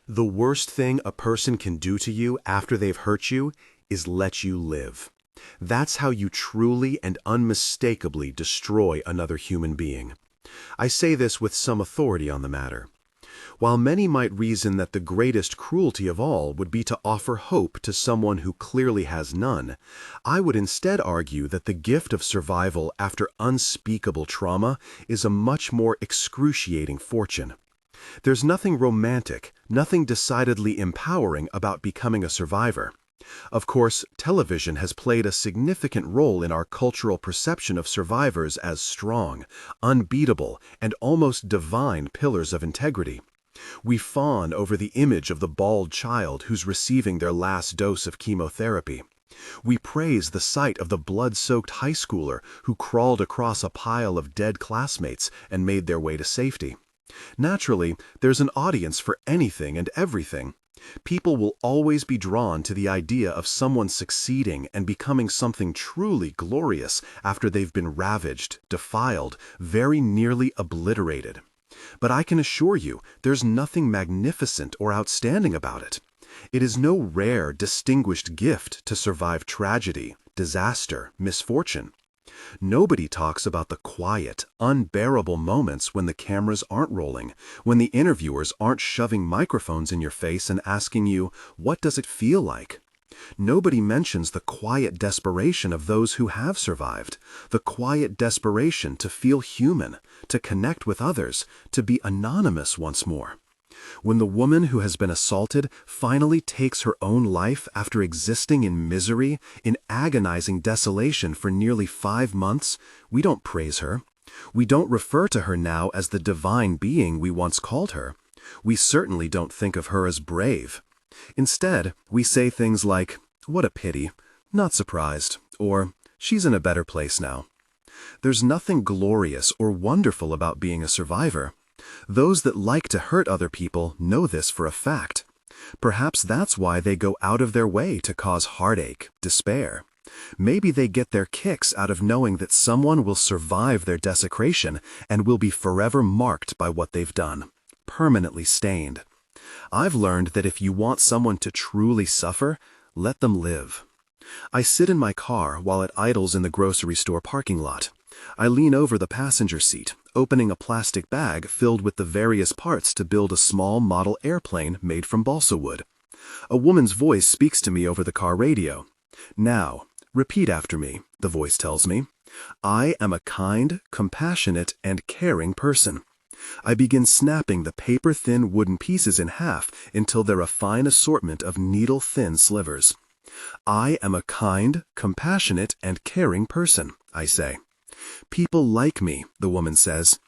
The worst thing a person can do to you after they've hurt you is let you live. That's how you truly and unmistakably destroy another human being. I say this with some authority on the matter. While many might reason that the greatest cruelty of all would be to offer hope to someone who clearly has none, I would instead argue that the gift of survival after unspeakable trauma is a much more excruciating fortune. There's nothing romantic, nothing decidedly empowering about becoming a survivor. Of course, television has played a significant role in our cultural perception of survivors as strong, unbeatable, and almost divine pillars of integrity. We fawn over the image of the bald child who's receiving their last dose of chemotherapy. We praise the sight of the blood-soaked high schooler who crawled across a pile of dead classmates and made their way to safety. Naturally, there's an audience for anything and everything. People will always be drawn to the idea of someone succeeding and becoming something truly glorious after they've been ravaged, defiled, very nearly obliterated. But I can assure you, there's nothing magnificent or outstanding about it. It is no rare, distinguished gift to survive tragedy, disaster, misfortune. Nobody talks about the quiet, unbearable moments when the cameras aren't rolling, when the interviewers aren't shoving microphones in your face and asking you, what does it feel like? Nobody mentions the quiet desperation of those who have survived, the quiet desperation to feel human, to connect with others, to be anonymous once more. When the woman who has been assaulted finally takes her own life after existing in misery, in agonizing desolation for nearly 5 months, we don't praise her. We don't refer to her now as the divine being we once called her. We certainly don't think of her as brave. Instead, we say things like, "What a pity," "Not surprised," or "She's in a better place now." There's nothing glorious or wonderful about being a survivor. Those that like to hurt other people know this for a fact. Perhaps that's why they go out of their way to cause heartache, despair. Maybe they get their kicks out of knowing that someone will survive their desecration and will be forever marked by what they've done, permanently stained. I've learned that if you want someone to truly suffer, let them live. I sit in my car while it idles in the grocery store parking lot. I lean over the passenger seat, opening a plastic bag filled with the various parts to build a small model airplane made from balsa wood. A woman's voice speaks to me over the car radio. "Now, repeat after me," the voice tells me. "I am a kind, compassionate, and caring person." I begin snapping the paper-thin wooden pieces in half until they're a fine assortment of needle-thin slivers. "I am a kind, compassionate, and caring person," I say. "People like me," the woman says.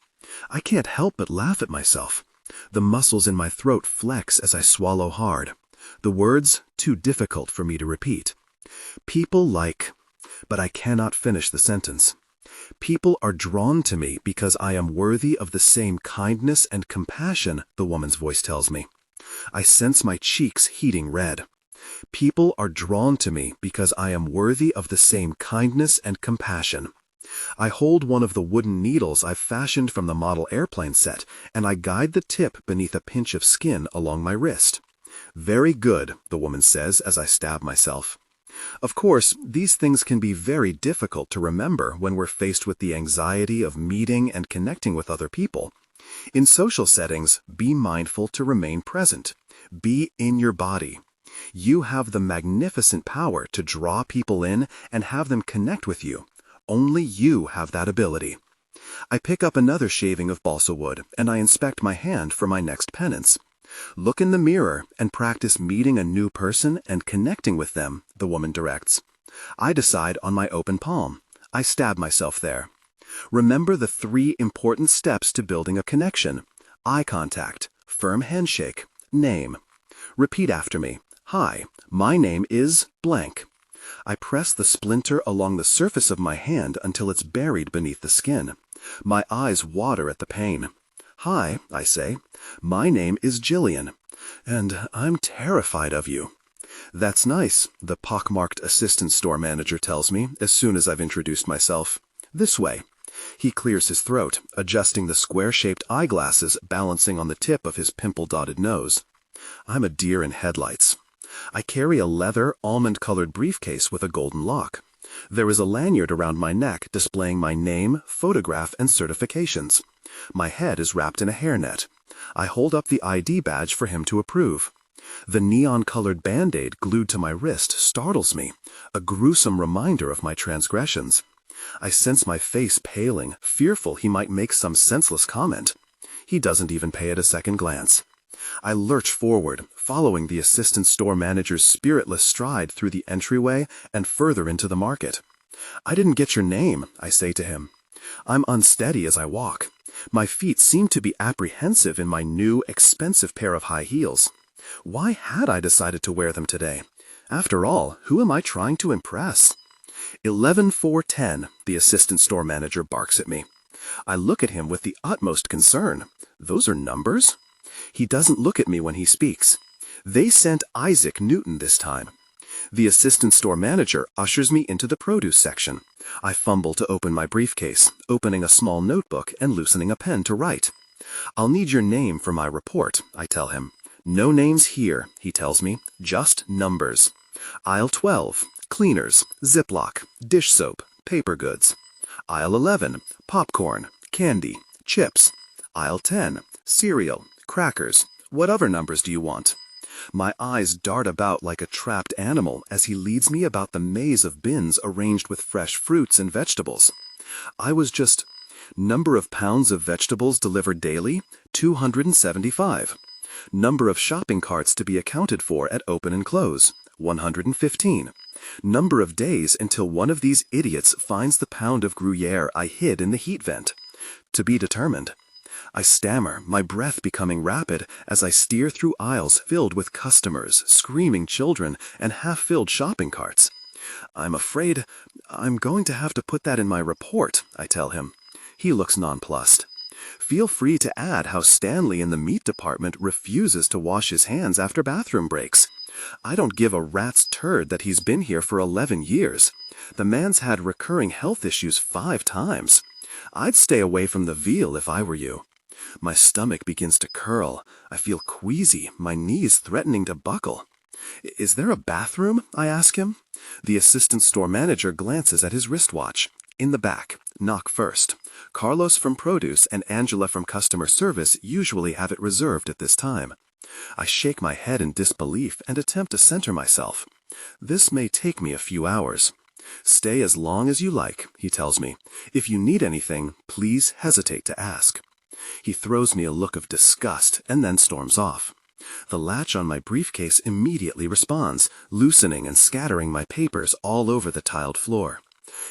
I can't help but laugh at myself. The muscles in my throat flex as I swallow hard. The words, too difficult for me to repeat. "People like," but I cannot finish the sentence. "People are drawn to me because I am worthy of the same kindness and compassion," the woman's voice tells me. I sense my cheeks heating red. "People are drawn to me because I am worthy of the same kindness and compassion." I hold one of the wooden needles I've fashioned from the model airplane set, and I guide the tip beneath a pinch of skin along my wrist. "Very good," the woman says as I stab myself. Of course, these things can be very difficult to remember when we're faced with the anxiety of meeting and connecting with other people. In social settings, be mindful to remain present. Be in your body. You have the magnificent power to draw people in and have them connect with you. Only you have that ability. I pick up another shaving of balsa wood, and I inspect my hand for my next penance. "Look in the mirror and practice meeting a new person and connecting with them," the woman directs. I decide on my open palm. I stab myself there. Remember the 3 important steps to building a connection: eye contact, firm handshake, name. Repeat after me. "Hi, my name is blank." I press the splinter along the surface of my hand until it's buried beneath the skin. My eyes water at the pain. "Hi," I say, "my name is Jillian, and I'm terrified of you." "That's nice," the pockmarked assistant store manager tells me as soon as I've introduced myself. "This way." He clears his throat, adjusting the square-shaped eyeglasses balancing on the tip of his pimple-dotted nose. I'm a deer in headlights. I carry a leather, almond-colored briefcase with a golden lock. There is a lanyard around my neck displaying my name, photograph, and certifications. My head is wrapped in a hairnet. I hold up the ID badge for him to approve. The neon-colored Band-Aid glued to my wrist startles me, a gruesome reminder of my transgressions. I sense my face paling, fearful he might make some senseless comment. He doesn't even pay it a second glance. I lurch forward, following the assistant store manager's spiritless stride through the entryway and further into the market. "I didn't get your name," I say to him. I'm unsteady as I walk. My feet seem to be apprehensive in my new, expensive pair of high heels. Why had I decided to wear them today? After all, who am I trying to impress? 11-4-10, the assistant store manager barks at me. I look at him with the utmost concern. Those are numbers? He doesn't look at me when he speaks. They sent Isaac Newton this time. The assistant store manager ushers me into the produce section. I fumble to open my briefcase, opening a small notebook and loosening a pen to write. "I'll need your name for my report," I tell him. "No names here," he tells me, "just numbers. Aisle 12, cleaners, Ziploc, dish soap, paper goods. Aisle 11, popcorn, candy, chips. Aisle 10, cereal, crackers. What other numbers do you want?" My eyes dart about like a trapped animal as he leads me about the maze of bins arranged with fresh fruits and vegetables. I was just... Number of pounds of vegetables delivered daily, 275. Number of shopping carts to be accounted for at open and close, 115. Number of days until one of these idiots finds the pound of Gruyere I hid in the heat vent. To be determined. I stammer, my breath becoming rapid as I steer through aisles filled with customers, screaming children, and half-filled shopping carts. "I'm afraid I'm going to have to put that in my report," I tell him. He looks nonplussed. Feel free to add how Stanley in the meat department refuses to wash his hands after bathroom breaks. I don't give a rat's turd that he's been here for 11 years. The man's had recurring health issues 5 times. I'd stay away from the veal if I were you. My stomach begins to curl. I feel queasy, my knees threatening to buckle. "Is there a bathroom?" I ask him. The assistant store manager glances at his wristwatch. "In the back. Knock first. Carlos from produce and Angela from customer service usually have it reserved at this time." I shake my head in disbelief and attempt to center myself. This may take me a few hours. "Stay as long as you like," he tells me. "If you need anything, please hesitate to ask." He throws me a look of disgust and then storms off. The latch on my briefcase immediately responds, loosening and scattering my papers all over the tiled floor.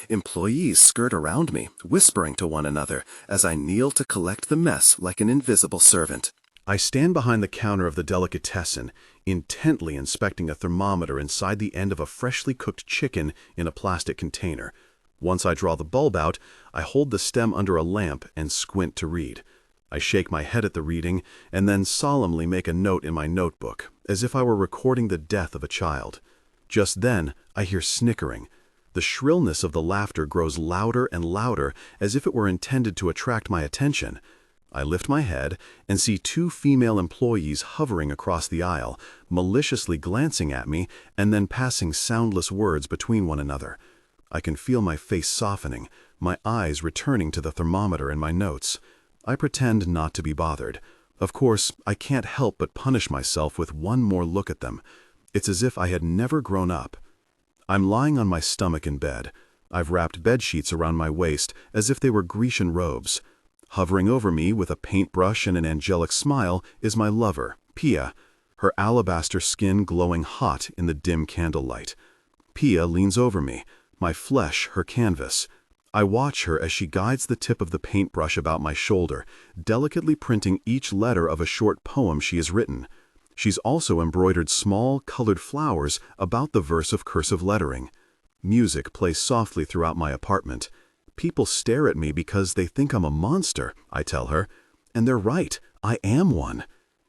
Employees skirt around me, whispering to one another as I kneel to collect the mess like an invisible servant. I stand behind the counter of the delicatessen, intently inspecting a thermometer inside the end of a freshly cooked chicken in a plastic container. Once I draw the bulb out, I hold the stem under a lamp and squint to read. I shake my head at the reading and then solemnly make a note in my notebook, as if I were recording the death of a child. Just then, I hear snickering. The shrillness of the laughter grows louder and louder, as if it were intended to attract my attention. I lift my head and see 2 female employees hovering across the aisle, maliciously glancing at me and then passing soundless words between one another. I can feel my face softening, my eyes returning to the thermometer and my notes. I pretend not to be bothered. Of course, I can't help but punish myself with one more look at them. It's as if I had never grown up. I'm lying on my stomach in bed. I've wrapped bed sheets around my waist as if they were Grecian robes. Hovering over me with a paintbrush and an angelic smile is my lover, Pia, her alabaster skin glowing hot in the dim candlelight. Pia leans over me, my flesh her canvas. I watch her as she guides the tip of the paintbrush about my shoulder, delicately printing each letter of a short poem she has written. She's also embroidered small, colored flowers about the verse of cursive lettering. Music plays softly throughout my apartment. People stare at me because they think I'm a monster, I tell her. And they're right, I am one.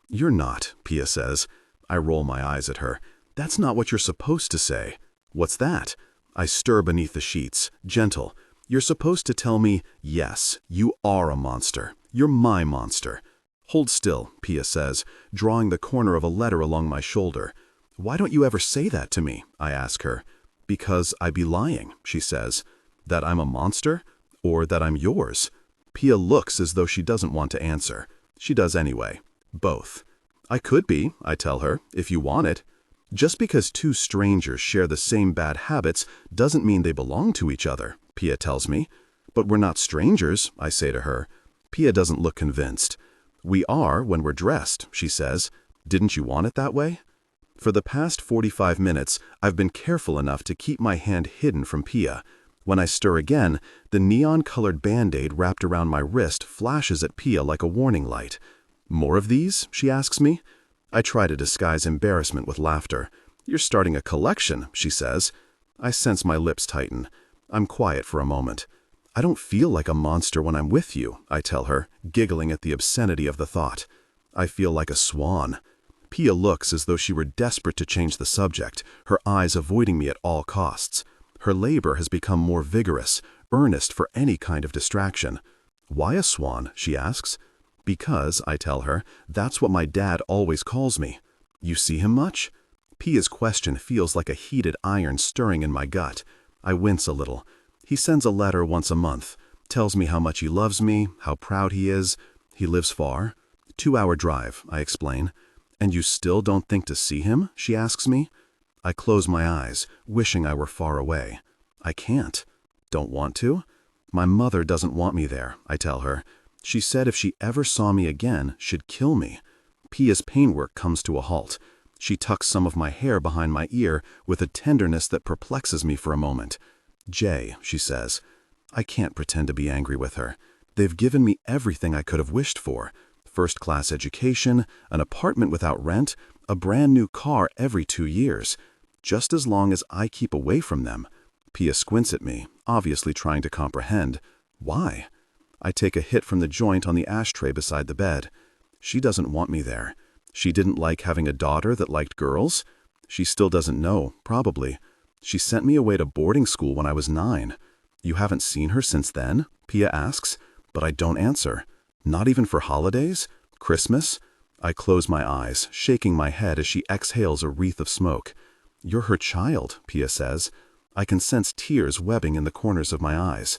"You're not," Pia says. I roll my eyes at her. "That's not what you're supposed to say." "What's that?" I stir beneath the sheets, gentle. "You're supposed to tell me, yes, you are a monster. You're my monster." Hold still, Pia says, drawing the corner of a letter along my shoulder. Why don't you ever say that to me? I ask her. Because I be lying, she says. That I'm a monster? Or that I'm yours? Pia looks as though she doesn't want to answer. She does anyway. Both. I could be, I tell her, if you want it. Just because two strangers share the same bad habits doesn't mean they belong to each other, Pia tells me. But we're not strangers, I say to her. Pia doesn't look convinced. We are when we're dressed, she says. Didn't you want it that way? For the past 45 minutes, I've been careful enough to keep my hand hidden from Pia. When I stir again, the neon-colored Band-Aid wrapped around my wrist flashes at Pia like a warning light. More of these? She asks me. I try to disguise embarrassment with laughter. You're starting a collection, she says. I sense my lips tighten. I'm quiet for a moment. I don't feel like a monster when I'm with you, I tell her, giggling at the obscenity of the thought. I feel like a swan. Pia looks as though she were desperate to change the subject, her eyes avoiding me at all costs. Her labor has become more vigorous, earnest for any kind of distraction. Why a swan? She asks. Because, I tell her, that's what my dad always calls me. You see him much? Pia's question feels like a heated iron stirring in my gut. I wince a little. He sends a letter once a month, tells me how much he loves me, how proud he is. He lives far. 2-hour drive, I explain. And you still don't think to see him? She asks me. I close my eyes, wishing I were far away. I can't. Don't want to? My mother doesn't want me there, I tell her. She said if she ever saw me again, she'd kill me. Pia's painwork comes to a halt. She tucks some of my hair behind my ear with a tenderness that perplexes me for a moment. Jay, she says. I can't pretend to be angry with her. They've given me everything I could have wished for. First-class education, an apartment without rent, a brand new car every 2 years. Just as long as I keep away from them. Pia squints at me, obviously trying to comprehend. Why? I take a hit from the joint on the ashtray beside the bed. She doesn't want me there. She didn't like having a daughter that liked girls. She still doesn't know, probably. She sent me away to boarding school when I was 9. You haven't seen her since then? Pia asks, but I don't answer. Not even for holidays? Christmas? I close my eyes, shaking my head as she exhales a wreath of smoke. You're her child, Pia says. I can sense tears webbing in the corners of my eyes.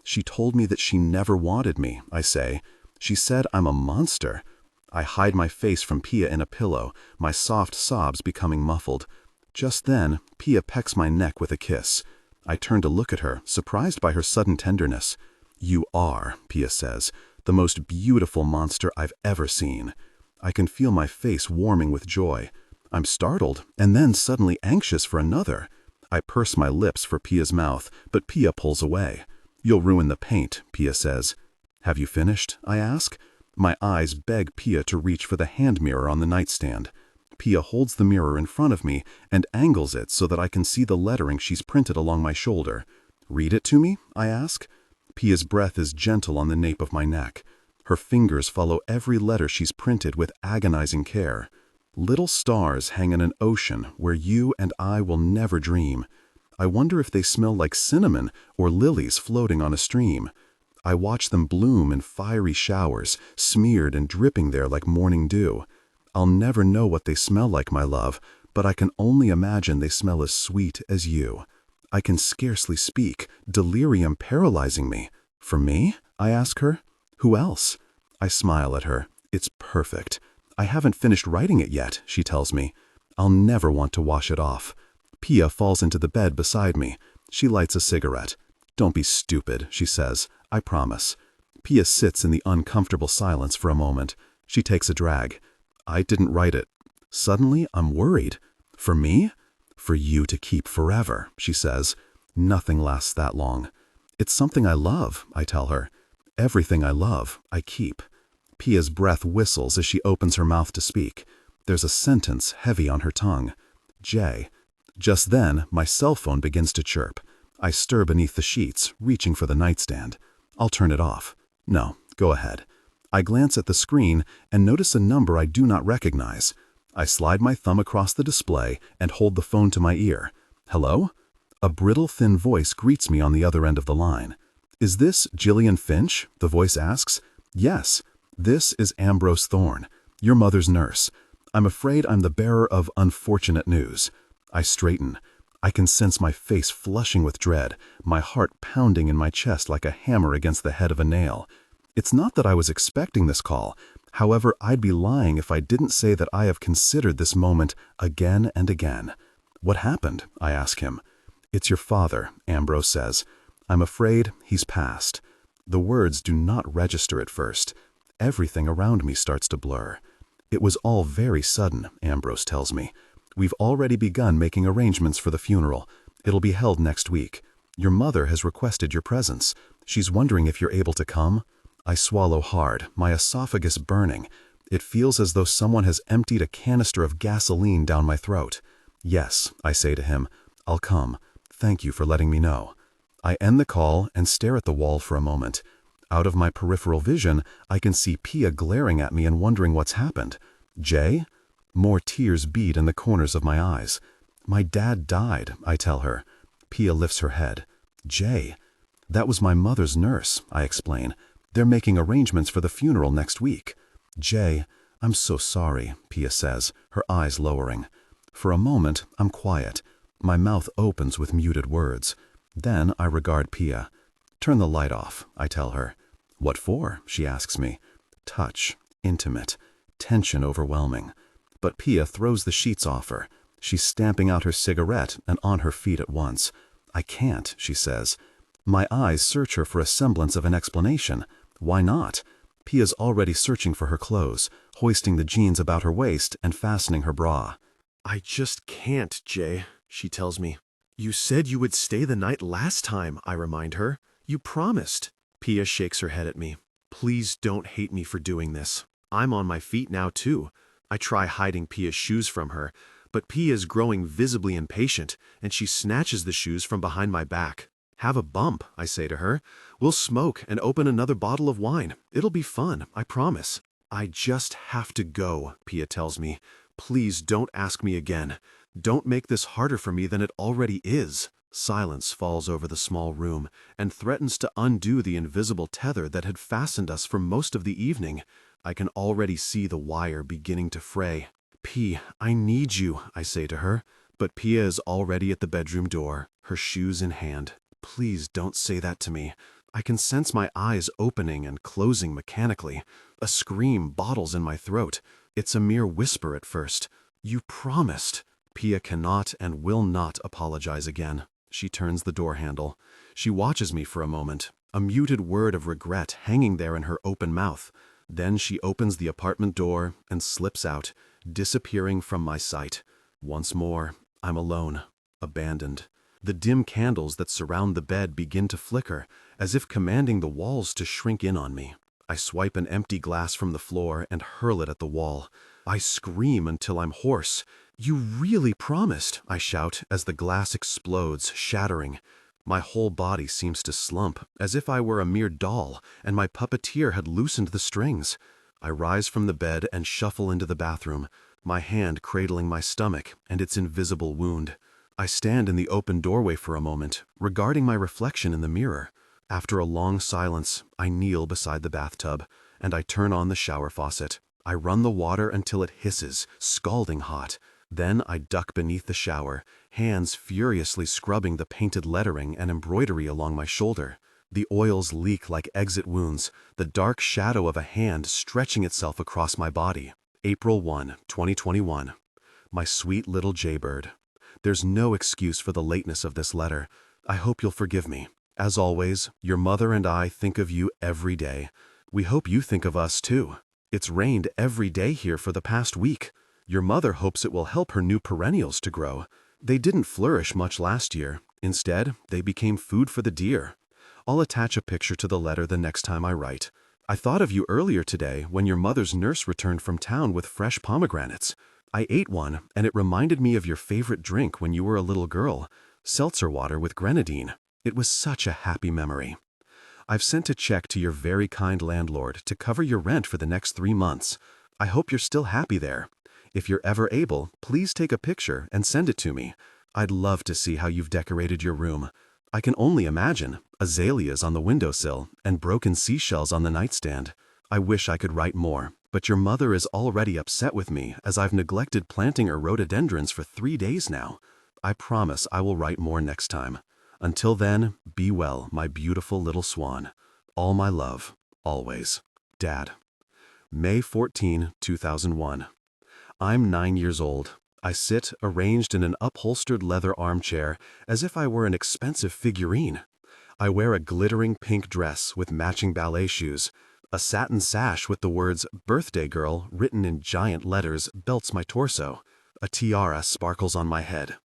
She told me that she never wanted me, I say. She said I'm a monster. I hide my face from Pia in a pillow, my soft sobs becoming muffled. Just then, Pia pecks my neck with a kiss. I turn to look at her, surprised by her sudden tenderness. You are, Pia says, the most beautiful monster I've ever seen. I can feel my face warming with joy. I'm startled, and then suddenly anxious for another. I purse my lips for Pia's mouth, but Pia pulls away. You'll ruin the paint, Pia says. Have you finished? I ask. My eyes beg Pia to reach for the hand mirror on the nightstand. Pia holds the mirror in front of me and angles it so that I can see the lettering she's printed along my shoulder. Read it to me? I ask. Pia's breath is gentle on the nape of my neck. Her fingers follow every letter she's printed with agonizing care. Little stars hang in an ocean where you and I will never dream. I wonder if they smell like cinnamon or lilies floating on a stream. I watch them bloom in fiery showers, smeared and dripping there like morning dew. I'll never know what they smell like, my love, but I can only imagine they smell as sweet as you. I can scarcely speak, delirium paralyzing me. For me? I ask her. Who else? I smile at her. It's perfect. I haven't finished writing it yet, she tells me. I'll never want to wash it off. Pia falls into the bed beside me. She lights a cigarette. Don't be stupid, she says. I promise. Pia sits in the uncomfortable silence for a moment. She takes a drag. I didn't write it. Suddenly, I'm worried. For me? For you to keep forever, she says. Nothing lasts that long. It's something I love, I tell her. Everything I love, I keep. Pia's breath whistles as she opens her mouth to speak. There's a sentence heavy on her tongue. Jay. Just then, my cell phone begins to chirp. I stir beneath the sheets, reaching for the nightstand. I'll turn it off. No, go ahead. I glance at the screen and notice a number I do not recognize. I slide my thumb across the display and hold the phone to my ear. Hello? A brittle, thin voice greets me on the other end of the line. Is this Jillian Finch? The voice asks. Yes. "This is Ambrose Thorne, your mother's nurse. I'm afraid I'm the bearer of unfortunate news." I straighten. I can sense my face flushing with dread, my heart pounding in my chest like a hammer against the head of a nail. It's not that I was expecting this call. However, I'd be lying if I didn't say that I have considered this moment again and again. "What happened?" I ask him. "It's your father," Ambrose says. "I'm afraid he's passed." The words do not register at first. Everything around me starts to blur. "It was all very sudden," Ambrose tells me. "We've already begun making arrangements for the funeral. It'll be held next week. Your mother has requested your presence. She's wondering if you're able to come." I swallow hard, my esophagus burning. It feels as though someone has emptied a canister of gasoline down my throat. "Yes," I say to him, "I'll come. Thank you for letting me know." I end the call and stare at the wall for a moment. Out of my peripheral vision, I can see Pia glaring at me and wondering what's happened. "Jay?" More tears bead in the corners of my eyes. "My dad died," I tell her. Pia lifts her head. "Jay?" "That was my mother's nurse," I explain. "They're making arrangements for the funeral next week." "Jay, I'm so sorry," Pia says, her eyes lowering. For a moment, I'm quiet. My mouth opens with muted words. Then I regard Pia. "Turn the light off," I tell her. "What for?" she asks me. Touch, intimate, tension overwhelming. But Pia throws the sheets off her. She's stamping out her cigarette and on her feet at once. "I can't," she says. My eyes search her for a semblance of an explanation. Why not? Pia's already searching for her clothes, hoisting the jeans about her waist and fastening her bra. "I just can't, Jay," she tells me. "You said you would stay the night last time," I remind her. "You promised." Pia shakes her head at me. "Please don't hate me for doing this. I'm on my feet now too." I try hiding Pia's shoes from her, but Pia is growing visibly impatient, and she snatches the shoes from behind my back. "Have a bump," I say to her. "We'll smoke and open another bottle of wine. It'll be fun, I promise." "I just have to go," Pia tells me. "Please don't ask me again. Don't make this harder for me than it already is." Silence falls over the small room and threatens to undo the invisible tether that had fastened us for most of the evening. I can already see the wire beginning to fray. "P, I need you," I say to her. But Pia is already at the bedroom door, her shoes in hand. "Please don't say that to me." I can sense my eyes opening and closing mechanically. A scream bottles in my throat. It's a mere whisper at first. "You promised." Pia cannot and will not apologize again. She turns the door handle. She watches me for a moment, a muted word of regret hanging there in her open mouth. Then she opens the apartment door and slips out, disappearing from my sight. Once more, I'm alone, abandoned. The dim candles that surround the bed begin to flicker, as if commanding the walls to shrink in on me. I swipe an empty glass from the floor and hurl it at the wall. I scream until I'm hoarse. "You really promised," I shout as the glass explodes, shattering. My whole body seems to slump, as if I were a mere doll and my puppeteer had loosened the strings. I rise from the bed and shuffle into the bathroom, my hand cradling my stomach and its invisible wound. I stand in the open doorway for a moment, regarding my reflection in the mirror. After a long silence, I kneel beside the bathtub, and I turn on the shower faucet. I run the water until it hisses, scalding hot. Then I duck beneath the shower, hands furiously scrubbing the painted lettering and embroidery along my shoulder. The oils leak like exit wounds, the dark shadow of a hand stretching itself across my body. April 1, 2021. My sweet little jaybird. There's no excuse for the lateness of this letter. I hope you'll forgive me. As always, your mother and I think of you every day. We hope you think of us too. It's rained every day here for the past week. Your mother hopes it will help her new perennials to grow. They didn't flourish much last year. Instead, they became food for the deer. I'll attach a picture to the letter the next time I write. I thought of you earlier today when your mother's nurse returned from town with fresh pomegranates. I ate one, and it reminded me of your favorite drink when you were a little girl, seltzer water with grenadine. It was such a happy memory. I've sent a check to your very kind landlord to cover your rent for the next 3 months. I hope you're still happy there. If you're ever able, please take a picture and send it to me. I'd love to see how you've decorated your room. I can only imagine azaleas on the windowsill and broken seashells on the nightstand. I wish I could write more, but your mother is already upset with me as I've neglected planting her rhododendrons for 3 days now. I promise I will write more next time. Until then, be well, my beautiful little swan. All my love, always. Dad. May 14, 2001. I'm 9 years old. I sit, arranged in an upholstered leather armchair, as if I were an expensive figurine. I wear a glittering pink dress with matching ballet shoes. A satin sash with the words "Birthday Girl" written in giant letters belts my torso. A tiara sparkles on my head.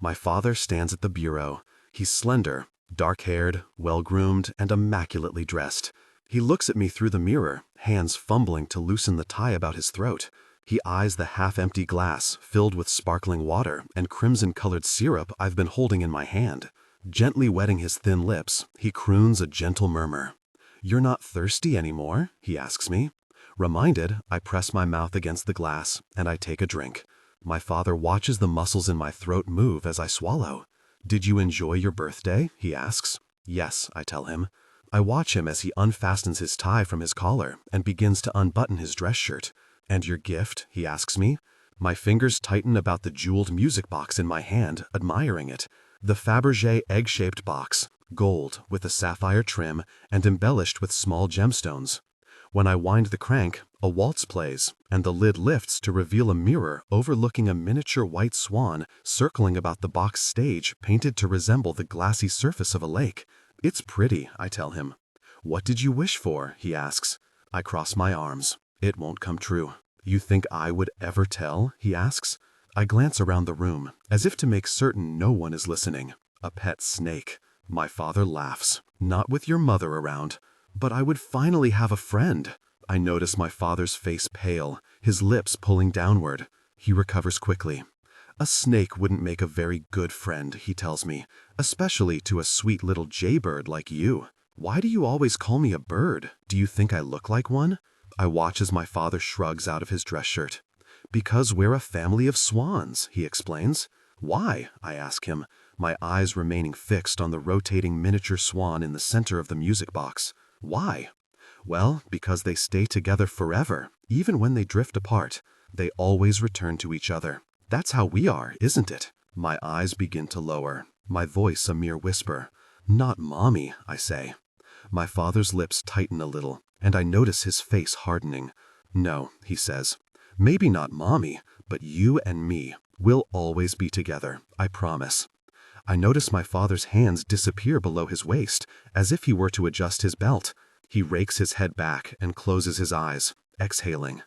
My father stands at the bureau. He's slender, dark-haired, well-groomed, and immaculately dressed. He looks at me through the mirror, hands fumbling to loosen the tie about his throat. He eyes the half-empty glass filled with sparkling water and crimson-colored syrup I've been holding in my hand. Gently wetting his thin lips, he croons a gentle murmur. "You're not thirsty anymore?" he asks me. Reminded, I press my mouth against the glass, and I take a drink. My father watches the muscles in my throat move as I swallow. "Did you enjoy your birthday?" he asks. "Yes," I tell him. I watch him as he unfastens his tie from his collar and begins to unbutton his dress shirt. "And your gift?" he asks me. My fingers tighten about the jeweled music box in my hand, admiring it. The Fabergé egg-shaped box, gold with a sapphire trim and embellished with small gemstones. When I wind the crank, a waltz plays, and the lid lifts to reveal a mirror overlooking a miniature white swan circling about the box stage painted to resemble the glassy surface of a lake. "It's pretty," I tell him. "What did you wish for?" he asks. I cross my arms. "It won't come true." "You think I would ever tell?" he asks. I glance around the room, as if to make certain no one is listening. A pet snake. My father laughs. "Not with your mother around." "But I would finally have a friend." I notice my father's face pale, his lips pulling downward. He recovers quickly. "A snake wouldn't make a very good friend," he tells me, "especially to a sweet little jaybird like you." "Why do you always call me a bird? Do you think I look like one?" I watch as my father shrugs out of his dress shirt. "Because we're a family of swans," he explains. "Why?" I ask him, my eyes remaining fixed on the rotating miniature swan in the center of the music box. "Why?" "Well, because they stay together forever, even when they drift apart. They always return to each other. That's how we are, isn't it?" My eyes begin to lower, my voice a mere whisper. "Not Mommy," I say. My father's lips tighten a little, and I notice his face hardening. "No," he says. "Maybe not Mommy, but you and me. We'll always be together, I promise." I notice my father's hands disappear below his waist, as if he were to adjust his belt. He rakes his head back and closes his eyes, exhaling.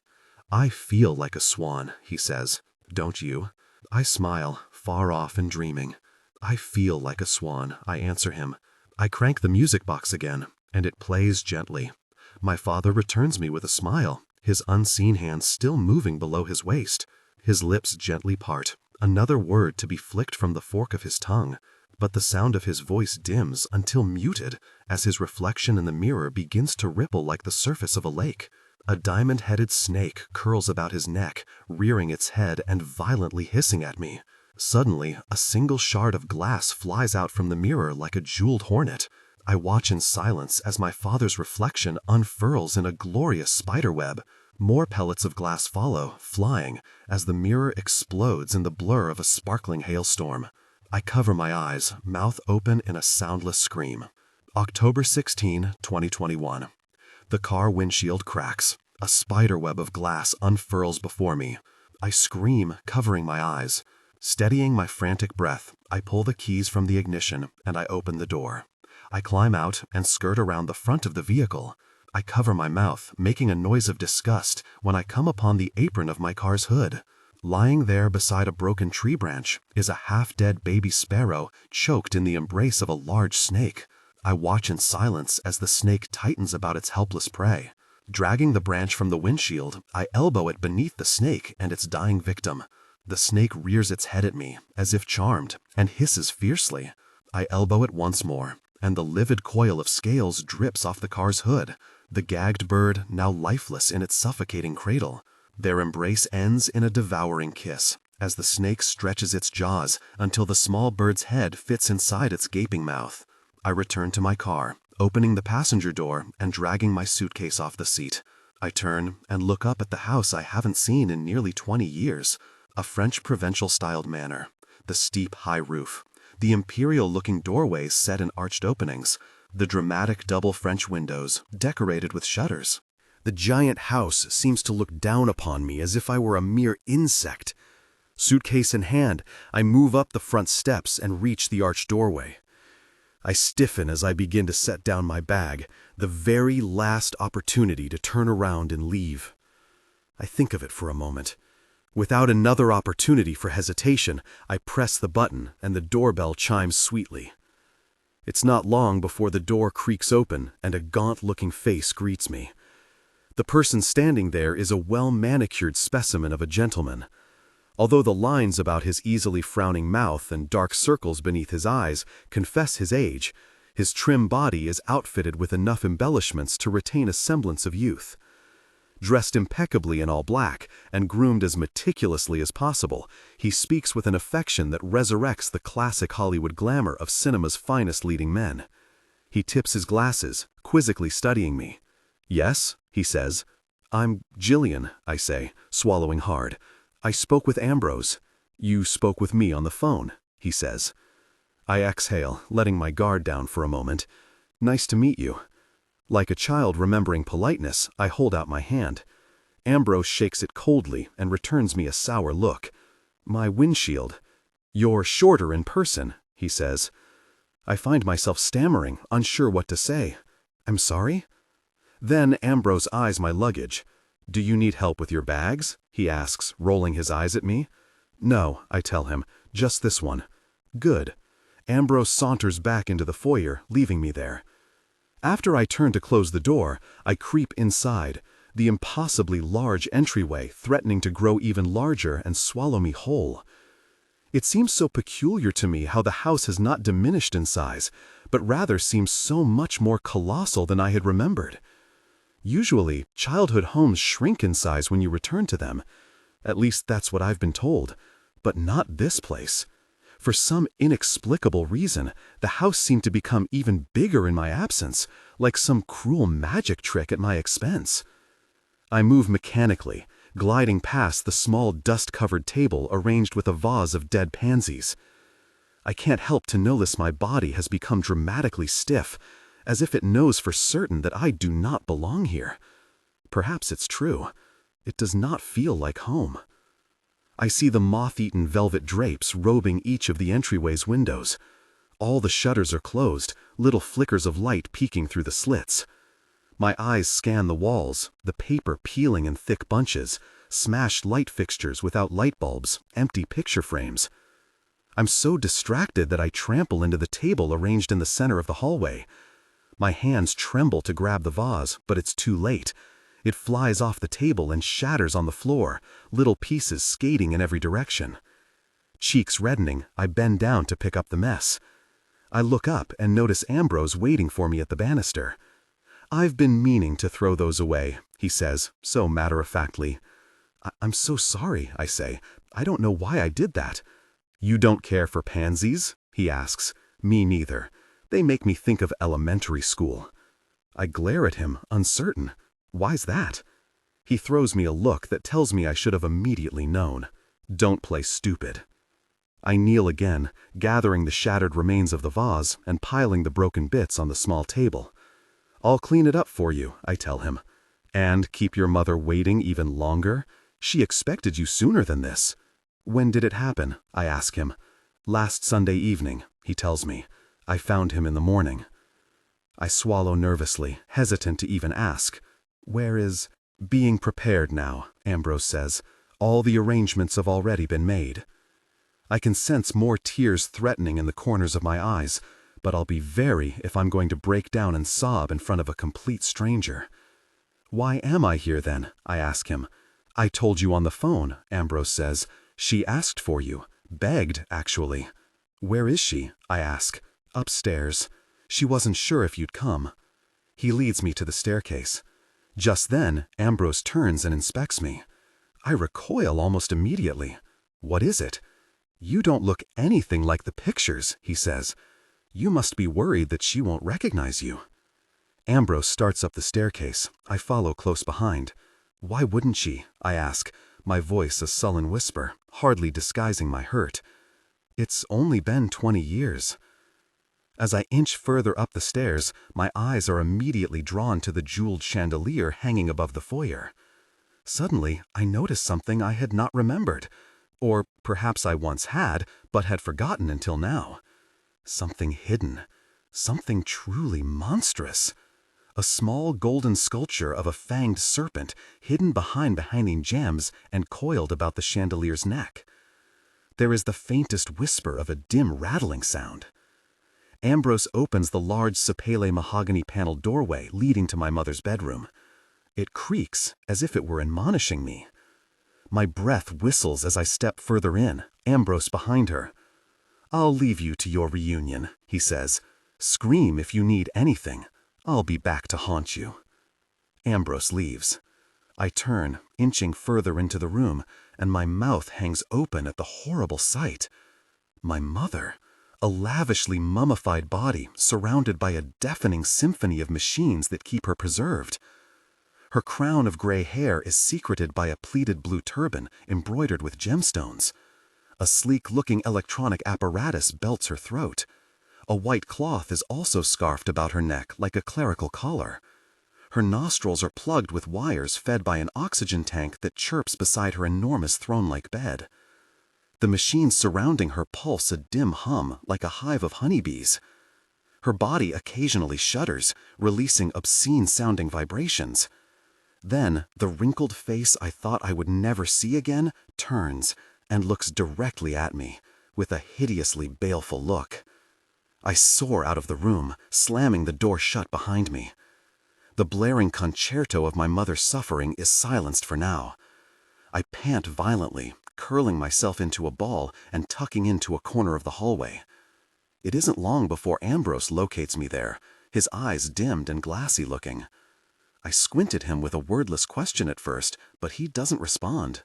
"I feel like a swan," he says. "Don't you?" I smile, far off and dreaming. "I feel like a swan," I answer him. I crank the music box again, and it plays gently. My father returns me with a smile, his unseen hand still moving below his waist. His lips gently part, another word to be flicked from the fork of his tongue, but the sound of his voice dims until muted as his reflection in the mirror begins to ripple like the surface of a lake. A diamond-headed snake curls about his neck, rearing its head and violently hissing at me. Suddenly, a single shard of glass flies out from the mirror like a jeweled hornet. I watch in silence as my father's reflection unfurls in a glorious spiderweb. More pellets of glass follow, flying, as the mirror explodes in the blur of a sparkling hailstorm. I cover my eyes, mouth open in a soundless scream. October 16, 2021. The car windshield cracks. A spiderweb of glass unfurls before me. I scream, covering my eyes. Steadying my frantic breath, I pull the keys from the ignition and I open the door. I climb out and skirt around the front of the vehicle. I cover my mouth, making a noise of disgust when I come upon the apron of my car's hood. Lying there beside a broken tree branch is a half-dead baby sparrow choked in the embrace of a large snake. I watch in silence as the snake tightens about its helpless prey. Dragging the branch from the windshield, I elbow it beneath the snake and its dying victim. The snake rears its head at me, as if charmed, and hisses fiercely. I elbow it once more, and the livid coil of scales drips off the car's hood, the gagged bird now lifeless in its suffocating cradle. Their embrace ends in a devouring kiss, as the snake stretches its jaws until the small bird's head fits inside its gaping mouth. I return to my car, opening the passenger door and dragging my suitcase off the seat. I turn and look up at the house I haven't seen in nearly 20 years. A French provincial-styled manor, the steep high roof, the imperial-looking doorways set in arched openings, the dramatic double French windows decorated with shutters. The giant house seems to look down upon me as if I were a mere insect. Suitcase in hand, I move up the front steps and reach the arched doorway. I stiffen as I begin to set down my bag, the very last opportunity to turn around and leave. I think of it for a moment. Without another opportunity for hesitation, I press the button and the doorbell chimes sweetly. It's not long before the door creaks open and a gaunt-looking face greets me. The person standing there is a well-manicured specimen of a gentleman. Although the lines about his easily frowning mouth and dark circles beneath his eyes confess his age, his trim body is outfitted with enough embellishments to retain a semblance of youth. Dressed impeccably in all black and groomed as meticulously as possible, he speaks with an affection that resurrects the classic Hollywood glamour of cinema's finest leading men. He tips his glasses, quizzically studying me. "Yes," he says. "I'm Jillian," I say, swallowing hard. "I spoke with Ambrose." "You spoke with me on the phone," he says. I exhale, letting my guard down for a moment. "Nice to meet you." Like a child remembering politeness, I hold out my hand. Ambrose shakes it coldly and returns me a sour look. "My windshield." "You're shorter in person," he says. I find myself stammering, unsure what to say. "I'm sorry?" Then Ambrose eyes my luggage. "Do you need help with your bags?" he asks, rolling his eyes at me. "No," I tell him, "just this one." "Good." Ambrose saunters back into the foyer, leaving me there. After I turn to close the door, I creep inside, the impossibly large entryway threatening to grow even larger and swallow me whole. It seems so peculiar to me how the house has not diminished in size, but rather seems so much more colossal than I had remembered. Usually, childhood homes shrink in size when you return to them. At least that's what I've been told. But not this place. For some inexplicable reason, the house seemed to become even bigger in my absence, like some cruel magic trick at my expense. I move mechanically, gliding past the small dust-covered table arranged with a vase of dead pansies. I can't help to notice my body has become dramatically stiff, as if it knows for certain that I do not belong here. Perhaps it's true. It does not feel like home. I see the moth-eaten velvet drapes robing each of the entryway's windows. All the shutters are closed, little flickers of light peeking through the slits. My eyes scan the walls, the paper peeling in thick bunches, smashed light fixtures without light bulbs, empty picture frames. I'm so distracted that I trample into the table arranged in the center of the hallway. My hands tremble to grab the vase, but it's too late. It flies off the table and shatters on the floor, little pieces skating in every direction. Cheeks reddening, I bend down to pick up the mess. I look up and notice Ambrose waiting for me at the banister. "I've been meaning to throw those away," he says, so matter-of-factly. "I'm so sorry," I say. "I don't know why I did that." "You don't care for pansies?" he asks. "Me neither. They make me think of elementary school." I glare at him, uncertain. Why's that? He throws me a look that tells me I should have immediately known. "Don't play stupid." I kneel again, gathering the shattered remains of the vase and piling the broken bits on the small table. "I'll clean it up for you," I tell him. "And keep your mother waiting even longer? She expected you sooner than this." "When did it happen?" I ask him. "Last Sunday evening," he tells me. "I found him in the morning." I swallow nervously, hesitant to even ask. "Where is—" "Being prepared now," Ambrose says. "All the arrangements have already been made." I can sense more tears threatening in the corners of my eyes, but I'll be very if I'm going to break down and sob in front of a complete stranger. "Why am I here then?" I ask him. "I told you on the phone," Ambrose says. "She asked for you. Begged, actually." "Where is she?" I ask. "Upstairs. She wasn't sure if you'd come." He leads me to the staircase. Just then, Ambrose turns and inspects me. I recoil almost immediately. "What is it?" "You don't look anything like the pictures," he says. "You must be worried that she won't recognize you." Ambrose starts up the staircase. I follow close behind. Why wouldn't she? I ask, my voice a sullen whisper, hardly disguising my hurt. It's only been 20 years. As I inch further up the stairs, my eyes are immediately drawn to the jeweled chandelier hanging above the foyer. Suddenly, I notice something I had not remembered. Or perhaps I once had, but had forgotten until now. Something hidden. Something truly monstrous. A small golden sculpture of a fanged serpent hidden behind hanging gems and coiled about the chandelier's neck. There is the faintest whisper of a dim rattling sound. Ambrose opens the large sapele mahogany paneled doorway leading to my mother's bedroom. It creaks as if it were admonishing me. My breath whistles as I step further in, Ambrose behind her. "I'll leave you to your reunion," he says. "Scream if you need anything. I'll be back to haunt you." Ambrose leaves. I turn, inching further into the room, and my mouth hangs open at the horrible sight. My mother, a lavishly mummified body surrounded by a deafening symphony of machines that keep her preserved. Her crown of gray hair is secreted by a pleated blue turban embroidered with gemstones. A sleek-looking electronic apparatus belts her throat. A white cloth is also scarfed about her neck like a clerical collar. Her nostrils are plugged with wires fed by an oxygen tank that chirps beside her enormous throne-like bed. The machines surrounding her pulse a dim hum like a hive of honeybees. Her body occasionally shudders, releasing obscene-sounding vibrations. Then, the wrinkled face I thought I would never see again turns and looks directly at me, with a hideously baleful look. I soar out of the room, slamming the door shut behind me. The blaring concerto of my mother's suffering is silenced for now. I pant violently, curling myself into a ball and tucking into a corner of the hallway. It isn't long before Ambrose locates me there, his eyes dimmed and glassy-looking. I squint at him with a wordless question at first, but he doesn't respond.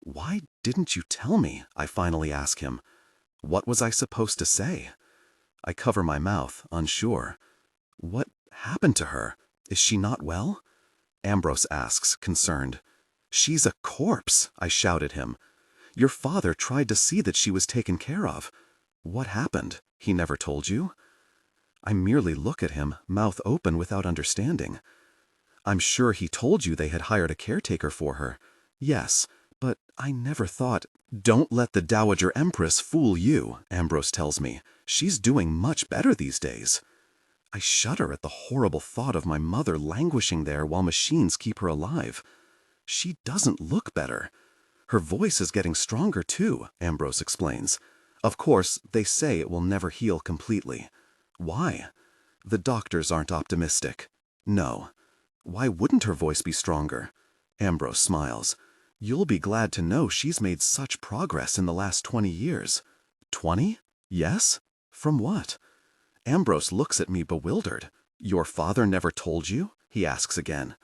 "Why didn't you tell me?" I finally ask him. "What was I supposed to say?" I cover my mouth, unsure. "What happened to her? Is she not well?" Ambrose asks, concerned. "She's a corpse," I shout at him. "Your father tried to see that she was taken care of. What happened? He never told you?" I merely look at him, mouth open without understanding. "I'm sure he told you they had hired a caretaker for her." "Yes, but I never thought—" "Don't let the Dowager Empress fool you," Ambrose tells me. "She's doing much better these days." I shudder at the horrible thought of my mother languishing there while machines keep her alive. "She doesn't look better. Her voice is getting stronger too," Ambrose explains. "Of course, they say it will never heal completely." "Why?" "The doctors aren't optimistic." "No." "Why wouldn't her voice be stronger?" Ambrose smiles. "You'll be glad to know she's made such progress in the last 20 years. 20? Yes? From what?" Ambrose looks at me bewildered. "Your father never told you?" he asks again.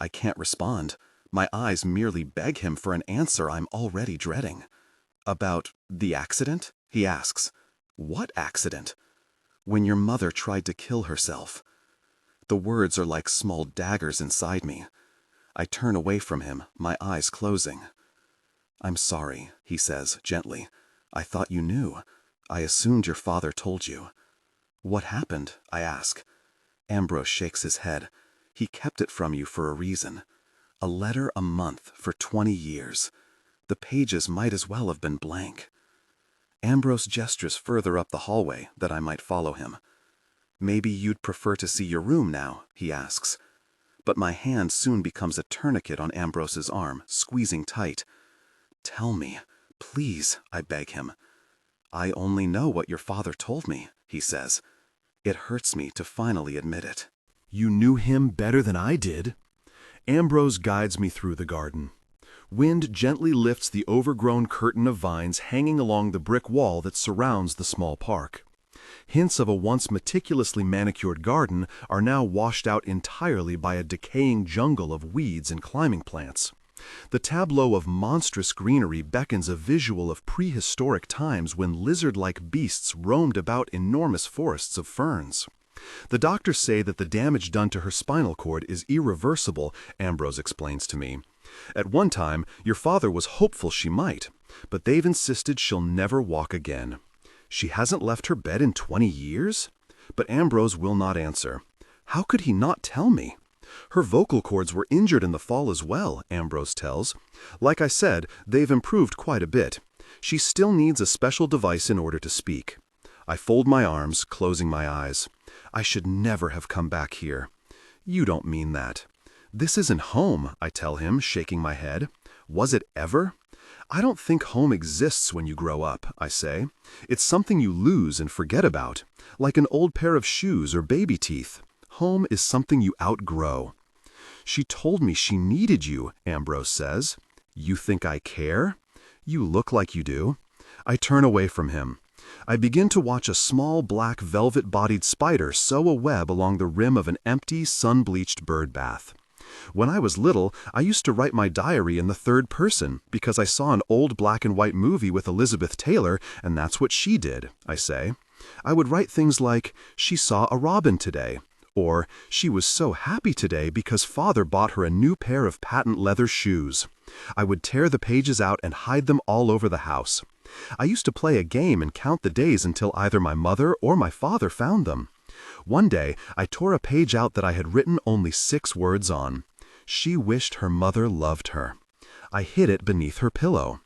I can't respond. My eyes merely beg him for an answer I'm already dreading. "About the accident?" he asks. "What accident?" "When your mother tried to kill herself." The words are like small daggers inside me. I turn away from him, my eyes closing. "I'm sorry," he says gently. "I thought you knew. I assumed your father told you." "What happened?" I ask. Ambrose shakes his head. "He kept it from you for a reason. A letter a month for 20 years. The pages might as well have been blank." Ambrose gestures further up the hallway that I might follow him. "Maybe you'd prefer to see your room now?" he asks. But my hand soon becomes a tourniquet on Ambrose's arm, squeezing tight. "Tell me, please," I beg him. "I only know what your father told me," he says. It hurts me to finally admit it. "You knew him better than I did." Ambrose guides me through the garden. Wind gently lifts the overgrown curtain of vines hanging along the brick wall that surrounds the small park. Hints of a once meticulously manicured garden are now washed out entirely by a decaying jungle of weeds and climbing plants. The tableau of monstrous greenery beckons a visual of prehistoric times when lizard-like beasts roamed about enormous forests of ferns. The doctors say that the damage done to her spinal cord is irreversible, Ambrose explains to me. At one time, your father was hopeful she might, but they've insisted she'll never walk again. She hasn't left her bed in 20 years? But Ambrose will not answer. How could he not tell me? Her vocal cords were injured in the fall as well, Ambrose tells. Like I said, they've improved quite a bit. She still needs a special device in order to speak. I fold my arms, closing my eyes. I should never have come back here. You don't mean that. This isn't home, I tell him, shaking my head. Was it ever? I don't think home exists when you grow up, I say. It's something you lose and forget about, like an old pair of shoes or baby teeth. Home is something you outgrow. She told me she needed you, Ambrose says. You think I care? You look like you do. I turn away from him. I begin to watch a small black velvet-bodied spider sew a web along the rim of an empty, sun-bleached bird bath. When I was little, I used to write my diary in the third person because I saw an old black-and-white movie with Elizabeth Taylor, and that's what she did, I say. I would write things like, she saw a robin today, or she was so happy today because father bought her a new pair of patent leather shoes. I would tear the pages out and hide them all over the house. I used to play a game and count the days until either my mother or my father found them. One day, I tore a page out that I had written only 6 words on. She wished her mother loved her. I hid it beneath her pillow.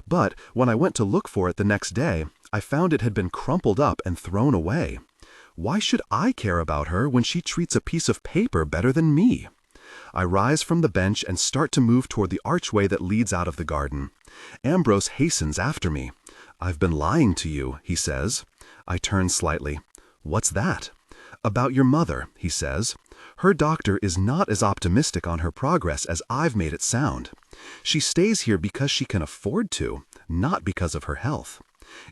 But when I went to look for it the next day, I found it had been crumpled up and thrown away. Why should I care about her when she treats a piece of paper better than me? I rise from the bench and start to move toward the archway that leads out of the garden. Ambrose hastens after me. I've been lying to you, he says. I turn slightly. What's that? About your mother, he says. Her doctor is not as optimistic on her progress as I've made it sound. She stays here because she can afford to, not because of her health.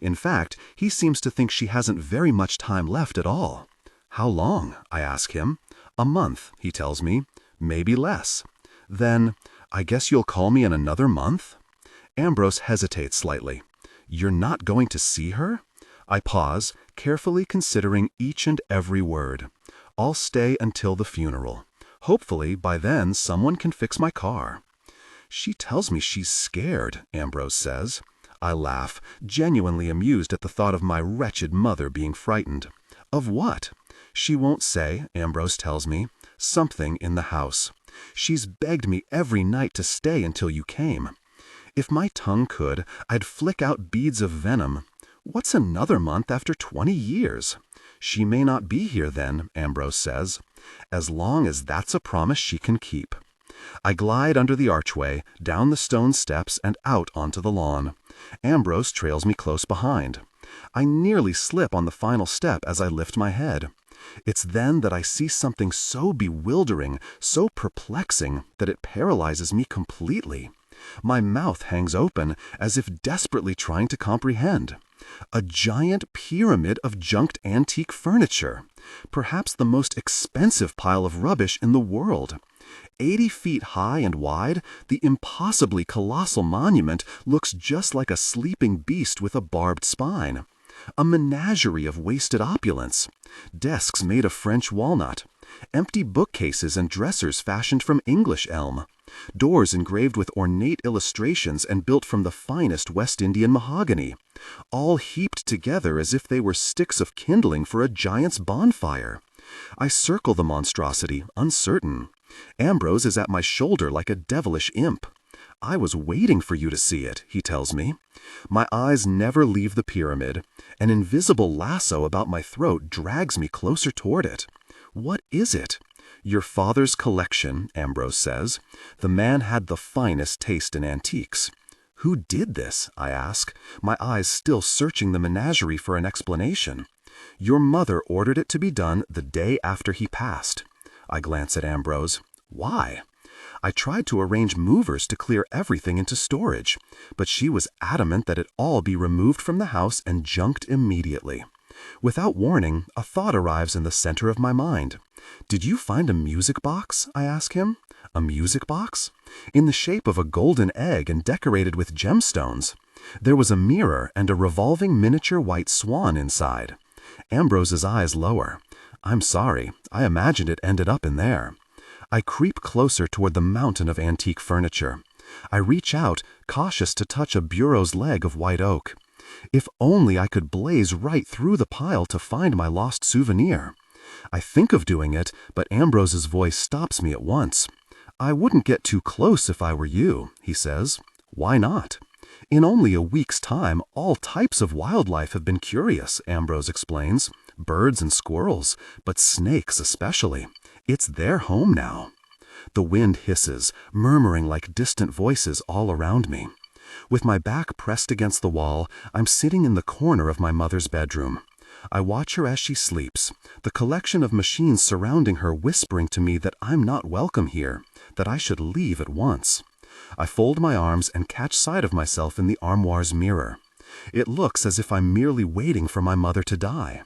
In fact, he seems to think she hasn't very much time left at all. How long? I ask him. A month, he tells me. Maybe less. Then, I guess you'll call me in another month? Ambrose hesitates slightly. You're not going to see her? I pause, carefully considering each and every word. I'll stay until the funeral. Hopefully, by then, someone can fix my car. She tells me she's scared, Ambrose says. I laugh, genuinely amused at the thought of my wretched mother being frightened. Of what? She won't say, Ambrose tells me. Something in the house. She's begged me every night to stay until you came. If my tongue could, I'd flick out beads of venom. What's another month after 20 years? She may not be here then, Ambrose says, as long as that's a promise she can keep. I glide under the archway, down the stone steps, and out onto the lawn. Ambrose trails me close behind. I nearly slip on the final step as I lift my head. It's then that I see something so bewildering, so perplexing, that it paralyzes me completely. My mouth hangs open, as if desperately trying to comprehend. A giant pyramid of junked antique furniture. Perhaps the most expensive pile of rubbish in the world. 80 feet high and wide, the impossibly colossal monument looks just like a sleeping beast with a barbed spine. A menagerie of wasted opulence. Desks made of French walnut. Empty bookcases and dressers fashioned from English elm. Doors engraved with ornate illustrations and built from the finest West Indian mahogany. All heaped together as if they were sticks of kindling for a giant's bonfire. I circle the monstrosity, uncertain. Ambrose is at my shoulder like a devilish imp. I was waiting for you to see it, he tells me. My eyes never leave the pyramid. An invisible lasso about my throat drags me closer toward it. What is it? Your father's collection, Ambrose says. The man had the finest taste in antiques. Who did this? I ask, my eyes still searching the menagerie for an explanation. Your mother ordered it to be done the day after he passed. I glance at Ambrose. Why? I tried to arrange movers to clear everything into storage, but she was adamant that it all be removed from the house and junked immediately. Without warning, a thought arrives in the center of my mind. Did you find a music box? I ask him. A music box? In the shape of a golden egg and decorated with gemstones. There was a mirror and a revolving miniature white swan inside. Ambrose's eyes lower. I'm sorry, I imagined it ended up in there. I creep closer toward the mountain of antique furniture. I reach out, cautious to touch a bureau's leg of white oak. If only I could blaze right through the pile to find my lost souvenir. I think of doing it, but Ambrose's voice stops me at once. I wouldn't get too close if I were you, he says. Why not? In only a week's time, all types of wildlife have been curious, Ambrose explains. Birds and squirrels, but snakes especially. It's their home now. The wind hisses, murmuring like distant voices all around me. With my back pressed against the wall, I'm sitting in the corner of my mother's bedroom. I watch her as she sleeps, the collection of machines surrounding her whispering to me that I'm not welcome here, that I should leave at once. I fold my arms and catch sight of myself in the armoire's mirror. It looks as if I'm merely waiting for my mother to die.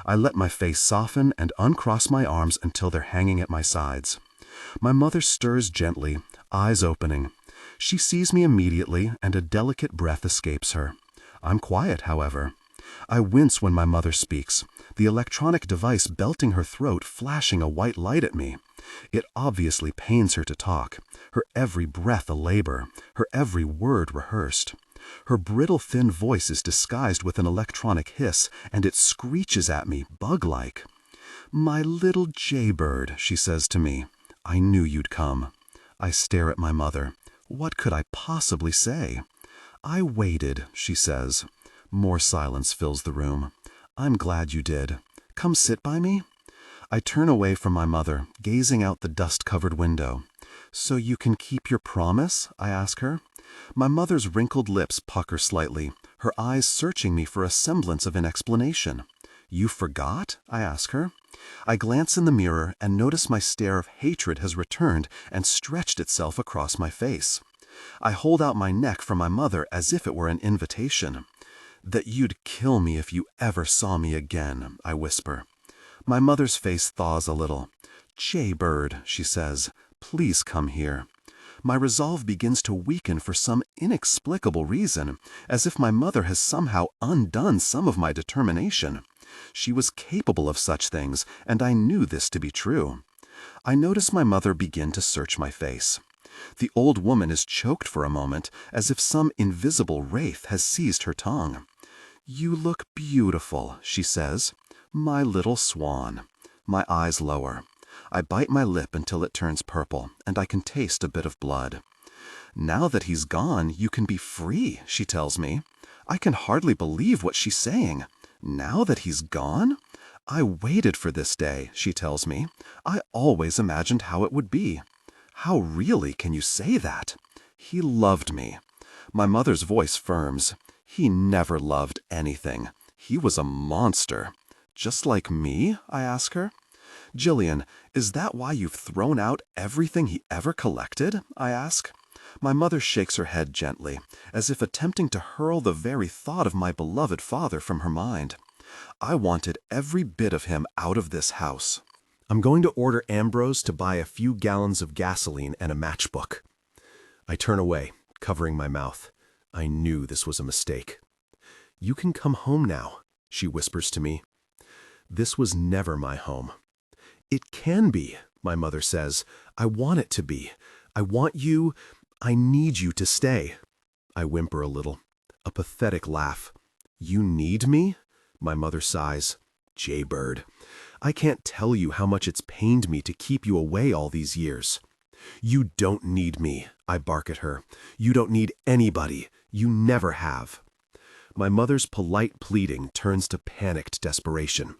I let my face soften and uncross my arms until they're hanging at my sides. My mother stirs gently, eyes opening. She sees me immediately, and a delicate breath escapes her. I'm quiet, however. I wince when my mother speaks, the electronic device belting her throat flashing a white light at me. It obviously pains her to talk, her every breath a labor, her every word rehearsed. Her brittle thin voice is disguised with an electronic hiss, and it screeches at me, bug-like. "My little jaybird," she says to me. "I knew you'd come." I stare at my mother. What could I possibly say? "I waited," she says. More silence fills the room. "I'm glad you did. Come sit by me?" I turn away from my mother, gazing out the dust-covered window. "So you can keep your promise?" I ask her. My mother's wrinkled lips pucker slightly, her eyes searching me for a semblance of an explanation. "You forgot?" I ask her. I glance in the mirror and notice my stare of hatred has returned and stretched itself across my face. I hold out my neck for my mother as if it were an invitation. "That you'd kill me if you ever saw me again," I whisper. My mother's face thaws a little. "Jaybird," she says, "please come here." My resolve begins to weaken for some inexplicable reason, as if my mother has somehow undone some of my determination. She was capable of such things, and I knew this to be true. I notice my mother begin to search my face. The old woman is choked for a moment, as if some invisible wraith has seized her tongue. "You look beautiful," she says. "My little swan." My eyes lower. I bite my lip until it turns purple, and I can taste a bit of blood. "Now that he's gone, you can be free," she tells me. I can hardly believe what she's saying. Now that he's gone? "I waited for this day," she tells me. "I always imagined how it would be." "How really can you say that?" "He loved me." My mother's voice firms. "He never loved anything. He was a monster." "Just like me?" I ask her. "Jillian, is that why you've thrown out everything he ever collected?" I ask. My mother shakes her head gently, as if attempting to hurl the very thought of my beloved father from her mind. "I wanted every bit of him out of this house." I'm going to order Ambrose to buy a few gallons of gasoline and a matchbook. I turn away, covering my mouth. I knew this was a mistake. "You can come home now," she whispers to me. "This was never my home." "It can be," my mother says. "I want it to be. I want you. I need you to stay." I whimper a little. A pathetic laugh. "You need me?" My mother sighs. "Jaybird, I can't tell you how much it's pained me to keep you away all these years." "You don't need me," I bark at her. "You don't need anybody. You never have." My mother's polite pleading turns to panicked desperation.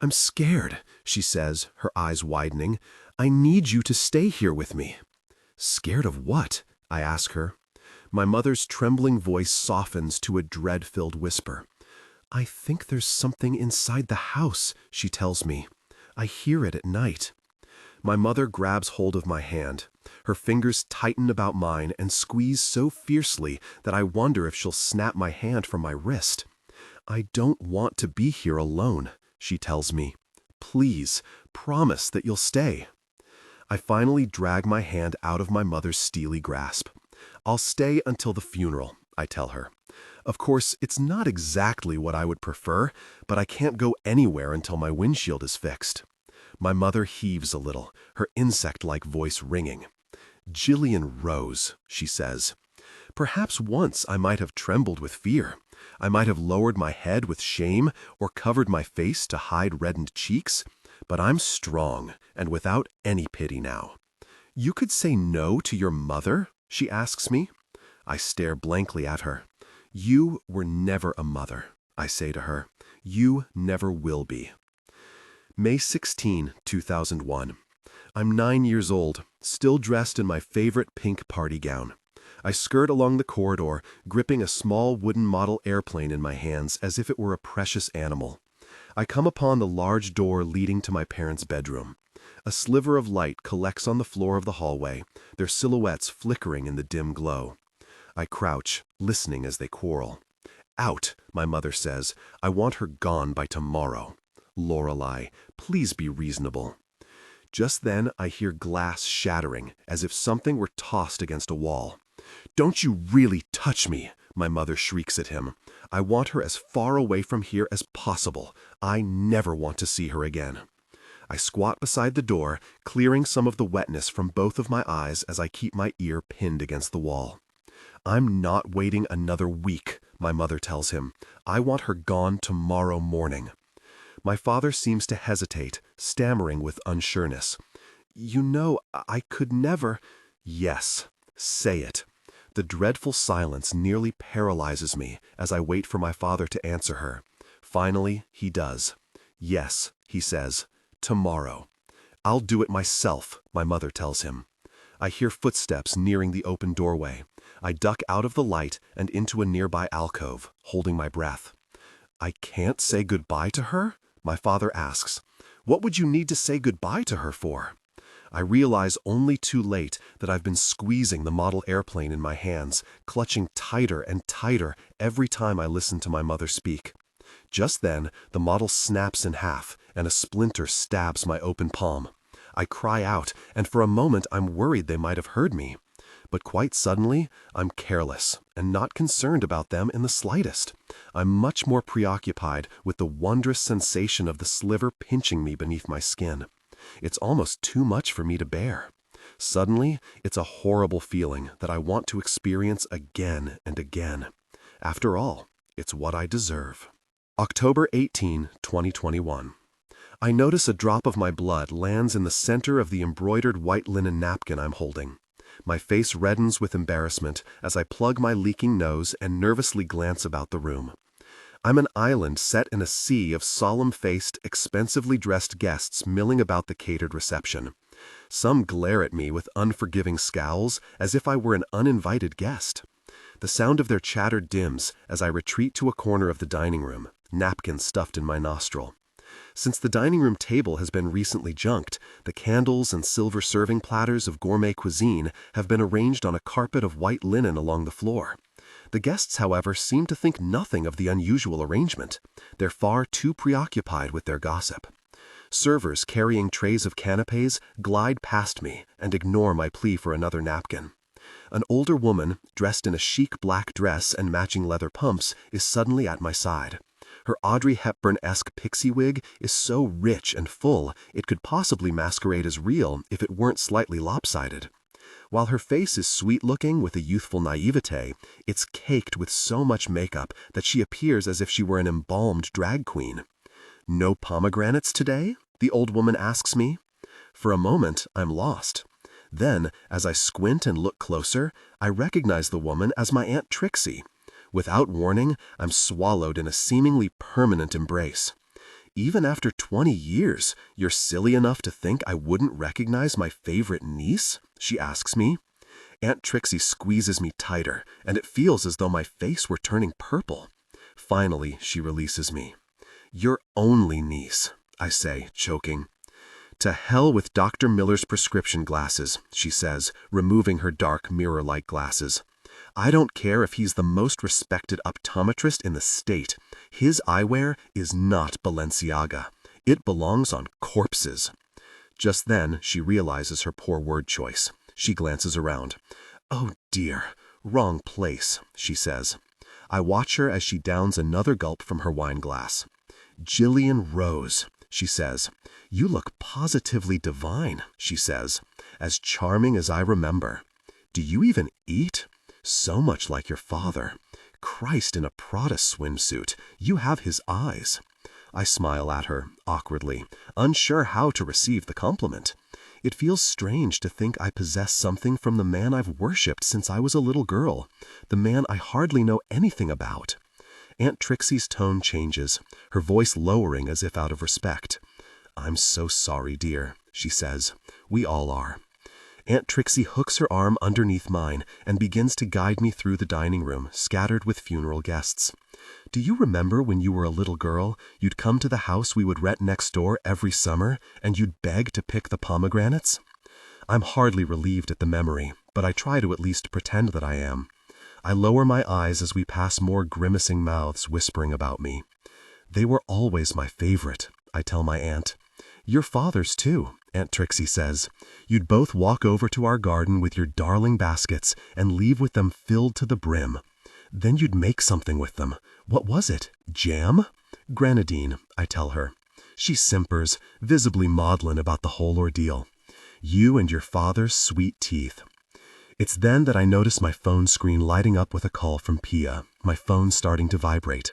"I'm scared," she says, her eyes widening. "I need you to stay here with me." "Scared of what?" I ask her. My mother's trembling voice softens to a dread-filled whisper. "I think there's something inside the house," she tells me. "I hear it at night." My mother grabs hold of my hand. Her fingers tighten about mine and squeeze so fiercely that I wonder if she'll snap my hand from my wrist. "I don't want to be here alone," she tells me. "Please, promise that you'll stay." I finally drag my hand out of my mother's steely grasp. "I'll stay until the funeral," I tell her. Of course, it's not exactly what I would prefer, but I can't go anywhere until my windshield is fixed. My mother heaves a little, her insect-like voice ringing. "Jillian Rose," she says. Perhaps once I might have trembled with fear. I might have lowered my head with shame or covered my face to hide reddened cheeks, but I'm strong and without any pity now. "You could say no to your mother?" she asks me. I stare blankly at her. "You were never a mother," I say to her. "You never will be." May 16, 2001. I'm 9 years old, still dressed in my favorite pink party gown. I skirt along the corridor, gripping a small wooden model airplane in my hands as if it were a precious animal. I come upon the large door leading to my parents' bedroom. A sliver of light collects on the floor of the hallway, their silhouettes flickering in the dim glow. I crouch, listening as they quarrel. "Out," my mother says. "I want her gone by tomorrow." "Lorelei, please be reasonable." Just then I hear glass shattering, as if something were tossed against a wall. "Don't you really touch me!" my mother shrieks at him. "I want her as far away from here as possible. I never want to see her again." I squat beside the door, clearing some of the wetness from both of my eyes as I keep my ear pinned against the wall. "I'm not waiting another week," my mother tells him. "I want her gone tomorrow morning." My father seems to hesitate, stammering with unsureness. "You know, I could never—" "Yes, say it." The dreadful silence nearly paralyzes me as I wait for my father to answer her. Finally, he does. "Yes," he says, "tomorrow." "I'll do it myself," my mother tells him. I hear footsteps nearing the open doorway. I duck out of the light and into a nearby alcove, holding my breath. "I can't say goodbye to her?" my father asks. "What would you need to say goodbye to her for?" I realize only too late that I've been squeezing the model airplane in my hands, clutching tighter and tighter every time I listen to my mother speak. Just then, the model snaps in half, and a splinter stabs my open palm. I cry out, and for a moment I'm worried they might have heard me. But quite suddenly, I'm careless and not concerned about them in the slightest. I'm much more preoccupied with the wondrous sensation of the sliver pinching me beneath my skin. It's almost too much for me to bear. Suddenly, it's a horrible feeling that I want to experience again and again. After all, it's what I deserve. October 18, 2021. I notice a drop of my blood lands in the center of the embroidered white linen napkin I'm holding. My face reddens with embarrassment as I plug my leaking nose and nervously glance about the room. I'm an island set in a sea of solemn-faced, expensively dressed guests milling about the catered reception. Some glare at me with unforgiving scowls as if I were an uninvited guest. The sound of their chatter dims as I retreat to a corner of the dining room, napkin stuffed in my nostril. Since the dining room table has been recently junked, the candles and silver serving platters of gourmet cuisine have been arranged on a carpet of white linen along the floor. The guests, however, seem to think nothing of the unusual arrangement. They're far too preoccupied with their gossip. Servers carrying trays of canapés glide past me and ignore my plea for another napkin. An older woman, dressed in a chic black dress and matching leather pumps, is suddenly at my side. Her Audrey Hepburn-esque pixie wig is so rich and full it could possibly masquerade as real if it weren't slightly lopsided. While her face is sweet-looking with a youthful naivete, it's caked with so much makeup that she appears as if she were an embalmed drag queen. "No pomegranates today?" the old woman asks me. For a moment, I'm lost. Then, as I squint and look closer, I recognize the woman as my Aunt Trixie. Without warning, I'm swallowed in a seemingly permanent embrace. "Even after 20 years, you're silly enough to think I wouldn't recognize my favorite niece?" she asks me. Aunt Trixie squeezes me tighter, and it feels as though my face were turning purple. Finally, she releases me. "Your only niece," I say, choking. "To hell with Dr. Miller's prescription glasses," she says, removing her dark mirror-like glasses. "I don't care if he's the most respected optometrist in the state. His eyewear is not Balenciaga. It belongs on corpses." Just then, she realizes her poor word choice. She glances around. "Oh dear, wrong place," she says. I watch her as she downs another gulp from her wine glass. "Jillian Rose," she says. "You look positively divine," she says. "As charming as I remember. Do you even eat? So much like your father. Christ in a Prada swimsuit. You have his eyes." I smile at her, awkwardly, unsure how to receive the compliment. It feels strange to think I possess something from the man I've worshipped since I was a little girl, the man I hardly know anything about. Aunt Trixie's tone changes, her voice lowering as if out of respect. "I'm so sorry, dear," she says. "We all are." Aunt Trixie hooks her arm underneath mine and begins to guide me through the dining room, scattered with funeral guests. "Do you remember when you were a little girl, you'd come to the house we would rent next door every summer, and you'd beg to pick the pomegranates?" I'm hardly relieved at the memory, but I try to at least pretend that I am. I lower my eyes as we pass more grimacing mouths whispering about me. "They were always my favorite," I tell my aunt. "Your father's too," Aunt Trixie says. "You'd both walk over to our garden with your darling baskets and leave with them filled to the brim. Then you'd make something with them. What was it? Jam?" "Grenadine," I tell her. She simpers, visibly maudlin about the whole ordeal. "You and your father's sweet teeth." It's then that I notice my phone screen lighting up with a call from Pia, my phone starting to vibrate.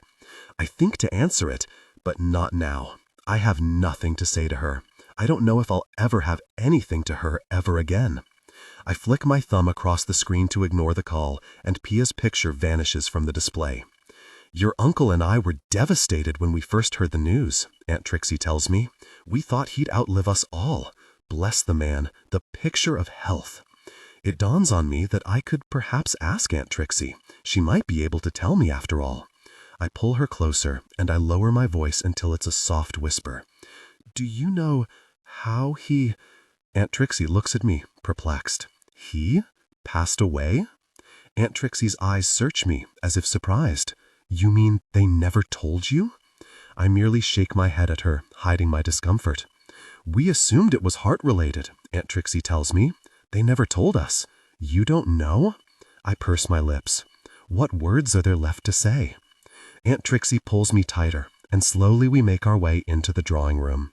I think to answer it, but not now. I have nothing to say to her. I don't know if I'll ever have anything to her ever again. I flick my thumb across the screen to ignore the call, and Pia's picture vanishes from the display. "Your uncle and I were devastated when we first heard the news," Aunt Trixie tells me. "We thought he'd outlive us all. Bless the man, the picture of health." It dawns on me that I could perhaps ask Aunt Trixie. She might be able to tell me after all. I pull her closer, and I lower my voice until it's a soft whisper. "Do you know how he—" Aunt Trixie looks at me, perplexed. "He? Passed away?" Aunt Trixie's eyes search me, as if surprised. "You mean they never told you?" I merely shake my head at her, hiding my discomfort. "We assumed it was heart-related," Aunt Trixie tells me. "They never told us. You don't know?" I purse my lips. What words are there left to say? Aunt Trixie pulls me tighter, and slowly we make our way into the drawing room.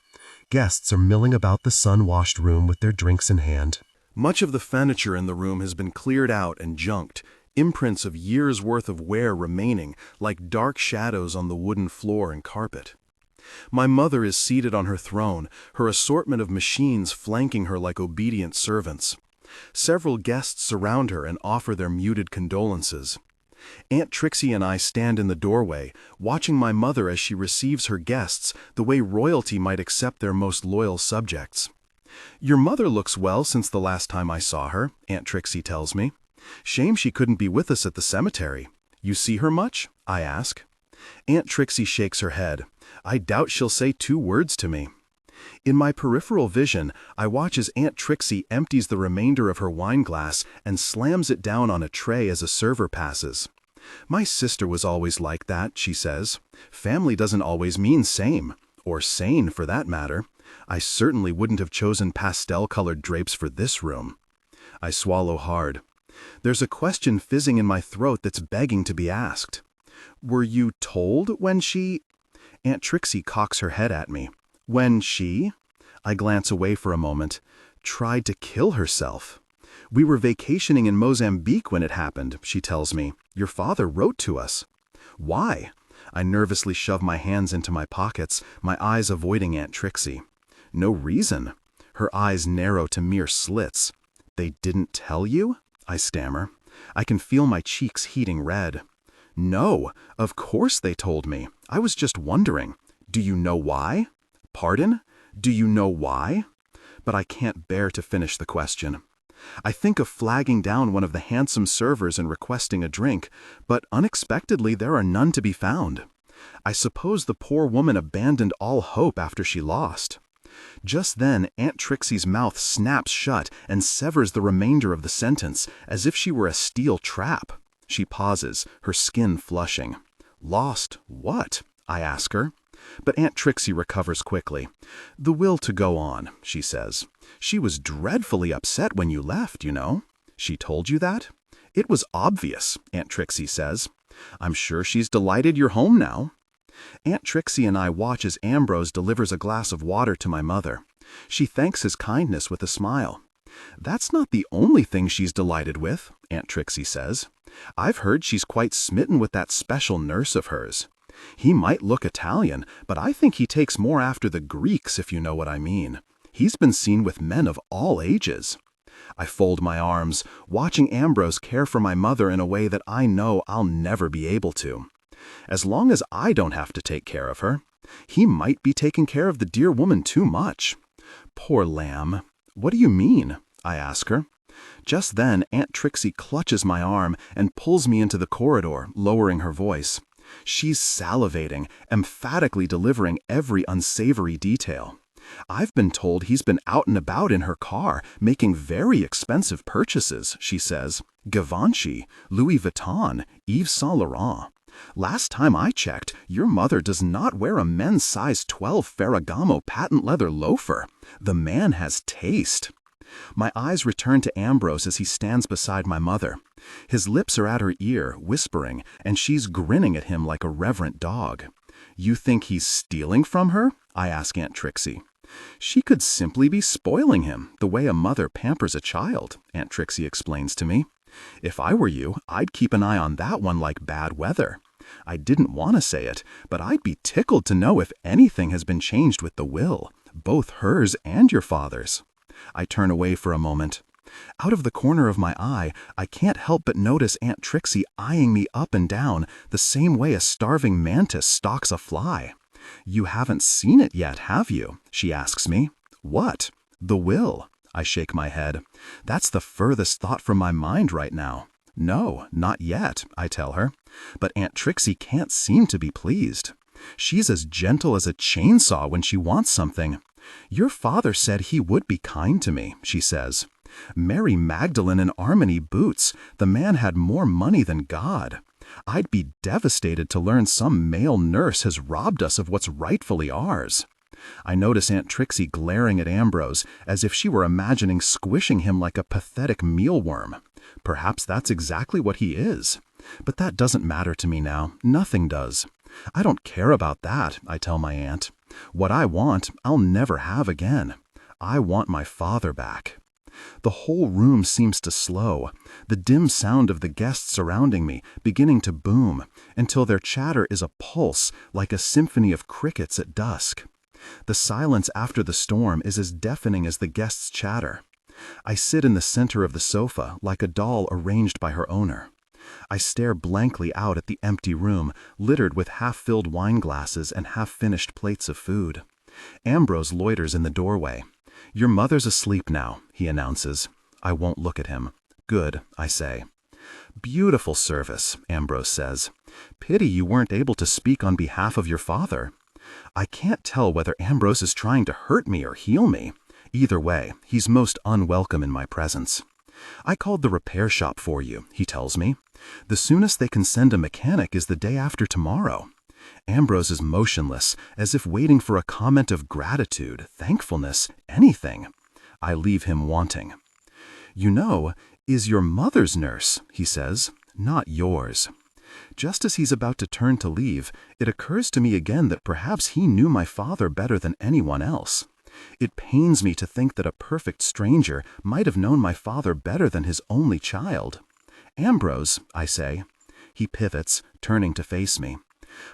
Guests are milling about the sun-washed room with their drinks in hand. Much of the furniture in the room has been cleared out and junked, imprints of years' worth of wear remaining like dark shadows on the wooden floor and carpet. My mother is seated on her throne, her assortment of machines flanking her like obedient servants. Several guests surround her and offer their muted condolences. Aunt Trixie and I stand in the doorway, watching my mother as she receives her guests the way royalty might accept their most loyal subjects. "Your mother looks well since the last time I saw her," Aunt Trixie tells me. "Shame she couldn't be with us at the cemetery. You see her much?" I ask. Aunt Trixie shakes her head. I doubt she'll say 2 words to me. In my peripheral vision, I watch as Aunt Trixie empties the remainder of her wine glass and slams it down on a tray as a server passes. "My sister was always like that," she says. "Family doesn't always mean same, or sane for that matter. I certainly wouldn't have chosen pastel-colored drapes for this room." I swallow hard. There's a question fizzing in my throat that's begging to be asked. "Were you told when she—" Aunt Trixie cocks her head at me. "When she—" I glance away for a moment. "Tried to kill herself. We were vacationing in Mozambique when it happened," she tells me. "Your father wrote to us." "Why?" I nervously shove my hands into my pockets, my eyes avoiding Aunt Trixie. "No reason." Her eyes narrow to mere slits. "They didn't tell you?" I stammer. I can feel my cheeks heating red. "No, of course they told me. I was just wondering. Do you know why?" "Pardon? Do you know why?" But I can't bear to finish the question. I think of flagging down one of the handsome servers and requesting a drink, but unexpectedly there are none to be found. I suppose the poor woman abandoned all hope after she lost. Just then, Aunt Trixie's mouth snaps shut and severs the remainder of the sentence, as if she were a steel trap. She pauses, her skin flushing. "Lost what?" I ask her. But Aunt Trixie recovers quickly. "The will to go on," she says. "She was dreadfully upset when you left, you know." "She told you that?" "It was obvious," Aunt Trixie says. I'm sure she's delighted you're home now. Aunt Trixie and I watch as Ambrose delivers a glass of water to my mother. She thanks his kindness with a smile. That's not the only thing she's delighted with, Aunt Trixie says. I've heard she's quite smitten with that special nurse of hers. He might look Italian, but I think he takes more after the Greeks, if you know what I mean. He's been seen with men of all ages. I fold my arms, watching Ambrose care for my mother in a way that I know I'll never be able to. As long as I don't have to take care of her, he might be taking care of the dear woman too much. Poor lamb. What do you mean? I ask her. Just then, Aunt Trixie clutches my arm and pulls me into the corridor, lowering her voice. She's salivating, emphatically delivering every unsavory detail. I've been told he's been out and about in her car, making very expensive purchases, she says. Givenchy, Louis Vuitton, Yves Saint Laurent. Last time I checked, your mother does not wear a men's size 12 Ferragamo patent leather loafer. The man has taste. My eyes return to Ambrose as he stands beside my mother. His lips are at her ear, whispering, and she's grinning at him like a reverent dog. You think he's stealing from her? I ask Aunt Trixie. She could simply be spoiling him, the way a mother pampers a child, Aunt Trixie explains to me. If I were you, I'd keep an eye on that one like bad weather. I didn't want to say it, but I'd be tickled to know if anything has been changed with the will, both hers and your father's. I turn away for a moment. Out of the corner of my eye, I can't help but notice Aunt Trixie eyeing me up and down the same way a starving mantis stalks a fly. You haven't seen it yet, have you? She asks me. What? The will. I shake my head. That's the furthest thought from my mind right now. No, not yet, I tell her. But Aunt Trixie can't seem to be pleased. She's as gentle as a chainsaw when she wants something. Your father said he would be kind to me, she says. Mary Magdalene and Armony Boots, the man had more money than God. I'd be devastated to learn some male nurse has robbed us of what's rightfully ours. I notice Aunt Trixie glaring at Ambrose as if she were imagining squishing him like a pathetic mealworm. Perhaps that's exactly what he is. But that doesn't matter to me now. Nothing does. I don't care about that, I tell my aunt. What I want, I'll never have again. I want my father back. The whole room seems to slow, the dim sound of the guests surrounding me beginning to boom, until their chatter is a pulse like a symphony of crickets at dusk. The silence after the storm is as deafening as the guests' chatter. I sit in the center of the sofa like a doll arranged by her owner. I stare blankly out at the empty room, littered with half-filled wine glasses and half-finished plates of food. Ambrose loiters in the doorway. Your mother's asleep now, he announces. I won't look at him. Good, I say. Beautiful service, Ambrose says. Pity you weren't able to speak on behalf of your father. I can't tell whether Ambrose is trying to hurt me or heal me. Either way, he's most unwelcome in my presence. I called the repair shop for you, he tells me. The soonest they can send a mechanic is the day after tomorrow. Ambrose is motionless, as if waiting for a comment of gratitude, thankfulness, anything. I leave him wanting. You know, is your mother's nurse, he says, not yours. Just as he's about to turn to leave, it occurs to me again that perhaps he knew my father better than anyone else. It pains me to think that a perfect stranger might have known my father better than his only child. Ambrose, I say. He pivots, turning to face me.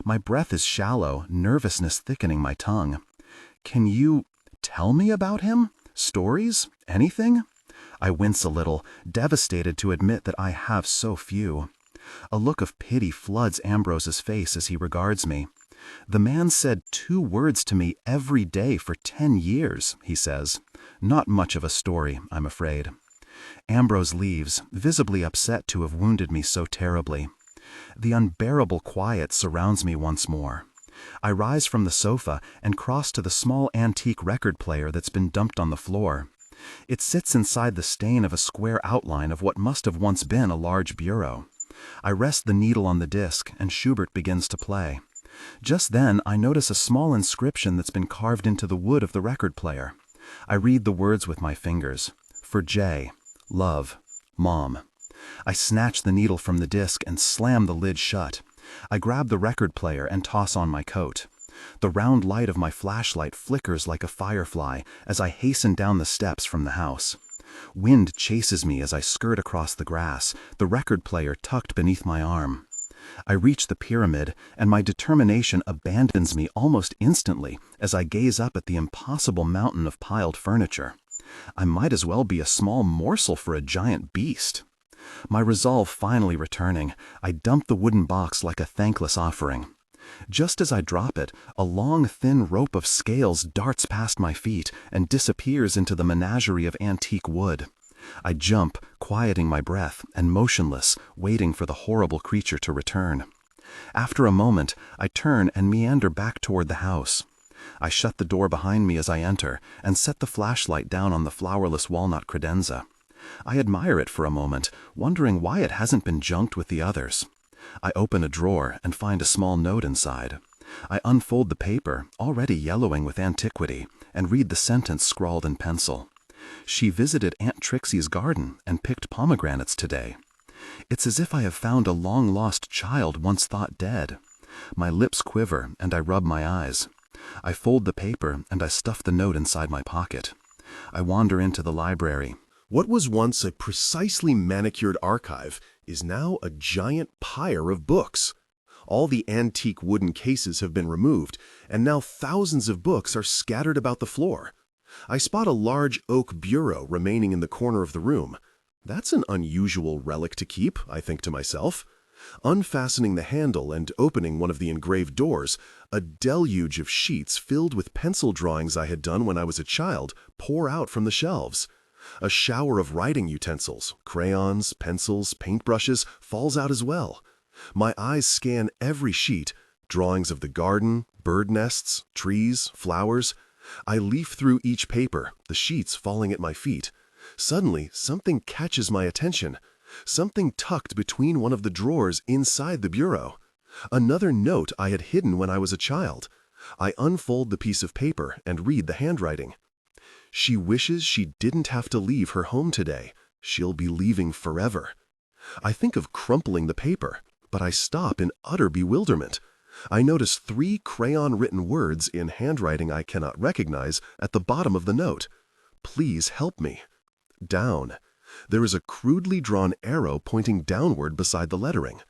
My breath is shallow, nervousness thickening my tongue. Can you tell me about him? Stories? Anything? I wince a little, devastated to admit that I have so few. A look of pity floods Ambrose's face as he regards me. The man said 2 words to me every day for 10 years, he says. Not much of a story, I'm afraid. Ambrose leaves, visibly upset to have wounded me so terribly. The unbearable quiet surrounds me once more. I rise from the sofa and cross to the small antique record player that's been dumped on the floor. It sits inside the stain of a square outline of what must have once been a large bureau. I rest the needle on the disc, and Schubert begins to play. Just then, I notice a small inscription that's been carved into the wood of the record player. I read the words with my fingers. For Jay. Love. Mom. I snatch the needle from the disc and slam the lid shut. I grab the record player and toss on my coat. The round light of my flashlight flickers like a firefly as I hasten down the steps from the house. Wind chases me as I skirt across the grass, the record player tucked beneath my arm. I reach the pyramid, and my determination abandons me almost instantly as I gaze up at the impossible mountain of piled furniture. I might as well be a small morsel for a giant beast. My resolve finally returning, I dump the wooden box like a thankless offering. Just as I drop it, a long, thin rope of scales darts past my feet and disappears into the menagerie of antique wood. I jump, quieting my breath, and motionless, waiting for the horrible creature to return. After a moment, I turn and meander back toward the house. I shut the door behind me as I enter, and set the flashlight down on the flowerless walnut credenza. I admire it for a moment, wondering why it hasn't been junked with the others. I open a drawer and find a small note inside. I unfold the paper, already yellowing with antiquity, and read the sentence scrawled in pencil. She visited Aunt Trixie's garden and picked pomegranates today. It's as if I have found a long-lost child once thought dead. My lips quiver and I rub my eyes. I fold the paper and I stuff the note inside my pocket. I wander into the library. What was once a precisely manicured archive is now a giant pyre of books. All the antique wooden cases have been removed, and now thousands of books are scattered about the floor. I spot a large oak bureau remaining in the corner of the room. That's an unusual relic to keep, I think to myself. Unfastening the handle and opening one of the engraved doors, a deluge of sheets filled with pencil drawings I had done when I was a child pour out from the shelves. A shower of writing utensils, crayons, pencils, paintbrushes, falls out as well. My eyes scan every sheet, drawings of the garden, bird nests, trees, flowers. I leaf through each paper, the sheets falling at my feet. Suddenly, something catches my attention. Something tucked between one of the drawers inside the bureau. Another note I had hidden when I was a child. I unfold the piece of paper and read the handwriting. She wishes she didn't have to leave her home today. She'll be leaving forever. I think of crumpling the paper, but I stop in utter bewilderment. I notice 3 crayon-written words in handwriting I cannot recognize at the bottom of the note. Please help me. Down. There is a crudely drawn arrow pointing downward beside the lettering.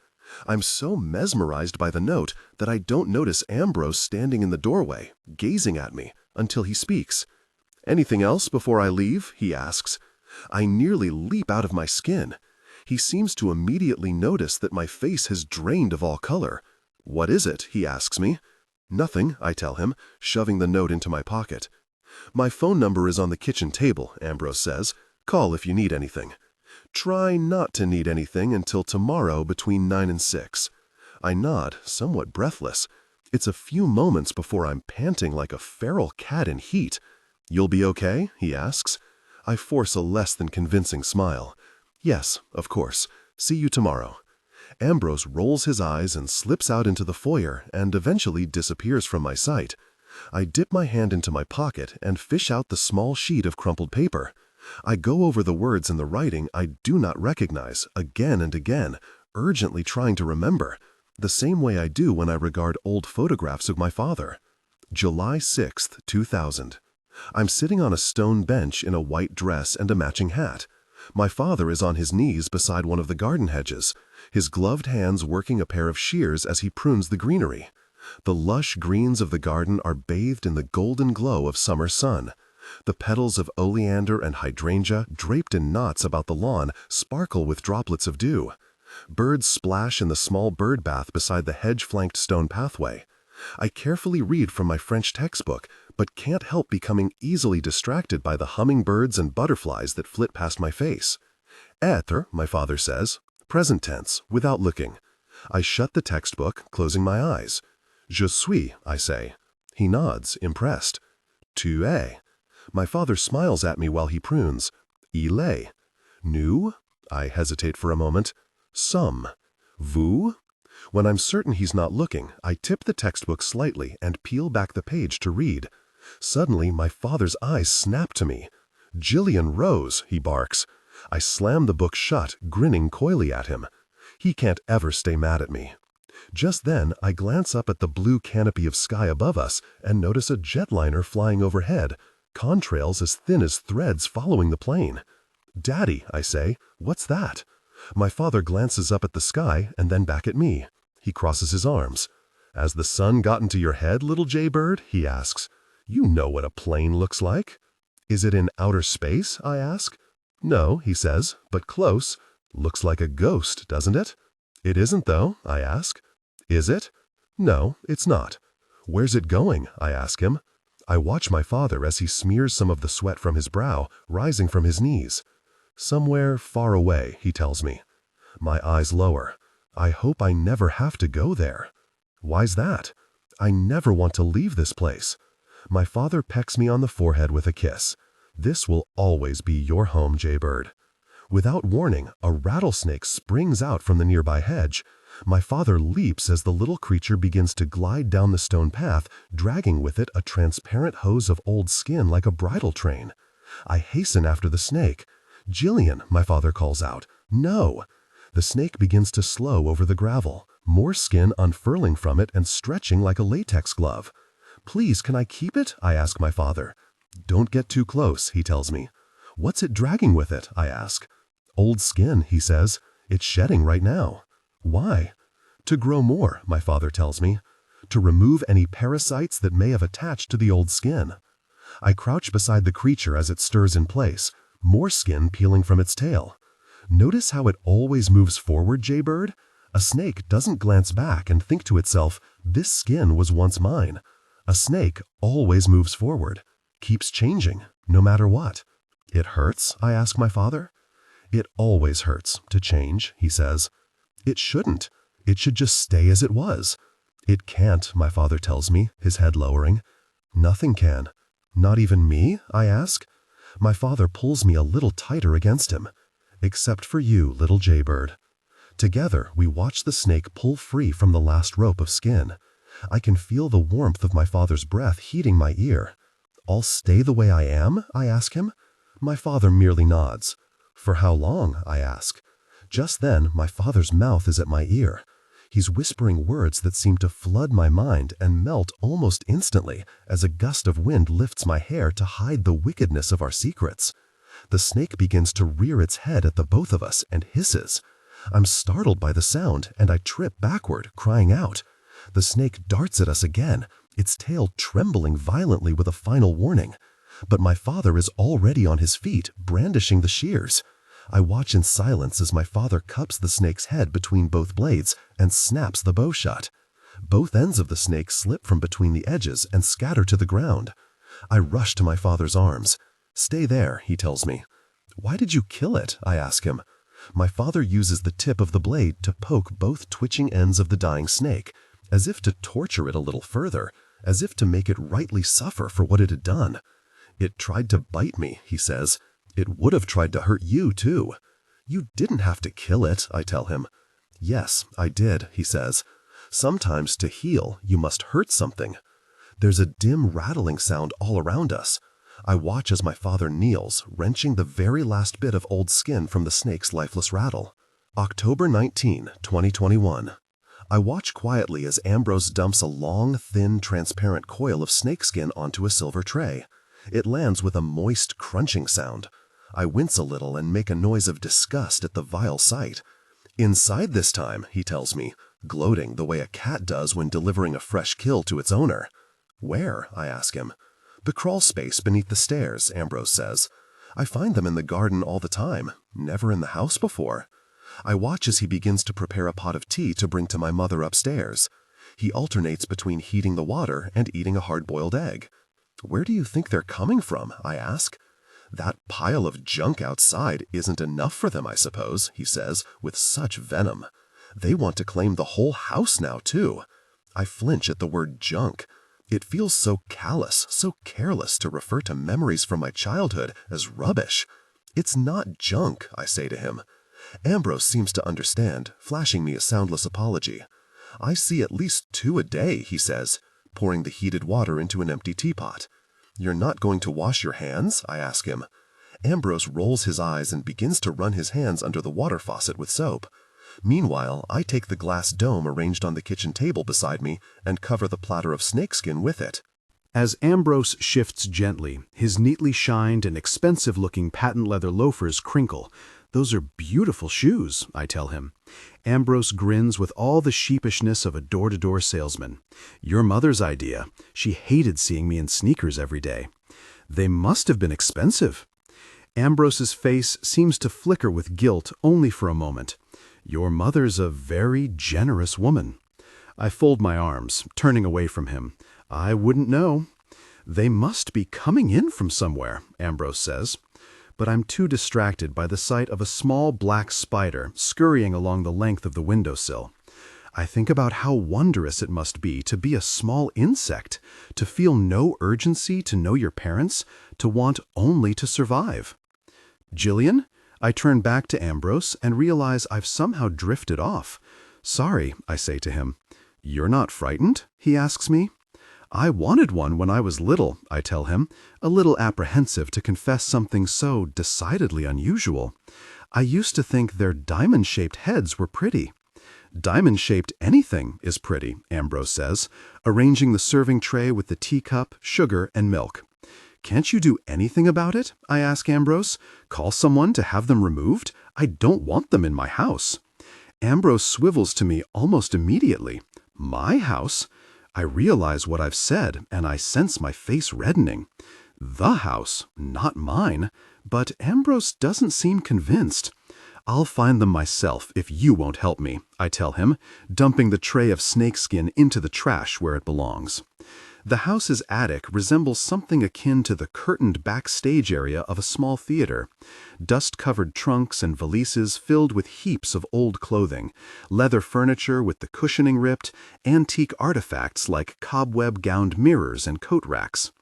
I'm so mesmerized by the note that I don't notice Ambrose standing in the doorway, gazing at me, until he speaks. "Anything else before I leave?" he asks. I nearly leap out of my skin. He seems to immediately notice that my face has drained of all color. "What is it?" he asks me. "Nothing," I tell him, shoving the note into my pocket. "My phone number is on the kitchen table," Ambrose says. "Call if you need anything." "Try not to need anything until tomorrow between 9 and 6. I nod, somewhat breathless. It's a few moments before I'm panting like a feral cat in heat. "You'll be okay?" he asks. I force a less than convincing smile. "Yes, of course. See you tomorrow." Ambrose rolls his eyes and slips out into the foyer and eventually disappears from my sight. I dip my hand into my pocket and fish out the small sheet of crumpled paper. I go over the words in the writing I do not recognize again and again, urgently trying to remember, the same way I do when I regard old photographs of my father. July 6th, 2000. I'm sitting on a stone bench in a white dress and a matching hat. My father is on his knees beside one of the garden hedges, his gloved hands working a pair of shears as he prunes the greenery. The lush greens of the garden are bathed in the golden glow of summer sun. The petals of oleander and hydrangea, draped in knots about the lawn, sparkle with droplets of dew. Birds splash in the small bird bath beside the hedge-flanked stone pathway. I carefully read from my French textbook, but can't help becoming easily distracted by the hummingbirds and butterflies that flit past my face. "Être," my father says, present tense, without looking. I shut the textbook, closing my eyes. "Je suis," I say. He nods, impressed. "Tu es." My father smiles at me while he prunes. "Il est." "Nous?" I hesitate for a moment. "Some." "Vous?" When I'm certain he's not looking, I tip the textbook slightly and peel back the page to read. Suddenly, my father's eyes snap to me. "Jillian Rose," he barks. I slam the book shut, grinning coyly at him. He can't ever stay mad at me. Just then, I glance up at the blue canopy of sky above us and notice a jetliner flying overhead, contrails as thin as threads following the plane. "Daddy," I say, "what's that?" My father glances up at the sky and then back at me. He crosses his arms. "Has the sun gotten to your head, little jaybird?" he asks. "You know what a plane looks like." "Is it in outer space?" I ask. "No," he says, "but close. Looks like a ghost, doesn't it?" "It isn't though," I ask. "Is it?" "No, it's not." "Where's it going?" I ask him. I watch my father as he smears some of the sweat from his brow, rising from his knees. "Somewhere far away," he tells me. My eyes lower. I hope I never have to go there. Why's that? I never want to leave this place. My father pecks me on the forehead with a kiss. "This will always be your home, Jaybird." Without warning, a rattlesnake springs out from the nearby hedge. My father leaps as the little creature begins to glide down the stone path, dragging with it a transparent hose of old skin like a bridle train. I hasten after the snake. "Jillian," my father calls out, "no!" The snake begins to slow over the gravel, more skin unfurling from it and stretching like a latex glove. "Please, can I keep it?" I ask my father. "Don't get too close," he tells me. "What's it dragging with it?" I ask. "Old skin," he says. "It's shedding right now." "Why?" "To grow more," my father tells me. "To remove any parasites that may have attached to the old skin." I crouch beside the creature as it stirs in place, more skin peeling from its tail. Notice how it always moves forward, Jaybird? A snake doesn't glance back and think to itself, "This skin was once mine." A snake always moves forward, keeps changing, no matter what. "It hurts?" I ask my father. "It always hurts to change," he says. "It shouldn't. It should just stay as it was." "It can't," my father tells me, his head lowering. "Nothing can." "Not even me?" I ask. My father pulls me a little tighter against him. "Except for you, little Jaybird." Together, we watch the snake pull free from the last rope of skin. I can feel the warmth of my father's breath heating my ear. "I'll stay the way I am?" I ask him. My father merely nods. "For how long?" I ask. Just then, my father's mouth is at my ear. He's whispering words that seem to flood my mind and melt almost instantly as a gust of wind lifts my hair to hide the wickedness of our secrets. The snake begins to rear its head at the both of us and hisses. I'm startled by the sound and I trip backward, crying out. The snake darts at us again, its tail trembling violently with a final warning. But my father is already on his feet, brandishing the shears. I watch in silence as my father cups the snake's head between both blades and snaps the bow shut. Both ends of the snake slip from between the edges and scatter to the ground. I rush to my father's arms. "Stay there," he tells me. "Why did you kill it?" I ask him. My father uses the tip of the blade to poke both twitching ends of the dying snake, as if to torture it a little further, as if to make it rightly suffer for what it had done. "It tried to bite me," he says. "It would have tried to hurt you, too." "You didn't have to kill it," I tell him. "Yes, I did," he says. "Sometimes to heal, you must hurt something." There's a dim rattling sound all around us. I watch as my father kneels, wrenching the very last bit of old skin from the snake's lifeless rattle. October 19, 2021. I watch quietly as Ambrose dumps a long, thin, transparent coil of snakeskin onto a silver tray. It lands with a moist, crunching sound. I wince a little and make a noise of disgust at the vile sight. "Inside this time," he tells me, gloating the way a cat does when delivering a fresh kill to its owner. "Where?" I ask him. "The crawl space beneath the stairs," Ambrose says. "I find them in the garden all the time, never in the house before." I watch as he begins to prepare a pot of tea to bring to my mother upstairs. He alternates between heating the water and eating a hard-boiled egg. "Where do you think they're coming from?" I ask. "That pile of junk outside isn't enough for them, I suppose," he says, with such venom. "They want to claim the whole house now, too." I flinch at the word junk. It feels so callous, so careless to refer to memories from my childhood as rubbish. "It's not junk," I say to him. Ambrose seems to understand, flashing me a soundless apology. "I see at least 2 a day," he says, pouring the heated water into an empty teapot. "You're not going to wash your hands?" I ask him. Ambrose rolls his eyes and begins to run his hands under the water faucet with soap. Meanwhile, I take the glass dome arranged on the kitchen table beside me and cover the platter of snakeskin with it. As Ambrose shifts gently, his neatly shined and expensive-looking patent leather loafers crinkle. "Those are beautiful shoes," I tell him. Ambrose grins with all the sheepishness of a door-to-door salesman. "Your mother's idea. She hated seeing me in sneakers every day." "They must have been expensive." Ambrose's face seems to flicker with guilt only for a moment. "Your mother's a very generous woman." I fold my arms, turning away from him. "I wouldn't know." "They must be coming in from somewhere," Ambrose says. But I'm too distracted by the sight of a small black spider scurrying along the length of the windowsill. I think about how wondrous it must be to be a small insect, to feel no urgency to know your parents, to want only to survive. "Jillian?" I turn back to Ambrose and realize I've somehow drifted off. "Sorry," I say to him. "You're not frightened?" he asks me. "I wanted one when I was little," I tell him, a little apprehensive to confess something so decidedly unusual. "I used to think their diamond-shaped heads were pretty." "Diamond-shaped anything is pretty," Ambrose says, arranging the serving tray with the teacup, sugar, and milk. "Can't you do anything about it?" I ask Ambrose. "Call someone to have them removed? I don't want them in my house." Ambrose swivels to me almost immediately. "My house?" I realize what I've said, and I sense my face reddening. "The house, not mine." But Ambrose doesn't seem convinced. "I'll find them myself if you won't help me," I tell him, dumping the tray of snakeskin into the trash where it belongs. The house's attic resembles something akin to the curtained backstage area of a small theater. Dust-covered trunks and valises filled with heaps of old clothing, leather furniture with the cushioning ripped, antique artifacts like cobweb-gowned mirrors and coat racks.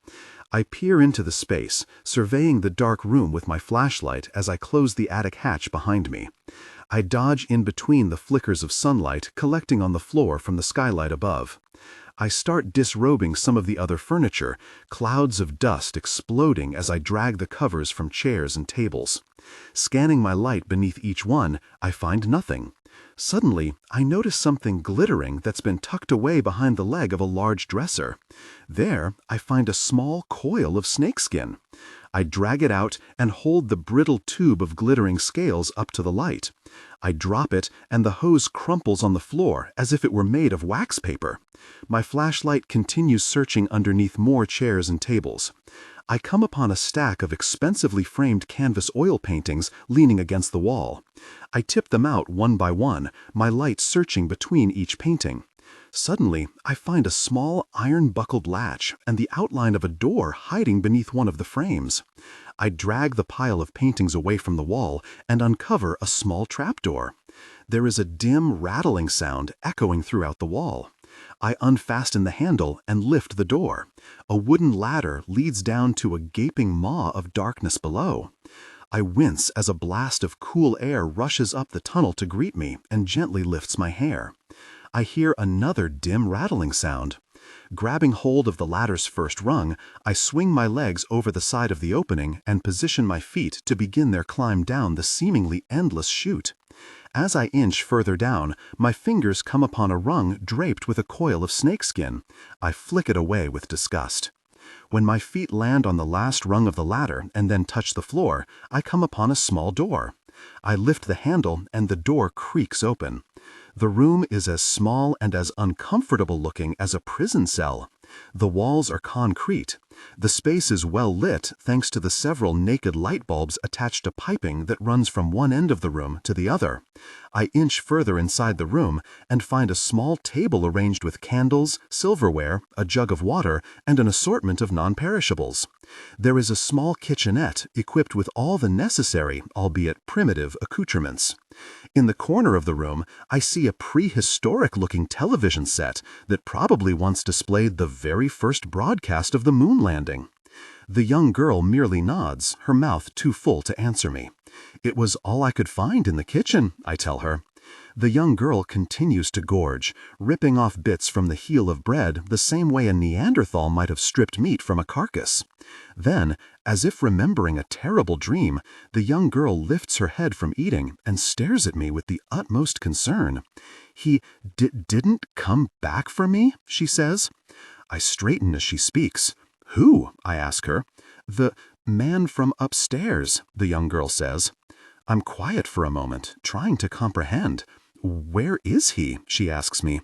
I peer into the space, surveying the dark room with my flashlight as I close the attic hatch behind me. I dodge in between the flickers of sunlight collecting on the floor from the skylight above. I start disrobing some of the other furniture, clouds of dust exploding as I drag the covers from chairs and tables. Scanning my light beneath each one, I find nothing. Suddenly, I notice something glittering that's been tucked away behind the leg of a large dresser. There, I find a small coil of snakeskin. I drag it out and hold the brittle tube of glittering scales up to the light. I drop it, and the hose crumples on the floor as if it were made of wax paper. My flashlight continues searching underneath more chairs and tables. I come upon a stack of expensively framed canvas oil paintings leaning against the wall. I tip them out one by one, my light searching between each painting. Suddenly, I find a small iron-buckled latch and the outline of a door hiding beneath one of the frames. I drag the pile of paintings away from the wall and uncover a small trapdoor. There is a dim rattling sound echoing throughout the wall. I unfasten the handle and lift the door. A wooden ladder leads down to a gaping maw of darkness below. I wince as a blast of cool air rushes up the tunnel to greet me and gently lifts my hair. I hear another dim rattling sound. Grabbing hold of the ladder's first rung, I swing my legs over the side of the opening and position my feet to begin their climb down the seemingly endless chute. As I inch further down, my fingers come upon a rung draped with a coil of snakeskin. I flick it away with disgust. When my feet land on the last rung of the ladder and then touch the floor, I come upon a small door. I lift the handle and the door creaks open. The room is as small and as uncomfortable looking as a prison cell. The walls are concrete. The space is well lit thanks to the several naked light bulbs attached to piping that runs from one end of the room to the other. I inch further inside the room and find a small table arranged with candles, silverware, a jug of water, and an assortment of non-perishables. There is a small kitchenette equipped with all the necessary, albeit primitive, accoutrements. In the corner of the room, I see a prehistoric-looking television set that probably once displayed the very first broadcast of the moon landing. The young girl merely nods, her mouth too full to answer me. "It was all I could find in the kitchen," I tell her. The young girl continues to gorge, ripping off bits from the heel of bread the same way a Neanderthal might have stripped meat from a carcass. Then, as if remembering a terrible dream, the young girl lifts her head from eating and stares at me with the utmost concern. "He didn't come back for me?" she says. I straighten as she speaks. "Who?" I ask her. "The man from upstairs," the young girl says. I'm quiet for a moment, trying to comprehend. "Where is he?" she asks me.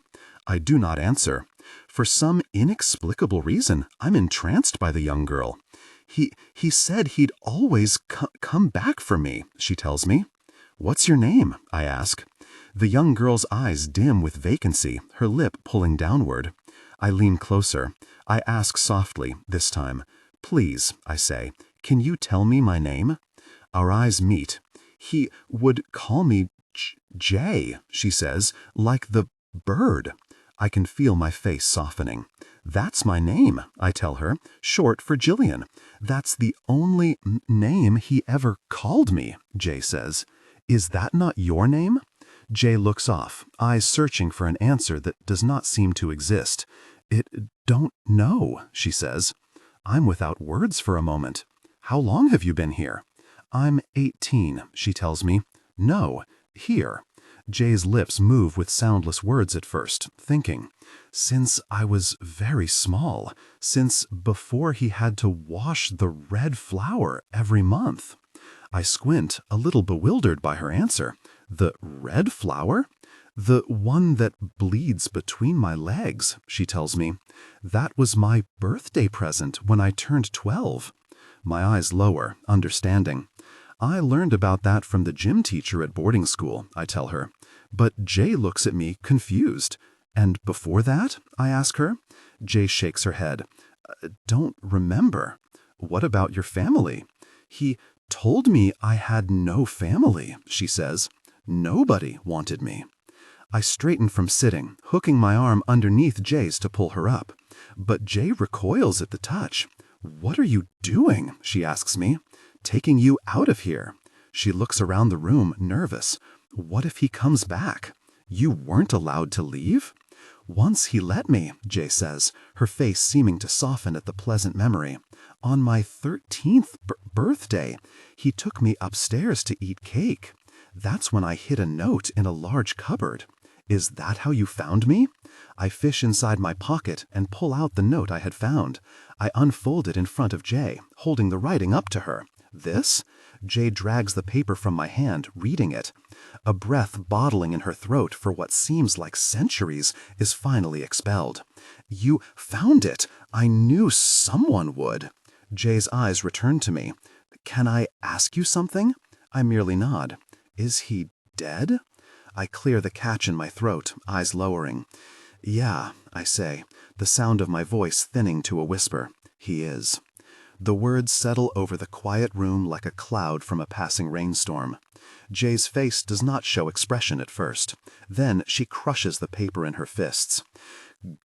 I do not answer. For some inexplicable reason, I'm entranced by the young girl. He said he'd always come back for me," she tells me. "What's your name?" I ask. The young girl's eyes dim with vacancy, her lip pulling downward. I lean closer. I ask softly, this time. "Please," I say, "can you tell me my name?" Our eyes meet. "He would call me Jay," she says, "like the bird." I can feel my face softening. "That's my name," I tell her, "short for Jillian. That's the only name he ever called me," Jay says. "Is that not your name?" Jay looks off, eyes searching for an answer that does not seem to exist. Don't know," she says. I'm without words for a moment. "How long have you been here?" "I'm 18, she tells me. "No, here." Jay's lips move with soundless words at first, thinking. "Since I was very small, since before he had to wash the red flour every month." I squint, a little bewildered by her answer. "The red flour?" "The one that bleeds between my legs," she tells me. "That was my birthday present when I turned 12. My eyes lower, understanding. "I learned about that from the gym teacher at boarding school," I tell her. But Jay looks at me, confused. "And before that?" I ask her. Jay shakes her head. "Don't remember." "What about your family?" "He told me I had no family," she says. "Nobody wanted me." I straighten from sitting, hooking my arm underneath Jay's to pull her up. But Jay recoils at the touch. "What are you doing?" she asks me. "Taking you out of here." She looks around the room, nervous. "What if he comes back?" "You weren't allowed to leave?" "Once he let me," Jay says, her face seeming to soften at the pleasant memory. "On my 13th birthday, he took me upstairs to eat cake. That's when I hid a note in a large cupboard. Is that how you found me?" I fish inside my pocket and pull out the note I had found. I unfold it in front of Jay, holding the writing up to her. "This?" Jay drags the paper from my hand, reading it. A breath bottling in her throat for what seems like centuries is finally expelled. "You found it! I knew someone would." Jay's eyes return to me. "Can I ask you something?" I merely nod. "Is he dead?" I clear the catch in my throat, eyes lowering. "Yeah," I say, the sound of my voice thinning to a whisper. "He is." The words settle over the quiet room like a cloud from a passing rainstorm. Jay's face does not show expression at first. Then she crushes the paper in her fists.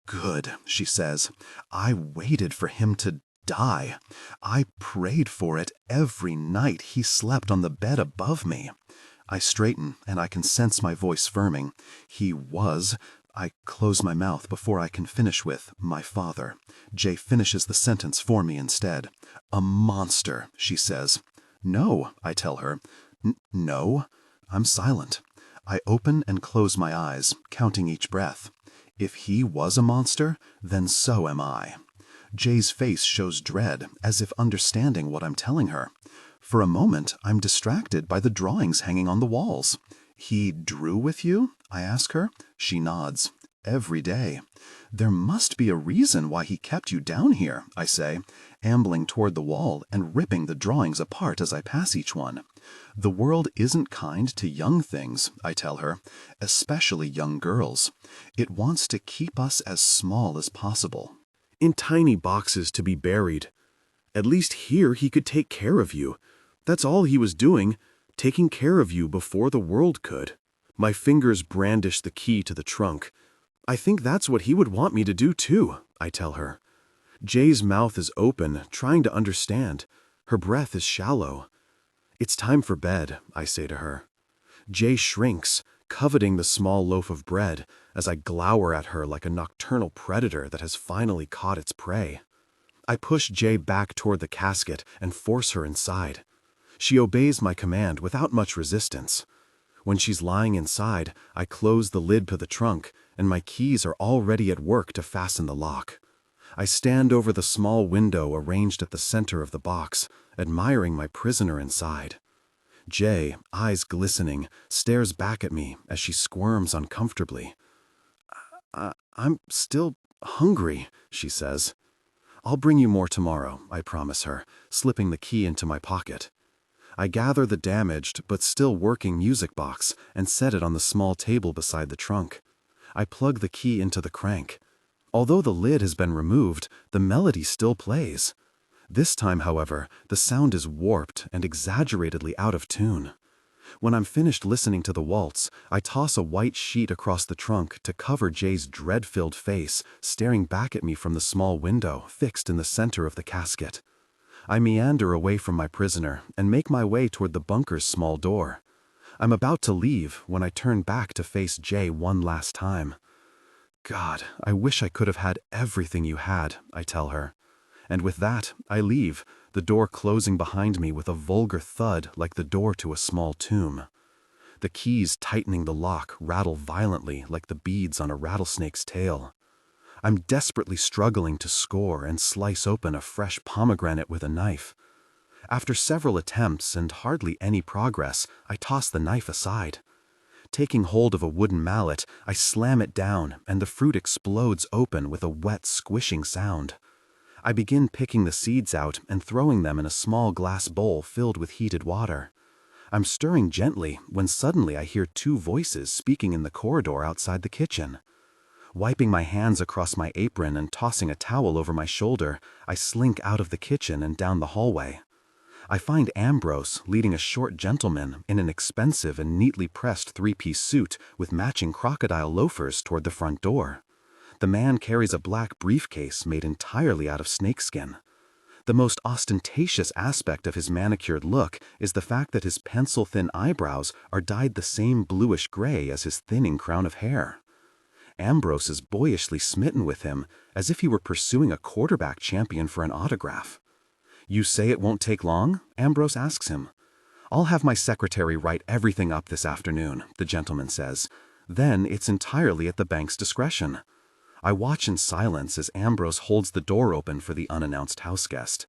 "Good," she says. "I waited for him to die. I prayed for it every night he slept on the bed above me." I straighten, and I can sense my voice firming. "He was." I close my mouth before I can finish with "my father." Jay finishes the sentence for me instead. "A monster," she says. "No," I tell her. No." I'm silent. I open and close my eyes, counting each breath. If he was a monster, then so am I. Jay's face shows dread, as if understanding what I'm telling her. For a moment, I'm distracted by the drawings hanging on the walls. "He drew with you?" I ask her. She nods. "Every day." "There must be a reason why he kept you down here," I say, ambling toward the wall and ripping the drawings apart as I pass each one. "The world isn't kind to young things," I tell her, "especially young girls. It wants to keep us as small as possible. In tiny boxes to be buried. At least here he could take care of you. That's all he was doing, taking care of you before the world could." My fingers brandish the key to the trunk. "I think that's what he would want me to do too," I tell her. Jay's mouth is open, trying to understand. Her breath is shallow. "It's time for bed," I say to her. Jay shrinks, coveting the small loaf of bread as I glower at her like a nocturnal predator that has finally caught its prey. I push Jay back toward the casket and force her inside. She obeys my command without much resistance. When she's lying inside, I close the lid to the trunk, and my keys are already at work to fasten the lock. I stand over the small window arranged at the center of the box, admiring my prisoner inside. Jay, eyes glistening, stares back at me as she squirms uncomfortably. I'm still hungry, she says. I'll bring you more tomorrow, I promise her, slipping the key into my pocket. I gather the damaged but still working music box and set it on the small table beside the trunk. I plug the key into the crank. Although the lid has been removed, the melody still plays. This time, however, the sound is warped and exaggeratedly out of tune. When I'm finished listening to the waltz, I toss a white sheet across the trunk to cover Jay's dread-filled face, staring back at me from the small window fixed in the center of the casket. I meander away from my prisoner and make my way toward the bunker's small door. I'm about to leave when I turn back to face Jay one last time. God, I wish I could have had everything you had, I tell her. And with that, I leave, the door closing behind me with a vulgar thud like the door to a small tomb. The keys tightening the lock rattle violently like the beads on a rattlesnake's tail. I'm desperately struggling to score and slice open a fresh pomegranate with a knife. After several attempts and hardly any progress, I toss the knife aside. Taking hold of a wooden mallet, I slam it down and the fruit explodes open with a wet, squishing sound. I begin picking the seeds out and throwing them in a small glass bowl filled with heated water. I'm stirring gently when suddenly I hear two voices speaking in the corridor outside the kitchen. Wiping my hands across my apron and tossing a towel over my shoulder, I slink out of the kitchen and down the hallway. I find Ambrose leading a short gentleman in an expensive and neatly pressed three-piece suit with matching crocodile loafers toward the front door. The man carries a black briefcase made entirely out of snakeskin. The most ostentatious aspect of his manicured look is the fact that his pencil-thin eyebrows are dyed the same bluish gray as his thinning crown of hair. Ambrose is boyishly smitten with him, as if he were pursuing a quarterback champion for an autograph. "You say it won't take long?" Ambrose asks him. "I'll have my secretary write everything up this afternoon," the gentleman says. "Then it's entirely at the bank's discretion." I watch in silence as Ambrose holds the door open for the unannounced houseguest.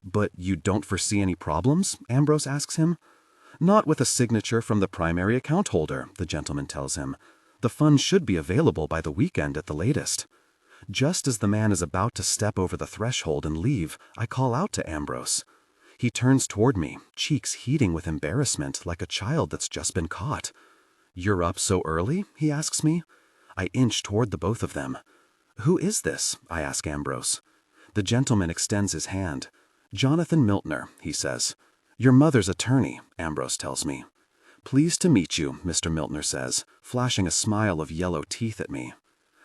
"But you don't foresee any problems?" Ambrose asks him. "Not with a signature from the primary account holder," the gentleman tells him. "The funds should be available by the weekend at the latest." Just as the man is about to step over the threshold and leave, I call out to Ambrose. He turns toward me, cheeks heating with embarrassment like a child that's just been caught. "You're up so early?" he asks me. I inch toward the both of them. "Who is this?" I ask Ambrose. The gentleman extends his hand. "Jonathan Miltner," he says. "Your mother's attorney," Ambrose tells me. "Pleased to meet you," Mr. Miltner says, flashing a smile of yellow teeth at me.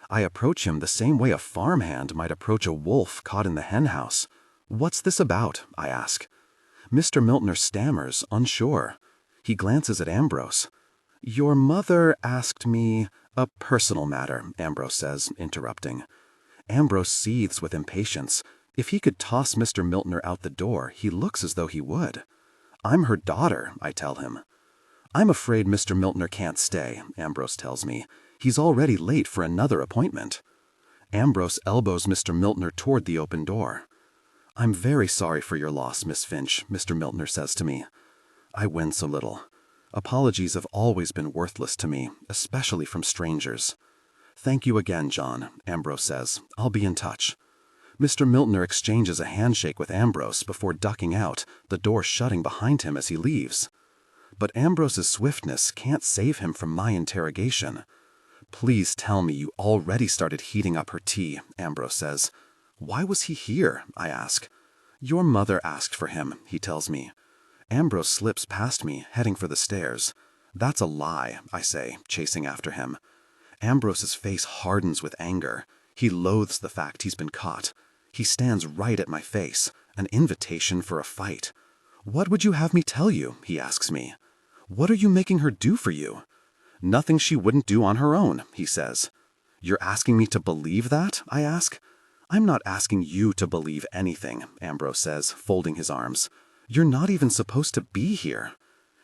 I approach him the same way a farmhand might approach a wolf caught in the henhouse. "What's this about?" I ask. Mr. Miltner stammers, unsure. He glances at Ambrose. "Your mother asked me—" "A personal matter," Ambrose says, interrupting. Ambrose seethes with impatience. If he could toss Mr. Miltner out the door, he looks as though he would. "I'm her daughter," I tell him. "I'm afraid Mr. Miltner can't stay," Ambrose tells me. "He's already late for another appointment." Ambrose elbows Mr. Miltner toward the open door. "I'm very sorry for your loss, Miss Finch," Mr. Miltner says to me. I wince a little. Apologies have always been worthless to me, especially from strangers. "Thank you again, John," Ambrose says. "I'll be in touch." Mr. Miltner exchanges a handshake with Ambrose before ducking out, the door shutting behind him as he leaves. But Ambrose's swiftness can't save him from my interrogation. "Please tell me you already started heating up her tea," Ambrose says. "Why was he here?" I ask. "Your mother asked for him," he tells me. Ambrose slips past me, heading for the stairs. "That's a lie," I say, chasing after him. Ambrose's face hardens with anger. He loathes the fact he's been caught. He stands right at my face, an invitation for a fight. "What would you have me tell you?" he asks me. "What are you making her do for you?" Nothing she wouldn't do on her own, he says. You're asking me to believe that? I ask. I'm not asking you to believe anything, Ambrose says, folding his arms. You're not even supposed to be here.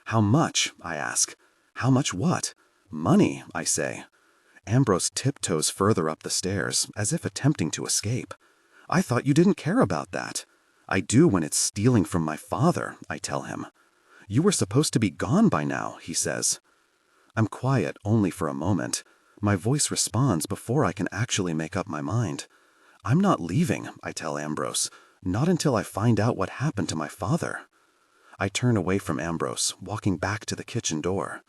How much? I ask. How much what? Money, I say. Ambrose tiptoes further up the stairs, as if attempting to escape. I thought you didn't care about that. I do when it's stealing from my father, I tell him. You were supposed to be gone by now, he says. I'm quiet only for a moment. My voice responds before I can actually make up my mind. I'm not leaving, I tell Ambrose, not until I find out what happened to my father. I turn away from Ambrose, walking back to the kitchen door.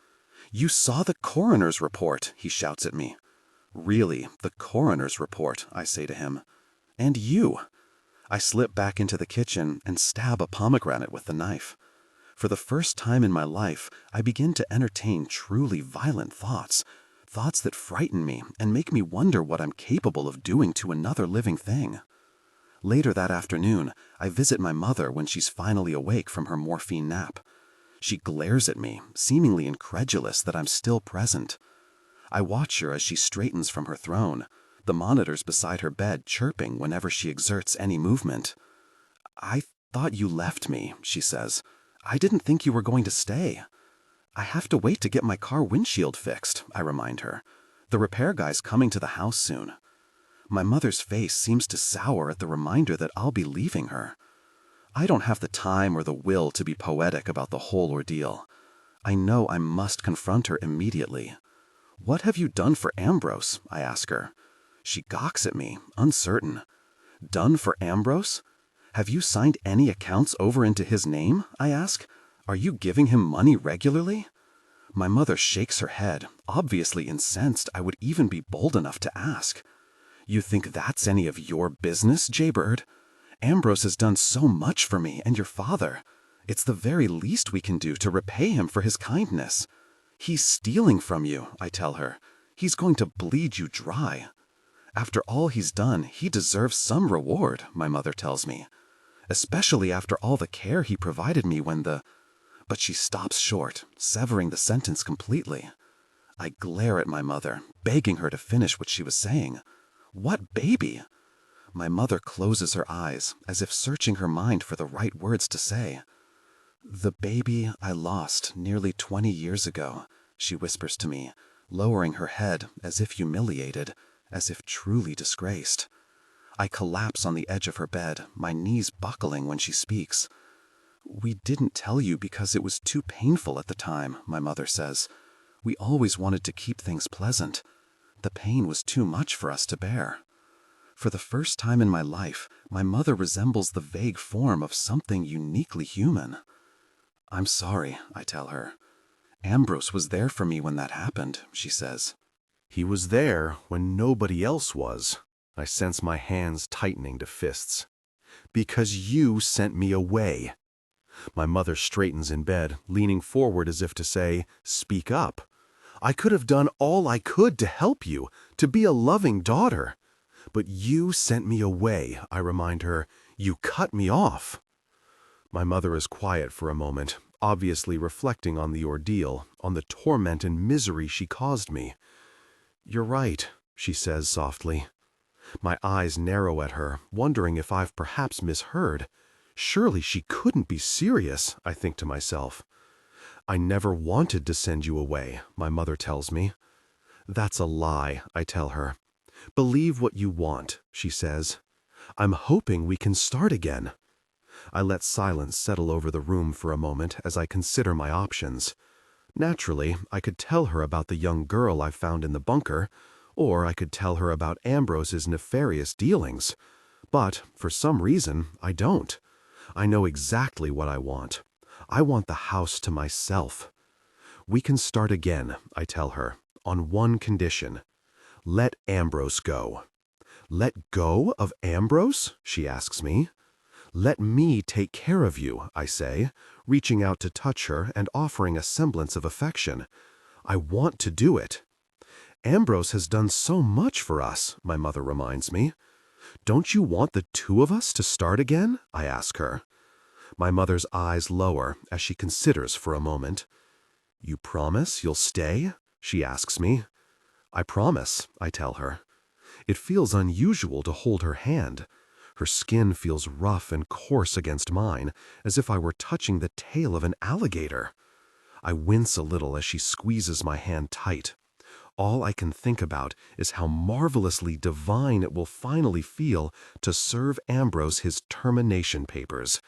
You saw the coroner's report, he shouts at me. Really, the coroner's report, I say to him. And you. I slip back into the kitchen and stab a pomegranate with the knife. For the first time in my life, I begin to entertain truly violent thoughts that frighten me and make me wonder what I'm capable of doing to another living thing. Later that afternoon, I visit my mother when she's finally awake from her morphine nap. She glares at me, seemingly incredulous that I'm still present. I watch her as she straightens from her throne, the monitors beside her bed chirping whenever she exerts any movement. I thought you left me, she says. I didn't think you were going to stay. I have to wait to get my car windshield fixed, I remind her. The repair guy's coming to the house soon. My mother's face seems to sour at the reminder that I'll be leaving her. I don't have the time or the will to be poetic about the whole ordeal. I know I must confront her immediately. What have you done for Ambrose? I ask her. She gawks at me, uncertain. Done for Ambrose? Have you signed any accounts over into his name? I ask. Are you giving him money regularly? My mother shakes her head, obviously incensed I would even be bold enough to ask. You think that's any of your business, Jaybird? Ambrose has done so much for me and your father. It's the very least we can do to repay him for his kindness. He's stealing from you, I tell her. He's going to bleed you dry. After all he's done, he deserves some reward, my mother tells me. Especially after all the care he provided me when the... But she stops short, severing the sentence completely. I glare at my mother, begging her to finish what she was saying. What baby? My mother closes her eyes, as if searching her mind for the right words to say. The baby I lost nearly 20 years ago, she whispers to me, lowering her head as if humiliated, as if truly disgraced. I collapse on the edge of her bed, my knees buckling when she speaks. We didn't tell you because it was too painful at the time, my mother says. We always wanted to keep things pleasant. The pain was too much for us to bear. For the first time in my life, my mother resembles the vague form of something uniquely human. I'm sorry, I tell her. Ambrose was there for me when that happened, she says. He was there when nobody else was. I sense my hands tightening to fists. Because you sent me away. My mother straightens in bed, leaning forward as if to say, "Speak up. I could have done all I could to help you, to be a loving daughter. But you sent me away," I remind her. "You cut me off." My mother is quiet for a moment, obviously reflecting on the ordeal, on the torment and misery she caused me. "You're right," she says softly. My eyes narrow at her, wondering if I've perhaps misheard. Surely she couldn't be serious, I think to myself. "I never wanted to send you away," my mother tells me. "That's a lie," I tell her. "Believe what you want," she says. "I'm hoping we can start again." I let silence settle over the room for a moment as I consider my options. Naturally, I could tell her about the young girl I found in the bunker, or I could tell her about Ambrose's nefarious dealings. But, for some reason, I don't. I know exactly what I want. I want the house to myself. "We can start again," I tell her, "on one condition. Let Ambrose go." "Let go of Ambrose?" she asks me. "Let me take care of you," I say, reaching out to touch her and offering a semblance of affection. "I want to do it." "Ambrose has done so much for us," my mother reminds me. "Don't you want the two of us to start again?" I ask her. My mother's eyes lower as she considers for a moment. "You promise you'll stay?" she asks me. I promise, I tell her. It feels unusual to hold her hand. Her skin feels rough and coarse against mine, as if I were touching the tail of an alligator. I wince a little as she squeezes my hand tight. All I can think about is how marvelously divine it will finally feel to serve Ambrose his termination papers,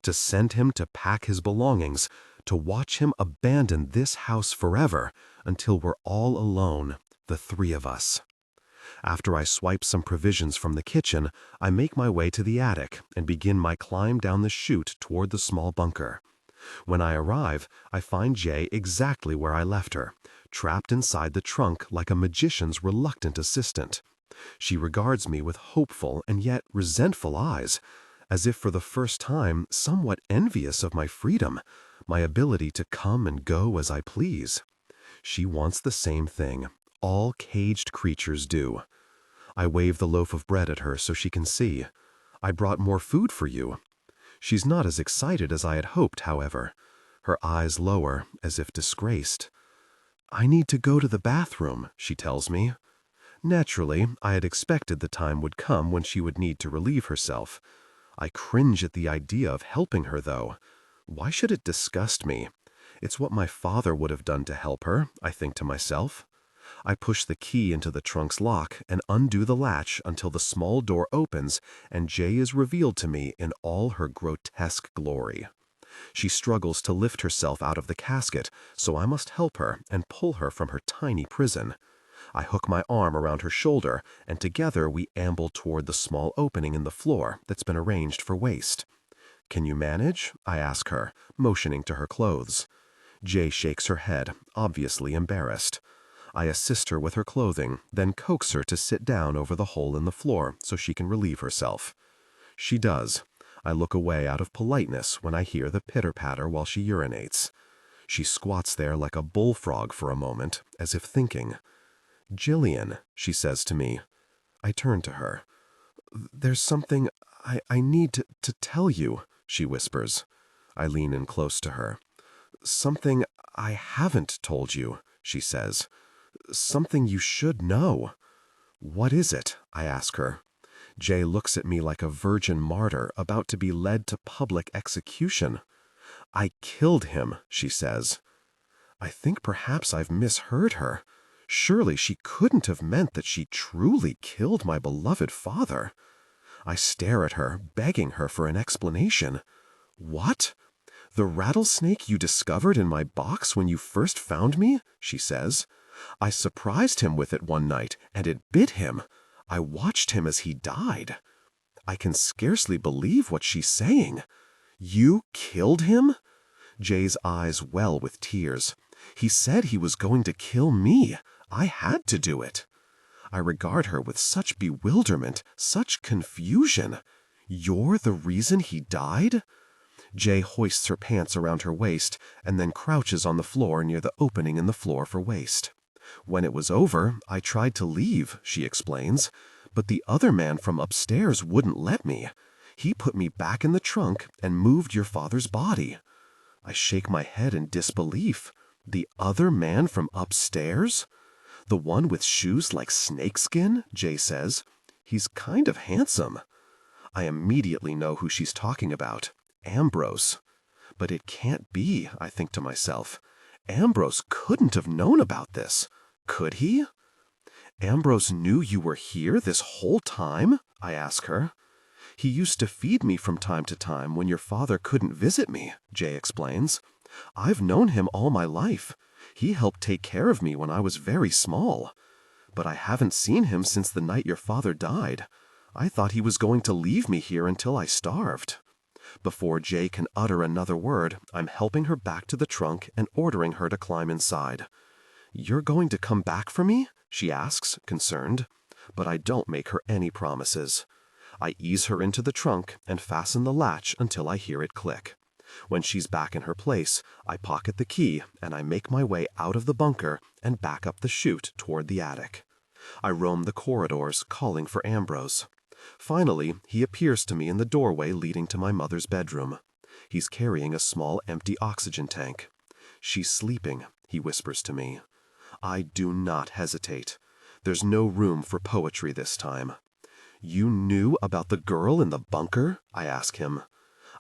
to send him to pack his belongings, to watch him abandon this house forever until we're all alone, the three of us. After I swipe some provisions from the kitchen, I make my way to the attic and begin my climb down the chute toward the small bunker. When I arrive, I find Jay exactly where I left her, trapped inside the trunk like a magician's reluctant assistant. She regards me with hopeful and yet resentful eyes, as if for the first time somewhat envious of my freedom, my ability to come and go as I please. She wants the same thing all caged creatures do. I wave the loaf of bread at her so she can see. I brought more food for you. She's not as excited as I had hoped, however. Her eyes lower, as if disgraced. I need to go to the bathroom, she tells me. Naturally, I had expected the time would come when she would need to relieve herself. I cringe at the idea of helping her, though. Why should it disgust me? It's what my father would have done to help her, I think to myself. I push the key into the trunk's lock and undo the latch until the small door opens and Jay is revealed to me in all her grotesque glory. She struggles to lift herself out of the casket, so I must help her and pull her from her tiny prison. I hook my arm around her shoulder, and together we amble toward the small opening in the floor that's been arranged for waste. Can you manage? I ask her, motioning to her clothes. Jay shakes her head, obviously embarrassed. I assist her with her clothing, then coax her to sit down over the hole in the floor so she can relieve herself. She does. I look away out of politeness when I hear the pitter-patter while she urinates. She squats there like a bullfrog for a moment, as if thinking. Jillian, she says to me. I turn to her. There's something I need to tell you, she whispers. I lean in close to her. Something I haven't told you, she says. Something you should know. What is it? I ask her. Jay looks at me like a virgin martyr about to be led to public execution. I killed him, she says. I think perhaps I've misheard her. Surely she couldn't have meant that she truly killed my beloved father. I stare at her, begging her for an explanation. What? The rattlesnake you discovered in my box when you first found me? She says. I surprised him with it one night, and it bit him. I watched him as he died. I can scarcely believe what she's saying. You killed him? Jay's eyes well with tears. He said he was going to kill me. I had to do it. I regard her with such bewilderment, such confusion. You're the reason he died? Jay hoists her pants around her waist and then crouches on the floor near the opening in the floor for waste. When it was over, I tried to leave, she explains, but the other man from upstairs wouldn't let me. He put me back in the trunk and moved your father's body. I shake my head in disbelief. The other man from upstairs? The one with shoes like snakeskin, Jay says. He's kind of handsome. I immediately know who she's talking about. Ambrose. But it can't be, I think to myself. Ambrose couldn't have known about this. Could he? Ambrose knew you were here this whole time? I ask her. He used to feed me from time to time when your father couldn't visit me, Jay explains. I've known him all my life. He helped take care of me when I was very small. But I haven't seen him since the night your father died. I thought he was going to leave me here until I starved. Before Jay can utter another word, I'm helping her back to the trunk and ordering her to climb inside. You're going to come back for me? She asks, concerned. But I don't make her any promises. I ease her into the trunk and fasten the latch until I hear it click. When she's back in her place, I pocket the key and I make my way out of the bunker and back up the chute toward the attic. I roam the corridors, calling for Ambrose. Finally, he appears to me in the doorway leading to my mother's bedroom. He's carrying a small empty oxygen tank. She's sleeping, he whispers to me. I do not hesitate. There's no room for poetry this time. You knew about the girl in the bunker? I ask him.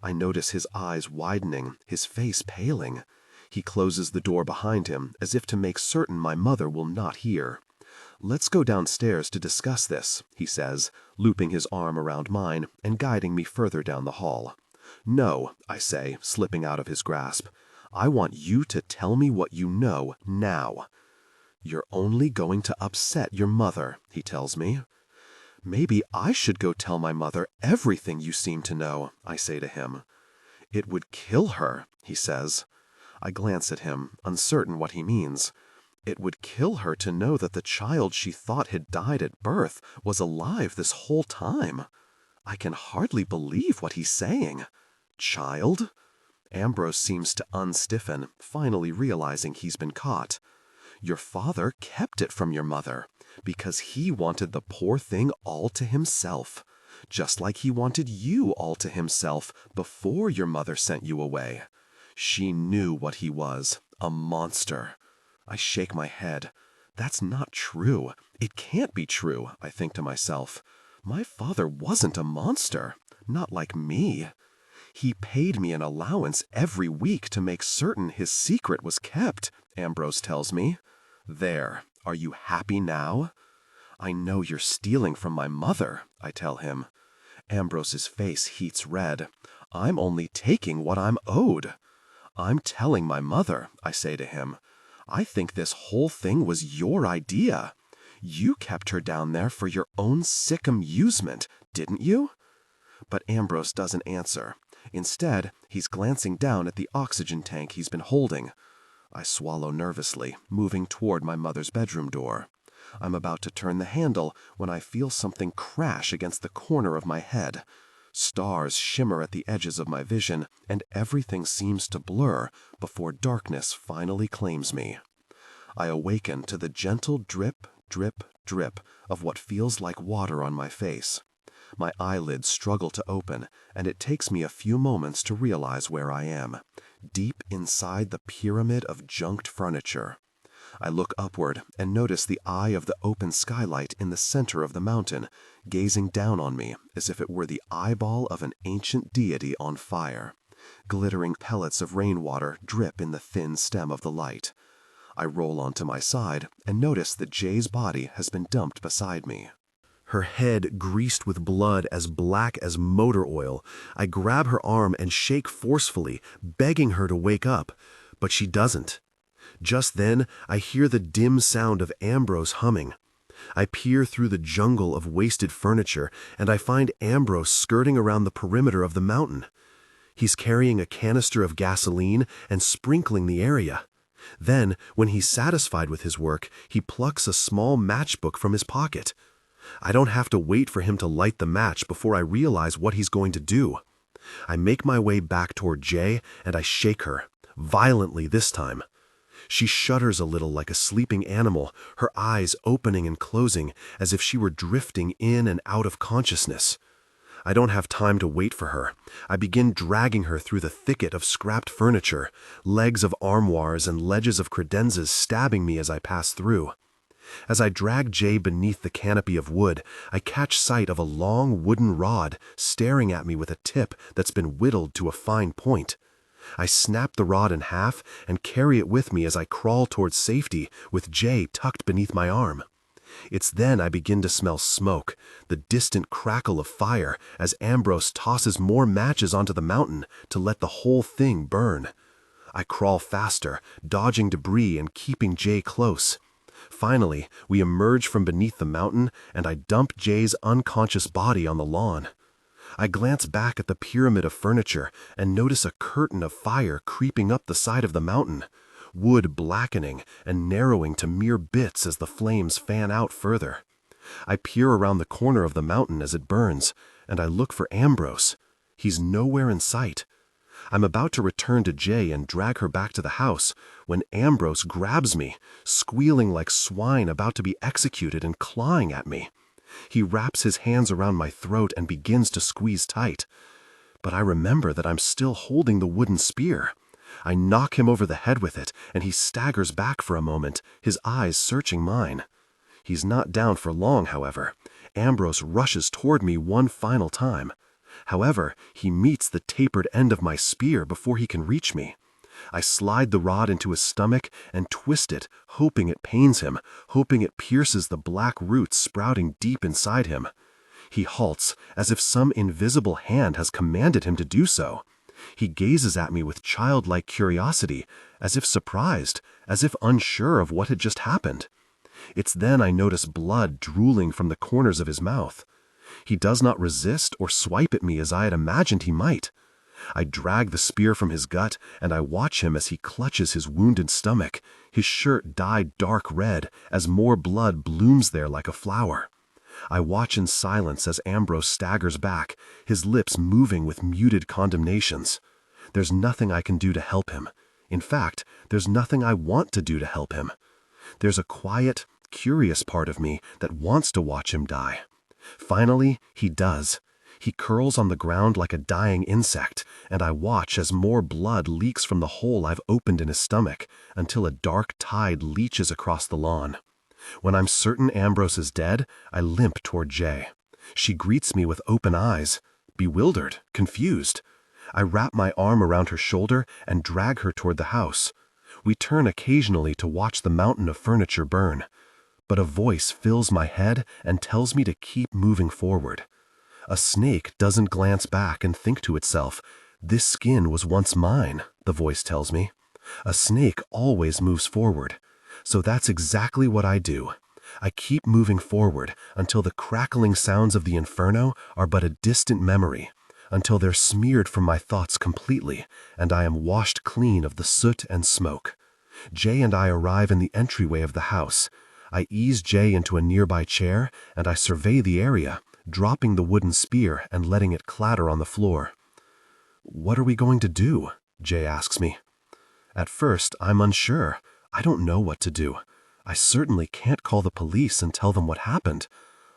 I notice his eyes widening, his face paling. He closes the door behind him as if to make certain my mother will not hear. Let's go downstairs to discuss this, he says, looping his arm around mine and guiding me further down the hall. No, I say, slipping out of his grasp. I want you to tell me what you know now. You're only going to upset your mother, he tells me. Maybe I should go tell my mother everything you seem to know, I say to him. It would kill her, he says. I glance at him, uncertain what he means. It would kill her to know that the child she thought had died at birth was alive this whole time. I can hardly believe what he's saying. Child? Ambrose seems to unstiffen, finally realizing he's been caught. Your father kept it from your mother, because he wanted the poor thing all to himself, just like he wanted you all to himself before your mother sent you away. She knew what he was, a monster. I shake my head. That's not true. It can't be true, I think to myself. My father wasn't a monster, not like me. He paid me an allowance every week to make certain his secret was kept, Ambrose tells me. There, are you happy now? I know you're stealing from my mother, I tell him. Ambrose's face heats red. I'm only taking what I'm owed. I'm telling my mother, I say to him. I think this whole thing was your idea. You kept her down there for your own sick amusement, didn't you? But Ambrose doesn't answer. Instead, he's glancing down at the oxygen tank he's been holding. I swallow nervously, moving toward my mother's bedroom door. I'm about to turn the handle when I feel something crash against the corner of my head. Stars shimmer at the edges of my vision, and everything seems to blur before darkness finally claims me. I awaken to the gentle drip, drip, drip of what feels like water on my face. My eyelids struggle to open, and it takes me a few moments to realize where I am, deep inside the pyramid of junked furniture. I look upward and notice the eye of the open skylight in the center of the mountain, gazing down on me as if it were the eyeball of an ancient deity on fire. Glittering pellets of rainwater drip in the thin stem of the light. I roll onto my side and notice that Jay's body has been dumped beside me. Her head greased with blood as black as motor oil. I grab her arm and shake forcefully, begging her to wake up, but she doesn't. Just then, I hear the dim sound of Ambrose humming. I peer through the jungle of wasted furniture, and I find Ambrose skirting around the perimeter of the mountain. He's carrying a canister of gasoline and sprinkling the area. Then, when he's satisfied with his work, he plucks a small matchbook from his pocket. I don't have to wait for him to light the match before I realize what he's going to do. I make my way back toward Jay, and I shake her, violently this time. She shudders a little like a sleeping animal, her eyes opening and closing as if she were drifting in and out of consciousness. I don't have time to wait for her. I begin dragging her through the thicket of scrapped furniture, legs of armoires and ledges of credenzas stabbing me as I pass through. As I drag Jay beneath the canopy of wood, I catch sight of a long wooden rod staring at me with a tip that's been whittled to a fine point. I snap the rod in half and carry it with me as I crawl towards safety with Jay tucked beneath my arm. It's then I begin to smell smoke, the distant crackle of fire as Ambrose tosses more matches onto the mountain to let the whole thing burn. I crawl faster, dodging debris and keeping Jay close. Finally, we emerge from beneath the mountain and I dump Jay's unconscious body on the lawn. I glance back at the pyramid of furniture and notice a curtain of fire creeping up the side of the mountain, wood blackening and narrowing to mere bits as the flames fan out further. I peer around the corner of the mountain as it burns, and I look for Ambrose. He's nowhere in sight. I'm about to return to Jay and drag her back to the house when Ambrose grabs me, squealing like swine about to be executed and clawing at me. He wraps his hands around my throat and begins to squeeze tight. But I remember that I'm still holding the wooden spear. I knock him over the head with it, and he staggers back for a moment, his eyes searching mine. He's not down for long, however. Ambrose rushes toward me one final time. However, he meets the tapered end of my spear before he can reach me. I slide the rod into his stomach and twist it, hoping it pains him, hoping it pierces the black roots sprouting deep inside him. He halts, as if some invisible hand has commanded him to do so. He gazes at me with childlike curiosity, as if surprised, as if unsure of what had just happened. It's then I notice blood drooling from the corners of his mouth. He does not resist or swipe at me as I had imagined he might. I drag the spear from his gut, and I watch him as he clutches his wounded stomach, his shirt dyed dark red, as more blood blooms there like a flower. I watch in silence as Ambrose staggers back, his lips moving with muted condemnations. There's nothing I can do to help him. In fact, there's nothing I want to do to help him. There's a quiet, curious part of me that wants to watch him die. Finally, he does. He curls on the ground like a dying insect, and I watch as more blood leaks from the hole I've opened in his stomach until a dark tide leaches across the lawn. When I'm certain Ambrose is dead, I limp toward Jay. She greets me with open eyes, bewildered, confused. I wrap my arm around her shoulder and drag her toward the house. We turn occasionally to watch the mountain of furniture burn. But a voice fills my head and tells me to keep moving forward. A snake doesn't glance back and think to itself, "This skin was once mine," the voice tells me. A snake always moves forward. So that's exactly what I do. I keep moving forward until the crackling sounds of the inferno are but a distant memory, until they're smeared from my thoughts completely, and I am washed clean of the soot and smoke. Jay and I arrive in the entryway of the house. I ease Jay into a nearby chair, and I survey the area, dropping the wooden spear and letting it clatter on the floor. "What are we going to do?" Jay asks me. At first, I'm unsure. I don't know what to do. I certainly can't call the police and tell them what happened.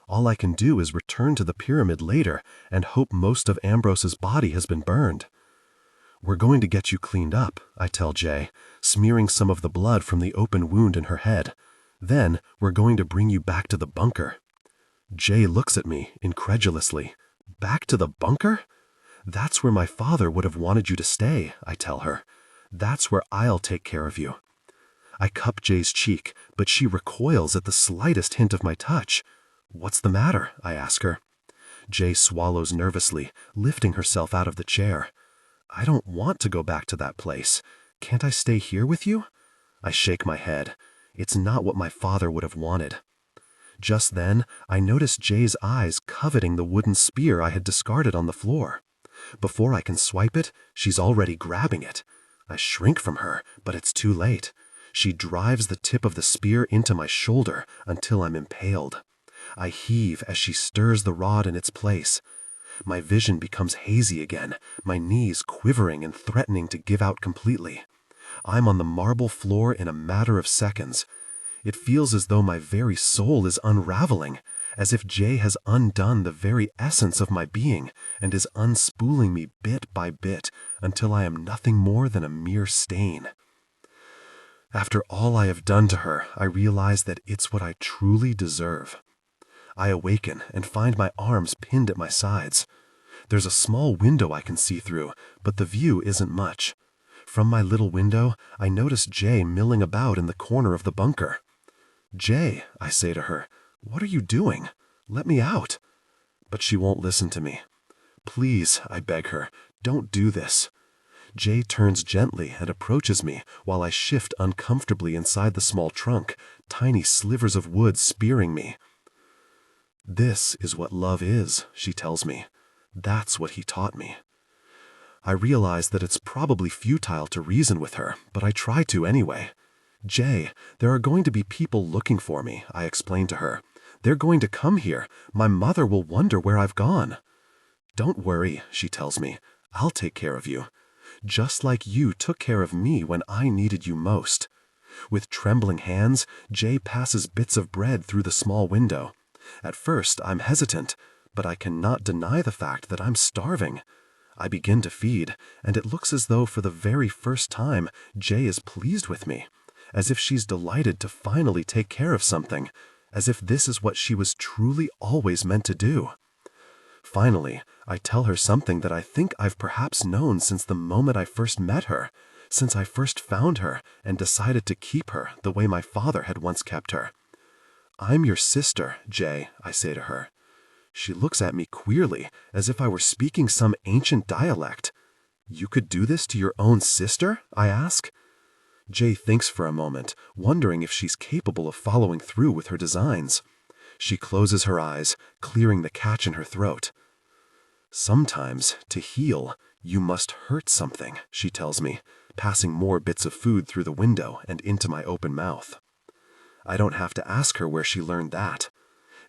All I can do is return to the pyramid later and hope most of Ambrose's body has been burned. "We're going to get you cleaned up," I tell Jay, smearing some of the blood from the open wound in her head. "Then we're going to bring you back to the bunker." Jay looks at me incredulously. "Back to the bunker?" "That's where my father would have wanted you to stay," I tell her. "That's where I'll take care of you." I cup Jay's cheek, but she recoils at the slightest hint of my touch. "What's the matter?" I ask her. Jay swallows nervously, lifting herself out of the chair. "I don't want to go back to that place. Can't I stay here with you?" I shake my head. It's not what my father would have wanted. Just then, I notice Jay's eyes coveting the wooden spear I had discarded on the floor. Before I can swipe it, she's already grabbing it. I shrink from her, but it's too late. She drives the tip of the spear into my shoulder until I'm impaled. I heave as she stirs the rod in its place. My vision becomes hazy again, my knees quivering and threatening to give out completely. I'm on the marble floor in a matter of seconds. It feels as though my very soul is unraveling, as if Jay has undone the very essence of my being and is unspooling me bit by bit until I am nothing more than a mere stain. After all I have done to her, I realize that it's what I truly deserve. I awaken and find my arms pinned at my sides. There's a small window I can see through, but the view isn't much. From my little window, I notice Jay milling about in the corner of the bunker. "Jay," I say to her, "what are you doing? Let me out." But she won't listen to me. "Please," I beg her, "don't do this." Jay turns gently and approaches me while I shift uncomfortably inside the small trunk, tiny slivers of wood spearing me. "This is what love is," she tells me. "That's what he taught me." I realize that it's probably futile to reason with her, but I try to anyway. "Jay, there are going to be people looking for me," I explain to her. "They're going to come here. My mother will wonder where I've gone." "Don't worry," she tells me. "I'll take care of you. Just like you took care of me when I needed you most." With trembling hands, Jay passes bits of bread through the small window. At first, I'm hesitant, but I cannot deny the fact that I'm starving. I begin to feed, and it looks as though for the very first time, Jay is pleased with me, as if she's delighted to finally take care of something, as if this is what she was truly always meant to do. Finally, I tell her something that I think I've perhaps known since the moment I first met her, since I first found her and decided to keep her the way my father had once kept her. "I'm your sister, Jay," I say to her. She looks at me queerly, as if I were speaking some ancient dialect. "You could do this to your own sister?" I ask. Jay thinks for a moment, wondering if she's capable of following through with her designs. She closes her eyes, clearing the catch in her throat. "Sometimes, to heal, you must hurt something," she tells me, passing more bits of food through the window and into my open mouth. I don't have to ask her where she learned that.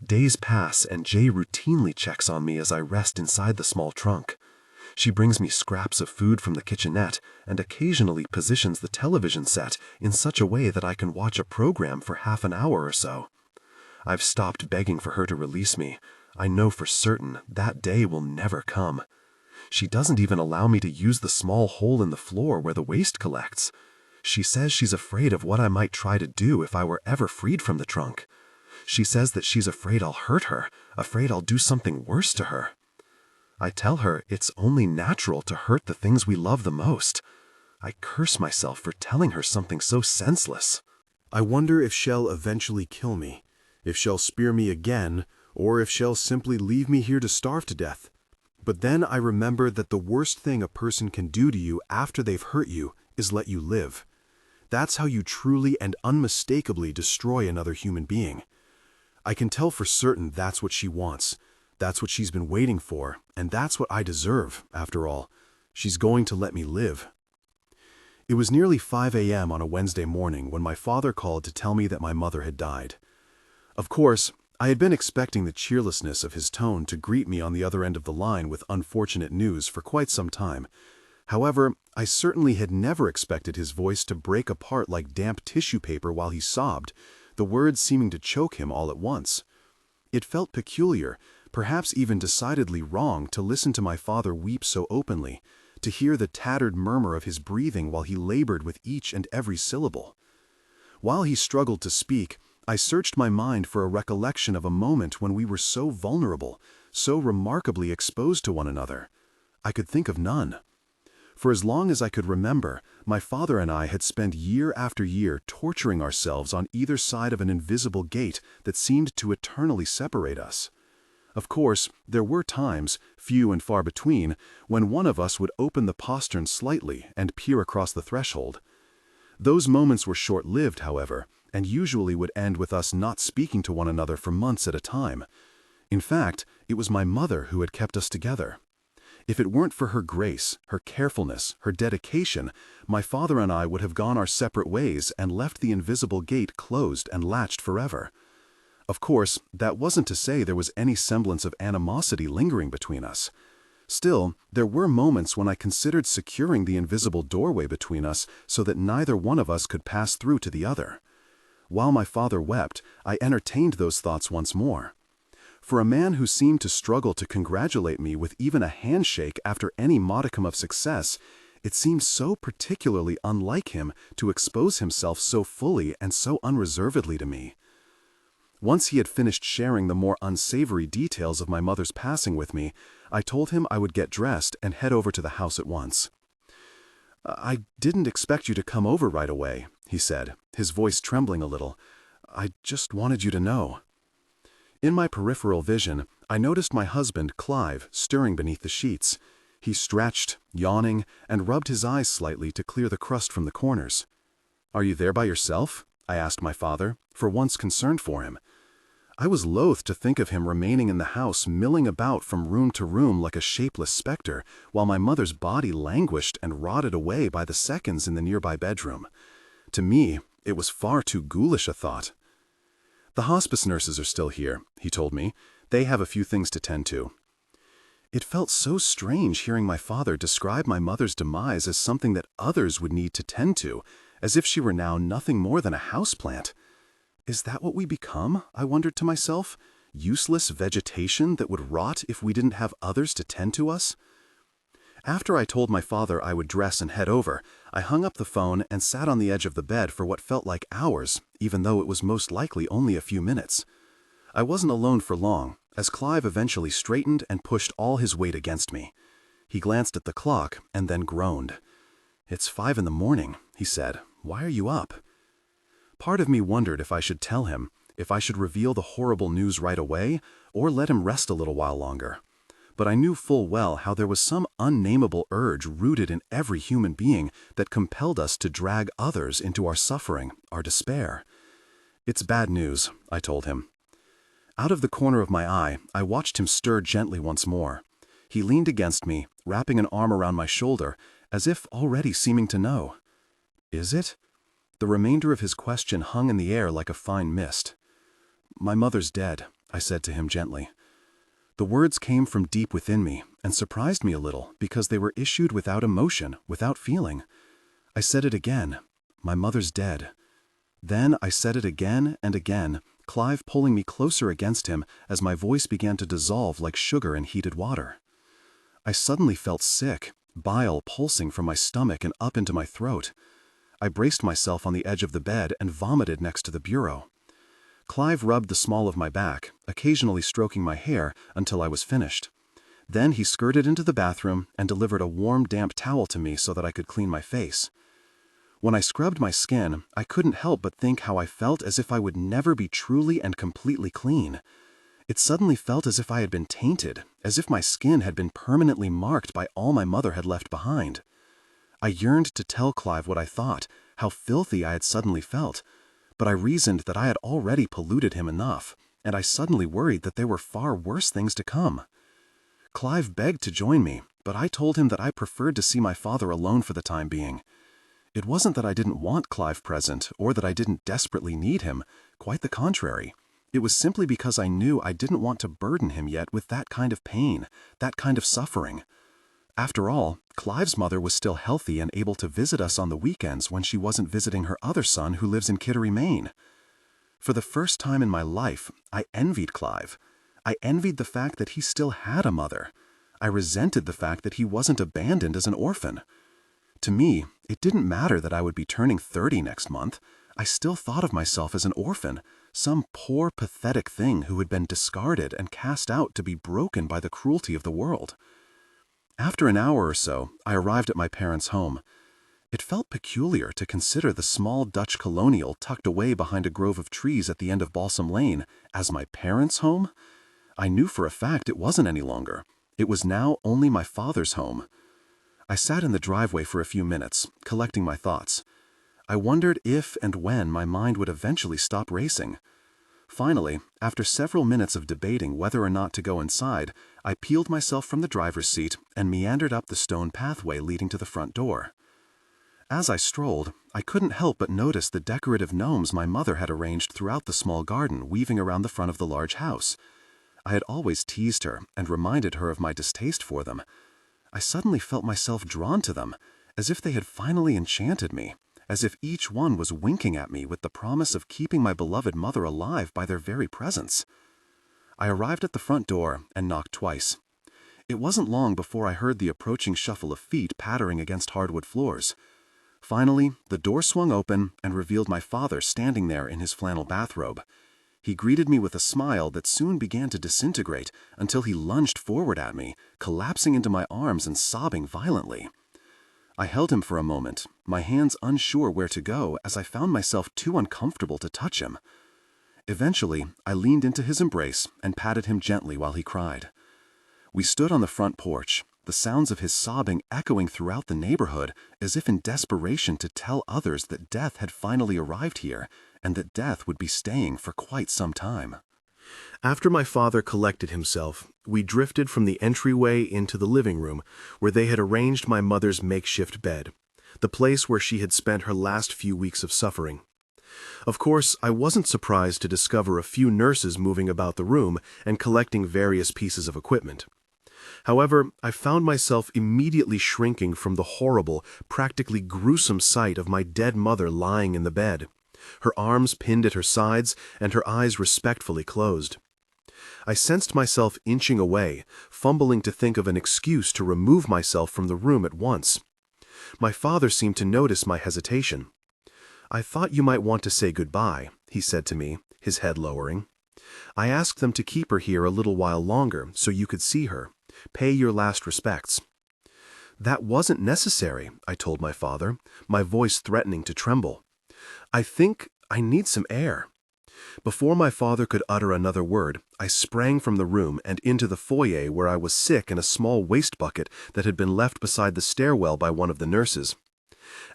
Days pass and Jay routinely checks on me as I rest inside the small trunk. She brings me scraps of food from the kitchenette and occasionally positions the television set in such a way that I can watch a program for half an hour or so. I've stopped begging for her to release me. I know for certain that day will never come. She doesn't even allow me to use the small hole in the floor where the waste collects. She says she's afraid of what I might try to do if I were ever freed from the trunk. She says that she's afraid I'll hurt her, afraid I'll do something worse to her. I tell her it's only natural to hurt the things we love the most. I curse myself for telling her something so senseless. I wonder if she'll eventually kill me, if she'll spear me again, or if she'll simply leave me here to starve to death. But then I remember that the worst thing a person can do to you after they've hurt you is let you live. That's how you truly and unmistakably destroy another human being. I can tell for certain that's what she wants. That's what she's been waiting for, and that's what I deserve, after all. She's going to let me live. It was nearly 5 a.m. on a Wednesday morning when my father called to tell me that my mother had died. Of course, I had been expecting the cheerlessness of his tone to greet me on the other end of the line with unfortunate news for quite some time. However, I certainly had never expected his voice to break apart like damp tissue paper while he sobbed, the words seeming to choke him all at once. It felt peculiar, perhaps even decidedly wrong, to listen to my father weep so openly, to hear the tattered murmur of his breathing while he labored with each and every syllable. While he struggled to speak, I searched my mind for a recollection of a moment when we were so vulnerable, so remarkably exposed to one another. I could think of none. For as long as I could remember, my father and I had spent year after year torturing ourselves on either side of an invisible gate that seemed to eternally separate us. Of course, there were times, few and far between, when one of us would open the postern slightly and peer across the threshold. Those moments were short-lived, however, and usually would end with us not speaking to one another for months at a time. In fact, it was my mother who had kept us together. If it weren't for her grace, her carefulness, her dedication, my father and I would have gone our separate ways and left the invisible gate closed and latched forever. Of course, that wasn't to say there was any semblance of animosity lingering between us. Still, there were moments when I considered securing the invisible doorway between us so that neither one of us could pass through to the other. While my father wept, I entertained those thoughts once more. For a man who seemed to struggle to congratulate me with even a handshake after any modicum of success, it seemed so particularly unlike him to expose himself so fully and so unreservedly to me. Once he had finished sharing the more unsavory details of my mother's passing with me, I told him I would get dressed and head over to the house at once. "I didn't expect you to come over right away," he said, his voice trembling a little. "I just wanted you to know." In my peripheral vision, I noticed my husband, Clive, stirring beneath the sheets. He stretched, yawning, and rubbed his eyes slightly to clear the crust from the corners. "Are you there by yourself?" I asked my father, for once concerned for him. I was loath to think of him remaining in the house milling about from room to room like a shapeless specter, while my mother's body languished and rotted away by the seconds in the nearby bedroom. To me, it was far too ghoulish a thought. "The hospice nurses are still here," he told me. "They have a few things to tend to." It felt so strange hearing my father describe my mother's demise as something that others would need to tend to, as if she were now nothing more than a houseplant. Is that what we become, I wondered to myself? Useless vegetation that would rot if we didn't have others to tend to us? After I told my father I would dress and head over, I hung up the phone and sat on the edge of the bed for what felt like hours, even though it was most likely only a few minutes. I wasn't alone for long, as Clive eventually straightened and pushed all his weight against me. He glanced at the clock and then groaned. "It's 5 in the morning," he said. "Why are you up?" Part of me wondered if I should tell him, if I should reveal the horrible news right away, or let him rest a little while longer. But I knew full well how there was some unnameable urge rooted in every human being that compelled us to drag others into our suffering, our despair. "It's bad news," I told him. Out of the corner of my eye, I watched him stir gently once more. He leaned against me, wrapping an arm around my shoulder, as if already seeming to know. "Is it?" The remainder of his question hung in the air like a fine mist. "My mother's dead," I said to him gently. The words came from deep within me and surprised me a little because they were issued without emotion, without feeling. I said it again. "My mother's dead." Then I said it again and again, Clive pulling me closer against him as my voice began to dissolve like sugar in heated water. I suddenly felt sick, bile pulsing from my stomach and up into my throat. I braced myself on the edge of the bed and vomited next to the bureau. Clive rubbed the small of my back, occasionally stroking my hair until I was finished. Then he skirted into the bathroom and delivered a warm, damp towel to me so that I could clean my face. When I scrubbed my skin, I couldn't help but think how I felt as if I would never be truly and completely clean. It suddenly felt as if I had been tainted, as if my skin had been permanently marked by all my mother had left behind. I yearned to tell Clive what I thought, how filthy I had suddenly felt, but I reasoned that I had already polluted him enough, and I suddenly worried that there were far worse things to come. Clive begged to join me, but I told him that I preferred to see my father alone for the time being. It wasn't that I didn't want Clive present, or that I didn't desperately need him, quite the contrary. It was simply because I knew I didn't want to burden him yet with that kind of pain, that kind of suffering. After all, Clive's mother was still healthy and able to visit us on the weekends when she wasn't visiting her other son who lives in Kittery, Maine. For the first time in my life, I envied Clive. I envied the fact that he still had a mother. I resented the fact that he wasn't abandoned as an orphan. To me, it didn't matter that I would be turning 30 next month. I still thought of myself as an orphan, some poor, pathetic thing who had been discarded and cast out to be broken by the cruelty of the world. After an hour or so, I arrived at my parents' home. It felt peculiar to consider the small Dutch colonial tucked away behind a grove of trees at the end of Balsam Lane as my parents' home. I knew for a fact it wasn't any longer. It was now only my father's home. I sat in the driveway for a few minutes, collecting my thoughts. I wondered if and when my mind would eventually stop racing. Finally, after several minutes of debating whether or not to go inside, I peeled myself from the driver's seat and meandered up the stone pathway leading to the front door. As I strolled, I couldn't help but notice the decorative gnomes my mother had arranged throughout the small garden weaving around the front of the large house. I had always teased her and reminded her of my distaste for them. I suddenly felt myself drawn to them, as if they had finally enchanted me, as if each one was winking at me with the promise of keeping my beloved mother alive by their very presence. I arrived at the front door and knocked twice. It wasn't long before I heard the approaching shuffle of feet pattering against hardwood floors. Finally, the door swung open and revealed my father standing there in his flannel bathrobe. He greeted me with a smile that soon began to disintegrate until he lunged forward at me, collapsing into my arms and sobbing violently. I held him for a moment, my hands unsure where to go as I found myself too uncomfortable to touch him. Eventually, I leaned into his embrace and patted him gently while he cried. We stood on the front porch, the sounds of his sobbing echoing throughout the neighborhood as if in desperation to tell others that death had finally arrived here and that death would be staying for quite some time. After my father collected himself, we drifted from the entryway into the living room, where they had arranged my mother's makeshift bed, the place where she had spent her last few weeks of suffering. Of course, I wasn't surprised to discover a few nurses moving about the room and collecting various pieces of equipment. However, I found myself immediately shrinking from the horrible, practically gruesome sight of my dead mother lying in the bed, her arms pinned at her sides and her eyes respectfully closed. I sensed myself inching away, fumbling to think of an excuse to remove myself from the room at once. My father seemed to notice my hesitation. "I thought you might want to say goodbye," he said to me, his head lowering. "I asked them to keep her here a little while longer so you could see her. Pay your last respects." "That wasn't necessary," I told my father, my voice threatening to tremble. "I think I need some air." Before my father could utter another word, I sprang from the room and into the foyer where I was sick in a small waste bucket that had been left beside the stairwell by one of the nurses.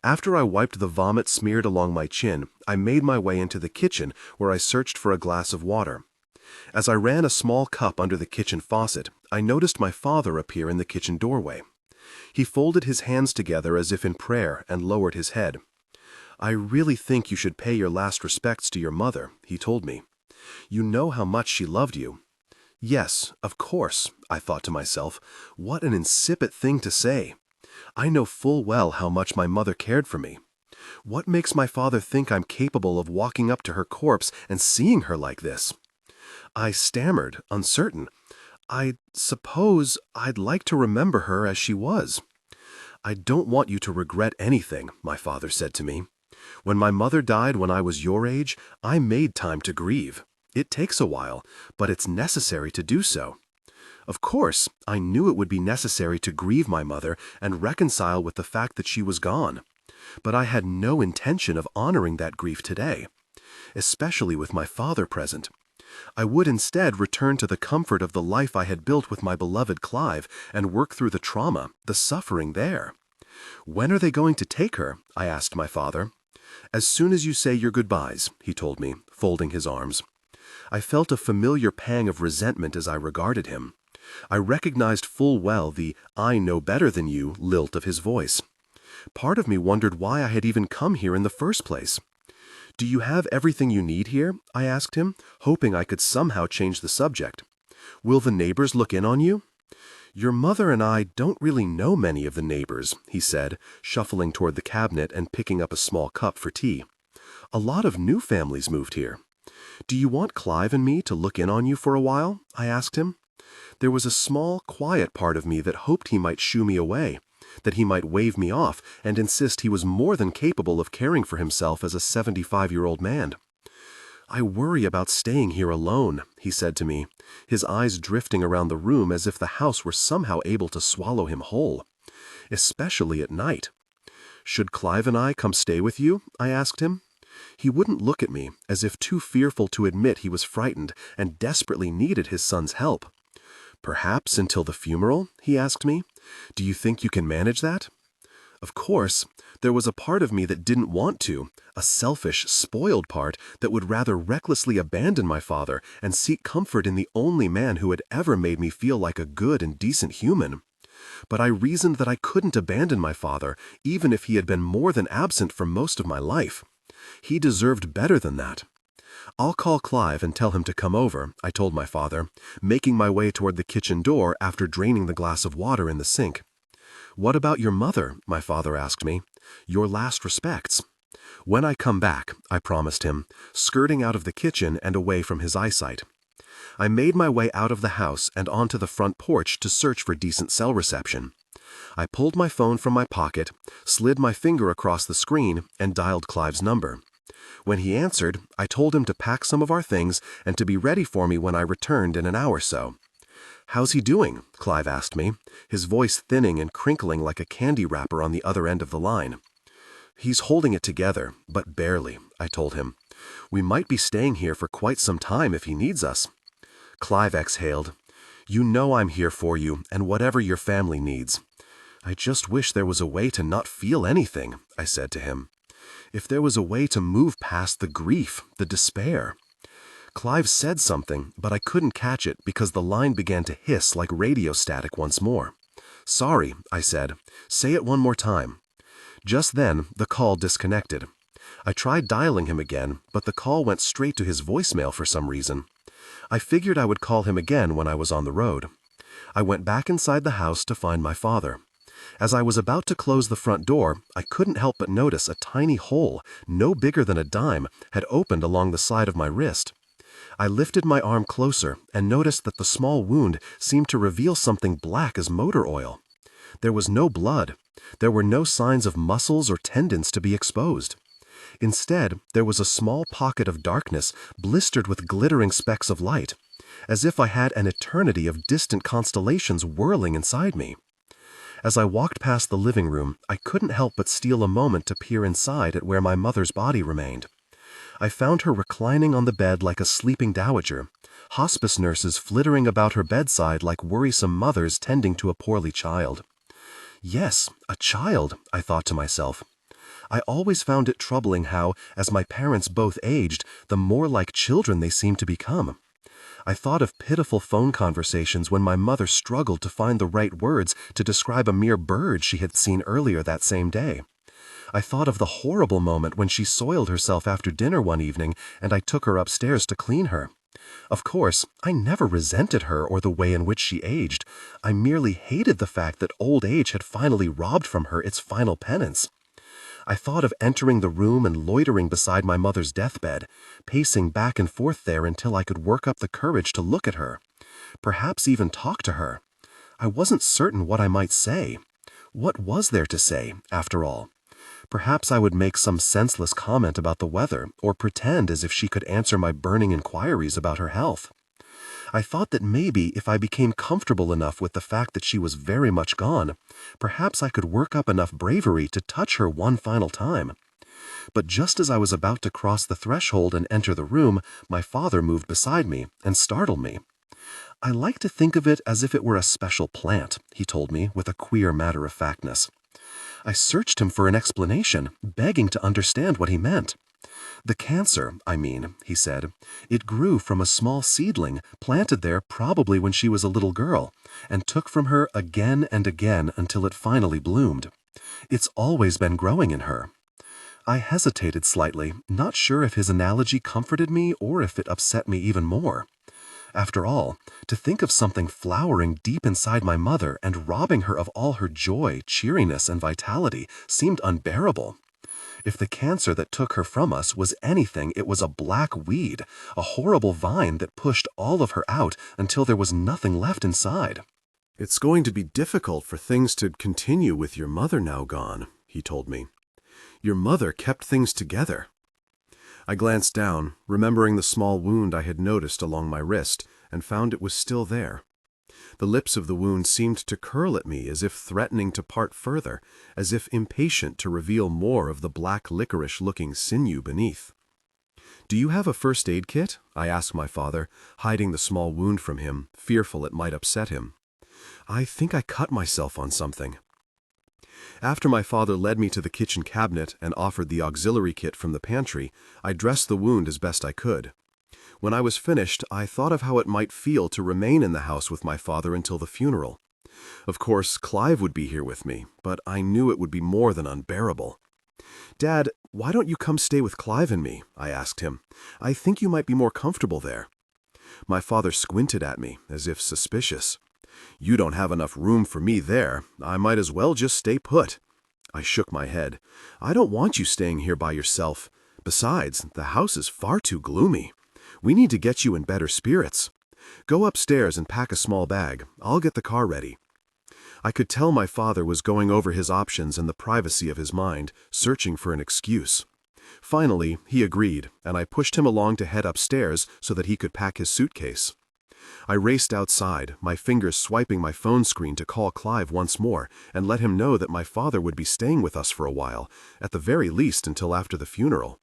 After I wiped the vomit smeared along my chin, I made my way into the kitchen where I searched for a glass of water. As I ran a small cup under the kitchen faucet, I noticed my father appear in the kitchen doorway. He folded his hands together as if in prayer and lowered his head. "I really think you should pay your last respects to your mother," he told me. "You know how much she loved you." Yes, of course, I thought to myself. What an insipid thing to say. I know full well how much my mother cared for me. What makes my father think I'm capable of walking up to her corpse and seeing her like this? I stammered, uncertain. "I suppose I'd like to remember her as she was." "I don't want you to regret anything," my father said to me. "When my mother died when I was your age, I made time to grieve. It takes a while, but it's necessary to do so." Of course, I knew it would be necessary to grieve my mother and reconcile with the fact that she was gone. But I had no intention of honoring that grief today, especially with my father present. I would instead return to the comfort of the life I had built with my beloved Clive and work through the trauma, the suffering there. "When are they going to take her?" I asked my father. "As soon as you say your goodbyes," he told me, folding his arms. I felt a familiar pang of resentment as I regarded him. I recognized full well the "I know better than you" lilt of his voice. Part of me wondered why I had even come here in the first place. "Do you have everything you need here?" I asked him, hoping I could somehow change the subject. "Will the neighbors look in on you?" "Your mother and I don't really know many of the neighbors," he said, shuffling toward the cabinet and picking up a small cup for tea. "A lot of new families moved here." "Do you want Clive and me to look in on you for a while?" I asked him. There was a small, quiet part of me that hoped he might shoo me away, that he might wave me off and insist he was more than capable of caring for himself as a 75-year-old man. "I worry about staying here alone," he said to me, his eyes drifting around the room as if the house were somehow able to swallow him whole. "Especially at night." "Should Clive and I come stay with you?" I asked him. He wouldn't look at me, as if too fearful to admit he was frightened and desperately needed his son's help. "Perhaps until the funeral?" he asked me. "Do you think you can manage that?" Of course, there was a part of me that didn't want to, a selfish, spoiled part that would rather recklessly abandon my father and seek comfort in the only man who had ever made me feel like a good and decent human. But I reasoned that I couldn't abandon my father, even if he had been more than absent for most of my life. He deserved better than that. "I'll call Clive and tell him to come over," I told my father, making my way toward the kitchen door after draining the glass of water in the sink. "What about your mother?" my father asked me. "Your last respects." "When I come back," I promised him, skirting out of the kitchen and away from his eyesight. I made my way out of the house and onto the front porch to search for decent cell reception. I pulled my phone from my pocket, slid my finger across the screen, and dialed Clive's number. When he answered, I told him to pack some of our things and to be ready for me when I returned in an hour or so. "How's he doing?" Clive asked me, his voice thinning and crinkling like a candy wrapper on the other end of the line. "He's holding it together, but barely," I told him. "We might be staying here for quite some time if he needs us." Clive exhaled. "You know I'm here for you and whatever your family needs." "I just wish there was a way to not feel anything," I said to him. "If there was a way to move past the grief, the despair." Clive said something, but I couldn't catch it because the line began to hiss like radio static once more. "Sorry," I said. "Say it one more time." Just then, the call disconnected. I tried dialing him again, but the call went straight to his voicemail for some reason. I figured I would call him again when I was on the road. I went back inside the house to find my father. As I was about to close the front door, I couldn't help but notice a tiny hole, no bigger than a dime, had opened along the side of my wrist. I lifted my arm closer and noticed that the small wound seemed to reveal something black as motor oil. There was no blood. There were no signs of muscles or tendons to be exposed. Instead, there was a small pocket of darkness blistered with glittering specks of light, as if I had an eternity of distant constellations whirling inside me. As I walked past the living room, I couldn't help but steal a moment to peer inside at where my mother's body remained. I found her reclining on the bed like a sleeping dowager, hospice nurses flittering about her bedside like worrisome mothers tending to a poorly child. Yes, a child, I thought to myself. I always found it troubling how, as my parents both aged, the more like children they seemed to become. I thought of pitiful phone conversations when my mother struggled to find the right words to describe a mere bird she had seen earlier that same day. I thought of the horrible moment when she soiled herself after dinner one evening and I took her upstairs to clean her. Of course, I never resented her or the way in which she aged. I merely hated the fact that old age had finally robbed from her its final penance. I thought of entering the room and loitering beside my mother's deathbed, pacing back and forth there until I could work up the courage to look at her, perhaps even talk to her. I wasn't certain what I might say. What was there to say, after all? Perhaps I would make some senseless comment about the weather, or pretend as if she could answer my burning inquiries about her health. I thought that maybe if I became comfortable enough with the fact that she was very much gone, perhaps I could work up enough bravery to touch her one final time. But just as I was about to cross the threshold and enter the room, my father moved beside me and startled me. I like to think of it as if it were a special plant, he told me with a queer matter-of-factness. I searched him for an explanation, begging to understand what he meant. The cancer, I mean, he said. It grew from a small seedling, planted there probably when she was a little girl, and took from her again and again until it finally bloomed. It's always been growing in her. I hesitated slightly, not sure if his analogy comforted me or if it upset me even more. After all, to think of something flowering deep inside my mother and robbing her of all her joy, cheeriness, and vitality seemed unbearable. If the cancer that took her from us was anything, it was a black weed, a horrible vine that pushed all of her out until there was nothing left inside. "It's going to be difficult for things to continue with your mother now gone," he told me. "Your mother kept things together." I glanced down, remembering the small wound I had noticed along my wrist, and found it was still there. The lips of the wound seemed to curl at me as if threatening to part further, as if impatient to reveal more of the black licorice-looking sinew beneath. "Do you have a first aid kit?" I asked my father, hiding the small wound from him, fearful it might upset him. "I think I cut myself on something." After my father led me to the kitchen cabinet and offered the auxiliary kit from the pantry, I dressed the wound as best I could. When I was finished, I thought of how it might feel to remain in the house with my father until the funeral. Of course, Clive would be here with me, but I knew it would be more than unbearable. "Dad, why don't you come stay with Clive and me?" I asked him. "I think you might be more comfortable there." My father squinted at me, as if suspicious. "You don't have enough room for me there. I might as well just stay put." I shook my head. "I don't want you staying here by yourself. Besides, the house is far too gloomy. We need to get you in better spirits. Go upstairs and pack a small bag. I'll get the car ready." I could tell my father was going over his options in the privacy of his mind, searching for an excuse. Finally, he agreed, and I pushed him along to head upstairs so that he could pack his suitcase. I raced outside, my fingers swiping my phone screen to call Clive once more and let him know that my father would be staying with us for a while, at the very least until after the funeral.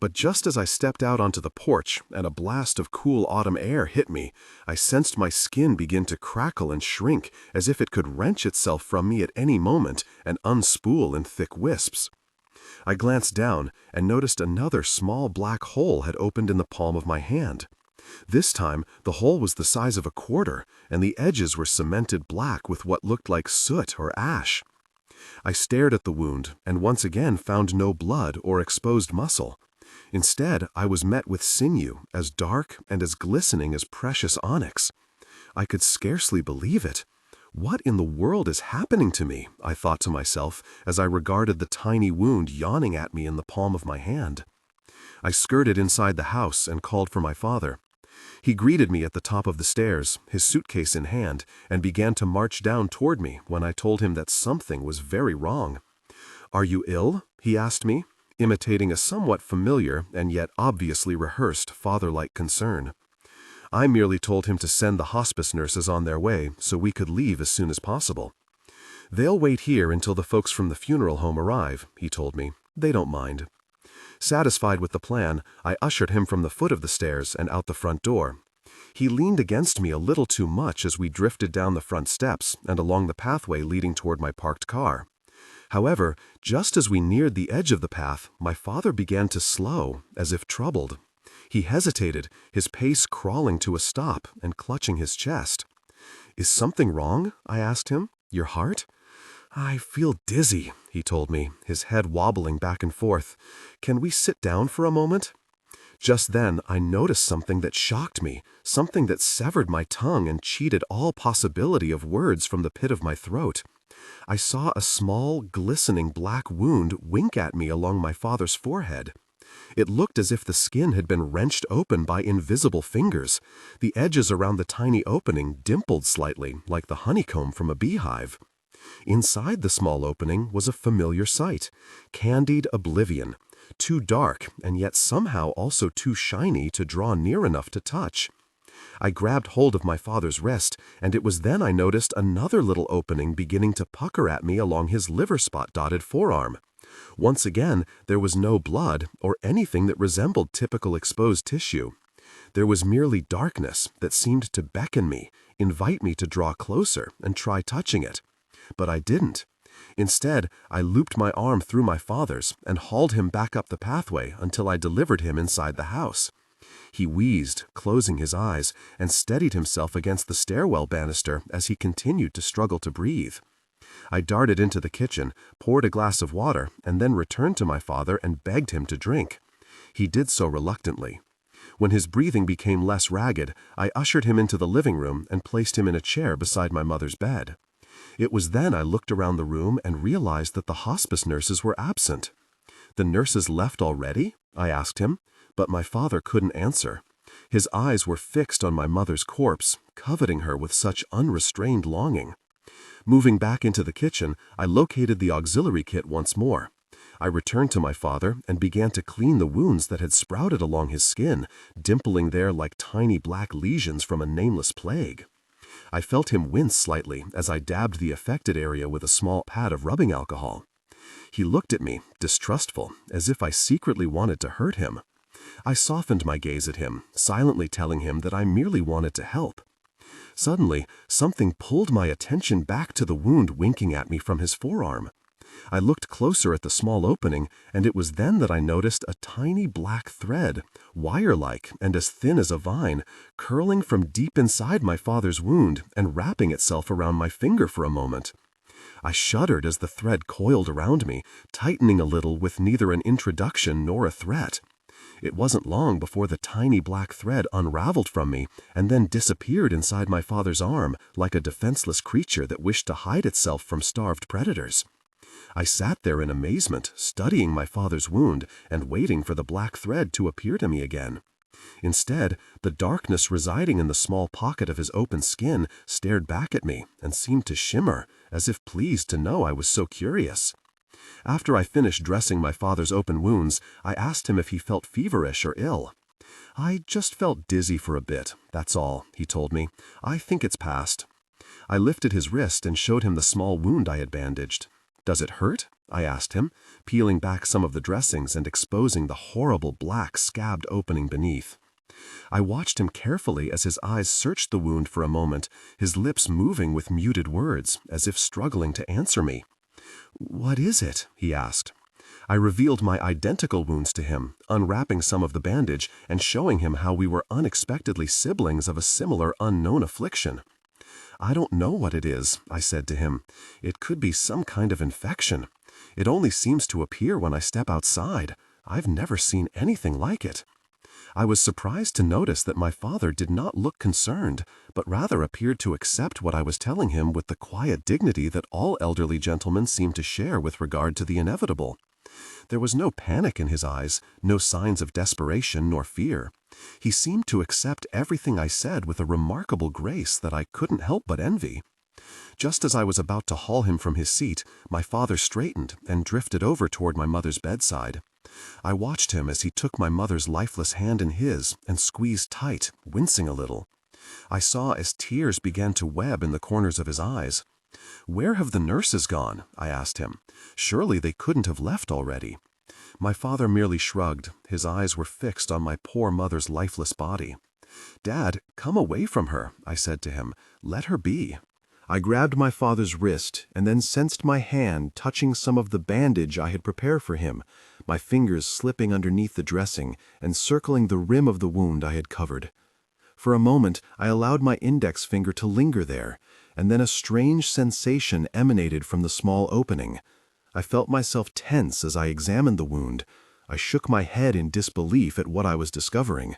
But just as I stepped out onto the porch and a blast of cool autumn air hit me, I sensed my skin begin to crackle and shrink as if it could wrench itself from me at any moment and unspool in thick wisps. I glanced down and noticed another small black hole had opened in the palm of my hand. This time, the hole was the size of a quarter, and the edges were cemented black with what looked like soot or ash. I stared at the wound and once again found no blood or exposed muscle. Instead, I was met with sinew as dark and as glistening as precious onyx. I could scarcely believe it. What in the world is happening to me? I thought to myself as I regarded the tiny wound yawning at me in the palm of my hand. I skirted inside the house and called for my father. He greeted me at the top of the stairs, his suitcase in hand, and began to march down toward me when I told him that something was very wrong. "Are you ill?" he asked me, imitating a somewhat familiar and yet obviously rehearsed father-like concern. I merely told him to send the hospice nurses on their way so we could leave as soon as possible. "They'll wait here until the folks from the funeral home arrive," he told me. "They don't mind." Satisfied with the plan, I ushered him from the foot of the stairs and out the front door. He leaned against me a little too much as we drifted down the front steps and along the pathway leading toward my parked car. However, just as we neared the edge of the path, my father began to slow, as if troubled. He hesitated, his pace crawling to a stop and clutching his chest. "Is something wrong?" I asked him. "Your heart?" "I feel dizzy," he told me, his head wobbling back and forth. "Can we sit down for a moment?" Just then, I noticed something that shocked me, something that severed my tongue and cheated all possibility of words from the pit of my throat. I saw a small, glistening black wound wink at me along my father's forehead. It looked as if the skin had been wrenched open by invisible fingers. The edges around the tiny opening dimpled slightly, like the honeycomb from a beehive. Inside the small opening was a familiar sight, candied oblivion, too dark and yet somehow also too shiny to draw near enough to touch. I grabbed hold of my father's wrist, and it was then I noticed another little opening beginning to pucker at me along his liver spot-dotted forearm. Once again, there was no blood or anything that resembled typical exposed tissue. There was merely darkness that seemed to beckon me, invite me to draw closer and try touching it. But I didn't. Instead, I looped my arm through my father's and hauled him back up the pathway until I delivered him inside the house. He wheezed, closing his eyes, and steadied himself against the stairwell banister as he continued to struggle to breathe. I darted into the kitchen, poured a glass of water, and then returned to my father and begged him to drink. He did so reluctantly. When his breathing became less ragged, I ushered him into the living room and placed him in a chair beside my mother's bed. It was then I looked around the room and realized that the hospice nurses were absent. "The nurses left already?" I asked him, but my father couldn't answer. His eyes were fixed on my mother's corpse, coveting her with such unrestrained longing. Moving back into the kitchen, I located the auxiliary kit once more. I returned to my father and began to clean the wounds that had sprouted along his skin, dimpling there like tiny black lesions from a nameless plague. I felt him wince slightly as I dabbed the affected area with a small pad of rubbing alcohol. He looked at me, distrustful, as if I secretly wanted to hurt him. I softened my gaze at him, silently telling him that I merely wanted to help. Suddenly, something pulled my attention back to the wound winking at me from his forearm. I looked closer at the small opening, and it was then that I noticed a tiny black thread, wire-like and as thin as a vine, curling from deep inside my father's wound and wrapping itself around my finger for a moment. I shuddered as the thread coiled around me, tightening a little with neither an introduction nor a threat. It wasn't long before the tiny black thread unraveled from me and then disappeared inside my father's arm like a defenseless creature that wished to hide itself from starved predators. I sat there in amazement, studying my father's wound and waiting for the black thread to appear to me again. Instead, the darkness residing in the small pocket of his open skin stared back at me and seemed to shimmer, as if pleased to know I was so curious. After I finished dressing my father's open wounds, I asked him if he felt feverish or ill. "I just felt dizzy for a bit, that's all," he told me. "I think it's passed." I lifted his wrist and showed him the small wound I had bandaged. "Does it hurt?" I asked him, peeling back some of the dressings and exposing the horrible black scabbed opening beneath. I watched him carefully as his eyes searched the wound for a moment, his lips moving with muted words, as if struggling to answer me. "What is it?" he asked. I revealed my identical wounds to him, unwrapping some of the bandage and showing him how we were unexpectedly siblings of a similar unknown affliction. "I don't know what it is," I said to him. "It could be some kind of infection. It only seems to appear when I step outside. I've never seen anything like it." I was surprised to notice that my father did not look concerned, but rather appeared to accept what I was telling him with the quiet dignity that all elderly gentlemen seem to share with regard to the inevitable. There was no panic in his eyes, no signs of desperation nor fear. He seemed to accept everything I said with a remarkable grace that I couldn't help but envy. Just as I was about to haul him from his seat, my father straightened and drifted over toward my mother's bedside. I watched him as he took my mother's lifeless hand in his and squeezed tight, wincing a little. I saw as tears began to web in the corners of his eyes. "Where have the nurses gone?" I asked him. "Surely they couldn't have left already." My father merely shrugged. His eyes were fixed on my poor mother's lifeless body. "Dad, come away from her," I said to him. "Let her be." I grabbed my father's wrist and then sensed my hand touching some of the bandage I had prepared for him, my fingers slipping underneath the dressing and circling the rim of the wound I had covered. For a moment, I allowed my index finger to linger there, and then a strange sensation emanated from the small opening. I felt myself tense as I examined the wound. I shook my head in disbelief at what I was discovering.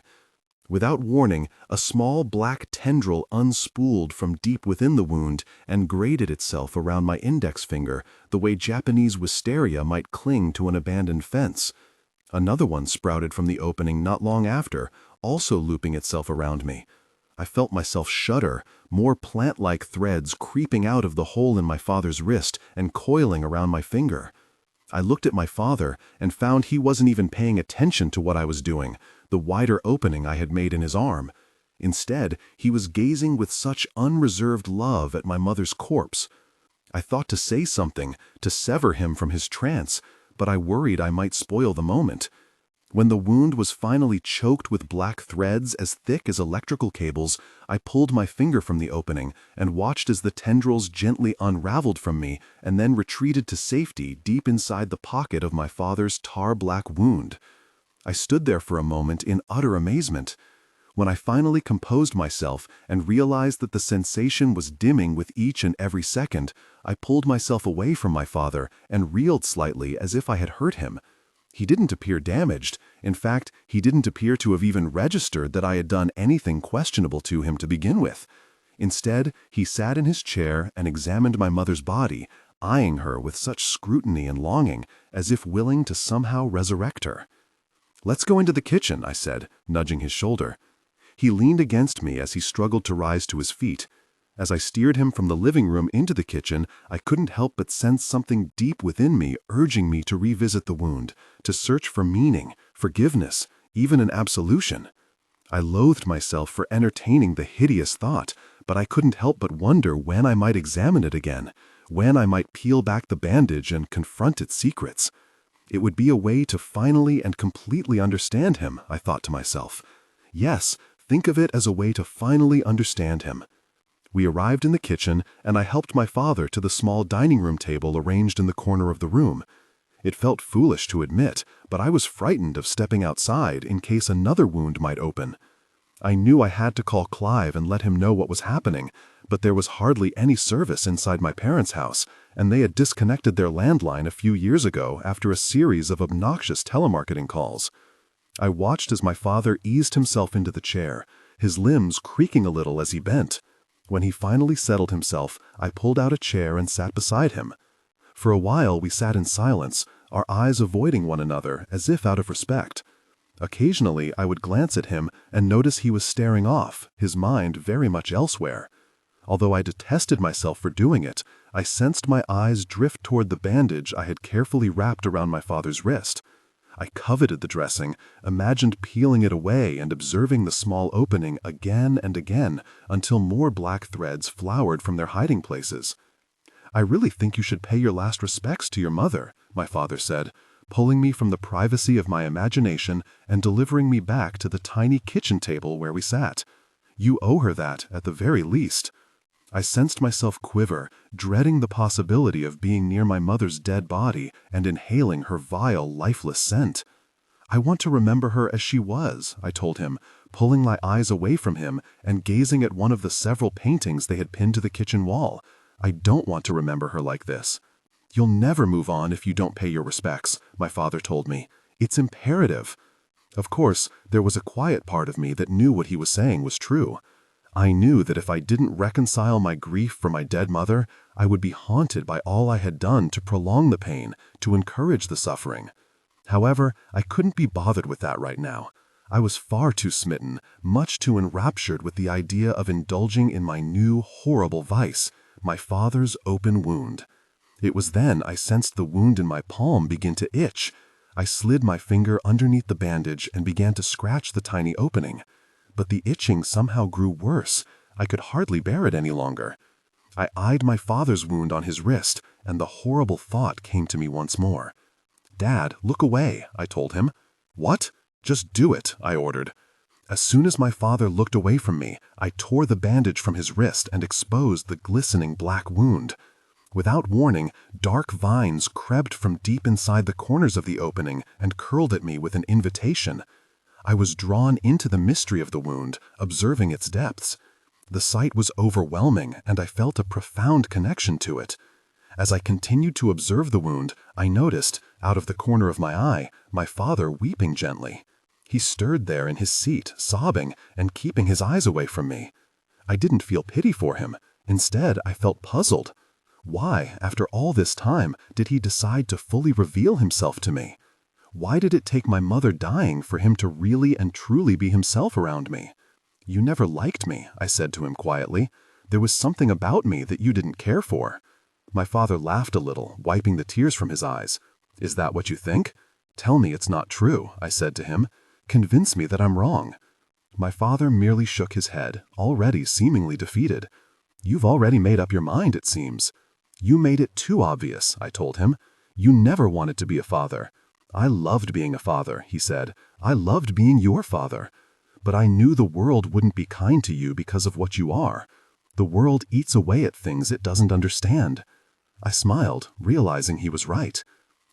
Without warning, a small black tendril unspooled from deep within the wound and grated itself around my index finger the way Japanese wisteria might cling to an abandoned fence. Another one sprouted from the opening not long after, also looping itself around me. I felt myself shudder, more plant-like threads creeping out of the hole in my father's wrist and coiling around my finger. I looked at my father and found he wasn't even paying attention to what I was doing, the wider opening I had made in his arm. Instead, he was gazing with such unreserved love at my mother's corpse. I thought to say something, to sever him from his trance, but I worried I might spoil the moment. When the wound was finally choked with black threads as thick as electrical cables, I pulled my finger from the opening and watched as the tendrils gently unraveled from me and then retreated to safety deep inside the pocket of my father's tar-black wound. I stood there for a moment in utter amazement. When I finally composed myself and realized that the sensation was dimming with each and every second, I pulled myself away from my father and reeled slightly as if I had hurt him. He didn't appear damaged. In fact, he didn't appear to have even registered that I had done anything questionable to him to begin with. Instead, he sat in his chair and examined my mother's body, eyeing her with such scrutiny and longing, as if willing to somehow resurrect her. "Let's go into the kitchen," I said, nudging his shoulder. He leaned against me as he struggled to rise to his feet. As I steered him from the living room into the kitchen, I couldn't help but sense something deep within me urging me to revisit the wound, to search for meaning, forgiveness, even an absolution. I loathed myself for entertaining the hideous thought, but I couldn't help but wonder when I might examine it again, when I might peel back the bandage and confront its secrets. It would be a way to finally and completely understand him, I thought to myself. Yes, think of it as a way to finally understand him. We arrived in the kitchen, and I helped my father to the small dining room table arranged in the corner of the room. It felt foolish to admit, but I was frightened of stepping outside in case another wound might open. I knew I had to call Clive and let him know what was happening, but there was hardly any service inside my parents' house, and they had disconnected their landline a few years ago after a series of obnoxious telemarketing calls. I watched as my father eased himself into the chair, his limbs creaking a little as he bent. When he finally settled himself, I pulled out a chair and sat beside him. For a while we sat in silence, our eyes avoiding one another as if out of respect. Occasionally I would glance at him and notice he was staring off, his mind very much elsewhere. Although I detested myself for doing it, I sensed my eyes drift toward the bandage I had carefully wrapped around my father's wrist. I coveted the dressing, imagined peeling it away and observing the small opening again and again until more black threads flowered from their hiding places. "I really think you should pay your last respects to your mother," my father said, pulling me from the privacy of my imagination and delivering me back to the tiny kitchen table where we sat. "You owe her that, at the very least." I sensed myself quiver, dreading the possibility of being near my mother's dead body and inhaling her vile, lifeless scent. "I want to remember her as she was," I told him, pulling my eyes away from him and gazing at one of the several paintings they had pinned to the kitchen wall. "I don't want to remember her like this." "You'll never move on if you don't pay your respects," my father told me. "It's imperative." Of course, there was a quiet part of me that knew what he was saying was true. I knew that if I didn't reconcile my grief for my dead mother, I would be haunted by all I had done to prolong the pain, to encourage the suffering. However, I couldn't be bothered with that right now. I was far too smitten, much too enraptured with the idea of indulging in my new, horrible vice, my father's open wound. It was then I sensed the wound in my palm begin to itch. I slid my finger underneath the bandage and began to scratch the tiny opening. But the itching somehow grew worse. I could hardly bear it any longer. I eyed my father's wound on his wrist, and the horrible thought came to me once more. "Dad, look away," I told him. "What? Just do it," I ordered. As soon as my father looked away from me, I tore the bandage from his wrist and exposed the glistening black wound. Without warning, dark vines crept from deep inside the corners of the opening and curled at me with an invitation. I was drawn into the mystery of the wound, observing its depths. The sight was overwhelming, and I felt a profound connection to it. As I continued to observe the wound, I noticed, out of the corner of my eye, my father weeping gently. He stirred there in his seat, sobbing, and keeping his eyes away from me. I didn't feel pity for him. Instead, I felt puzzled. Why, after all this time, did he decide to fully reveal himself to me? Why did it take my mother dying for him to really and truly be himself around me? "You never liked me," I said to him quietly. "There was something about me that you didn't care for." My father laughed a little, wiping the tears from his eyes. "Is that what you think? Tell me it's not true," I said to him. "Convince me that I'm wrong." My father merely shook his head, already seemingly defeated. "You've already made up your mind, it seems." "You made it too obvious," I told him. "You never wanted to be a father." "I loved being a father," he said. "I loved being your father. But I knew the world wouldn't be kind to you because of what you are. The world eats away at things it doesn't understand." I smiled, realizing he was right.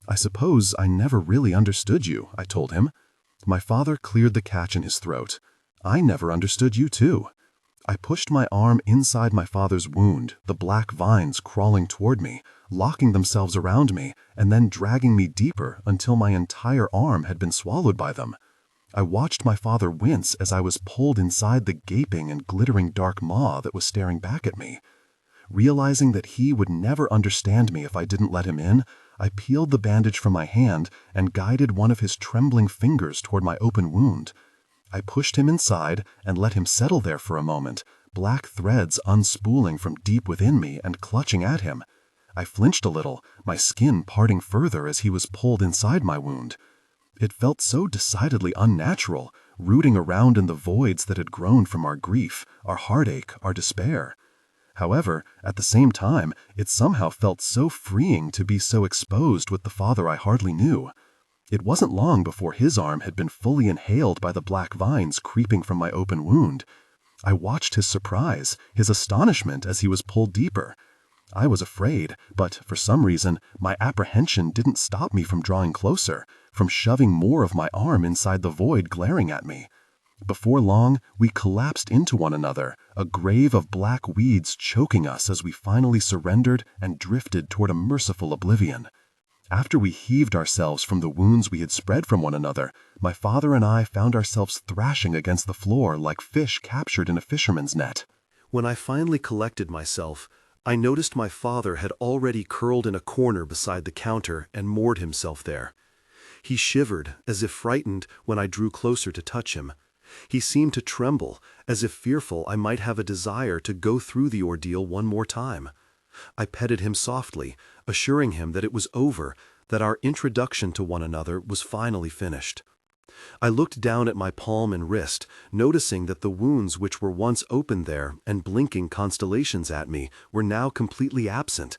"I suppose I never really understood you," I told him. My father cleared the catch in his throat. "I never understood you too." I pushed my arm inside my father's wound, the black vines crawling toward me, locking themselves around me, and then dragging me deeper until my entire arm had been swallowed by them. I watched my father wince as I was pulled inside the gaping and glittering dark maw that was staring back at me. Realizing that he would never understand me if I didn't let him in, I peeled the bandage from my hand and guided one of his trembling fingers toward my open wound. I pushed him inside and let him settle there for a moment, black threads unspooling from deep within me and clutching at him. I flinched a little, my skin parting further as he was pulled inside my wound. It felt so decidedly unnatural, rooting around in the voids that had grown from our grief, our heartache, our despair. However, at the same time, it somehow felt so freeing to be so exposed with the father I hardly knew. It wasn't long before his arm had been fully inhaled by the black vines creeping from my open wound. I watched his surprise, his astonishment as he was pulled deeper. I was afraid, but for some reason, my apprehension didn't stop me from drawing closer, from shoving more of my arm inside the void glaring at me. Before long, we collapsed into one another, a grave of black weeds choking us as we finally surrendered and drifted toward a merciful oblivion. After we heaved ourselves from the wounds we had spread from one another, my father and I found ourselves thrashing against the floor like fish captured in a fisherman's net. When I finally collected myself, I noticed my father had already curled in a corner beside the counter and moored himself there. He shivered, as if frightened when I drew closer to touch him. He seemed to tremble, as if fearful I might have a desire to go through the ordeal one more time. I petted him softly, assuring him that it was over, that our introduction to one another was finally finished. I looked down at my palm and wrist, noticing that the wounds which were once open there and blinking constellations at me were now completely absent,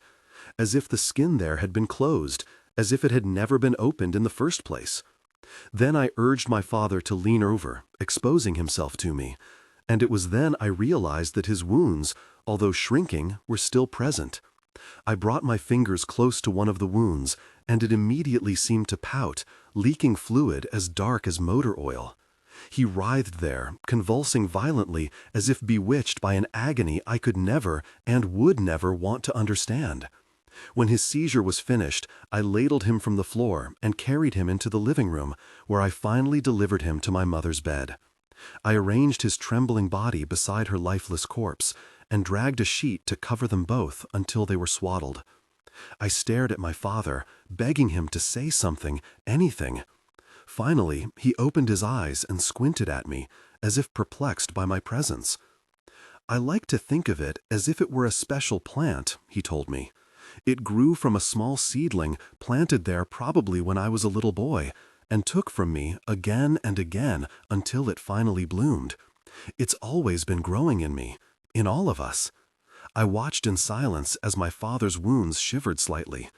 as if the skin there had been closed, as if it had never been opened in the first place. Then I urged my father to lean over, exposing himself to me, and it was then I realized that his wounds, although shrinking, were still present. I brought my fingers close to one of the wounds, and it immediately seemed to pout, leaking fluid as dark as motor oil. He writhed there, convulsing violently, as if bewitched by an agony I could never and would never want to understand. When his seizure was finished, I ladled him from the floor and carried him into the living room, where I finally delivered him to my mother's bed. I arranged his trembling body beside her lifeless corpse and dragged a sheet to cover them both until they were swaddled. I stared at my father, begging him to say something, anything. Finally, he opened his eyes and squinted at me, as if perplexed by my presence. "I like to think of it as if it were a special plant," he told me. "It grew from a small seedling planted there probably when I was a little boy, and took from me again and again until it finally bloomed. It's always been growing in me, in all of us." I watched in silence as my father's wounds shivered slightly.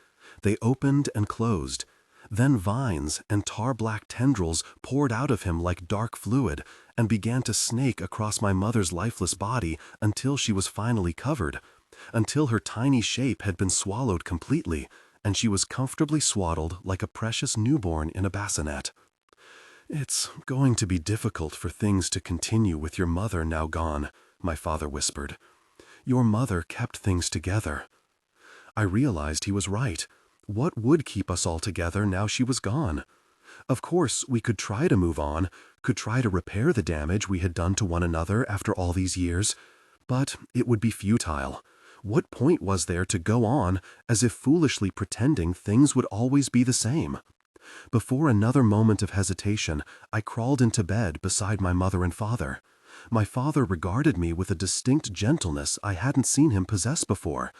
They opened and closed. Then vines and tar-black tendrils poured out of him like dark fluid and began to snake across my mother's lifeless body until she was finally covered, until her tiny shape had been swallowed completely, and she was comfortably swaddled like a precious newborn in a bassinet. "It's going to be difficult for things to continue with your mother now gone," my father whispered. "Your mother kept things together." I realized he was right. What would keep us all together now she was gone? Of course, we could try to move on, could try to repair the damage we had done to one another after all these years, but it would be futile. What point was there to go on as if foolishly pretending things would always be the same? Before another moment of hesitation, I crawled into bed beside my mother and father. My father regarded me with a distinct gentleness I hadn't seen him possess before,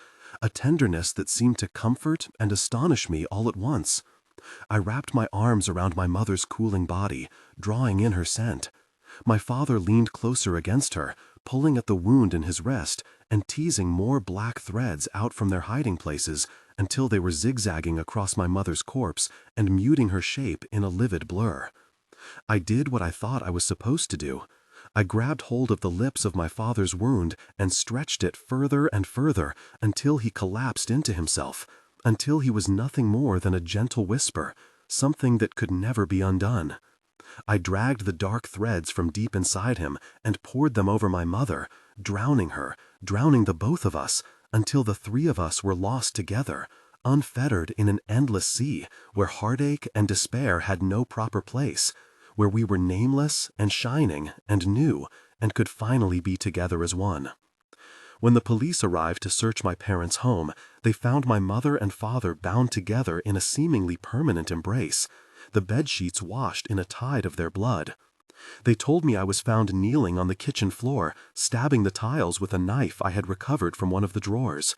a tenderness that seemed to comfort and astonish me all at once. I wrapped my arms around my mother's cooling body, drawing in her scent. My father leaned closer against her, pulling at the wound in his wrist and teasing more black threads out from their hiding places until they were zigzagging across my mother's corpse and muting her shape in a livid blur. I did what I thought I was supposed to do. I grabbed hold of the lips of my father's wound and stretched it further and further until he collapsed into himself, until he was nothing more than a gentle whisper, something that could never be undone. I dragged the dark threads from deep inside him and poured them over my mother, drowning her, drowning the both of us, until the three of us were lost together, unfettered in an endless sea where heartache and despair had no proper place, where we were nameless and shining and new and could finally be together as one. When the police arrived to search my parents' home, they found my mother and father bound together in a seemingly permanent embrace, the bedsheets washed in a tide of their blood. They told me I was found kneeling on the kitchen floor, stabbing the tiles with a knife I had recovered from one of the drawers.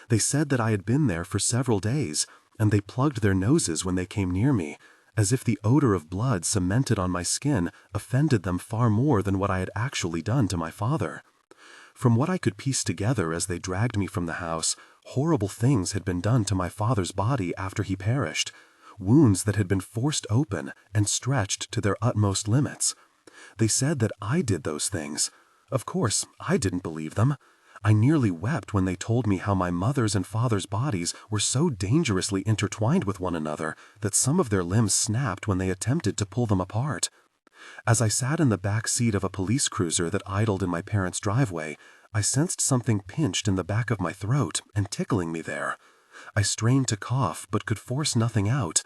They said that I had been there for several days, and they plugged their noses when they came near me, as if the odor of blood cemented on my skin offended them far more than what I had actually done to my father. From what I could piece together as they dragged me from the house, horrible things had been done to my father's body after he perished, wounds that had been forced open and stretched to their utmost limits. They said that I did those things. Of course, I didn't believe them. I nearly wept when they told me how my mother's and father's bodies were so dangerously intertwined with one another that some of their limbs snapped when they attempted to pull them apart. As I sat in the back seat of a police cruiser that idled in my parents' driveway, I sensed something pinched in the back of my throat and tickling me there. I strained to cough but could force nothing out.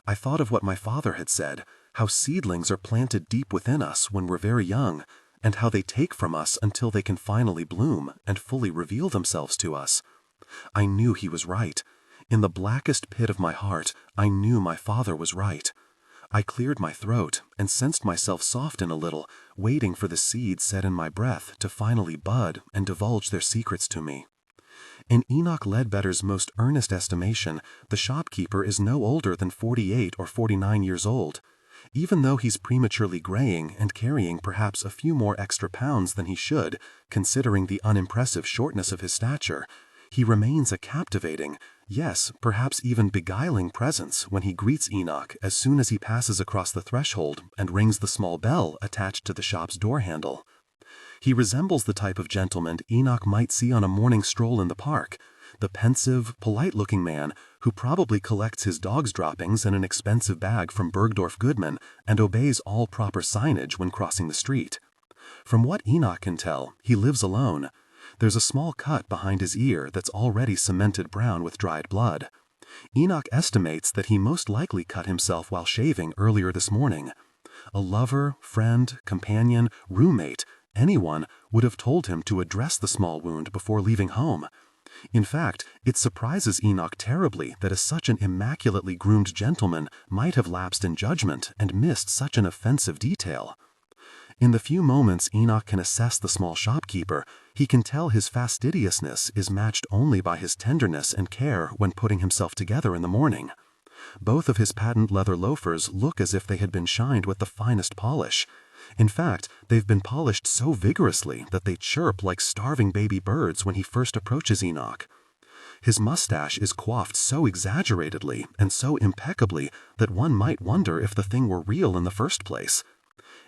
I thought of what my father had said, how seedlings are planted deep within us when we're very young, and how they take from us until they can finally bloom and fully reveal themselves to us. I knew he was right. In the blackest pit of my heart, I knew my father was right. I cleared my throat and sensed myself soften a little, waiting for the seeds set in my breath to finally bud and divulge their secrets to me. In Enoch Ledbetter's most earnest estimation, the shopkeeper is no older than 48 or 49 years old. Even though he's prematurely graying and carrying perhaps a few more extra pounds than he should, considering the unimpressive shortness of his stature, he remains a captivating, yes, perhaps even beguiling presence when he greets Enoch as soon as he passes across the threshold and rings the small bell attached to the shop's door handle. He resembles the type of gentleman Enoch might see on a morning stroll in the park, the pensive, polite-looking man who probably collects his dog's droppings in an expensive bag from Bergdorf Goodman and obeys all proper signage when crossing the street. From what Enoch can tell, he lives alone. There's a small cut behind his ear that's already cemented brown with dried blood. Enoch estimates that he most likely cut himself while shaving earlier this morning. A lover, friend, companion, roommate, anyone would have told him to address the small wound before leaving home. In fact, it surprises Enoch terribly that such an immaculately groomed gentleman might have lapsed in judgment and missed such an offensive detail. In the few moments Enoch can assess the small shopkeeper, he can tell his fastidiousness is matched only by his tenderness and care when putting himself together in the morning. Both of his patent leather loafers look as if they had been shined with the finest polish. In fact, they've been polished so vigorously that they chirp like starving baby birds when he first approaches Enoch. His mustache is coiffed so exaggeratedly and so impeccably that one might wonder if the thing were real in the first place.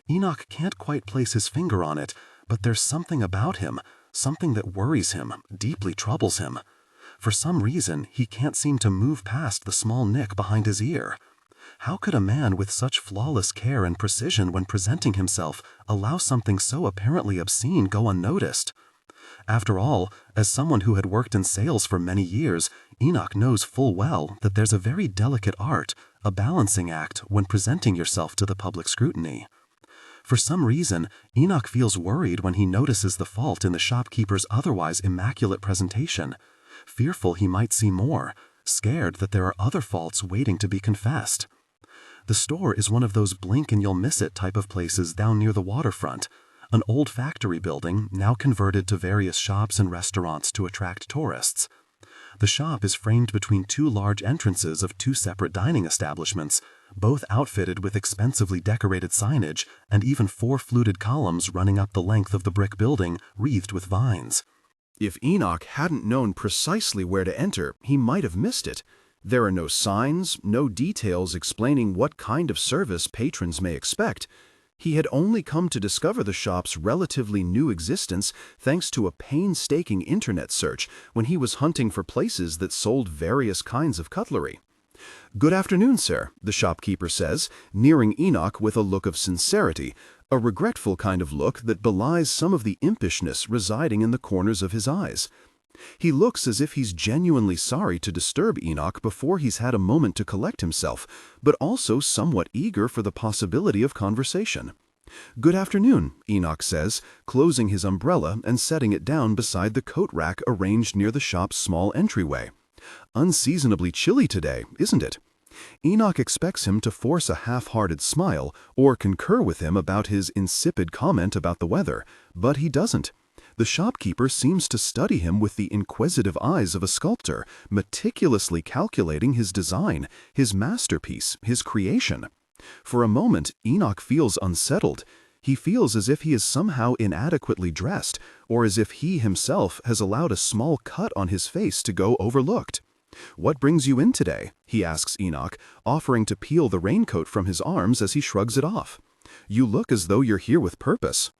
Enoch can't quite place his finger on it, but there's something about him, something that worries him, deeply troubles him. For some reason, he can't seem to move past the small nick behind his ear. How could a man with such flawless care and precision when presenting himself allow something so apparently obscene go unnoticed? After all, as someone who had worked in sales for many years, Enoch knows full well that there's a very delicate art, a balancing act when presenting yourself to the public scrutiny. For some reason, Enoch feels worried when he notices the fault in the shopkeeper's otherwise immaculate presentation, fearful he might see more, scared that there are other faults waiting to be confessed. The store is one of those blink-and-you'll-miss-it type of places down near the waterfront, an old factory building now converted to various shops and restaurants to attract tourists. The shop is framed between two large entrances of two separate dining establishments, both outfitted with expensively decorated signage and even 4 fluted columns running up the length of the brick building, wreathed with vines. If Enoch hadn't known precisely where to enter, he might have missed it. There are no signs, no details explaining what kind of service patrons may expect. He had only come to discover the shop's relatively new existence thanks to a painstaking internet search when he was hunting for places that sold various kinds of cutlery. "Good afternoon, sir," the shopkeeper says, nearing Enoch with a look of sincerity, a regretful kind of look that belies some of the impishness residing in the corners of his eyes. He looks as if he's genuinely sorry to disturb Enoch before he's had a moment to collect himself, but also somewhat eager for the possibility of conversation. "Good afternoon," Enoch says, closing his umbrella and setting it down beside the coat rack arranged near the shop's small entryway. "Unseasonably chilly today, isn't it?" Enoch expects him to force a half-hearted smile or concur with him about his insipid comment about the weather, but he doesn't. The shopkeeper seems to study him with the inquisitive eyes of a sculptor, meticulously calculating his design, his masterpiece, his creation. For a moment, Enoch feels unsettled. He feels as if he is somehow inadequately dressed, or as if he himself has allowed a small cut on his face to go overlooked. "What brings you in today?" he asks Enoch, offering to peel the raincoat from his arms as he shrugs it off. "You look as though you're here with purpose."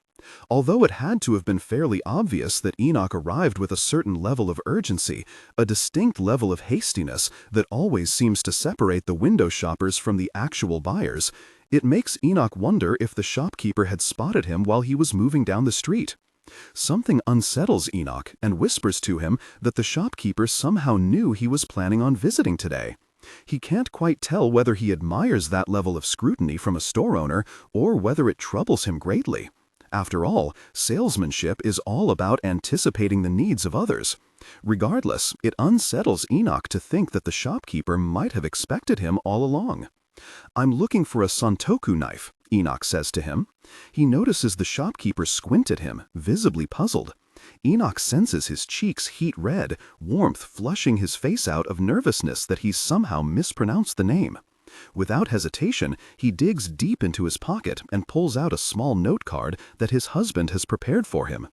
Although it had to have been fairly obvious that Enoch arrived with a certain level of urgency, a distinct level of hastiness that always seems to separate the window shoppers from the actual buyers, it makes Enoch wonder if the shopkeeper had spotted him while he was moving down the street. Something unsettles Enoch and whispers to him that the shopkeeper somehow knew he was planning on visiting today. He can't quite tell whether he admires that level of scrutiny from a store owner or whether it troubles him greatly. After all, salesmanship is all about anticipating the needs of others. Regardless, it unsettles Enoch to think that the shopkeeper might have expected him all along. "I'm looking for a santoku knife," Enoch says to him. He notices the shopkeeper squint at him, visibly puzzled. Enoch senses his cheeks heat red, warmth flushing his face out of nervousness that he's somehow mispronounced the name. Without hesitation, he digs deep into his pocket and pulls out a small note card that his husband has prepared for him.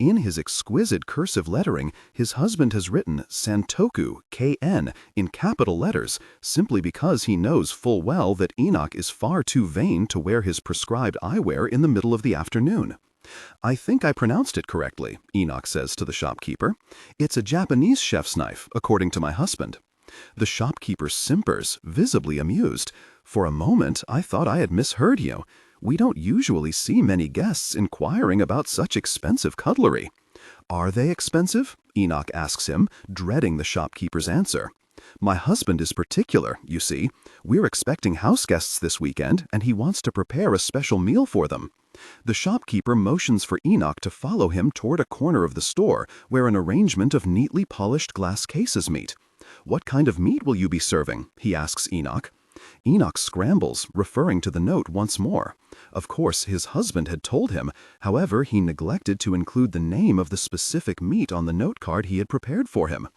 In his exquisite cursive lettering, his husband has written Santoku, KN, in capital letters, simply because he knows full well that Enoch is far too vain to wear his prescribed eyewear in the middle of the afternoon. "I think I pronounced it correctly," Enoch says to the shopkeeper. "It's a Japanese chef's knife, according to my husband." The shopkeeper simpers, visibly amused. "For a moment, I thought I had misheard you. We don't usually see many guests inquiring about such expensive cutlery." "Are they expensive?" Enoch asks him, dreading the shopkeeper's answer. My husband is particular, you see. We're expecting house guests this weekend, and he wants to prepare a special meal for them. The shopkeeper motions for Enoch to follow him toward a corner of the store where an arrangement of neatly polished glass cases meet. "What kind of meat will you be serving?" he asks Enoch. Enoch scrambles, referring to the note once more. Of course, his husband had told him, however, he neglected to include the name of the specific meat on the note card he had prepared for him.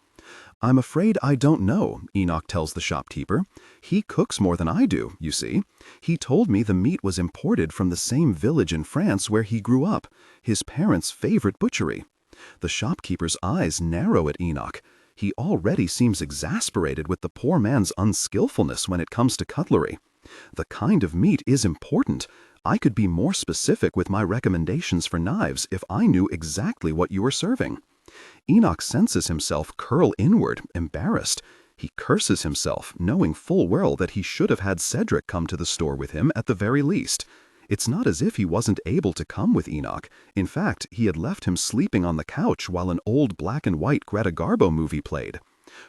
"I'm afraid I don't know," Enoch tells the shopkeeper. "He cooks more than I do, you see. He told me the meat was imported from the same village in France where he grew up, his parents' favorite butchery." The shopkeeper's eyes narrow at Enoch. He already seems exasperated with the poor man's unskillfulness when it comes to cutlery. "The kind of meat is important. I could be more specific with my recommendations for knives if I knew exactly what you were serving." Enoch senses himself curl inward, embarrassed. He curses himself, knowing full well that he should have had Cedric come to the store with him at the very least. It's not as if he wasn't able to come with Enoch. In fact, he had left him sleeping on the couch while an old black-and-white Greta Garbo movie played.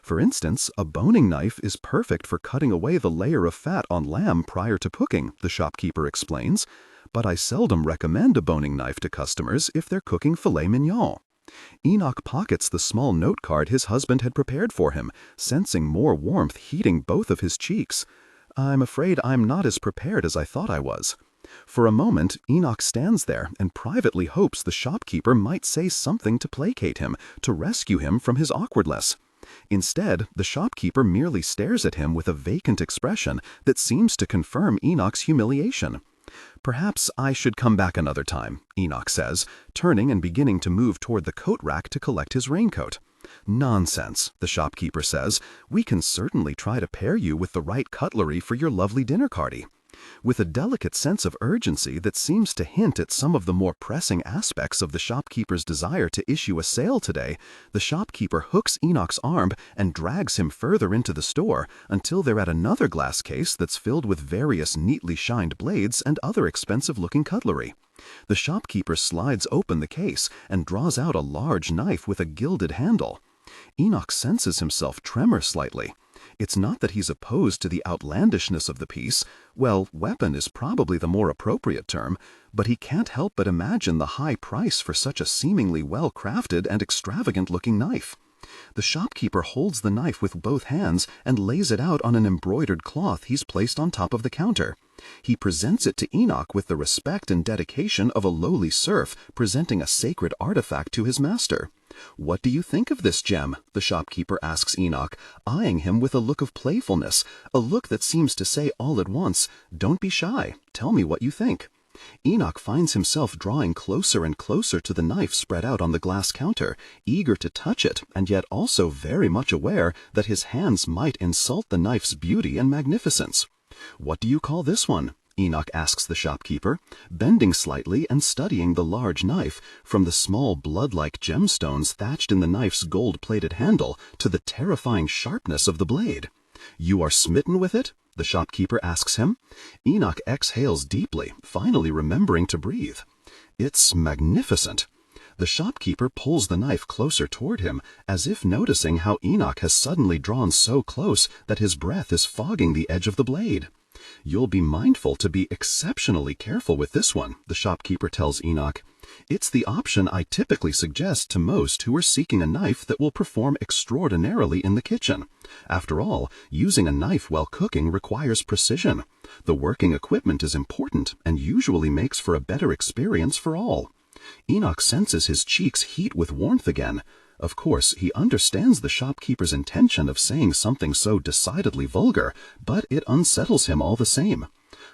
For instance, a boning knife is perfect for cutting away the layer of fat on lamb prior to cooking, the shopkeeper explains. "But I seldom recommend a boning knife to customers if they're cooking filet mignon." Enoch pockets the small note card his husband had prepared for him, sensing more warmth heating both of his cheeks. "I'm afraid I'm not as prepared as I thought I was." For a moment, Enoch stands there and privately hopes the shopkeeper might say something to placate him, to rescue him from his awkwardness. Instead, the shopkeeper merely stares at him with a vacant expression that seems to confirm Enoch's humiliation. "Perhaps I should come back another time," Enoch says, turning and beginning to move toward the coat rack to collect his raincoat. "Nonsense," the shopkeeper says. "We can certainly try to pair you with the right cutlery for your lovely dinner party." With a delicate sense of urgency that seems to hint at some of the more pressing aspects of the shopkeeper's desire to issue a sale today, the shopkeeper hooks Enoch's arm and drags him further into the store until they're at another glass case that's filled with various neatly shined blades and other expensive-looking cutlery. The shopkeeper slides open the case and draws out a large knife with a gilded handle. Enoch senses himself tremor slightly. It's not that he's opposed to the outlandishness of the piece. Well, weapon is probably the more appropriate term, but he can't help but imagine the high price for such a seemingly well-crafted and extravagant-looking knife. The shopkeeper holds the knife with both hands and lays it out on an embroidered cloth he's placed on top of the counter. He presents it to Enoch with the respect and dedication of a lowly serf presenting a sacred artifact to his master. "What do you think of this gem?" the shopkeeper asks Enoch, eyeing him with a look of playfulness, a look that seems to say all at once, "Don't be shy, tell me what you think." Enoch finds himself drawing closer and closer to the knife spread out on the glass counter, eager to touch it, and yet also very much aware that his hands might insult the knife's beauty and magnificence. "What do you call this one?" Enoch asks the shopkeeper, bending slightly and studying the large knife, from the small blood-like gemstones thatched in the knife's gold-plated handle to the terrifying sharpness of the blade. "You are smitten with it?" the shopkeeper asks him. Enoch exhales deeply, finally remembering to breathe. "It's magnificent." The shopkeeper pulls the knife closer toward him, as if noticing how Enoch has suddenly drawn so close that his breath is fogging the edge of the blade. "You'll be mindful to be exceptionally careful with this one," the shopkeeper tells Enoch. "It's the option I typically suggest to most who are seeking a knife that will perform extraordinarily in the kitchen. After all, using a knife while cooking requires precision. The working equipment is important and usually makes for a better experience for all." Enoch senses his cheeks heat with warmth again. Of course, he understands the shopkeeper's intention of saying something so decidedly vulgar, but it unsettles him all the same.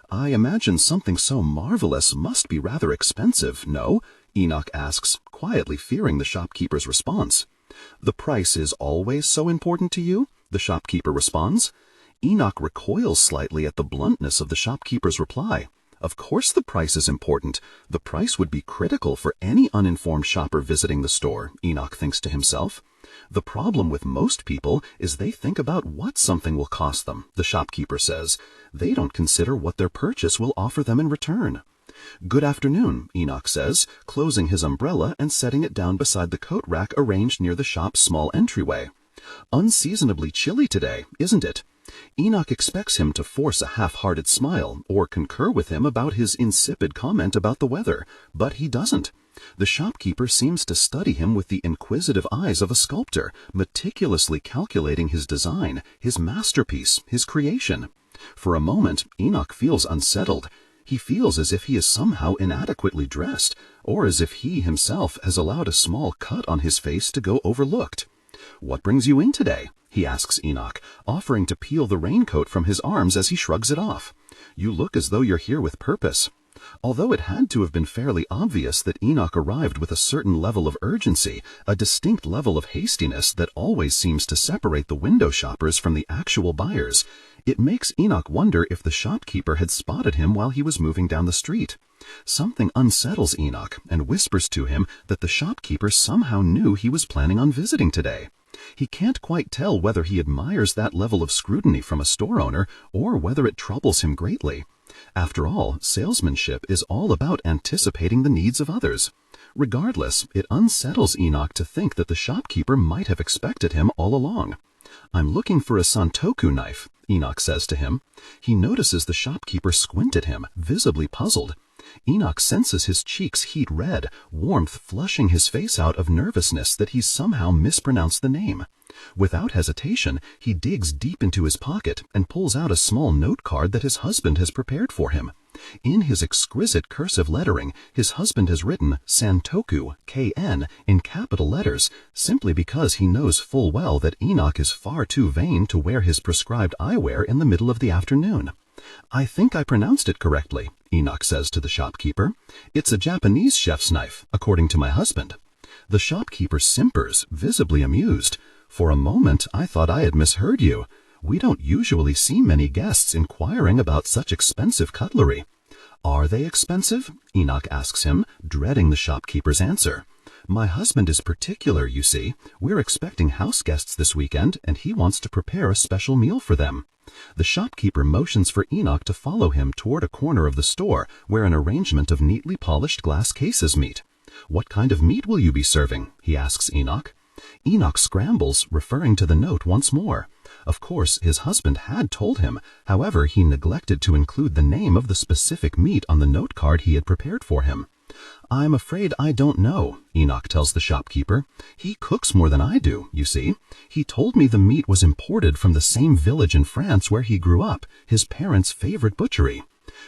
"I imagine something so marvelous must be rather expensive, no?" Enoch asks, quietly fearing the shopkeeper's response. "The price is always so important to you?" the shopkeeper responds. Enoch recoils slightly at the bluntness of the shopkeeper's reply. Of course the price is important. The price would be critical for any uninformed shopper visiting the store, Enoch thinks to himself. "The problem with most people is they think about what something will cost them," the shopkeeper says. "They don't consider what their purchase will offer them in return." "Good afternoon," Enoch says, closing his umbrella and setting it down beside the coat rack arranged near the shop's small entryway. "Unseasonably chilly today, isn't it?" Enoch expects him to force a half-hearted smile or concur with him about his insipid comment about the weather, but he doesn't. The shopkeeper seems to study him with the inquisitive eyes of a sculptor, meticulously calculating his design, his masterpiece, his creation. For a moment, Enoch feels unsettled. He feels as if he is somehow inadequately dressed, or as if he himself has allowed a small cut on his face to go overlooked. "What brings you in today?" he asks Enoch, offering to peel the raincoat from his arms as he shrugs it off. "You look as though you're here with purpose." Although it had to have been fairly obvious that Enoch arrived with a certain level of urgency, a distinct level of hastiness that always seems to separate the window shoppers from the actual buyers, it makes Enoch wonder if the shopkeeper had spotted him while he was moving down the street. Something unsettles Enoch and whispers to him that the shopkeeper somehow knew he was planning on visiting today. He can't quite tell whether he admires that level of scrutiny from a store owner or whether it troubles him greatly. After all, salesmanship is all about anticipating the needs of others. Regardless, it unsettles Enoch to think that the shopkeeper might have expected him all along. "I'm looking for a santoku knife," Enoch says to him. He notices the shopkeeper squint at him, visibly puzzled. Enoch senses his cheeks heat red, warmth flushing his face out of nervousness that he's somehow mispronounced the name. Without hesitation, he digs deep into his pocket and pulls out a small note card that his husband has prepared for him. In his exquisite cursive lettering, his husband has written Santoku, KN, in capital letters, simply because he knows full well that Enoch is far too vain to wear his prescribed eyewear in the middle of the afternoon. "I think I pronounced it correctly," Enoch says to the shopkeeper. "It's a Japanese chef's knife, according to my husband." The shopkeeper simpers, visibly amused. "For a moment, I thought I had misheard you. We don't usually see many guests inquiring about such expensive cutlery." "Are they expensive?" Enoch asks him, dreading the shopkeeper's answer. "My husband is particular, you see. We're expecting house guests this weekend, and he wants to prepare a special meal for them." The shopkeeper motions for Enoch to follow him toward a corner of the store where an arrangement of neatly polished glass cases meet. "What kind of meat will you be serving?" he asks Enoch. Enoch scrambles, referring to the note once more. Of course, his husband had told him, however, he neglected to include the name of the specific meat on the note card he had prepared for him. "I'm afraid I don't know," Enoch tells the shopkeeper. "He cooks more than I do, you see. He told me the meat was imported from the same village in France where he grew up, his parents' favorite butchery."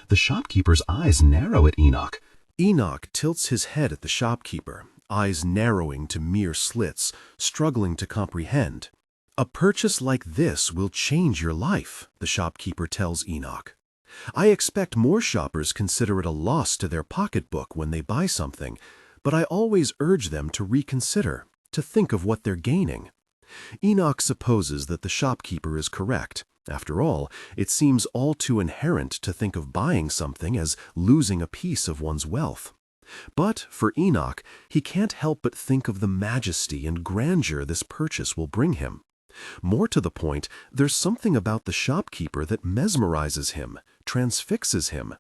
The shopkeeper's eyes narrow at Enoch. Enoch tilts his head at the shopkeeper, eyes narrowing to mere slits, struggling to comprehend. "A purchase like this will change your life," the shopkeeper tells Enoch. "I expect more shoppers consider it a loss to their pocketbook when they buy something, but I always urge them to reconsider, to think of what they're gaining." Enoch supposes that the shopkeeper is correct. After all, it seems all too inherent to think of buying something as losing a piece of one's wealth. But for Enoch, he can't help but think of the majesty and grandeur this purchase will bring him. More to the point, there's something about the shopkeeper that mesmerizes him, transfixes him.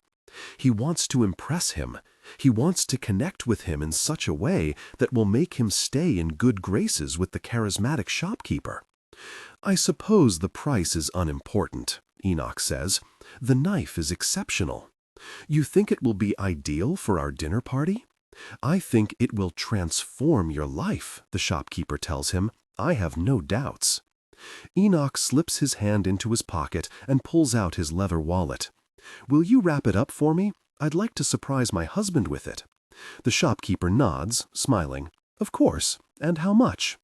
He wants to impress him. He wants to connect with him in such a way that will make him stay in good graces with the charismatic shopkeeper. "I suppose the price is unimportant," Enoch says. "The knife is exceptional. You think it will be ideal for our dinner party?" "I think it will transform your life," the shopkeeper tells him. "I have no doubts." Enoch slips his hand into his pocket and pulls out his leather wallet. "Will you wrap it up for me? I'd like to surprise my husband with it." The shopkeeper nods, smiling. "Of course. And how much?"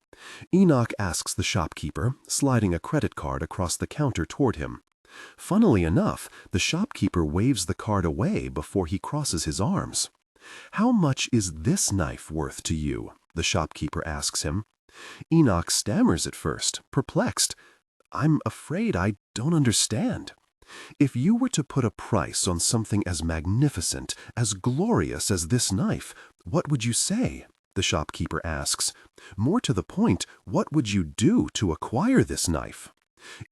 Enoch asks the shopkeeper, sliding a credit card across the counter toward him. Funnily enough, the shopkeeper waves the card away before he crosses his arms. "How much is this knife worth to you?" the shopkeeper asks him. Enoch stammers at first, perplexed. "I'm afraid I don't understand." "If you were to put a price on something as magnificent, as glorious as this knife, what would you say?" the shopkeeper asks. "More to the point, what would you do to acquire this knife?"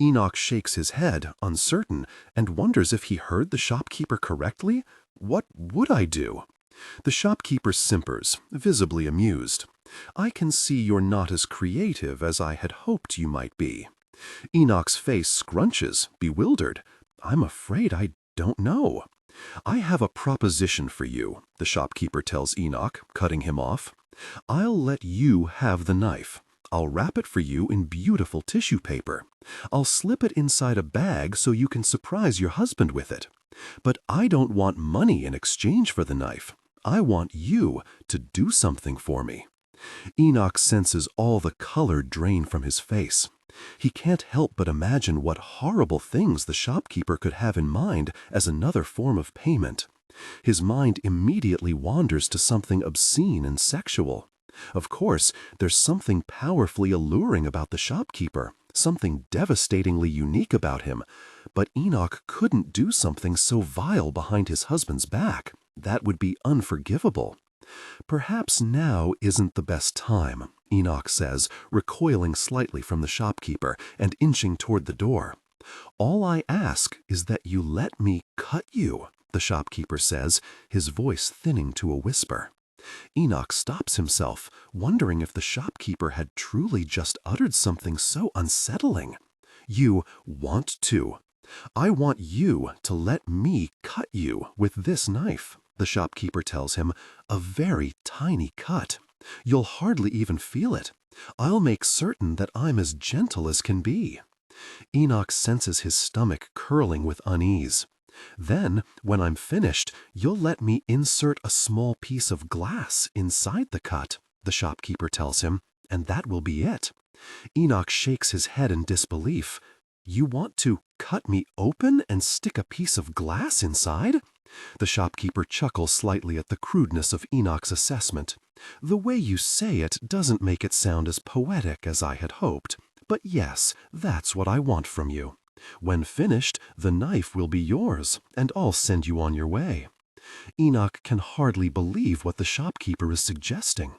Enoch shakes his head, uncertain, and wonders if he heard the shopkeeper correctly. "What would I do?" The shopkeeper simpers, visibly amused. I can see you're not as creative as I had hoped you might be. Enoch's face scrunches, bewildered. I'm afraid I don't know. I have a proposition for you, the shopkeeper tells Enoch, cutting him off. I'll let you have the knife. I'll wrap it for you in beautiful tissue paper. I'll slip it inside a bag so you can surprise your husband with it. But I don't want money in exchange for the knife. I want you to do something for me. Enoch senses all the color drain from his face. He can't help but imagine what horrible things the shopkeeper could have in mind as another form of payment. His mind immediately wanders to something obscene and sexual. Of course, there's something powerfully alluring about the shopkeeper, something devastatingly unique about him, but Enoch couldn't do something so vile behind his husband's back. That would be unforgivable. Perhaps now isn't the best time, Enoch says, recoiling slightly from the shopkeeper and inching toward the door. All I ask is that you let me cut you, the shopkeeper says, his voice thinning to a whisper. Enoch stops himself, wondering if the shopkeeper had truly just uttered something so unsettling. You want to. I want you to let me cut you with this knife, the shopkeeper tells him, a very tiny cut. You'll hardly even feel it. I'll make certain that I'm as gentle as can be. Enoch senses his stomach curling with unease. Then, when I'm finished, you'll let me insert a small piece of glass inside the cut, the shopkeeper tells him, and that will be it. Enoch shakes his head in disbelief. You want to cut me open and stick a piece of glass inside? The shopkeeper chuckles slightly at the crudeness of Enoch's assessment. The way you say it doesn't make it sound as poetic as I had hoped, but yes, that's what I want from you. When finished, the knife will be yours, and I'll send you on your way. Enoch can hardly believe what the shopkeeper is suggesting.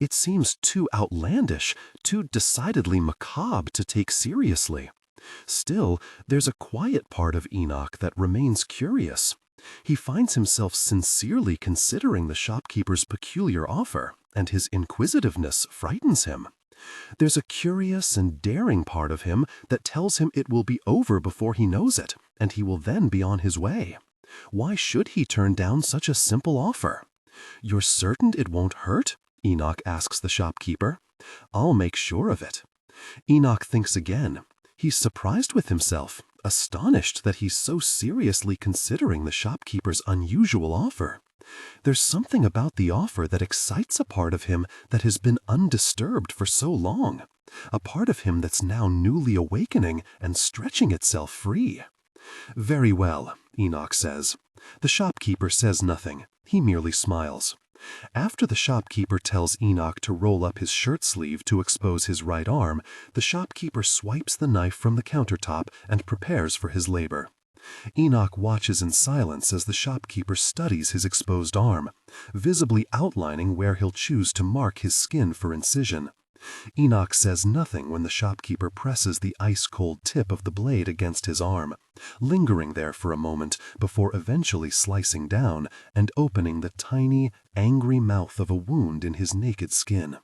It seems too outlandish, too decidedly macabre to take seriously. Still, there's a quiet part of Enoch that remains curious. He finds himself sincerely considering the shopkeeper's peculiar offer, and his inquisitiveness frightens him. There's a curious and daring part of him that tells him it will be over before he knows it, and he will then be on his way. Why should he turn down such a simple offer? You're certain it won't hurt? Enoch asks the shopkeeper. I'll make sure of it. Enoch thinks again. He's surprised with himself, astonished that he's so seriously considering the shopkeeper's unusual offer. There's something about the offer that excites a part of him that has been undisturbed for so long, a part of him that's now newly awakening and stretching itself free. Very well, Enoch says. The shopkeeper says nothing. He merely smiles. After the shopkeeper tells Enoch to roll up his shirt sleeve to expose his right arm, the shopkeeper swipes the knife from the countertop and prepares for his labor. Enoch watches in silence as the shopkeeper studies his exposed arm, visibly outlining where he'll choose to mark his skin for incision. Enoch says nothing when the shopkeeper presses the ice-cold tip of the blade against his arm, lingering there for a moment before eventually slicing down and opening the tiny, angry mouth of a wound in his naked skin.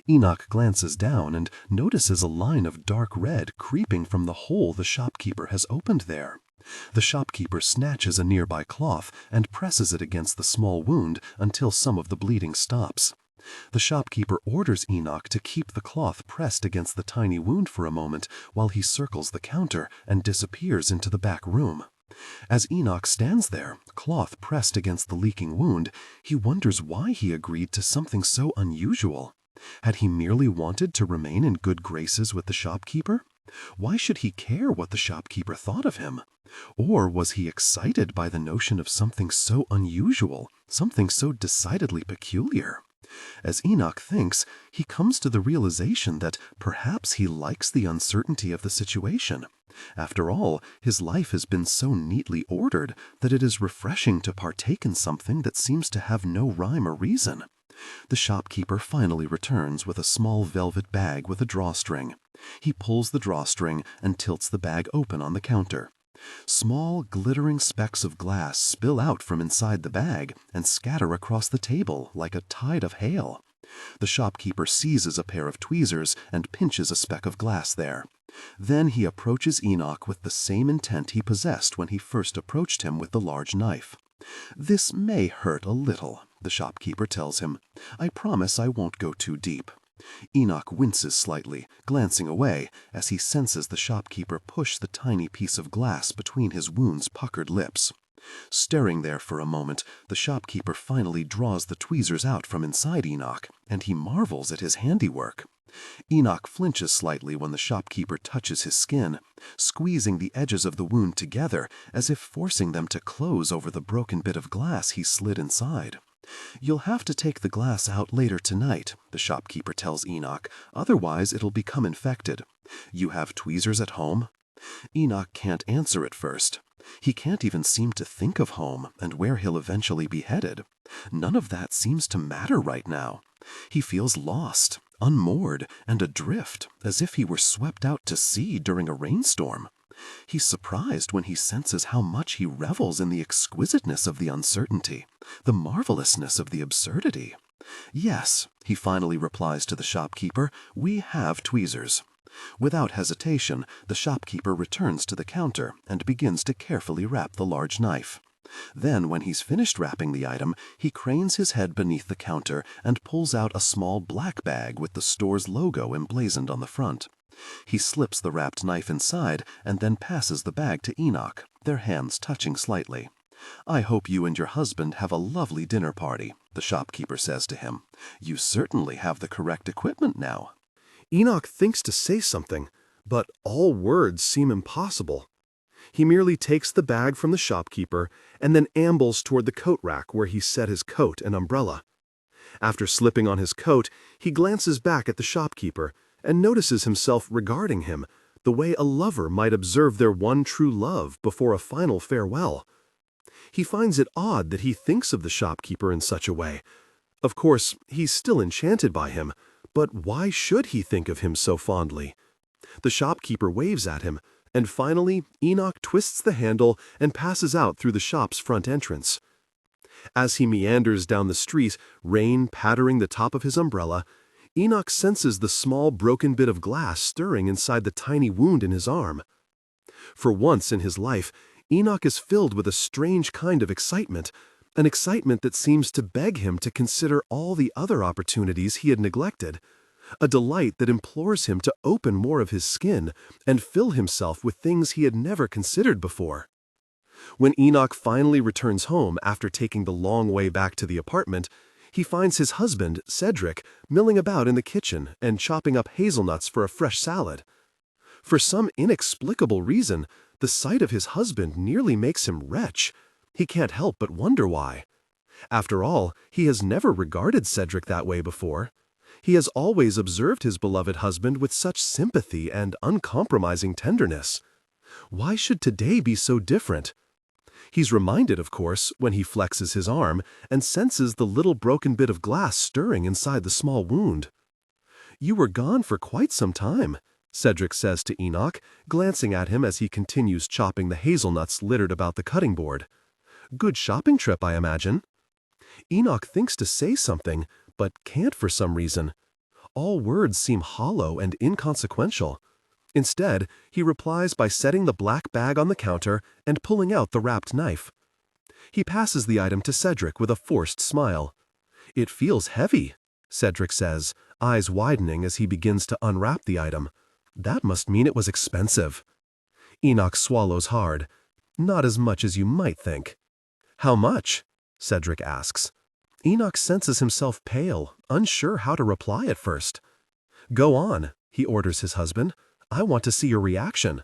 Enoch glances down and notices a line of dark red creeping from the hole the shopkeeper has opened there. The shopkeeper snatches a nearby cloth and presses it against the small wound until some of the bleeding stops. The shopkeeper orders Enoch to keep the cloth pressed against the tiny wound for a moment while he circles the counter and disappears into the back room. As Enoch stands there, cloth pressed against the leaking wound, he wonders why he agreed to something so unusual. Had he merely wanted to remain in good graces with the shopkeeper? Why should he care what the shopkeeper thought of him? Or was he excited by the notion of something so unusual, something so decidedly peculiar? As Enoch thinks, he comes to the realization that perhaps he likes the uncertainty of the situation. After all, his life has been so neatly ordered that it is refreshing to partake in something that seems to have no rhyme or reason. The shopkeeper finally returns with a small velvet bag with a drawstring. He pulls the drawstring and tilts the bag open on the counter. Small, glittering specks of glass spill out from inside the bag and scatter across the table like a tide of hail. The shopkeeper seizes a pair of tweezers and pinches a speck of glass there. Then he approaches Enoch with the same intent he possessed when he first approached him with the large knife. "This may hurt a little," the shopkeeper tells him. "I promise I won't go too deep." Enoch winces slightly, glancing away as he senses the shopkeeper push the tiny piece of glass between his wound's puckered lips. Staring there for a moment, the shopkeeper finally draws the tweezers out from inside Enoch, and he marvels at his handiwork. Enoch flinches slightly when the shopkeeper touches his skin, squeezing the edges of the wound together as if forcing them to close over the broken bit of glass he slid inside. "You'll have to take the glass out later tonight," the shopkeeper tells Enoch, "otherwise it'll become infected. You have tweezers at home?" Enoch can't answer at first. He can't even seem to think of home and where he'll eventually be headed. None of that seems to matter right now. He feels lost, unmoored, and adrift, as if he were swept out to sea during a rainstorm. He's surprised when he senses how much he revels in the exquisiteness of the uncertainty, the marvelousness of the absurdity. "Yes," he finally replies to the shopkeeper, "we have tweezers." Without hesitation, the shopkeeper returns to the counter and begins to carefully wrap the large knife. Then, when he's finished wrapping the item, he cranes his head beneath the counter and pulls out a small black bag with the store's logo emblazoned on the front. He slips the wrapped knife inside and then passes the bag to Enoch, their hands touching slightly. "I hope you and your husband have a lovely dinner party," the shopkeeper says to him. "You certainly have the correct equipment now." Enoch thinks to say something, but all words seem impossible. He merely takes the bag from the shopkeeper and then ambles toward the coat rack where he set his coat and umbrella. After slipping on his coat, he glances back at the shopkeeper and notices himself regarding him the way a lover might observe their one true love before a final farewell. He finds it odd that he thinks of the shopkeeper in such a way. Of course, he's still enchanted by him, but why should he think of him so fondly? The shopkeeper waves at him, and finally Enoch twists the handle and passes out through the shop's front entrance. As he meanders down the street, rain pattering the top of his umbrella, Enoch senses the small broken bit of glass stirring inside the tiny wound in his arm. For once in his life, Enoch is filled with a strange kind of excitement, an excitement that seems to beg him to consider all the other opportunities he had neglected, a delight that implores him to open more of his skin and fill himself with things he had never considered before. When Enoch finally returns home after taking the long way back to the apartment, he finds his husband, Cedric, milling about in the kitchen and chopping up hazelnuts for a fresh salad. For some inexplicable reason, the sight of his husband nearly makes him retch. He can't help but wonder why. After all, he has never regarded Cedric that way before. He has always observed his beloved husband with such sympathy and uncompromising tenderness. Why should today be so different? He's reminded, of course, when he flexes his arm and senses the little broken bit of glass stirring inside the small wound. "You were gone for quite some time," Cedric says to Enoch, glancing at him as he continues chopping the hazelnuts littered about the cutting board. "Good shopping trip, I imagine." Enoch thinks to say something, but can't for some reason. All words seem hollow and inconsequential. Instead, he replies by setting the black bag on the counter and pulling out the wrapped knife. He passes the item to Cedric with a forced smile. "It feels heavy," Cedric says, eyes widening as he begins to unwrap the item. "That must mean it was expensive." Enoch swallows hard. "Not as much as you might think." "How much?" Cedric asks. Enoch senses himself pale, unsure how to reply at first. "Go on," he orders his husband. "I want to see your reaction."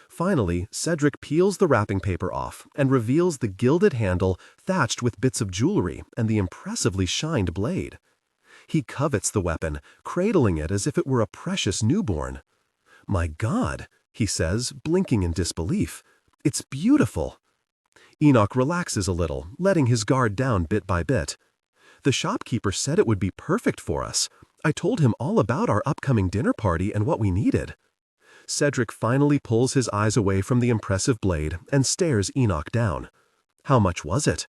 Finally, Cedric peels the wrapping paper off and reveals the gilded handle thatched with bits of jewelry and the impressively shined blade. He covets the weapon, cradling it as if it were a precious newborn. "My God," he says, blinking in disbelief. "It's beautiful." Enoch relaxes a little, letting his guard down bit by bit. "The shopkeeper said it would be perfect for us. I told him all about our upcoming dinner party and what we needed." Cedric finally pulls his eyes away from the impressive blade and stares Enoch down. "How much was it?"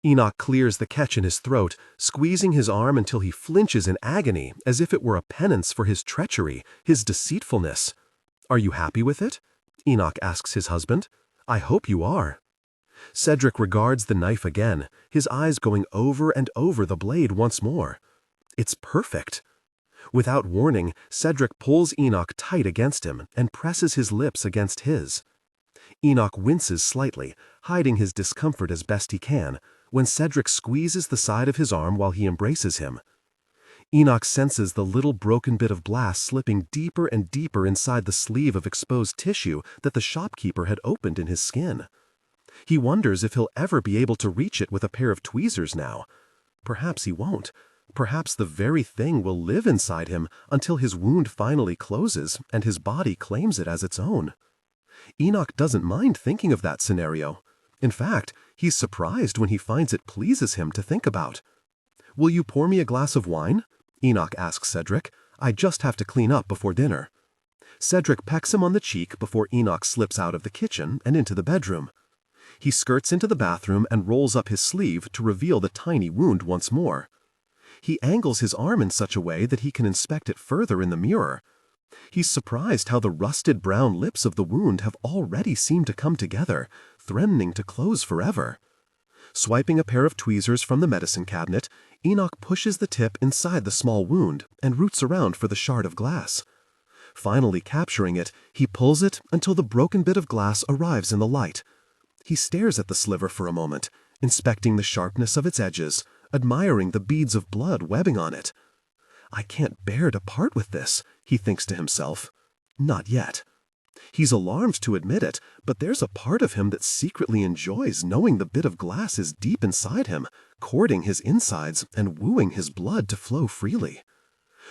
Enoch clears the catch in his throat, squeezing his arm until he flinches in agony, as if it were a penance for his treachery, his deceitfulness. "Are you happy with it?" Enoch asks his husband. "I hope you are." Cedric regards the knife again, his eyes going over and over the blade once more. It's perfect. Without warning, Cedric pulls Enoch tight against him and presses his lips against his. Enoch winces slightly, hiding his discomfort as best he can, when Cedric squeezes the side of his arm while he embraces him. Enoch senses the little broken bit of glass slipping deeper and deeper inside the sleeve of exposed tissue that the shopkeeper had opened in his skin. He wonders if he'll ever be able to reach it with a pair of tweezers now. Perhaps he won't. Perhaps the very thing will live inside him until his wound finally closes and his body claims it as its own. Enoch doesn't mind thinking of that scenario. In fact, he's surprised when he finds it pleases him to think about. "Will you pour me a glass of wine?" Enoch asks Cedric. "I just have to clean up before dinner." Cedric pecks him on the cheek before Enoch slips out of the kitchen and into the bedroom. He skirts into the bathroom and rolls up his sleeve to reveal the tiny wound once more. He angles his arm in such a way that he can inspect it further in the mirror. He's surprised how the rusted brown lips of the wound have already seemed to come together, threatening to close forever. Swiping a pair of tweezers from the medicine cabinet, Enoch pushes the tip inside the small wound and roots around for the shard of glass. Finally capturing it, he pulls it until the broken bit of glass arrives in the light. He stares at the sliver for a moment, inspecting the sharpness of its edges, admiring the beads of blood webbing on it. "I can't bear to part with this," he thinks to himself. Not yet. He's alarmed to admit it, but there's a part of him that secretly enjoys knowing the bit of glass is deep inside him, courting his insides and wooing his blood to flow freely.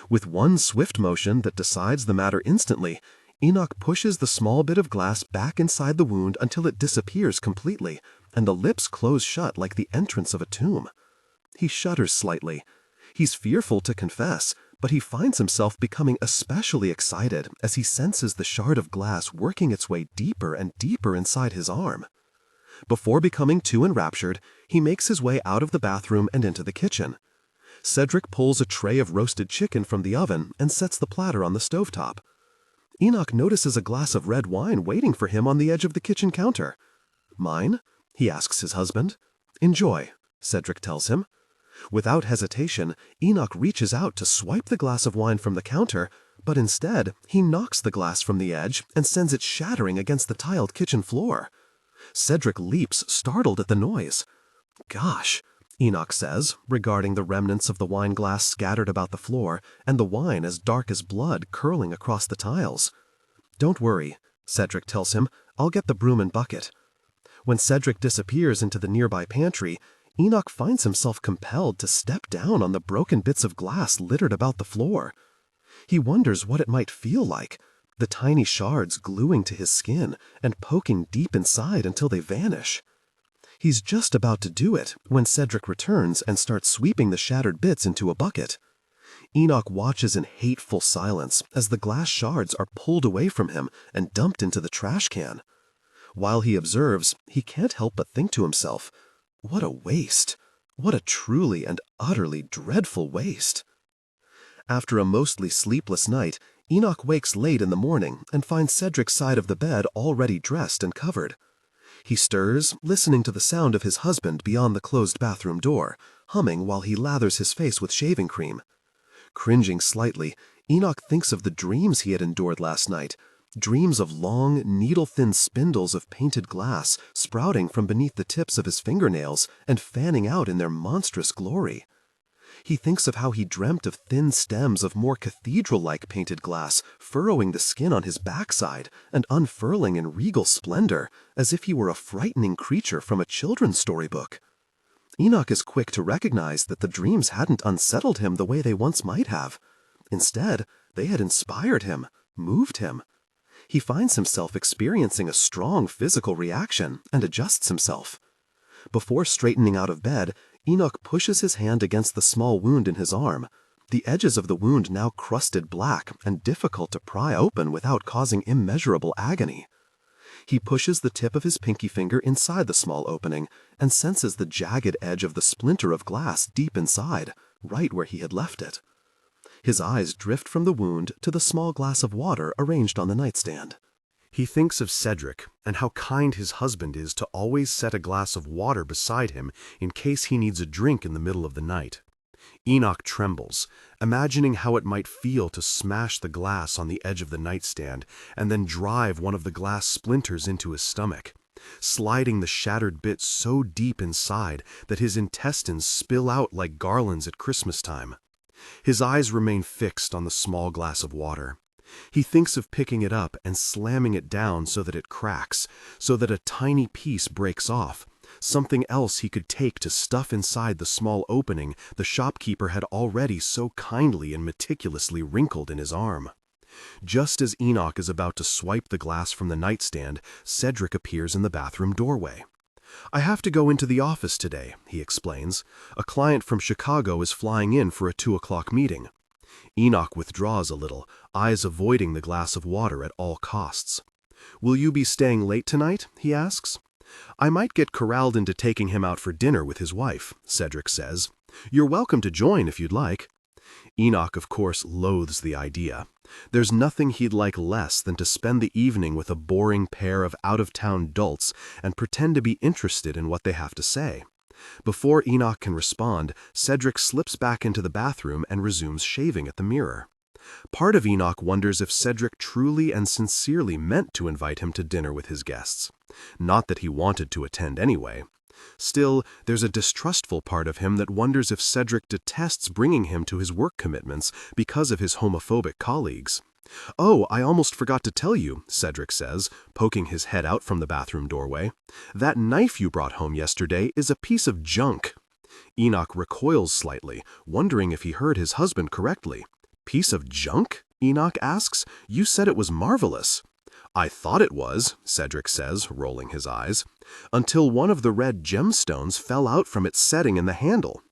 With one swift motion that decides the matter instantly, Enoch pushes the small bit of glass back inside the wound until it disappears completely, and the lips close shut like the entrance of a tomb. He shudders slightly. He's fearful to confess, but he finds himself becoming especially excited as he senses the shard of glass working its way deeper and deeper inside his arm. Before becoming too enraptured, he makes his way out of the bathroom and into the kitchen. Cedric pulls a tray of roasted chicken from the oven and sets the platter on the stovetop. Enoch notices a glass of red wine waiting for him on the edge of the kitchen counter. "Mine?" he asks his husband. "Enjoy," Cedric tells him. Without hesitation, Enoch reaches out to swipe the glass of wine from the counter, but instead, he knocks the glass from the edge and sends it shattering against the tiled kitchen floor. Cedric leaps, startled at the noise. "Gosh," Enoch says, regarding the remnants of the wine glass scattered about the floor and the wine as dark as blood curling across the tiles. "Don't worry," Cedric tells him. "I'll get the broom and bucket." When Cedric disappears into the nearby pantry, Enoch finds himself compelled to step down on the broken bits of glass littered about the floor. He wonders what it might feel like, the tiny shards gluing to his skin and poking deep inside until they vanish. He's just about to do it when Cedric returns and starts sweeping the shattered bits into a bucket. Enoch watches in hateful silence as the glass shards are pulled away from him and dumped into the trash can. While he observes, he can't help but think to himself, what a waste! What a truly and utterly dreadful waste! After a mostly sleepless night, Enoch wakes late in the morning and finds Cedric's side of the bed already dressed and covered. He stirs, listening to the sound of his husband beyond the closed bathroom door, humming while he lathers his face with shaving cream. Cringing slightly, Enoch thinks of the dreams he had endured last night, dreams of long, needle-thin spindles of painted glass sprouting from beneath the tips of his fingernails and fanning out in their monstrous glory. He thinks of how he dreamt of thin stems of more cathedral-like painted glass furrowing the skin on his backside and unfurling in regal splendor, as if he were a frightening creature from a children's storybook. Enoch is quick to recognize that the dreams hadn't unsettled him the way they once might have. Instead, they had inspired him, moved him. He finds himself experiencing a strong physical reaction and adjusts himself. Before straightening out of bed, Enoch pushes his hand against the small wound in his arm, the edges of the wound now crusted black and difficult to pry open without causing immeasurable agony. He pushes the tip of his pinky finger inside the small opening and senses the jagged edge of the splinter of glass deep inside, right where he had left it. His eyes drift from the wound to the small glass of water arranged on the nightstand. He thinks of Cedric and how kind his husband is to always set a glass of water beside him in case he needs a drink in the middle of the night. Enoch trembles, imagining how it might feel to smash the glass on the edge of the nightstand and then drive one of the glass splinters into his stomach, sliding the shattered bit so deep inside that his intestines spill out like garlands at Christmas time. His eyes remain fixed on the small glass of water. He thinks of picking it up and slamming it down so that it cracks, so that a tiny piece breaks off, something else he could take to stuff inside the small opening the shopkeeper had already so kindly and meticulously wrinkled in his arm. Just as Enoch is about to swipe the glass from the nightstand, Cedric appears in the bathroom doorway. "I have to go into the office today," he explains. "A client from Chicago is flying in for a 2 o'clock meeting." Enoch withdraws a little, eyes avoiding the glass of water at all costs. "Will you be staying late tonight?" he asks. "I might get corralled into taking him out for dinner with his wife," Cedric says. "You're welcome to join if you'd like." Enoch, of course, loathes the idea. There's nothing he'd like less than to spend the evening with a boring pair of out-of-town dolts and pretend to be interested in what they have to say. Before Enoch can respond, Cedric slips back into the bathroom and resumes shaving at the mirror. Part of Enoch wonders if Cedric truly and sincerely meant to invite him to dinner with his guests. Not that he wanted to attend anyway. Still, there's a distrustful part of him that wonders if Cedric detests bringing him to his work commitments because of his homophobic colleagues. "Oh, I almost forgot to tell you," Cedric says, poking his head out from the bathroom doorway. "That knife you brought home yesterday is a piece of junk." Enoch recoils slightly, wondering if he heard his husband correctly. "Piece of junk?" Enoch asks. "You said it was marvelous." "I thought it was," Cedric says, rolling his eyes, "until one of the red gemstones fell out from its setting in the handle."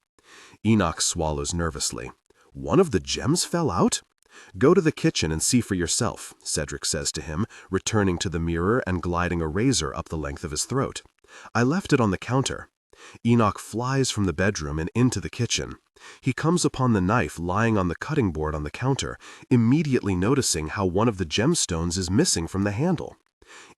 Enoch swallows nervously. "One of the gems fell out?" "Go to the kitchen and see for yourself," Cedric says to him, returning to the mirror and gliding a razor up the length of his throat. "I left it on the counter." Enoch flies from the bedroom and into the kitchen. He comes upon the knife lying on the cutting board on the counter, immediately noticing how one of the gemstones is missing from the handle.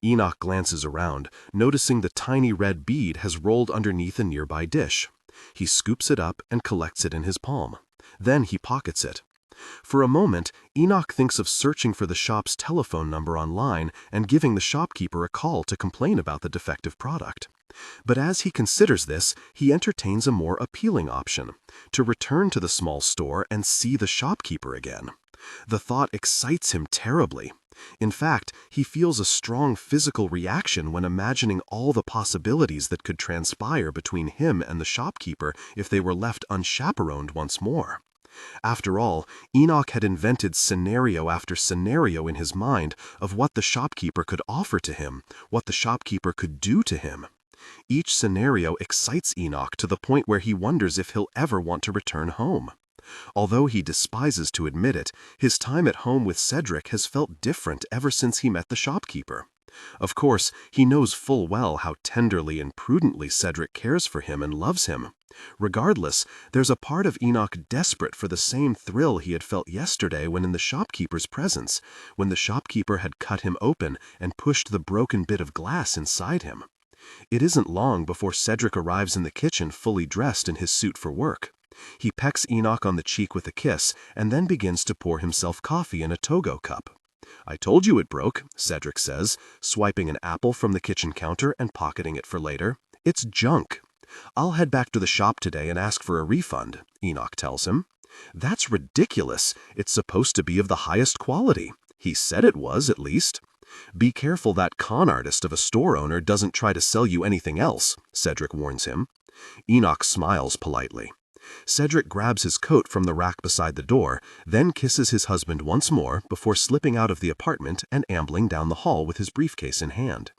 Enoch glances around, noticing the tiny red bead has rolled underneath a nearby dish. He scoops it up and collects it in his palm. Then he pockets it. For a moment, Enoch thinks of searching for the shop's telephone number online and giving the shopkeeper a call to complain about the defective product. But as he considers this, he entertains a more appealing option: to return to the small store and see the shopkeeper again. The thought excites him terribly. In fact, he feels a strong physical reaction when imagining all the possibilities that could transpire between him and the shopkeeper if they were left unchaperoned once more. After all, Enoch had invented scenario after scenario in his mind of what the shopkeeper could offer to him, what the shopkeeper could do to him. Each scenario excites Enoch to the point where he wonders if he'll ever want to return home. Although he despises to admit it, his time at home with Cedric has felt different ever since he met the shopkeeper. Of course, he knows full well how tenderly and prudently Cedric cares for him and loves him. Regardless, there's a part of Enoch desperate for the same thrill he had felt yesterday when in the shopkeeper's presence, when the shopkeeper had cut him open and pushed the broken bit of glass inside him. It isn't long before Cedric arrives in the kitchen fully dressed in his suit for work. He pecks Enoch on the cheek with a kiss and then begins to pour himself coffee in a Togo cup. "I told you it broke," Cedric says, swiping an apple from the kitchen counter and pocketing it for later. "It's junk." "I'll head back to the shop today and ask for a refund," Enoch tells him. "That's ridiculous. It's supposed to be of the highest quality. He said it was, at least." "Be careful that con artist of a store owner doesn't try to sell you anything else," Cedric warns him. Enoch smiles politely. Cedric grabs his coat from the rack beside the door, then kisses his husband once more before slipping out of the apartment and ambling down the hall with his briefcase in hand.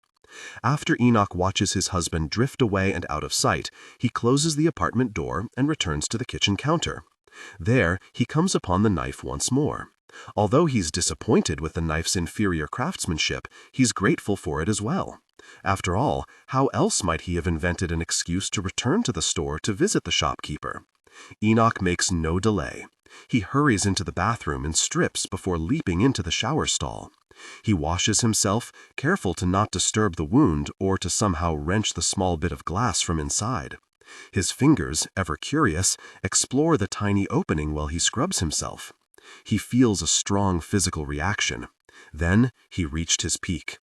After Enoch watches his husband drift away and out of sight, he closes the apartment door and returns to the kitchen counter. There, he comes upon the knife once more. Although he's disappointed with the knife's inferior craftsmanship, he's grateful for it as well. After all, how else might he have invented an excuse to return to the store to visit the shopkeeper? Enoch makes no delay. He hurries into the bathroom and strips before leaping into the shower stall. He washes himself, careful to not disturb the wound or to somehow wrench the small bit of glass from inside. His fingers, ever curious, explore the tiny opening while he scrubs himself. He feels a strong physical reaction. Then he reached his peak.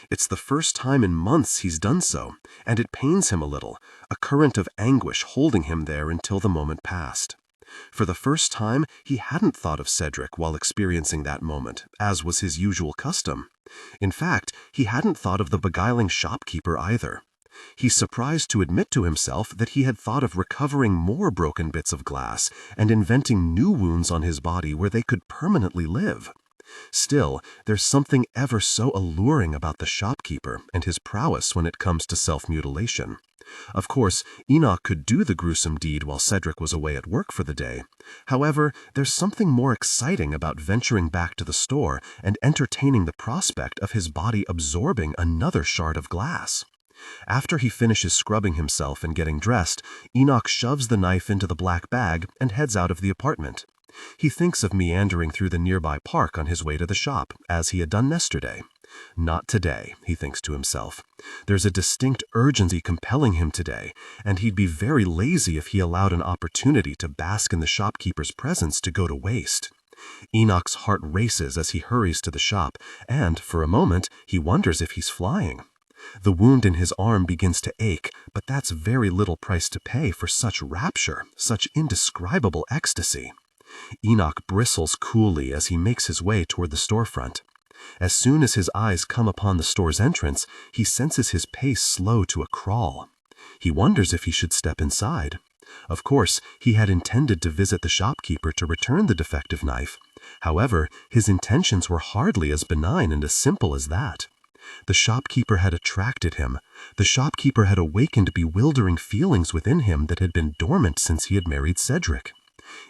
It's the first time in months he's done so, and it pains him a little, a current of anguish holding him there until the moment passed. For the first time, he hadn't thought of Cedric while experiencing that moment, as was his usual custom. In fact, he hadn't thought of the beguiling shopkeeper either. He's surprised to admit to himself that he had thought of recovering more broken bits of glass and inventing new wounds on his body where they could permanently live. Still, there's something ever so alluring about the shopkeeper and his prowess when it comes to self-mutilation. Of course, Enoch could do the gruesome deed while Cedric was away at work for the day. However, there's something more exciting about venturing back to the store and entertaining the prospect of his body absorbing another shard of glass. After he finishes scrubbing himself and getting dressed, Enoch shoves the knife into the black bag and heads out of the apartment. He thinks of meandering through the nearby park on his way to the shop, as he had done yesterday. Not today, he thinks to himself. There's a distinct urgency compelling him today, and he'd be very lazy if he allowed an opportunity to bask in the shopkeeper's presence to go to waste. Enoch's heart races as he hurries to the shop, and, for a moment, he wonders if he's flying. The wound in his arm begins to ache, but that's very little price to pay for such rapture, such indescribable ecstasy. Enoch bristles coolly as he makes his way toward the storefront. As soon as his eyes come upon the store's entrance, he senses his pace slow to a crawl. He wonders if he should step inside. Of course, he had intended to visit the shopkeeper to return the defective knife. However, his intentions were hardly as benign and as simple as that. The shopkeeper had attracted him. The shopkeeper had awakened bewildering feelings within him that had been dormant since he had married Cedric.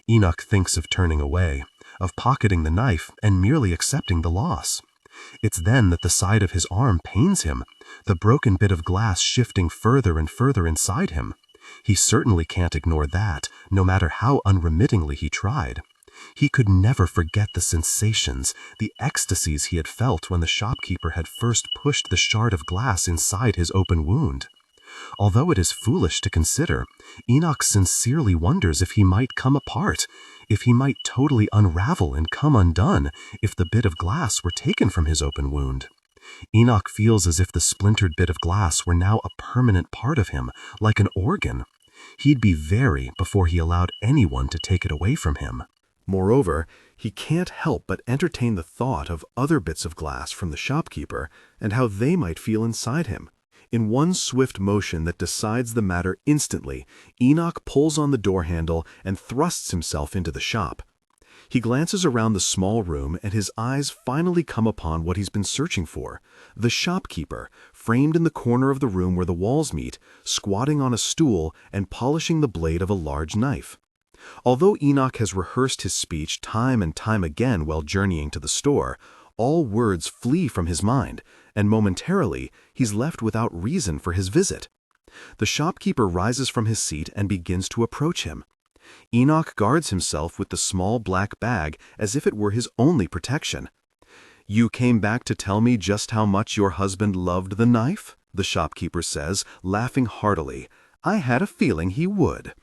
Enoch thinks of turning away, of pocketing the knife and merely accepting the loss. It's then that the side of his arm pains him, the broken bit of glass shifting further and further inside him. He certainly can't ignore that, no matter how unremittingly he tried. He could never forget the sensations, the ecstasies he had felt when the shopkeeper had first pushed the shard of glass inside his open wound. Although it is foolish to consider, Enoch sincerely wonders if he might come apart, if he might totally unravel and come undone if the bit of glass were taken from his open wound. Enoch feels as if the splintered bit of glass were now a permanent part of him, like an organ. He'd be very before he allowed anyone to take it away from him. Moreover, he can't help but entertain the thought of other bits of glass from the shopkeeper and how they might feel inside him. In one swift motion that decides the matter instantly, Enoch pulls on the door handle and thrusts himself into the shop. He glances around the small room and his eyes finally come upon what he's been searching for, the shopkeeper, framed in the corner of the room where the walls meet, squatting on a stool and polishing the blade of a large knife. Although Enoch has rehearsed his speech time and time again while journeying to the store, all words flee from his mind, and momentarily he's left without reason for his visit. The shopkeeper rises from his seat and begins to approach him. Enoch guards himself with the small black bag as if it were his only protection. "You came back to tell me just how much your husband loved the knife?" the shopkeeper says, laughing heartily. "I had a feeling he would."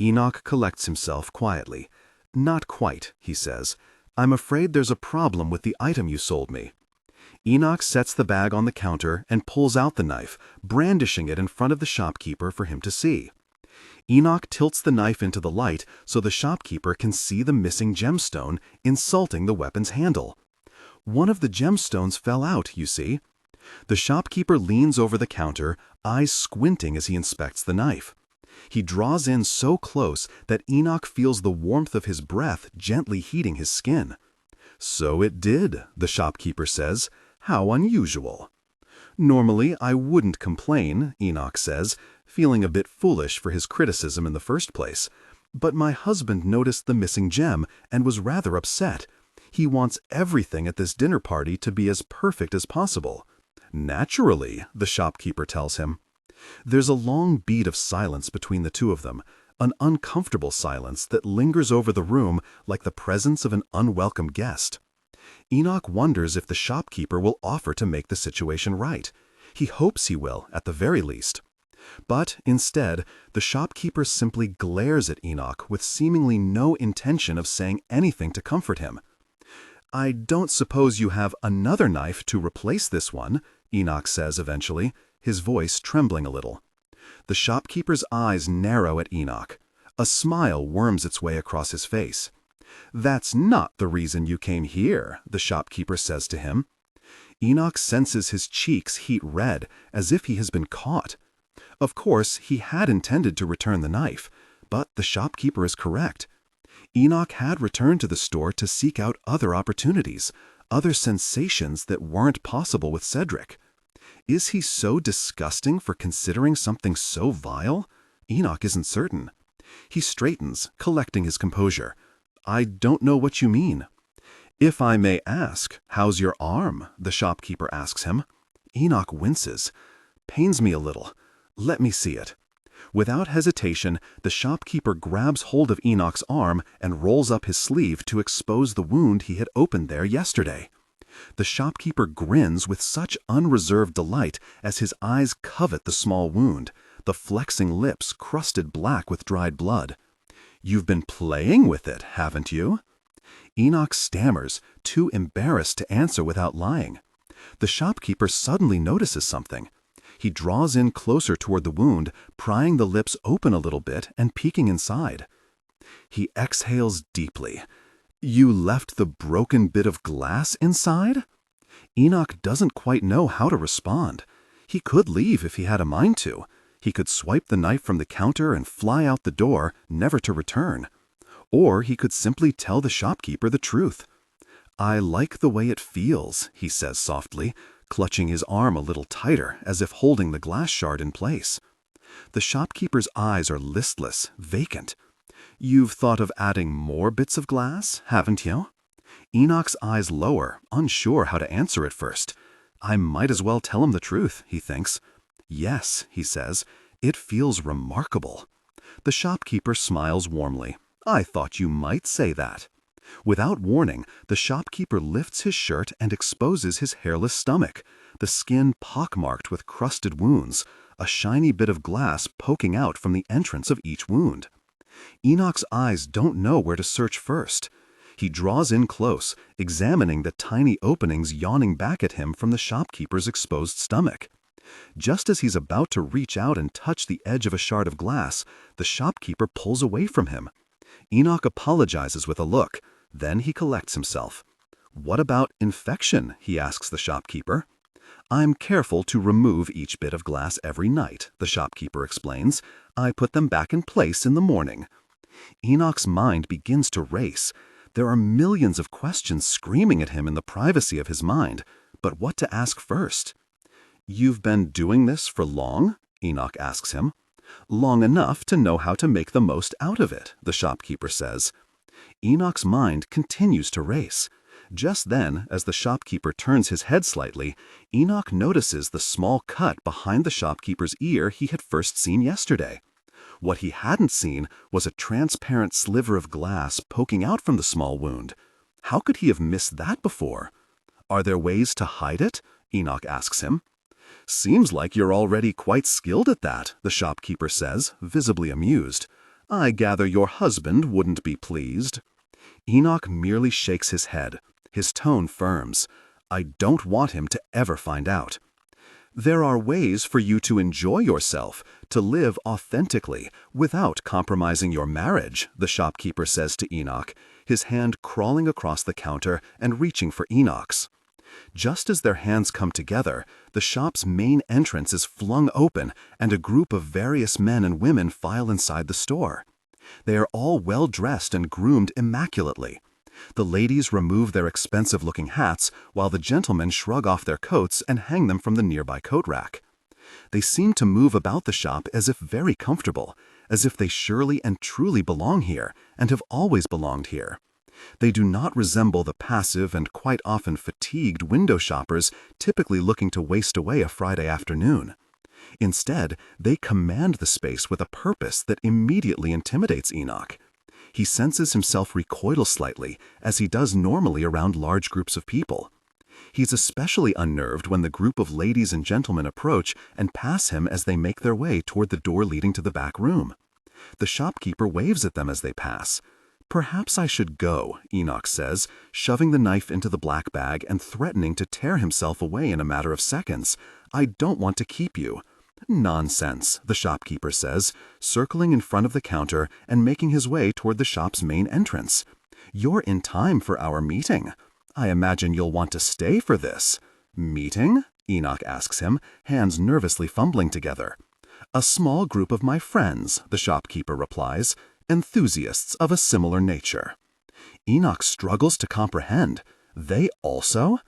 Enoch collects himself quietly. "Not quite," he says. "I'm afraid there's a problem with the item you sold me." Enoch sets the bag on the counter and pulls out the knife, brandishing it in front of the shopkeeper for him to see. Enoch tilts the knife into the light so the shopkeeper can see the missing gemstone, insulting the weapon's handle. One of the gemstones fell out, you see. The shopkeeper leans over the counter, eyes squinting as he inspects the knife. He draws in so close that Enoch feels the warmth of his breath gently heating his skin. "So it did," the shopkeeper says. "How unusual." "Normally I wouldn't complain," Enoch says, feeling a bit foolish for his criticism in the first place. "But my husband noticed the missing gem and was rather upset. He wants everything at this dinner party to be as perfect as possible. Naturally, the shopkeeper tells him. There's a long beat of silence between the two of them, an uncomfortable silence that lingers over the room like the presence of an unwelcome guest. Enoch wonders if the shopkeeper will offer to make the situation right. He hopes he will, at the very least. But instead, the shopkeeper simply glares at Enoch with seemingly no intention of saying anything to comfort him. "I don't suppose you have another knife to replace this one," Enoch says eventually, his voice trembling a little. The shopkeeper's eyes narrow at Enoch. A smile worms its way across his face. "That's not the reason you came here," the shopkeeper says to him. Enoch senses his cheeks heat red, as if he has been caught. Of course, he had intended to return the knife, but the shopkeeper is correct. Enoch had returned to the store to seek out other opportunities, other sensations that weren't possible with Cedric. Is he so disgusting for considering something so vile? Enoch isn't certain. He straightens, collecting his composure. "I don't know what you mean." "If I may ask, how's your arm?" the shopkeeper asks him. Enoch winces. "Pains me a little. Let me see it." Without hesitation, the shopkeeper grabs hold of Enoch's arm and rolls up his sleeve to expose the wound he had opened there yesterday. The shopkeeper grins with such unreserved delight as his eyes covet the small wound, the flexing lips crusted black with dried blood. "You've been playing with it, haven't you?" Enoch stammers, too embarrassed to answer without lying. The shopkeeper suddenly notices something. He draws in closer toward the wound, prying the lips open a little bit and peeking inside. He exhales deeply. "You left the broken bit of glass inside?" Enoch doesn't quite know how to respond. He could leave if he had a mind to. He could swipe the knife from the counter and fly out the door, never to return. Or he could simply tell the shopkeeper the truth. "I like the way it feels," he says softly, clutching his arm a little tighter as if holding the glass shard in place. The shopkeeper's eyes are listless, vacant. "You've thought of adding more bits of glass, haven't you?" Enoch's eyes lower, unsure how to answer at first. I might as well tell him the truth, he thinks. "Yes," he says, "it feels remarkable." The shopkeeper smiles warmly. "I thought you might say that." Without warning, the shopkeeper lifts his shirt and exposes his hairless stomach, the skin pockmarked with crusted wounds, a shiny bit of glass poking out from the entrance of each wound. Enoch's eyes don't know where to search first. He draws in close, examining the tiny openings yawning back at him from the shopkeeper's exposed stomach. Just as he's about to reach out and touch the edge of a shard of glass, the shopkeeper pulls away from him. Enoch apologizes with a look. Then he collects himself. "What about infection?" he asks the shopkeeper. "I'm careful to remove each bit of glass every night," the shopkeeper explains. "I put them back in place in the morning." Enoch's mind begins to race. There are millions of questions screaming at him in the privacy of his mind. But what to ask first? "You've been doing this for long?" Enoch asks him. "Long enough to know how to make the most out of it," the shopkeeper says. Enoch's mind continues to race. Just then, as the shopkeeper turns his head slightly, Enoch notices the small cut behind the shopkeeper's ear he had first seen yesterday. What he hadn't seen was a transparent sliver of glass poking out from the small wound. How could he have missed that before? "Are there ways to hide it?" Enoch asks him. "Seems like you're already quite skilled at that," the shopkeeper says, visibly amused. "I gather your husband wouldn't be pleased." Enoch merely shakes his head. His tone firms. "I don't want him to ever find out." "There are ways for you to enjoy yourself, to live authentically, without compromising your marriage," the shopkeeper says to Enoch, his hand crawling across the counter and reaching for Enoch's. Just as their hands come together, the shop's main entrance is flung open and a group of various men and women file inside the store. They are all well dressed and groomed immaculately. The ladies remove their expensive-looking hats while the gentlemen shrug off their coats and hang them from the nearby coat rack. They seem to move about the shop as if very comfortable, as if they surely and truly belong here and have always belonged here. They do not resemble the passive and quite often fatigued window shoppers typically looking to waste away a Friday afternoon. Instead, they command the space with a purpose that immediately intimidates Enoch. He senses himself recoil slightly, as he does normally around large groups of people. He's especially unnerved when the group of ladies and gentlemen approach and pass him as they make their way toward the door leading to the back room. The shopkeeper waves at them as they pass. "Perhaps I should go," Enoch says, shoving the knife into the black bag and threatening to tear himself away in a matter of seconds. "I don't want to keep you." "Nonsense," the shopkeeper says, circling in front of the counter and making his way toward the shop's main entrance. "You're in time for our meeting. I imagine you'll want to stay for this." "Meeting?" Enoch asks him, hands nervously fumbling together. "A small group of my friends," the shopkeeper replies, "enthusiasts of a similar nature." Enoch struggles to comprehend. They also?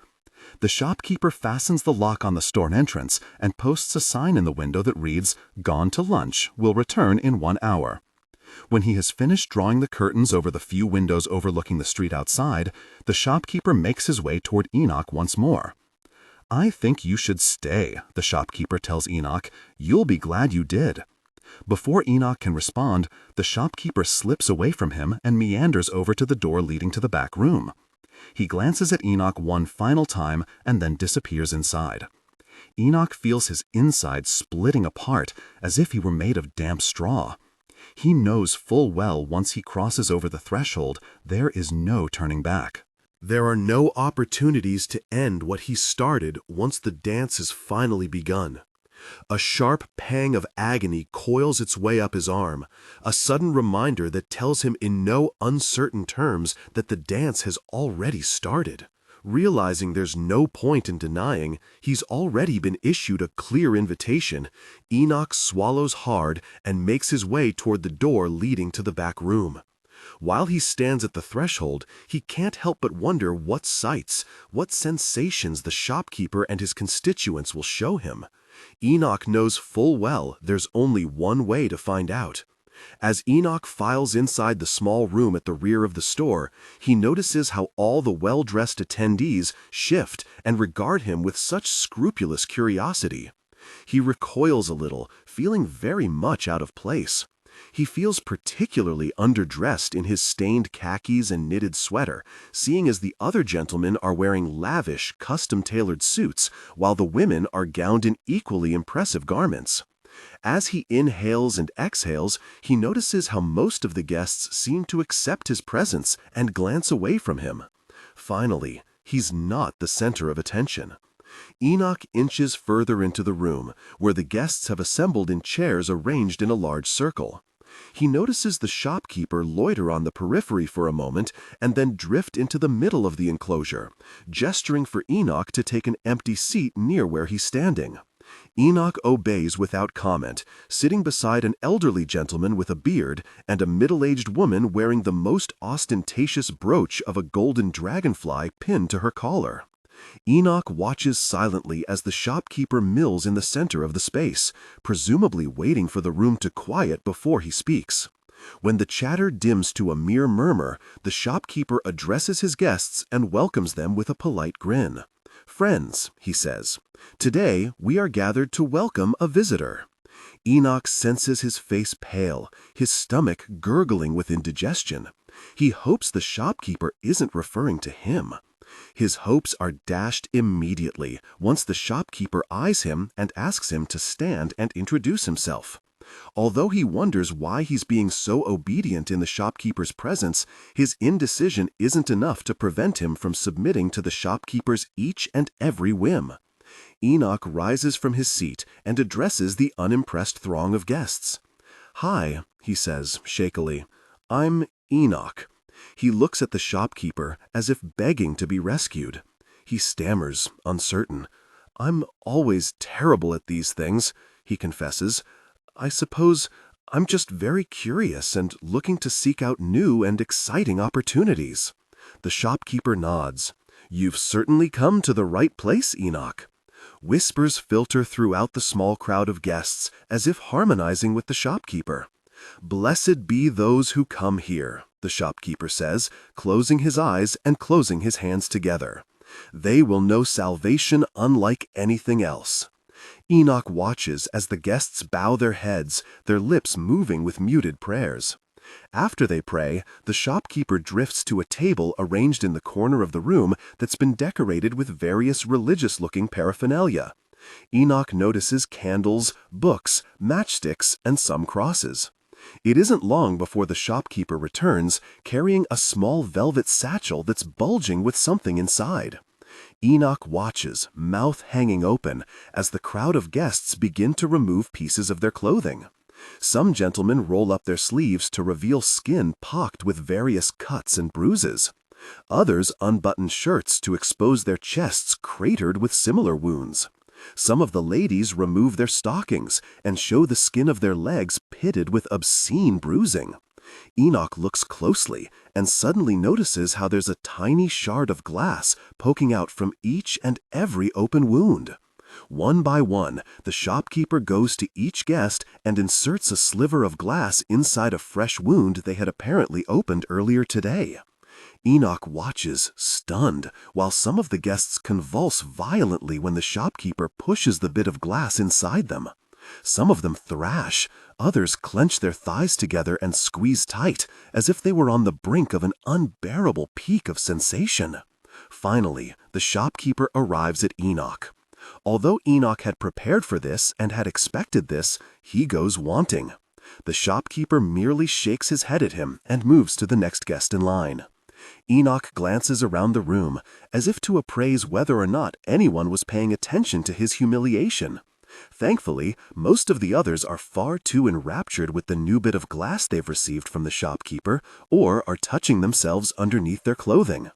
The shopkeeper fastens the lock on the store entrance and posts a sign in the window that reads, "Gone to lunch, will return in 1 hour." When he has finished drawing the curtains over the few windows overlooking the street outside, the shopkeeper makes his way toward Enoch once more. "I think you should stay," the shopkeeper tells Enoch. "You'll be glad you did." Before Enoch can respond, the shopkeeper slips away from him and meanders over to the door leading to the back room. He glances at Enoch one final time and then disappears inside. Enoch feels his insides splitting apart as if he were made of damp straw. He knows full well once he crosses over the threshold, there is no turning back. There are no opportunities to end what he started once the dance has finally begun. A sharp pang of agony coils its way up his arm, a sudden reminder that tells him in no uncertain terms that the dance has already started. Realizing there's no point in denying he's already been issued a clear invitation, Enoch swallows hard and makes his way toward the door leading to the back room. While he stands at the threshold, he can't help but wonder what sights, what sensations the shopkeeper and his constituents will show him. Enoch knows full well there's only one way to find out. As Enoch files inside the small room at the rear of the store, he notices how all the well-dressed attendees shift and regard him with such scrupulous curiosity. He recoils a little, feeling very much out of place. He feels particularly underdressed in his stained khakis and knitted sweater, seeing as the other gentlemen are wearing lavish, custom-tailored suits, while the women are gowned in equally impressive garments. As he inhales and exhales, he notices how most of the guests seem to accept his presence and glance away from him. Finally, he's not the center of attention. Enoch inches further into the room, where the guests have assembled in chairs arranged in a large circle. He notices the shopkeeper loiter on the periphery for a moment and then drift into the middle of the enclosure, gesturing for Enoch to take an empty seat near where he's standing. Enoch obeys without comment, sitting beside an elderly gentleman with a beard and a middle-aged woman wearing the most ostentatious brooch of a golden dragonfly pinned to her collar. Enoch watches silently as the shopkeeper mills in the center of the space, presumably waiting for the room to quiet before he speaks. When the chatter dims to a mere murmur, the shopkeeper addresses his guests and welcomes them with a polite grin. "Friends," he says, "today we are gathered to welcome a visitor." Enoch senses his face pale, his stomach gurgling with indigestion. He hopes the shopkeeper isn't referring to him. His hopes are dashed immediately once the shopkeeper eyes him and asks him to stand and introduce himself. Although he wonders why he's being so obedient in the shopkeeper's presence, his indecision isn't enough to prevent him from submitting to the shopkeeper's each and every whim. Enoch rises from his seat and addresses the unimpressed throng of guests. "Hi," he says shakily. "I'm Enoch." He looks at the shopkeeper as if begging to be rescued. He stammers, uncertain. "I'm always terrible at these things," he confesses. "I suppose I'm just very curious and looking to seek out new and exciting opportunities." The shopkeeper nods. "You've certainly come to the right place, Enoch." Whispers filter throughout the small crowd of guests, as if harmonizing with the shopkeeper. "Blessed be those who come here," the shopkeeper says, closing his eyes and closing his hands together. They will know salvation unlike anything else. Enoch watches as the guests bow their heads, their lips moving with muted prayers. After they pray, the shopkeeper drifts to a table arranged in the corner of the room that's been decorated with various religious-looking paraphernalia. Enoch notices candles, books, matchsticks, and some crosses. It isn't long before the shopkeeper returns, carrying a small velvet satchel that's bulging with something inside. Enoch watches, mouth hanging open, as the crowd of guests begin to remove pieces of their clothing. Some gentlemen roll up their sleeves to reveal skin pocked with various cuts and bruises. Others unbutton shirts to expose their chests cratered with similar wounds. Some of the ladies remove their stockings and show the skin of their legs pitted with obscene bruising. Enoch looks closely and suddenly notices how there's a tiny shard of glass poking out from each and every open wound. One by one, the shopkeeper goes to each guest and inserts a sliver of glass inside a fresh wound they had apparently opened earlier today. Enoch watches, stunned, while some of the guests convulse violently when the shopkeeper pushes the bit of glass inside them. Some of them thrash, others clench their thighs together and squeeze tight, as if they were on the brink of an unbearable peak of sensation. Finally, the shopkeeper arrives at Enoch. Although Enoch had prepared for this and had expected this, he goes wanting. The shopkeeper merely shakes his head at him and moves to the next guest in line. Enoch glances around the room, as if to appraise whether or not anyone was paying attention to his humiliation. Thankfully, most of the others are far too enraptured with the new bit of glass they've received from the shopkeeper, or are touching themselves underneath their clothing.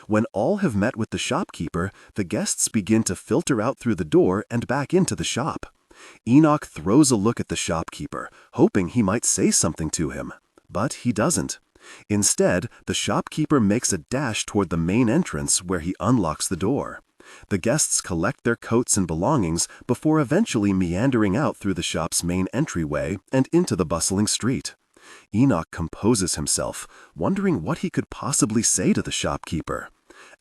When all have met with the shopkeeper, the guests begin to filter out through the door and back into the shop. Enoch throws a look at the shopkeeper, hoping he might say something to him. But he doesn't. Instead, the shopkeeper makes a dash toward the main entrance where he unlocks the door. The guests collect their coats and belongings before eventually meandering out through the shop's main entryway and into the bustling street. Enoch composes himself, wondering what he could possibly say to the shopkeeper.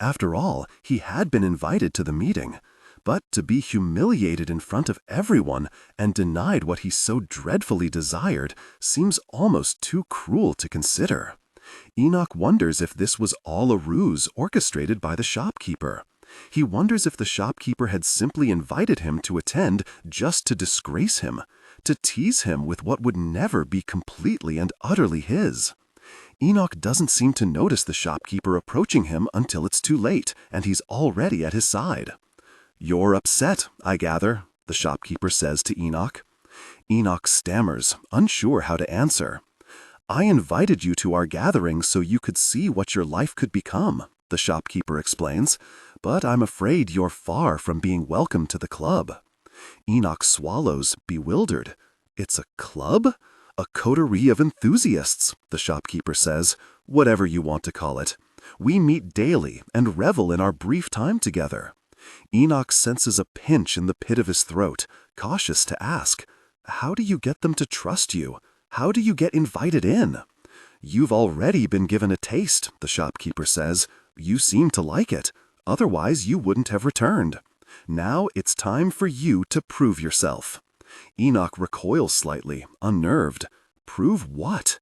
After all, he had been invited to the meeting. But to be humiliated in front of everyone and denied what he so dreadfully desired seems almost too cruel to consider. Enoch wonders if this was all a ruse orchestrated by the shopkeeper. He wonders if the shopkeeper had simply invited him to attend just to disgrace him, to tease him with what would never be completely and utterly his. Enoch doesn't seem to notice the shopkeeper approaching him until it's too late, and he's already at his side. "You're upset, I gather," the shopkeeper says to Enoch. Enoch stammers, unsure how to answer. "I invited you to our gathering so you could see what your life could become," the shopkeeper explains, "but I'm afraid you're far from being welcome to the club." Enoch swallows, bewildered. "It's a club? A coterie of enthusiasts," the shopkeeper says, "whatever you want to call it. We meet daily and revel in our brief time together." Enoch senses a pinch in the pit of his throat, cautious to ask, "How do you get them to trust you? How do you get invited in?" "You've already been given a taste," the shopkeeper says. "You seem to like it. Otherwise, you wouldn't have returned. Now it's time for you to prove yourself." Enoch recoils slightly, unnerved. "Prove what?"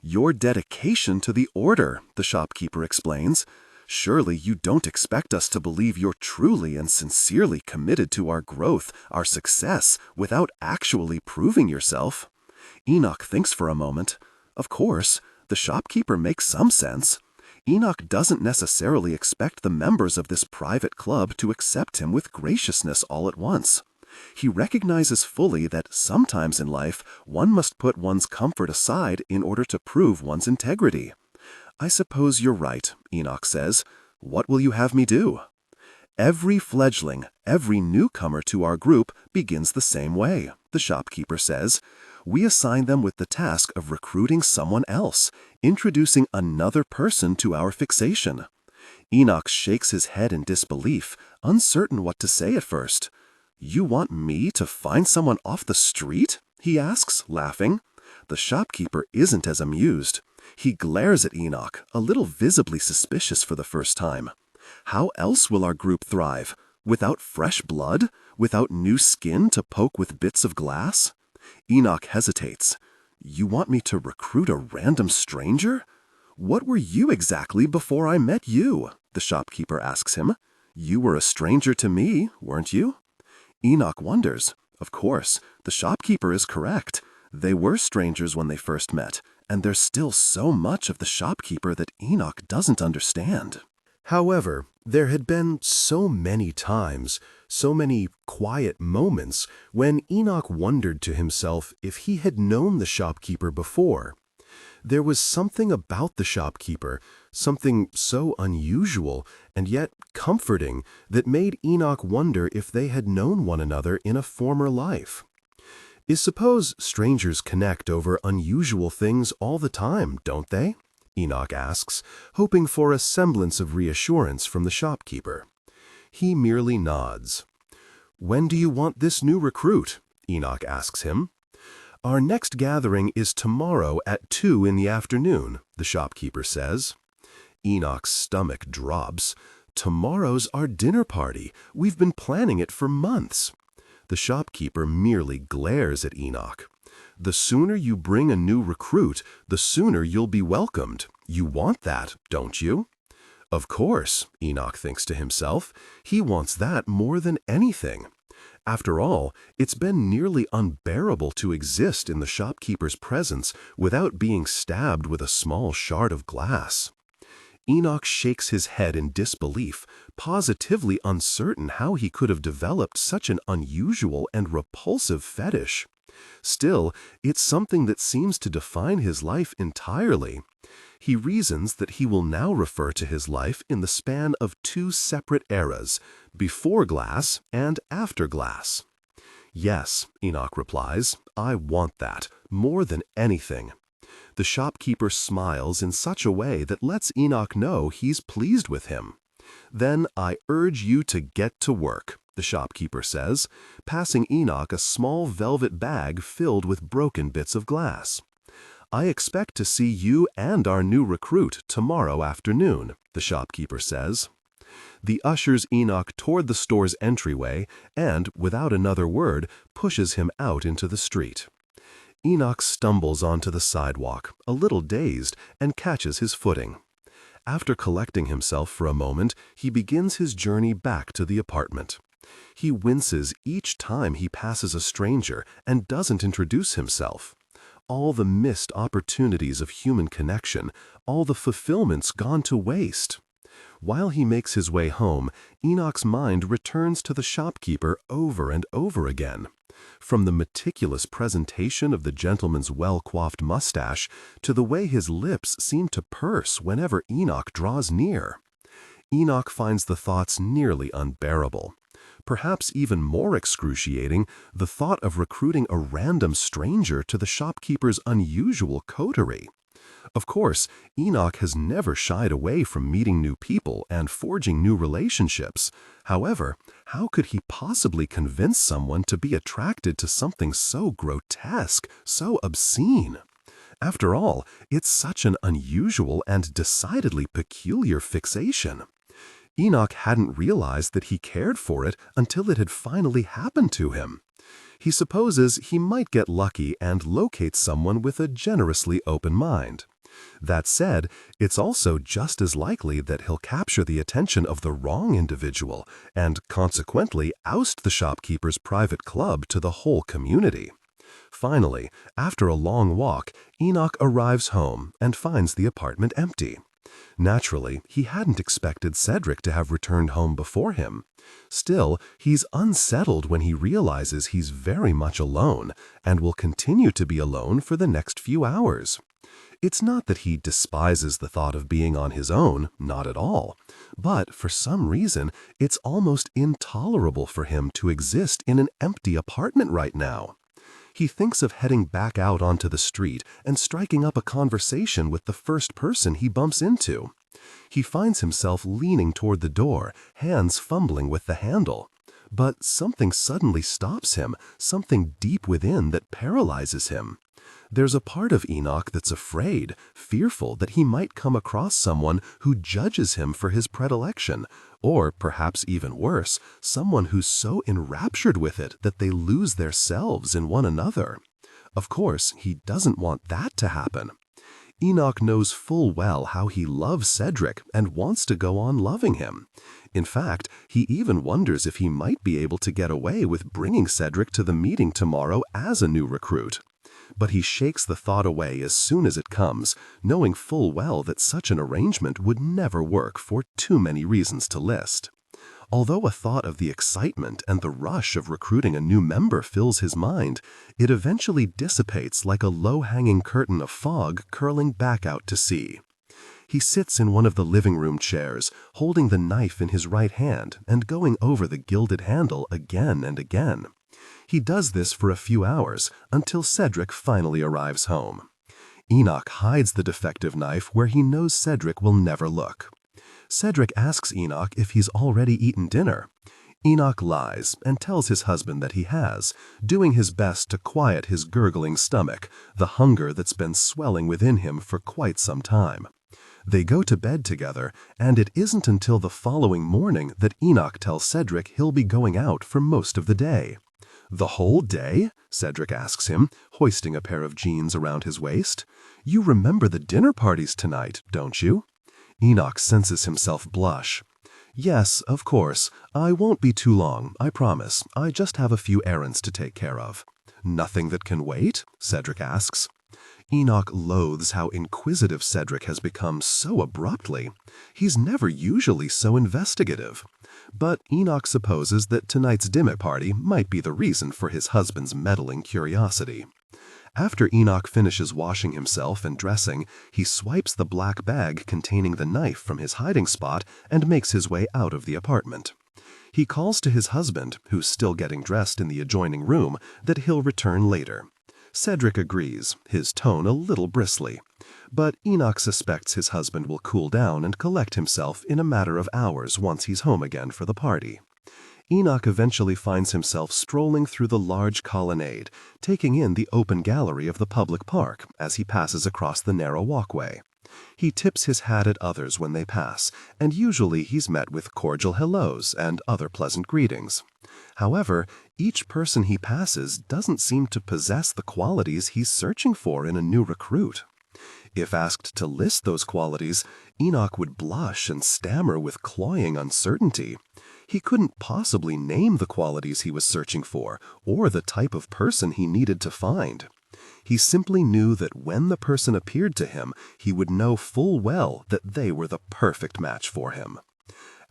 "Your dedication to the order," the shopkeeper explains. "Surely you don't expect us to believe you're truly and sincerely committed to our growth, our success, without actually proving yourself." Enoch thinks for a moment. Of course, the shopkeeper makes some sense. Enoch doesn't necessarily expect the members of this private club to accept him with graciousness all at once. He recognizes fully that sometimes in life one must put one's comfort aside in order to prove one's integrity. "I suppose you're right," Enoch says. "What will you have me do?" "Every fledgling, every newcomer to our group begins the same way," the shopkeeper says. "We assign them with the task of recruiting someone else, introducing another person to our fixation." Enoch shakes his head in disbelief, uncertain what to say at first. "You want me to find someone off the street?" he asks, laughing. The shopkeeper isn't as amused. He glares at Enoch, a little visibly suspicious for the first time. How else will our group thrive? Without fresh blood? Without new skin to poke with bits of glass? Enoch hesitates. You want me to recruit a random stranger? What were you exactly before I met you? The shopkeeper asks him. You were a stranger to me, weren't you? Enoch wonders. Of course, the shopkeeper is correct. They were strangers when they first met, and there's still so much of the shopkeeper that Enoch doesn't understand. However, there had been so many times, so many quiet moments, when Enoch wondered to himself if he had known the shopkeeper before. There was something about the shopkeeper, something so unusual and yet comforting, that made Enoch wonder if they had known one another in a former life. I suppose strangers connect over unusual things all the time, don't they? Enoch asks, hoping for a semblance of reassurance from the shopkeeper. He merely nods. When do you want this new recruit? Enoch asks him. Our next gathering is tomorrow at 2 in the afternoon, the shopkeeper says. Enoch's stomach drops. Tomorrow's our dinner party. We've been planning it for months. The shopkeeper merely glares at Enoch. The sooner you bring a new recruit, the sooner you'll be welcomed. You want that, don't you? Of course, Enoch thinks to himself. He wants that more than anything. After all, it's been nearly unbearable to exist in the shopkeeper's presence without being stabbed with a small shard of glass. Enoch shakes his head in disbelief, positively uncertain how he could have developed such an unusual and repulsive fetish. Still, it's something that seems to define his life entirely. He reasons that he will now refer to his life in the span of 2 separate eras, before glass and after glass. Yes, Enoch replies, I want that, more than anything. The shopkeeper smiles in such a way that lets Enoch know he's pleased with him. Then I urge you to get to work, the shopkeeper says, passing Enoch a small velvet bag filled with broken bits of glass. I expect to see you and our new recruit tomorrow afternoon, the shopkeeper says. The ushers Enoch toward the store's entryway and, without another word, pushes him out into the street. Enoch stumbles onto the sidewalk, a little dazed, and catches his footing. After collecting himself for a moment, he begins his journey back to the apartment. He winces each time he passes a stranger and doesn't introduce himself. All the missed opportunities of human connection, all the fulfillments gone to waste. While he makes his way home, Enoch's mind returns to the shopkeeper over and over again. From the meticulous presentation of the gentleman's well-coiffed mustache to the way his lips seem to purse whenever Enoch draws near. Enoch finds the thoughts nearly unbearable. Perhaps even more excruciating, the thought of recruiting a random stranger to the shopkeeper's unusual coterie. Of course, Enoch has never shied away from meeting new people and forging new relationships. However, how could he possibly convince someone to be attracted to something so grotesque, so obscene? After all, it's such an unusual and decidedly peculiar fixation. Enoch hadn't realized that he cared for it until it had finally happened to him. He supposes he might get lucky and locate someone with a generously open mind. That said, it's also just as likely that he'll capture the attention of the wrong individual and consequently oust the shopkeeper's private club to the whole community. Finally, after a long walk, Enoch arrives home and finds the apartment empty. Naturally, he hadn't expected Cedric to have returned home before him. Still, he's unsettled when he realizes he's very much alone and will continue to be alone for the next few hours. It's not that he despises the thought of being on his own, not at all. But for some reason, it's almost intolerable for him to exist in an empty apartment right now. He thinks of heading back out onto the street and striking up a conversation with the first person he bumps into. He finds himself leaning toward the door, hands fumbling with the handle. But something suddenly stops him, something deep within that paralyzes him. There's a part of Enoch that's afraid, fearful that he might come across someone who judges him for his predilection, or perhaps even worse, someone who's so enraptured with it that they lose their selves in one another. Of course, he doesn't want that to happen. Enoch knows full well how he loves Cedric and wants to go on loving him. In fact, he even wonders if he might be able to get away with bringing Cedric to the meeting tomorrow as a new recruit. But he shakes the thought away as soon as it comes, knowing full well that such an arrangement would never work for too many reasons to list. Although a thought of the excitement and the rush of recruiting a new member fills his mind, it eventually dissipates like a low-hanging curtain of fog curling back out to sea. He sits in one of the living room chairs, holding the knife in his right hand and going over the gilded handle again and again. He does this for a few hours until Cedric finally arrives home. Enoch hides the defective knife where he knows Cedric will never look. Cedric asks Enoch if he's already eaten dinner. Enoch lies and tells his husband that he has, doing his best to quiet his gurgling stomach, the hunger that's been swelling within him for quite some time. They go to bed together, and it isn't until the following morning that Enoch tells Cedric he'll be going out for most of the day. "The whole day?" Cedric asks him, hoisting a pair of jeans around his waist. "You remember the dinner parties tonight, don't you?" Enoch senses himself blush. "Yes, of course. I won't be too long, I promise. I just have a few errands to take care of." "Nothing that can wait?" Cedric asks. Enoch loathes how inquisitive Cedric has become so abruptly. He's never usually so investigative. But Enoch supposes that tonight's dinner party might be the reason for his husband's meddling curiosity. After Enoch finishes washing himself and dressing, he swipes the black bag containing the knife from his hiding spot and makes his way out of the apartment. He calls to his husband, who's still getting dressed in the adjoining room, that he'll return later. Cedric agrees, his tone a little bristly. But Enoch suspects his husband will cool down and collect himself in a matter of hours once he's home again for the party. Enoch eventually finds himself strolling through the large colonnade, taking in the open gallery of the public park as he passes across the narrow walkway. He tips his hat at others when they pass, and usually he's met with cordial hellos and other pleasant greetings. However, each person he passes doesn't seem to possess the qualities he's searching for in a new recruit. If asked to list those qualities, Enoch would blush and stammer with cloying uncertainty. He couldn't possibly name the qualities he was searching for, or the type of person he needed to find. He simply knew that when the person appeared to him, he would know full well that they were the perfect match for him.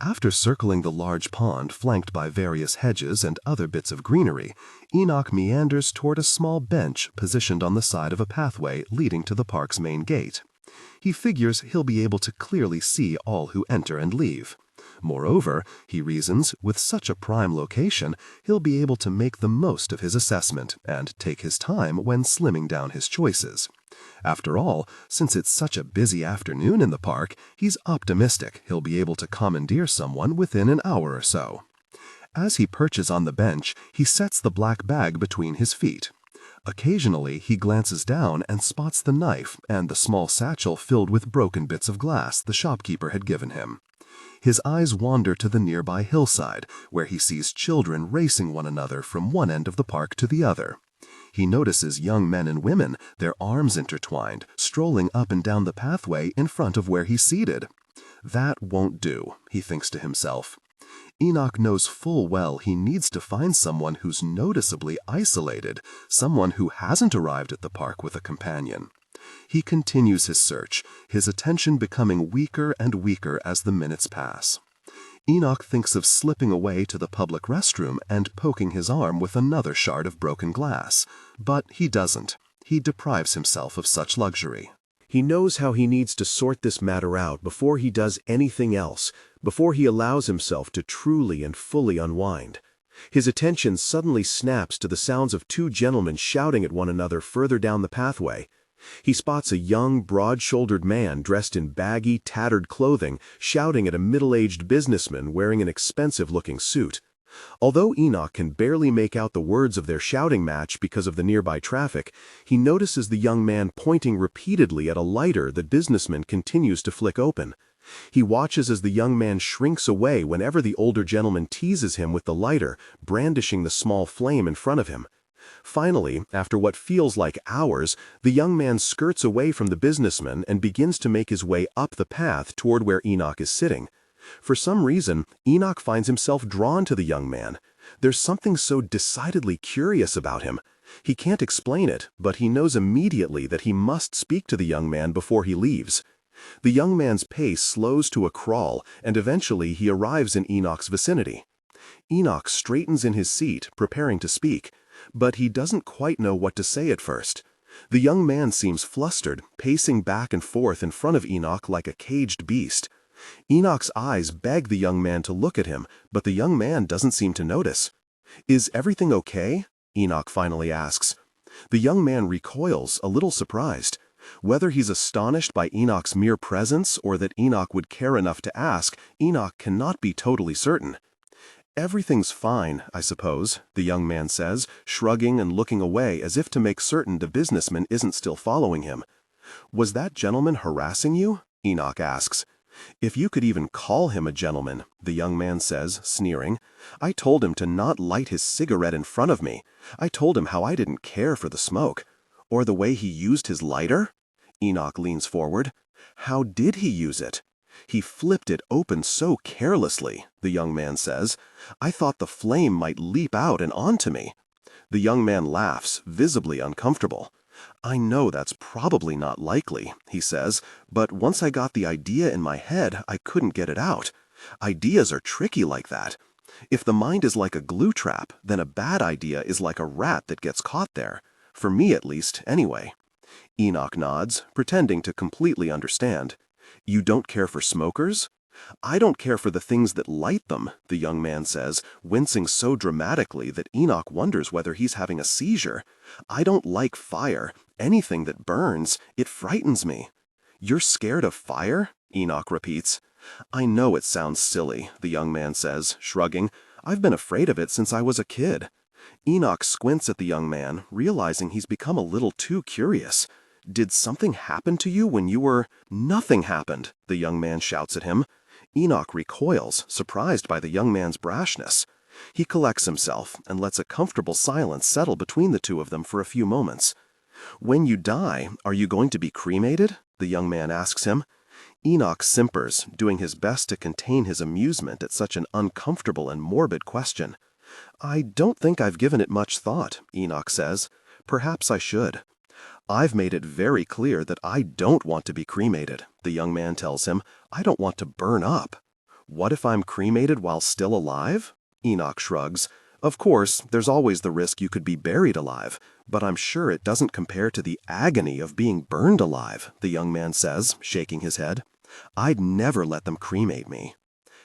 After circling the large pond flanked by various hedges and other bits of greenery, Enoch meanders toward a small bench positioned on the side of a pathway leading to the park's main gate. He figures he'll be able to clearly see all who enter and leave. Moreover, he reasons, with such a prime location, he'll be able to make the most of his assessment and take his time when slimming down his choices. After all, since it's such a busy afternoon in the park, he's optimistic he'll be able to commandeer someone within an hour or so. As he perches on the bench, he sets the black bag between his feet. Occasionally, he glances down and spots the knife and the small satchel filled with broken bits of glass the shopkeeper had given him. His eyes wander to the nearby hillside, where he sees children racing one another from one end of the park to the other. He notices young men and women, their arms intertwined, strolling up and down the pathway in front of where he's seated. That won't do, he thinks to himself. Enoch knows full well he needs to find someone who's noticeably isolated, someone who hasn't arrived at the park with a companion. He continues his search, his attention becoming weaker and weaker as the minutes pass. Enoch thinks of slipping away to the public restroom and poking his arm with another shard of broken glass, but he doesn't. He deprives himself of such luxury. He knows how he needs to sort this matter out before he does anything else, before he allows himself to truly and fully unwind. His attention suddenly snaps to the sounds of two gentlemen shouting at one another further down the pathway. He spots a young, broad-shouldered man dressed in baggy, tattered clothing shouting at a middle-aged businessman wearing an expensive-looking suit. Although Enoch can barely make out the words of their shouting match because of the nearby traffic, he notices the young man pointing repeatedly at a lighter the businessman continues to flick open. He watches as the young man shrinks away whenever the older gentleman teases him with the lighter, brandishing the small flame in front of him. Finally, after what feels like hours, the young man skirts away from the businessman and begins to make his way up the path toward where Enoch is sitting. For some reason, Enoch finds himself drawn to the young man. There's something so decidedly curious about him. He can't explain it, but he knows immediately that he must speak to the young man before he leaves. The young man's pace slows to a crawl, and eventually he arrives in Enoch's vicinity. Enoch straightens in his seat, preparing to speak, but he doesn't quite know what to say at first. The young man seems flustered, pacing back and forth in front of Enoch like a caged beast. Enoch's eyes beg the young man to look at him, but the young man doesn't seem to notice. "Is everything okay?" Enoch finally asks. The young man recoils, a little surprised. Whether he's astonished by Enoch's mere presence or that Enoch would care enough to ask, Enoch cannot be totally certain. "Everything's fine, I suppose," the young man says, shrugging and looking away as if to make certain the businessman isn't still following him. "Was that gentleman harassing you?" Enoch asks. "If you could even call him a gentleman," the young man says, sneering. "I told him to not light his cigarette in front of me. I told him how I didn't care for the smoke. Or the way he used his lighter?" Enoch leans forward. "How did he use it?" "He flipped it open so carelessly," the young man says. "I thought the flame might leap out and onto me." The young man laughs, visibly uncomfortable. "I know that's probably not likely," he says, "but once I got the idea in my head, I couldn't get it out. Ideas are tricky like that. If the mind is like a glue trap, then a bad idea is like a rat that gets caught there. For me at least, anyway." Enoch nods, pretending to completely understand. "You don't care for smokers?" "I don't care for the things that light them," the young man says, wincing so dramatically that Enoch wonders whether he's having a seizure. "I don't like fire. Anything that burns. It frightens me." "You're scared of fire?" Enoch repeats. "I know it sounds silly," the young man says, shrugging. "I've been afraid of it since I was a kid." Enoch squints at the young man, realizing he's become a little too curious. "Did something happen to you when you were—" "Nothing happened," the young man shouts at him. Enoch recoils, surprised by the young man's brashness. He collects himself and lets a comfortable silence settle between the two of them for a few moments. "When you die, are you going to be cremated?" the young man asks him. Enoch simpers, doing his best to contain his amusement at such an uncomfortable and morbid question. "I don't think I've given it much thought," Enoch says. "Perhaps I should." "I've made it very clear that I don't want to be cremated," the young man tells him. "I don't want to burn up." "What if I'm cremated while still alive?" Enoch shrugs. "Of course, there's always the risk you could be buried alive, but I'm sure it doesn't compare to the agony of being burned alive," the young man says, shaking his head. "I'd never let them cremate me."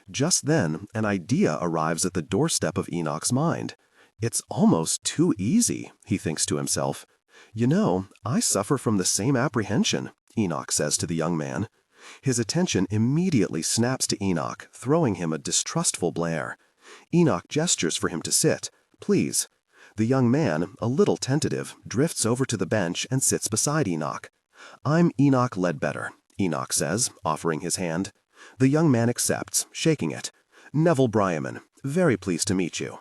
Just then, an idea arrives at the doorstep of Enoch's mind. "It's almost too easy," he thinks to himself. "You know, I suffer from the same apprehension," Enoch says to the young man. His attention immediately snaps to Enoch, throwing him a distrustful glare. Enoch gestures for him to sit. "Please." The young man, a little tentative, drifts over to the bench and sits beside Enoch. "I'm Enoch Ledbetter," Enoch says, offering his hand. The young man accepts, shaking it. "Neville Bryaman, very pleased to meet you."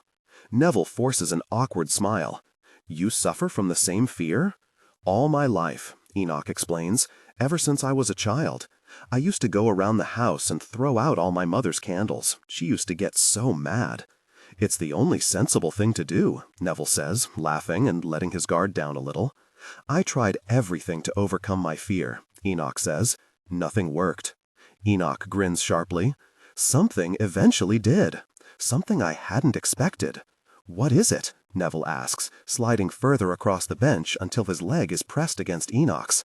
Neville forces an awkward smile. "You suffer from the same fear?" "All my life," Enoch explains, "ever since I was a child. I used to go around the house and throw out all my mother's candles. She used to get so mad." "It's the only sensible thing to do," Neville says, laughing and letting his guard down a little. "I tried everything to overcome my fear," Enoch says. "Nothing worked." Enoch grins sharply. "Something eventually did. Something I hadn't expected." "What is it?" Neville asks, sliding further across the bench until his leg is pressed against Enoch's.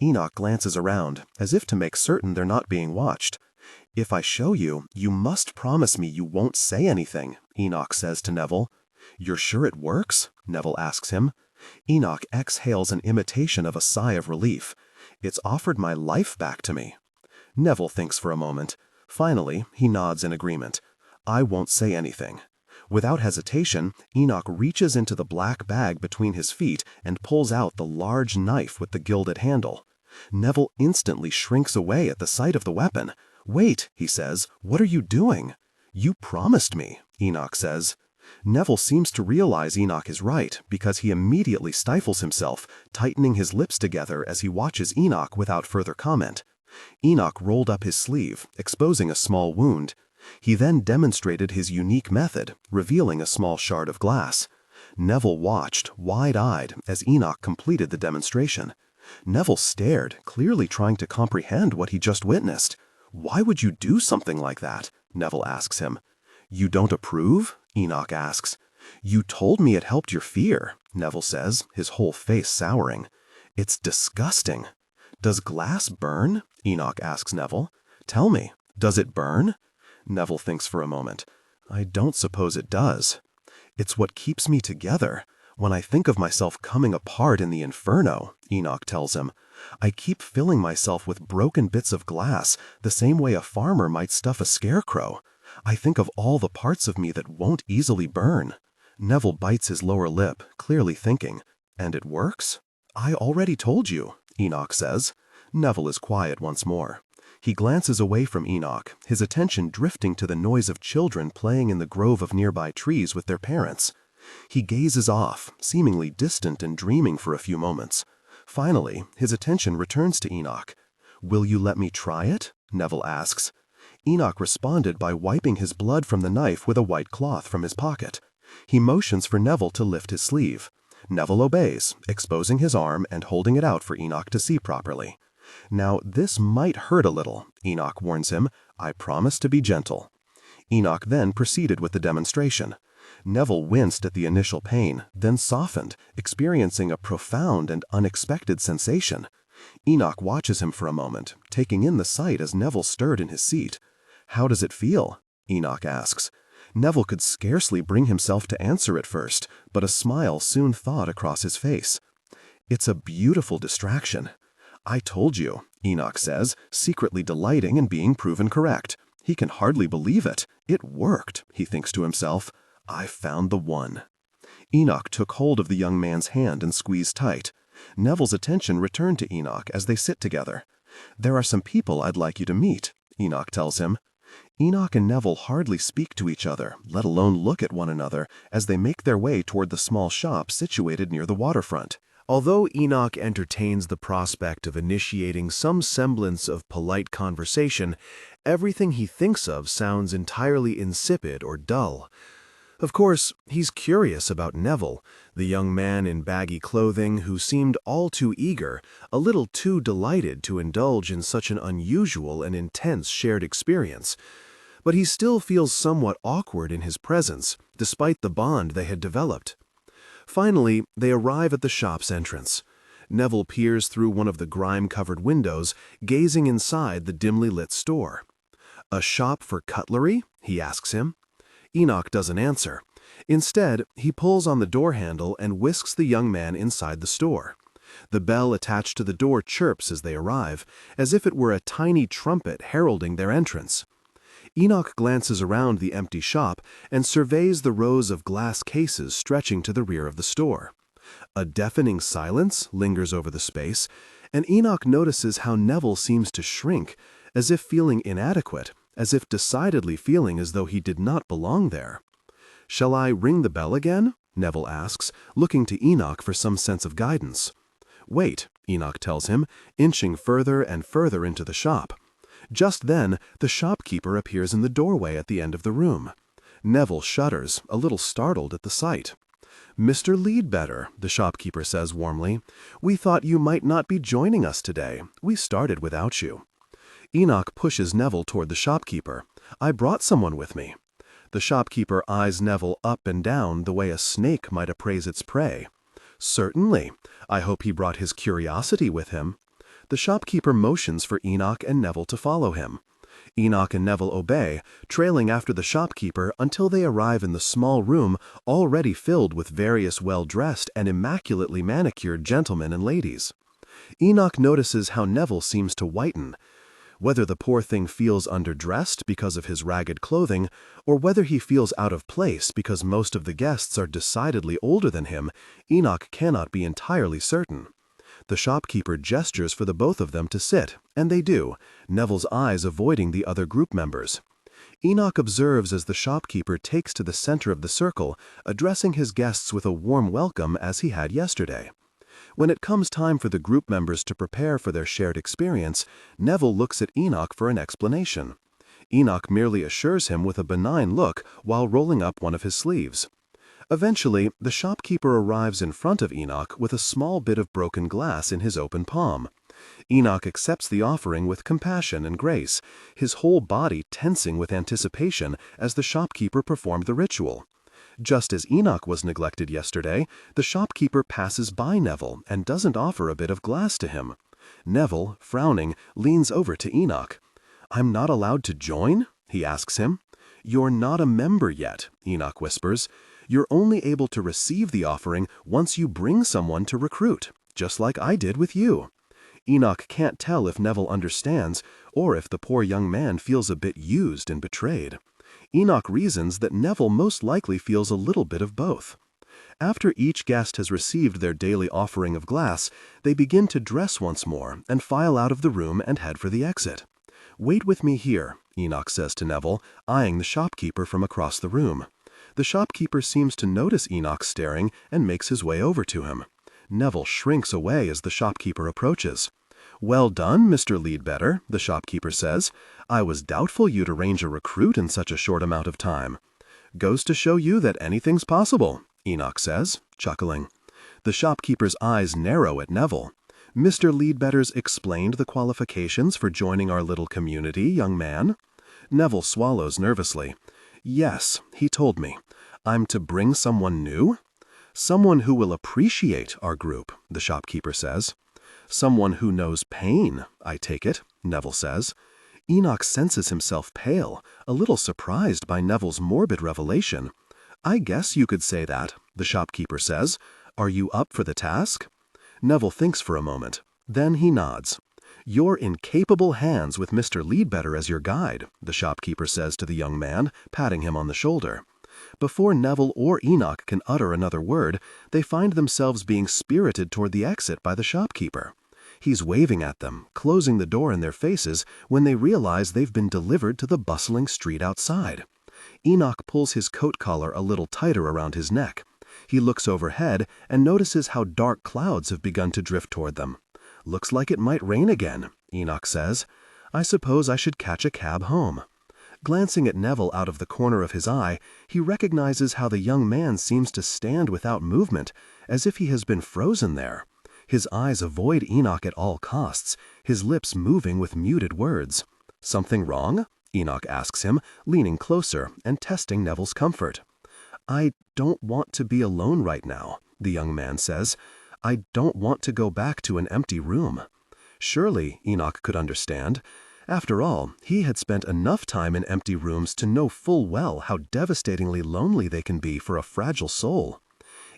Enoch glances around, as if to make certain they're not being watched. "If I show you, you must promise me you won't say anything," Enoch says to Neville. "You're sure it works?" Neville asks him. Enoch exhales an imitation of a sigh of relief. "It's offered my life back to me." Neville thinks for a moment. Finally, he nods in agreement. "I won't say anything." Without hesitation, Enoch reaches into the black bag between his feet and pulls out the large knife with the gilded handle. Neville instantly shrinks away at the sight of the weapon. "Wait," he says, "what are you doing?" "You promised me," Enoch says. Neville seems to realize Enoch is right because he immediately stifles himself, tightening his lips together as he watches Enoch without further comment. Enoch rolled up his sleeve, exposing a small wound. He then demonstrated his unique method, revealing a small shard of glass. Neville watched, wide-eyed, as Enoch completed the demonstration. Neville stared, clearly trying to comprehend what he just witnessed. "Why would you do something like that?" Neville asks him. "You don't approve?" Enoch asks. "You told me it helped your fear," Neville says, his whole face souring. "It's disgusting." "Does glass burn?" Enoch asks Neville. "Tell me, does it burn?" Neville thinks for a moment. "I don't suppose it does." "It's what keeps me together. When I think of myself coming apart in the inferno," Enoch tells him, "I keep filling myself with broken bits of glass, the same way a farmer might stuff a scarecrow. I think of all the parts of me that won't easily burn." Neville bites his lower lip, clearly thinking. "And it works?" "I already told you," Enoch says. Neville is quiet once more. He glances away from Enoch, his attention drifting to the noise of children playing in the grove of nearby trees with their parents. He gazes off, seemingly distant and dreaming for a few moments. Finally, his attention returns to Enoch. "Will you let me try it?" Neville asks. Enoch responded by wiping his blood from the knife with a white cloth from his pocket. He motions for Neville to lift his sleeve. Neville obeys, exposing his arm and holding it out for Enoch to see properly. "Now, this might hurt a little," Enoch warns him. "I promise to be gentle." Enoch then proceeded with the demonstration. Neville winced at the initial pain, then softened, experiencing a profound and unexpected sensation. Enoch watches him for a moment, taking in the sight as Neville stirred in his seat. "How does it feel?" Enoch asks. Neville could scarcely bring himself to answer at first, but a smile soon thawed across his face. "It's a beautiful distraction." "I told you," Enoch says, secretly delighting in being proven correct. He can hardly believe it. "It worked," he thinks to himself. "I found the one." Enoch took hold of the young man's hand and squeezed tight. Neville's attention returned to Enoch as they sit together. "There are some people I'd like you to meet," Enoch tells him. Enoch and Neville hardly speak to each other, let alone look at one another, as they make their way toward the small shop situated near the waterfront. Although Enoch entertains the prospect of initiating some semblance of polite conversation, everything he thinks of sounds entirely insipid or dull. Of course, he's curious about Neville, the young man in baggy clothing who seemed all too eager, a little too delighted to indulge in such an unusual and intense shared experience. But he still feels somewhat awkward in his presence, despite the bond they had developed. Finally, they arrive at the shop's entrance. Neville peers through one of the grime-covered windows, gazing inside the dimly lit store. "A shop for cutlery?" he asks him. Enoch doesn't answer. Instead, he pulls on the door handle and whisks the young man inside the store. The bell attached to the door chirps as they arrive, as if it were a tiny trumpet heralding their entrance. Enoch glances around the empty shop and surveys the rows of glass cases stretching to the rear of the store. A deafening silence lingers over the space, and Enoch notices how Neville seems to shrink, as if feeling inadequate, as if decidedly feeling as though he did not belong there. "Shall I ring the bell again?" Neville asks, looking to Enoch for some sense of guidance. "Wait," Enoch tells him, inching further and further into the shop. Just then, the shopkeeper appears in the doorway at the end of the room. Neville shudders, a little startled at the sight. "Mr. Leadbetter," the shopkeeper says warmly, "we thought you might not be joining us today. We started without you." Enoch pushes Neville toward the shopkeeper. "I brought someone with me." The shopkeeper eyes Neville up and down the way a snake might appraise its prey. "Certainly. I hope he brought his curiosity with him." The shopkeeper motions for Enoch and Neville to follow him. Enoch and Neville obey, trailing after the shopkeeper until they arrive in the small room already filled with various well-dressed and immaculately manicured gentlemen and ladies. Enoch notices how Neville seems to whiten. Whether the poor thing feels underdressed because of his ragged clothing, or whether he feels out of place because most of the guests are decidedly older than him, Enoch cannot be entirely certain. The shopkeeper gestures for the both of them to sit, and they do, Neville's eyes avoiding the other group members. Enoch observes as the shopkeeper takes to the center of the circle, addressing his guests with a warm welcome as he had yesterday. When it comes time for the group members to prepare for their shared experience, Neville looks at Enoch for an explanation. Enoch merely assures him with a benign look while rolling up one of his sleeves. Eventually, the shopkeeper arrives in front of Enoch with a small bit of broken glass in his open palm. Enoch accepts the offering with compassion and grace, his whole body tensing with anticipation as the shopkeeper performed the ritual. Just as Enoch was neglected yesterday, the shopkeeper passes by Neville and doesn't offer a bit of glass to him. Neville, frowning, leans over to Enoch. "I'm not allowed to join?" he asks him. "You're not a member yet," Enoch whispers. "You're only able to receive the offering once you bring someone to recruit, just like I did with you." Enoch can't tell if Neville understands or if the poor young man feels a bit used and betrayed. Enoch reasons that Neville most likely feels a little bit of both. After each guest has received their daily offering of glass, they begin to dress once more and file out of the room and head for the exit. "Wait with me here," Enoch says to Neville, eyeing the shopkeeper from across the room. The shopkeeper seems to notice Enoch staring and makes his way over to him. Neville shrinks away as the shopkeeper approaches. "Well done, Mr. Leadbetter," the shopkeeper says. "I was doubtful you'd arrange a recruit in such a short amount of time." "Goes to show you that anything's possible," Enoch says, chuckling. The shopkeeper's eyes narrow at Neville. "Mr. Leadbetter's explained the qualifications for joining our little community, young man?" Neville swallows nervously. "Yes, he told me. I'm to bring someone new?" "Someone who will appreciate our group," the shopkeeper says. "Someone who knows pain, I take it," Neville says. Enoch senses himself pale, a little surprised by Neville's morbid revelation. "I guess you could say that," the shopkeeper says. "Are you up for the task?" Neville thinks for a moment. Then he nods. "You're in capable hands with Mr. Leadbetter as your guide," the shopkeeper says to the young man, patting him on the shoulder. Before Neville or Enoch can utter another word, they find themselves being spirited toward the exit by the shopkeeper. He's waving at them, closing the door in their faces when they realize they've been delivered to the bustling street outside. Enoch pulls his coat collar a little tighter around his neck. He looks overhead and notices how dark clouds have begun to drift toward them. "Looks like it might rain again," Enoch says. "I suppose I should catch a cab home." Glancing at Neville out of the corner of his eye, he recognizes how the young man seems to stand without movement, as if he has been frozen there. His eyes avoid Enoch at all costs, his lips moving with muted words. "Something wrong?" Enoch asks him, leaning closer and testing Neville's comfort. "I don't want to be alone right now," the young man says. "I don't want to go back to an empty room." Surely Enoch could understand. After all, he had spent enough time in empty rooms to know full well how devastatingly lonely they can be for a fragile soul.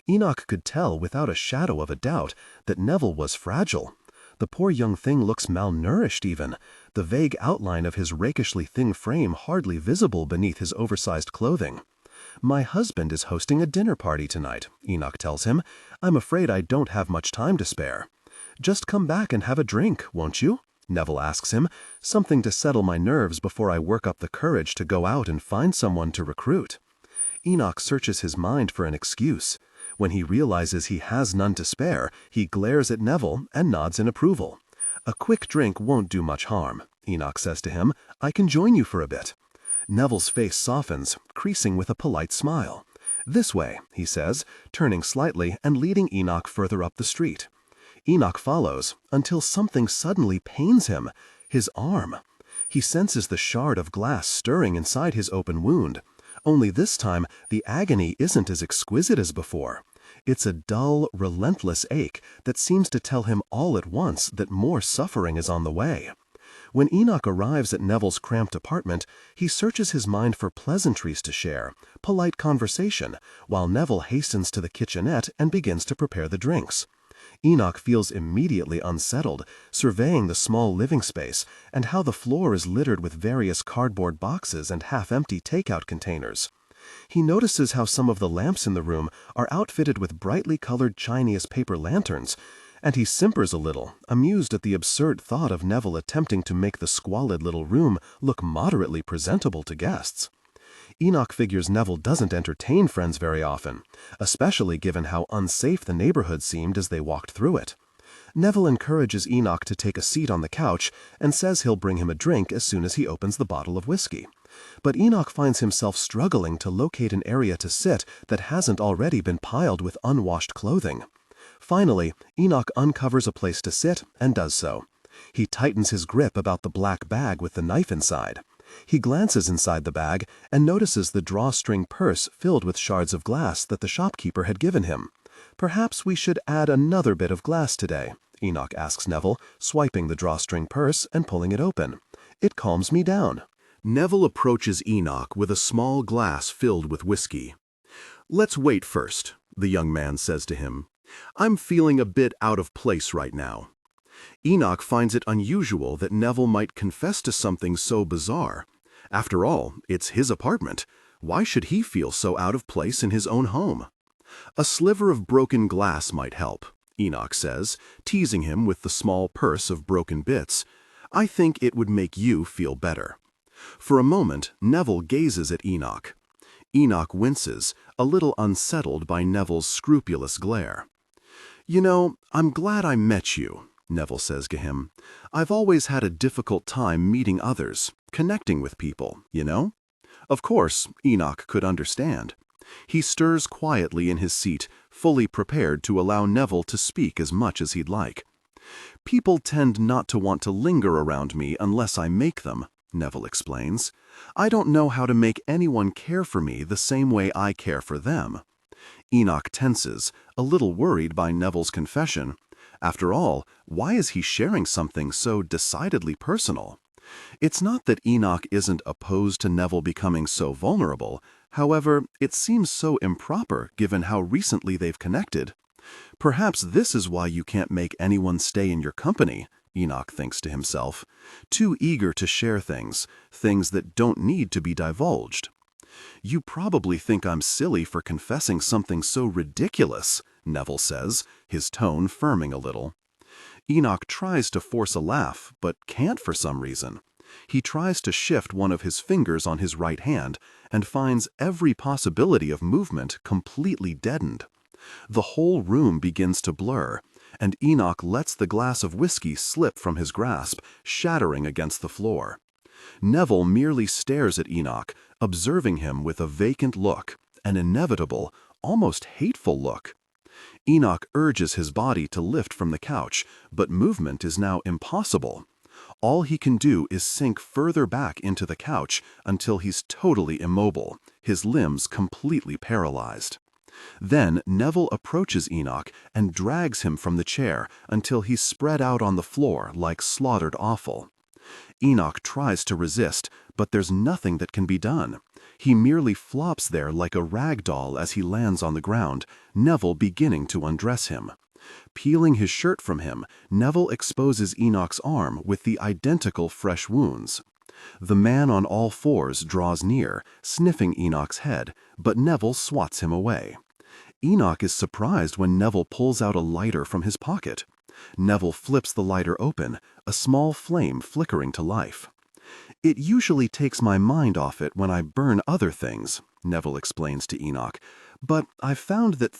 Enoch could tell without a shadow of a doubt that Neville was fragile. The poor young thing looks malnourished even, the vague outline of his rakishly thin frame hardly visible beneath his oversized clothing. "My husband is hosting a dinner party tonight," Enoch tells him. "I'm afraid I don't have much time to spare." "Just come back and have a drink, won't you?" Neville asks him. "Something to settle my nerves before I work up the courage to go out and find someone to recruit." Enoch searches his mind for an excuse. When he realizes he has none to spare, he glares at Neville and nods in approval. "A quick drink won't do much harm," Enoch says to him. "I can join you for a bit." Neville's face softens, creasing with a polite smile. "This way," he says, turning slightly and leading Enoch further up the street. Enoch follows, until something suddenly pains him, his arm. He senses the shard of glass stirring inside his open wound. Only this time, the agony isn't as exquisite as before. It's a dull, relentless ache that seems to tell him all at once that more suffering is on the way. When Enoch arrives at Neville's cramped apartment, he searches his mind for pleasantries to share, polite conversation, while Neville hastens to the kitchenette and begins to prepare the drinks. Enoch feels immediately unsettled, surveying the small living space and how the floor is littered with various cardboard boxes and half-empty takeout containers. He notices how some of the lamps in the room are outfitted with brightly colored Chinese paper lanterns, and he simpers a little, amused at the absurd thought of Neville attempting to make the squalid little room look moderately presentable to guests. Enoch figures Neville doesn't entertain friends very often, especially given how unsafe the neighborhood seemed as they walked through it. Neville encourages Enoch to take a seat on the couch and says he'll bring him a drink as soon as he opens the bottle of whiskey. But Enoch finds himself struggling to locate an area to sit that hasn't already been piled with unwashed clothing. Finally, Enoch uncovers a place to sit and does so. He tightens his grip about the black bag with the knife inside. He glances inside the bag and notices the drawstring purse filled with shards of glass that the shopkeeper had given him. "Perhaps we should add another bit of glass today," Enoch asks Neville, swiping the drawstring purse and pulling it open. "It calms me down." Neville approaches Enoch with a small glass filled with whiskey. "Let's wait first," the young man says to him. "I'm feeling a bit out of place right now." Enoch finds it unusual that Neville might confess to something so bizarre. After all, it's his apartment. Why should he feel so out of place in his own home? "A sliver of broken glass might help," Enoch says, teasing him with the small purse of broken bits. "I think it would make you feel better." For a moment, Neville gazes at Enoch. Enoch winces, a little unsettled by Neville's scrupulous glare. "You know, I'm glad I met you," Neville says to him. "I've always had a difficult time meeting others, connecting with people, you know?" Of course, Enoch could understand. He stirs quietly in his seat, fully prepared to allow Neville to speak as much as he'd like. "People tend not to want to linger around me unless I make them," Neville explains. "I don't know how to make anyone care for me the same way I care for them." Enoch tenses, a little worried by Neville's confession. After all, why is he sharing something so decidedly personal? It's not that Enoch isn't opposed to Neville becoming so vulnerable. However, it seems so improper given how recently they've connected. Perhaps this is why you can't make anyone stay in your company, Enoch thinks to himself. Too eager to share things that don't need to be divulged. "You probably think I'm silly for confessing something so ridiculous," Neville says, his tone firming a little. Enoch tries to force a laugh, but can't for some reason. He tries to shift one of his fingers on his right hand and finds every possibility of movement completely deadened. The whole room begins to blur, and Enoch lets the glass of whiskey slip from his grasp, shattering against the floor. Neville merely stares at Enoch, observing him with a vacant look, an inevitable, almost hateful look. Enoch urges his body to lift from the couch, but movement is now impossible. All he can do is sink further back into the couch until he's totally immobile, his limbs completely paralyzed. Then Neville approaches Enoch and drags him from the chair until he's spread out on the floor like slaughtered offal. Enoch tries to resist, but there's nothing that can be done. He merely flops there like a rag doll as he lands on the ground, Neville beginning to undress him. Peeling his shirt from him, Neville exposes Enoch's arm with the identical fresh wounds. The man on all fours draws near, sniffing Enoch's head, but Neville swats him away. Enoch is surprised when Neville pulls out a lighter from his pocket. Neville flips the lighter open, a small flame flickering to life. "It usually takes my mind off it when I burn other things," Neville explains to Enoch, "but I've found that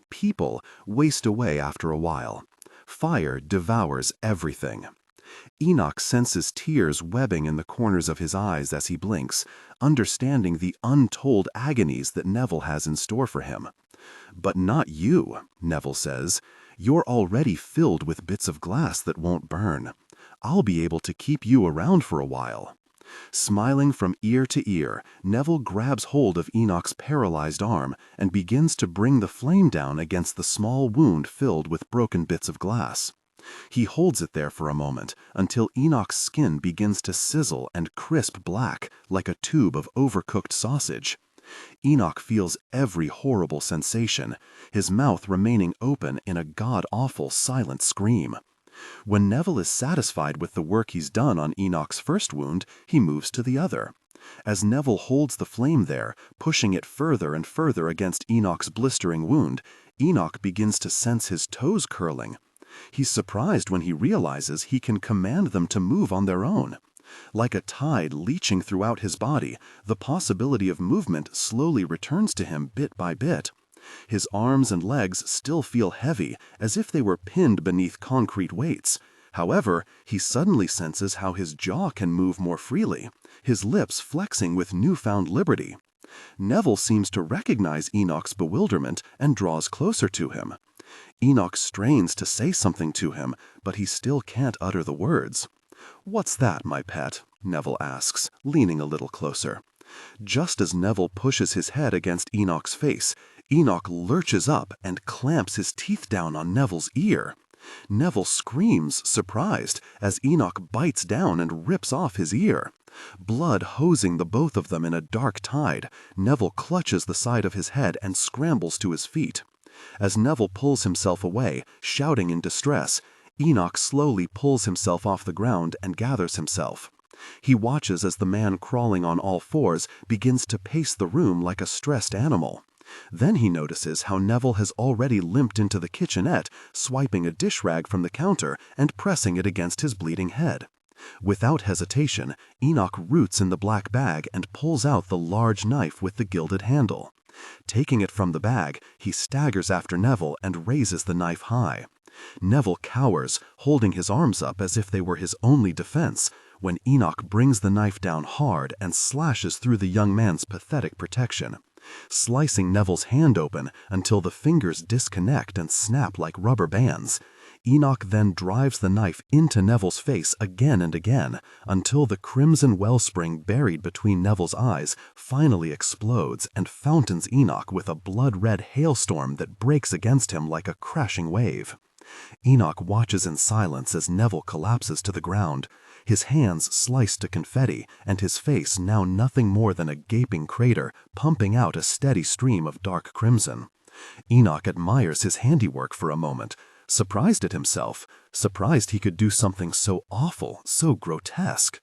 people, waste away after a while. Fire devours everything." Enoch senses tears webbing in the corners of his eyes as he blinks, understanding the untold agonies that Neville has in store for him. "But not you," Neville says. "You're already filled with bits of glass that won't burn. I'll be able to keep you around for a while." Smiling from ear to ear, Neville grabs hold of Enoch's paralyzed arm and begins to bring the flame down against the small wound filled with broken bits of glass. He holds it there for a moment until Enoch's skin begins to sizzle and crisp black like a tube of overcooked sausage. Enoch feels every horrible sensation, his mouth remaining open in a god-awful silent scream. When Neville is satisfied with the work he's done on Enoch's first wound, he moves to the other. As Neville holds the flame there, pushing it further and further against Enoch's blistering wound, Enoch begins to sense his toes curling. He's surprised when he realizes he can command them to move on their own. Like a tide leaching throughout his body, the possibility of movement slowly returns to him bit by bit. His arms and legs still feel heavy, as if they were pinned beneath concrete weights. However, he suddenly senses how his jaw can move more freely, his lips flexing with newfound liberty. Neville seems to recognize Enoch's bewilderment and draws closer to him. Enoch strains to say something to him, but he still can't utter the words. "What's that, my pet?" Neville asks, leaning a little closer. Just as Neville pushes his head against Enoch's face, Enoch lurches up and clamps his teeth down on Neville's ear. Neville screams, surprised, as Enoch bites down and rips off his ear. Blood hosing the both of them in a dark tide, Neville clutches the side of his head and scrambles to his feet. As Neville pulls himself away, shouting in distress, Enoch slowly pulls himself off the ground and gathers himself. He watches as the man crawling on all fours begins to pace the room like a stressed animal. Then he notices how Neville has already limped into the kitchenette, swiping a dish rag from the counter and pressing it against his bleeding head. Without hesitation, Enoch roots in the black bag and pulls out the large knife with the gilded handle. Taking it from the bag, he staggers after Neville and raises the knife high. Neville cowers, holding his arms up as if they were his only defense, when Enoch brings the knife down hard and slashes through the young man's pathetic protection, slicing Neville's hand open until the fingers disconnect and snap like rubber bands. Enoch then drives the knife into Neville's face again and again, until the crimson wellspring buried between Neville's eyes finally explodes and fountains Enoch with a blood-red hailstorm that breaks against him like a crashing wave. Enoch watches in silence as Neville collapses to the ground, his hands sliced to confetti and his face now nothing more than a gaping crater pumping out a steady stream of dark crimson. Enoch admires his handiwork for a moment, surprised at himself, surprised he could do something so awful, so grotesque.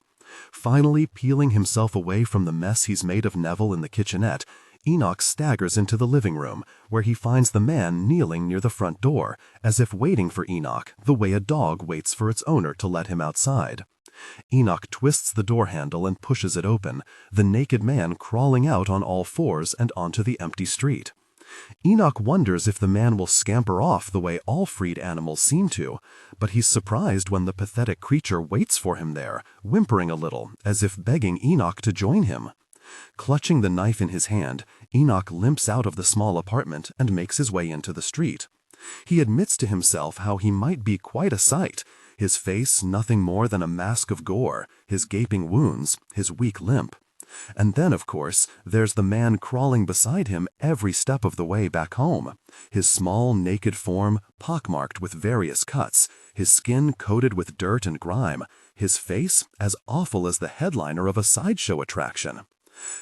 Finally peeling himself away from the mess he's made of Neville in the kitchenette, Enoch staggers into the living room, where he finds the man kneeling near the front door, as if waiting for Enoch the way a dog waits for its owner to let him outside. Enoch twists the door handle and pushes it open, the naked man crawling out on all fours and onto the empty street. Enoch wonders if the man will scamper off the way all freed animals seem to, but he's surprised when the pathetic creature waits for him there, whimpering a little, as if begging Enoch to join him. Clutching the knife in his hand, Enoch limps out of the small apartment and makes his way into the street. He admits to himself how he might be quite a sight, his face nothing more than a mask of gore, his gaping wounds, his weak limp. And then, of course, there's the man crawling beside him every step of the way back home, his small, naked form pockmarked with various cuts, his skin coated with dirt and grime, his face as awful as the headliner of a sideshow attraction.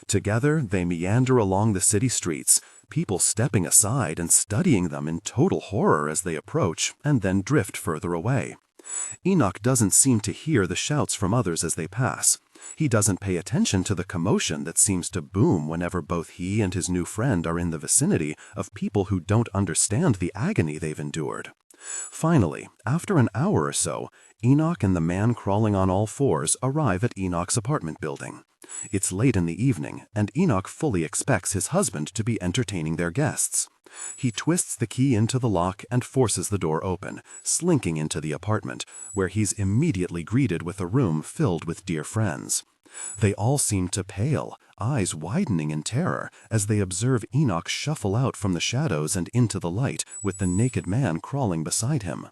Together, they meander along the city streets, people stepping aside and studying them in total horror as they approach and then drift further away. Enoch doesn't seem to hear the shouts from others as they pass. He doesn't pay attention to the commotion that seems to boom whenever both he and his new friend are in the vicinity of people who don't understand the agony they've endured. Finally, after an hour or so, Enoch and the man crawling on all fours arrive at Enoch's apartment building. It's late in the evening, and Enoch fully expects his husband to be entertaining their guests. He twists the key into the lock and forces the door open, slinking into the apartment, where he's immediately greeted with a room filled with dear friends. They all seem to pale, eyes widening in terror, as they observe Enoch shuffle out from the shadows and into the light with the naked man crawling beside him.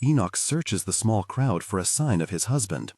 Enoch searches the small crowd for a sign of his husband.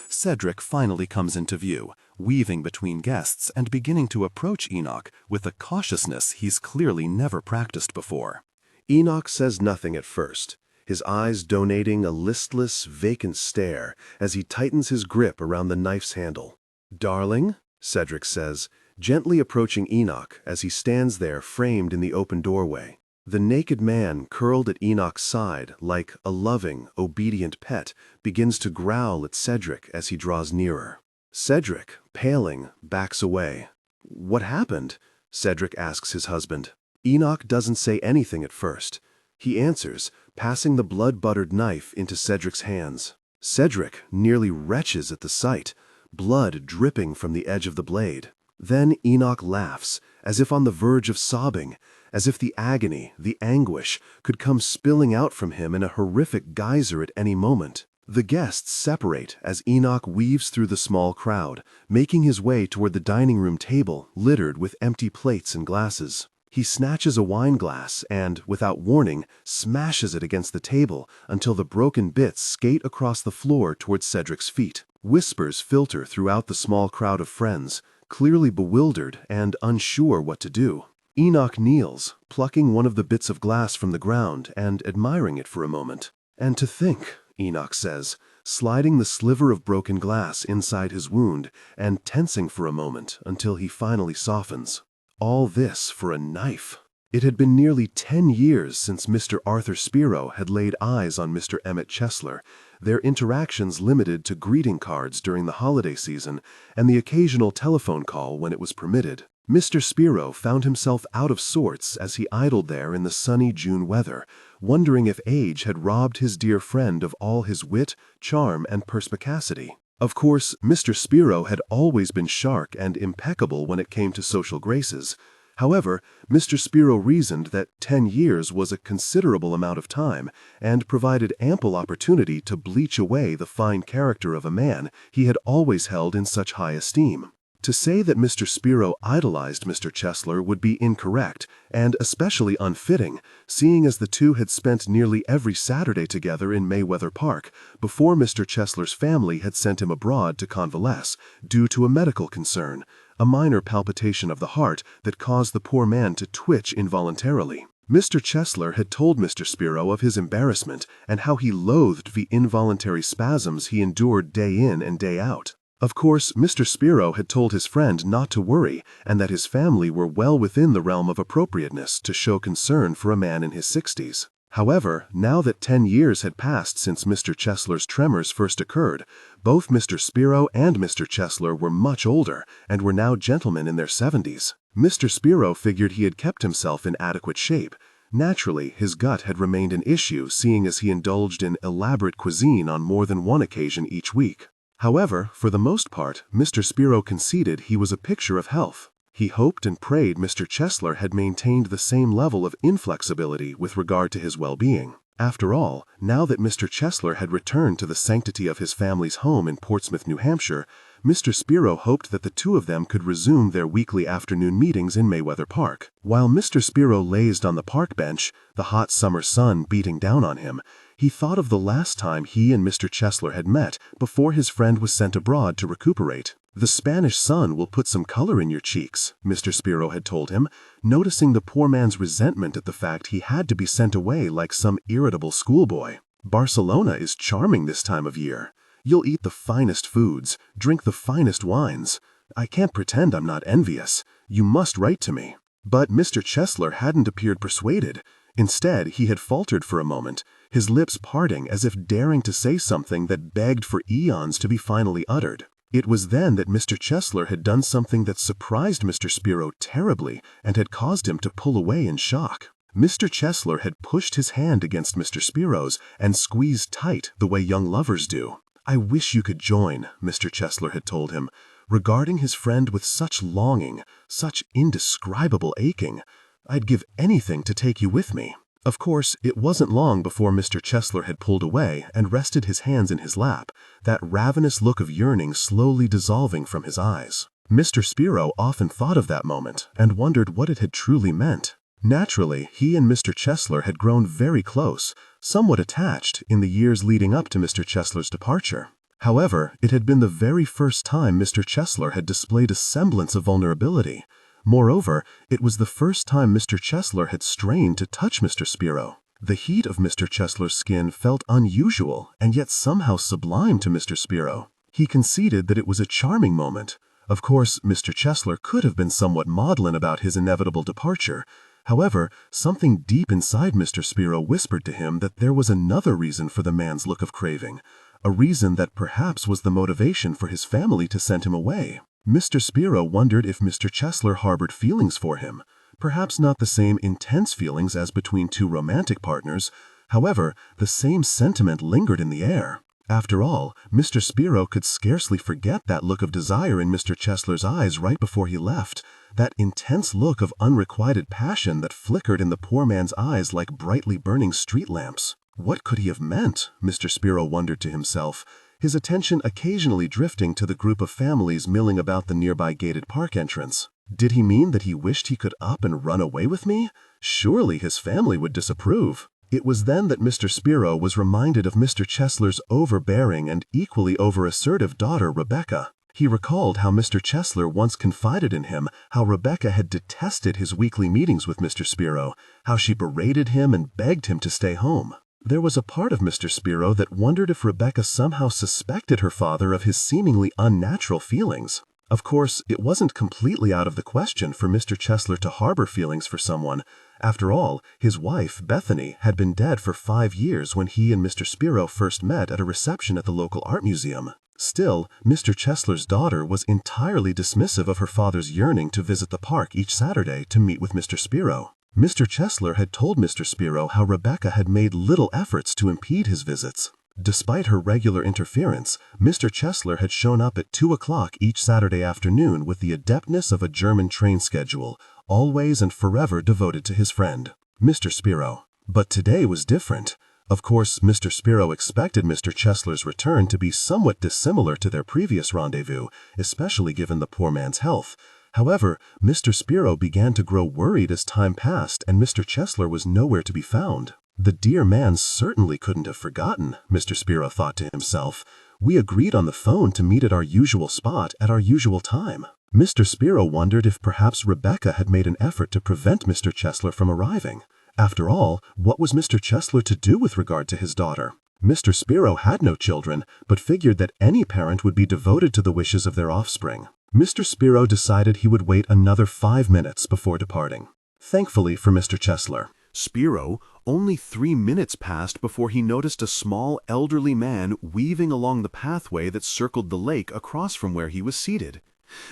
Cedric finally comes into view, weaving between guests and beginning to approach Enoch with a cautiousness he's clearly never practiced before. Enoch says nothing at first, his eyes donating a listless, vacant stare as he tightens his grip around the knife's handle. "Darling," Cedric says, gently approaching Enoch as he stands there framed in the open doorway. The naked man curled at Enoch's side like a loving, obedient pet begins to growl at Cedric as he draws nearer. Cedric, paling, backs away. "What happened?" Cedric asks his husband. Enoch doesn't say anything at first. He answers, passing the blood-buttered knife into Cedric's hands. Cedric nearly retches at the sight, blood dripping from the edge of the blade. Then Enoch laughs, as if on the verge of sobbing, as if the agony, the anguish, could come spilling out from him in a horrific geyser at any moment. The guests separate as Enoch weaves through the small crowd, making his way toward the dining room table littered with empty plates and glasses. He snatches a wine glass and, without warning, smashes it against the table until the broken bits skate across the floor toward Cedric's feet. Whispers filter throughout the small crowd of friends, clearly bewildered and unsure what to do. Enoch kneels, plucking one of the bits of glass from the ground and admiring it for a moment. "And to think," Enoch says, sliding the sliver of broken glass inside his wound and tensing for a moment until he finally softens. All this for a knife. It had been nearly 10 years since Mr. Arthur Spiro had laid eyes on Mr. Emmett Chesler, their interactions limited to greeting cards during the holiday season and the occasional telephone call when it was permitted. Mr. Spiro found himself out of sorts as he idled there in the sunny June weather, wondering if age had robbed his dear friend of all his wit, charm, and perspicacity. Of course, Mr. Spiro had always been sharp and impeccable when it came to social graces. However, Mr. Spiro reasoned that 10 years was a considerable amount of time and provided ample opportunity to bleach away the fine character of a man he had always held in such high esteem. To say that Mr. Spiro idolized Mr. Chesler would be incorrect and especially unfitting, seeing as the two had spent nearly every Saturday together in Mayweather Park before Mr. Chesler's family had sent him abroad to convalesce due to a medical concern, a minor palpitation of the heart that caused the poor man to twitch involuntarily. Mr. Chesler had told Mr. Spiro of his embarrassment and how he loathed the involuntary spasms he endured day in and day out. Of course, Mr. Spiro had told his friend not to worry and that his family were well within the realm of appropriateness to show concern for a man in his 60s. However, now that 10 years had passed since Mr. Chesler's tremors first occurred, both Mr. Spiro and Mr. Chesler were much older and were now gentlemen in their 70s. Mr. Spiro figured he had kept himself in adequate shape. Naturally, his gut had remained an issue seeing as he indulged in elaborate cuisine on more than one occasion each week. However, for the most part, Mr. Spiro conceded he was a picture of health. He hoped and prayed Mr. Chesler had maintained the same level of inflexibility with regard to his well-being. After all, now that Mr. Chesler had returned to the sanctity of his family's home in Portsmouth, New Hampshire, Mr. Spiro hoped that the two of them could resume their weekly afternoon meetings in Mayweather Park. While Mr. Spiro lazed on the park bench, the hot summer sun beating down on him, he thought of the last time he and Mr. Chesler had met before his friend was sent abroad to recuperate. "The Spanish sun will put some color in your cheeks," Mr. Spiro had told him, noticing the poor man's resentment at the fact he had to be sent away like some irritable schoolboy. "Barcelona is charming this time of year. You'll eat the finest foods, drink the finest wines. I can't pretend I'm not envious. You must write to me." But Mr. Chesler hadn't appeared persuaded. Instead, he had faltered for a moment, his lips parting as if daring to say something that begged for eons to be finally uttered. It was then that Mr. Chesler had done something that surprised Mr. Spiro terribly and had caused him to pull away in shock. Mr. Chesler had pushed his hand against Mr. Spiro's and squeezed tight the way young lovers do. "I wish you could join," Mr. Chesler had told him, regarding his friend with such longing, such indescribable aching. "I'd give anything to take you with me." Of course, it wasn't long before Mr. Chesler had pulled away and rested his hands in his lap, that ravenous look of yearning slowly dissolving from his eyes. Mr. Spiro often thought of that moment and wondered what it had truly meant. Naturally, he and Mr. Chesler had grown very close, somewhat attached in the years leading up to Mr. Chesler's departure. However, it had been the very first time Mr. Chesler had displayed a semblance of vulnerability. Moreover, it was the first time Mr. Chesler had strained to touch Mr. Spiro. The heat of Mr. Chesler's skin felt unusual and yet somehow sublime to Mr. Spiro. He conceded that it was a charming moment, Of course, Mr. Chesler could have been somewhat maudlin about his inevitable departure. However, something deep inside Mr. Spiro whispered to him that there was another reason for the man's look of craving, a reason that perhaps was the motivation for his family to send him away. Mr. Spiro wondered if Mr. Chesler harbored feelings for him, perhaps not the same intense feelings as between two romantic partners. However, the same sentiment lingered in the air. After all, Mr. Spiro could scarcely forget that look of desire in Mr. Chesler's eyes right before he left, that intense look of unrequited passion that flickered in the poor man's eyes like brightly burning street lamps. What could he have meant? Mr. Spiro wondered to himself, his attention occasionally drifting to the group of families milling about the nearby gated park entrance. Did he mean that he wished he could up and run away with me? Surely his family would disapprove. It was then that Mr. Spiro was reminded of Mr. Chesler's overbearing and equally over-assertive daughter, Rebecca. He recalled how Mr. Chesler once confided in him how Rebecca had detested his weekly meetings with Mr. Spiro, how she berated him and begged him to stay home. There was a part of Mr. Spiro that wondered if Rebecca somehow suspected her father of his seemingly unnatural feelings. Of course, it wasn't completely out of the question for Mr. Chesler to harbor feelings for someone. After all, his wife, Bethany, had been dead for 5 years when he and Mr. Spiro first met at a reception at the local art museum. Still, Mr. Chesler's daughter was entirely dismissive of her father's yearning to visit the park each Saturday to meet with Mr. Spiro. Mr. Chesler had told Mr. Spiro how Rebecca had made little efforts to impede his visits. Despite her regular interference, Mr. Chesler had shown up at 2 o'clock each Saturday afternoon with the adeptness of a German train schedule, always and forever devoted to his friend, Mr. Spiro. But today was different. Of course, Mr. Spiro expected Mr. Chesler's return to be somewhat dissimilar to their previous rendezvous, especially given the poor man's health. However, Mr. Spiro began to grow worried as time passed and Mr. Chesler was nowhere to be found. The dear man certainly couldn't have forgotten, Mr. Spiro thought to himself. We agreed on the phone to meet at our usual spot at our usual time. Mr. Spiro wondered if perhaps Rebecca had made an effort to prevent Mr. Chesler from arriving. After all, what was Mr. Chesler to do with regard to his daughter? Mr. Spiro had no children, but figured that any parent would be devoted to the wishes of their offspring. Mr. Spiro decided he would wait another 5 minutes before departing. Thankfully for Mr. Chesler. Spiro, only 3 minutes passed before he noticed a small, elderly man weaving along the pathway that circled the lake across from where he was seated.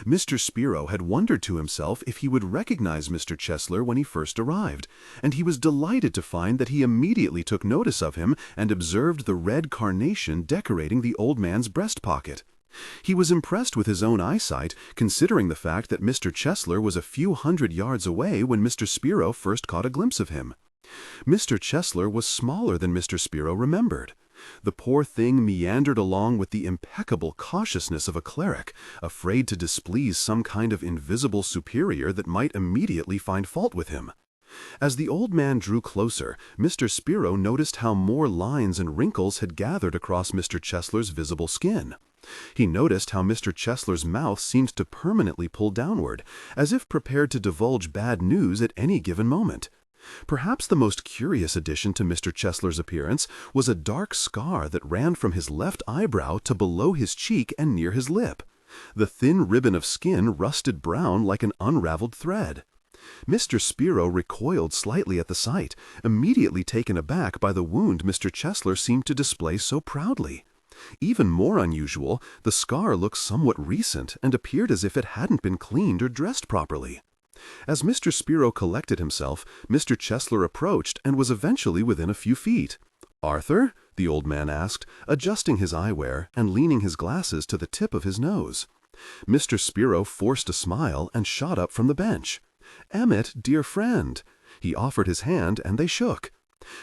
Mr. Spiro had wondered to himself if he would recognize Mr. Chesler when he first arrived, and he was delighted to find that he immediately took notice of him and observed the red carnation decorating the old man's breast pocket. He was impressed with his own eyesight, considering the fact that Mr. Chesler was a few hundred yards away when Mr. Spiro first caught a glimpse of him. Mr. Chesler was smaller than Mr. Spiro remembered. The poor thing meandered along with the impeccable cautiousness of a cleric, afraid to displease some kind of invisible superior that might immediately find fault with him. As the old man drew closer, Mr. Spiro noticed how more lines and wrinkles had gathered across Mr. Chesler's visible skin. He noticed how Mr. Chesler's mouth seemed to permanently pull downward, as if prepared to divulge bad news at any given moment. Perhaps the most curious addition to Mr. Chesler's appearance was a dark scar that ran from his left eyebrow to below his cheek and near his lip. The thin ribbon of skin rusted brown like an unraveled thread. Mr. Spiro recoiled slightly at the sight, immediately taken aback by the wound Mr. Chesler seemed to display so proudly. Even more unusual, the scar looked somewhat recent and appeared as if it hadn't been cleaned or dressed properly. As Mr. Spiro collected himself, Mr. Chesler approached and was eventually within a few feet. "Arthur?" the old man asked, adjusting his eyewear and leaning his glasses to the tip of his nose. Mr. Spiro forced a smile and shot up from the bench. "Emmett, dear friend." He offered his hand and they shook.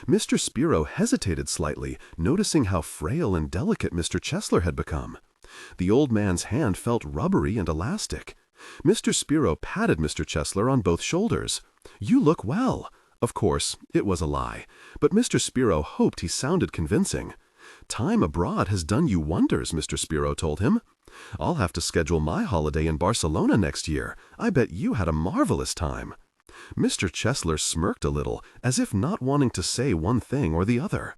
Mr. Spiro hesitated slightly, noticing how frail and delicate Mr. Chesler had become. The old man's hand felt rubbery and elastic. Mr. Spiro patted Mr. Chesler on both shoulders. "You look well." Of course, it was a lie, but Mr. Spiro hoped he sounded convincing. "Time abroad has done you wonders," Mr. Spiro told him. "I'll have to schedule my holiday in Barcelona next year. I bet you had a marvelous time." Mr. Chesler smirked a little, as if not wanting to say one thing or the other.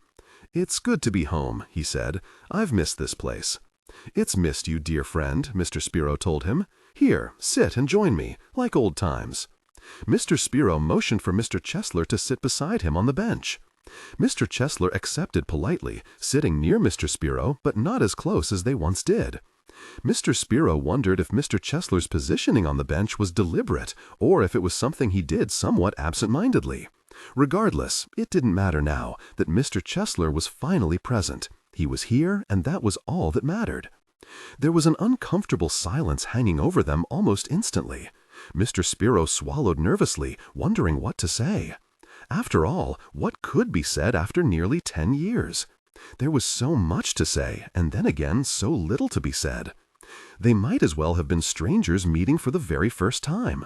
"It's good to be home," he said. "I've missed this place." "It's missed you, dear friend," Mr. Spiro told him. Here, sit and join me, like old times." Mr. Spiro motioned for Mr. Chesler to sit beside him on the bench. Mr. Chesler accepted politely, sitting near Mr. Spiro, but not as close as they once did. Mr. Spiro wondered if Mr. Chesler's positioning on the bench was deliberate, or if it was something he did somewhat absent-mindedly. Regardless, it didn't matter now that Mr. Chesler was finally present. He was here, and that was all that mattered. There was an uncomfortable silence hanging over them almost instantly. Mr. Spiro swallowed nervously, wondering what to say. After all, what could be said after nearly 10 years? There was so much to say, and then again so little to be said. They might as well have been strangers meeting for the very first time.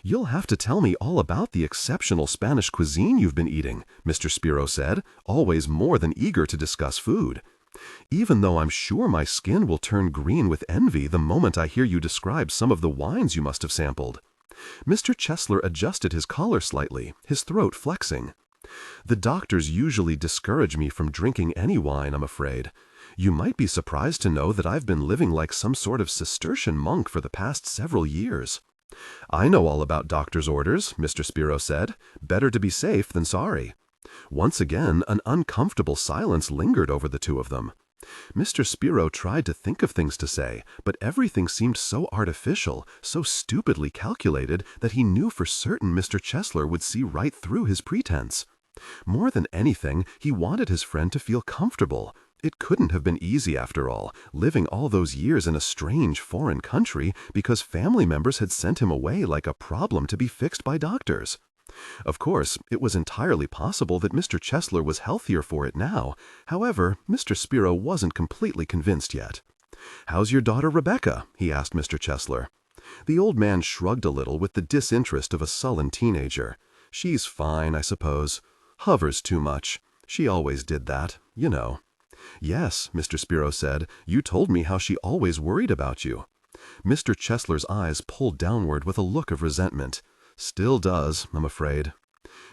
"You'll have to tell me all about the exceptional Spanish cuisine you've been eating," Mr. Spiro said, always more than eager to discuss food. "Even though I'm sure my skin will turn green with envy the moment I hear you describe some of the wines you must have sampled." Mr. Chesler adjusted his collar slightly, his throat flexing. "The doctors usually discourage me from drinking any wine, I'm afraid. You might be surprised to know that I've been living like some sort of Cistercian monk for the past several years." "I know all about doctor's orders," Mr. Spiro said. "Better to be safe than sorry." Once again, an uncomfortable silence lingered over the two of them. Mr. Spiro tried to think of things to say, but everything seemed so artificial, so stupidly calculated, that he knew for certain Mr. Chesler would see right through his pretense. More than anything, he wanted his friend to feel comfortable. It couldn't have been easy, after all, living all those years in a strange foreign country because family members had sent him away like a problem to be fixed by doctors. Of course, it was entirely possible that Mr. Chesler was healthier for it now. However, Mr. Spiro wasn't completely convinced yet. "How's your daughter Rebecca?" he asked Mr. Chesler. The old man shrugged a little with the disinterest of a sullen teenager. "She's fine, I suppose. Hovers too much. She always did that, you know." "Yes," Mr. Spiro said, "you told me how she always worried about you." Mr. Chesler's eyes pulled downward with a look of resentment. "Still does, I'm afraid."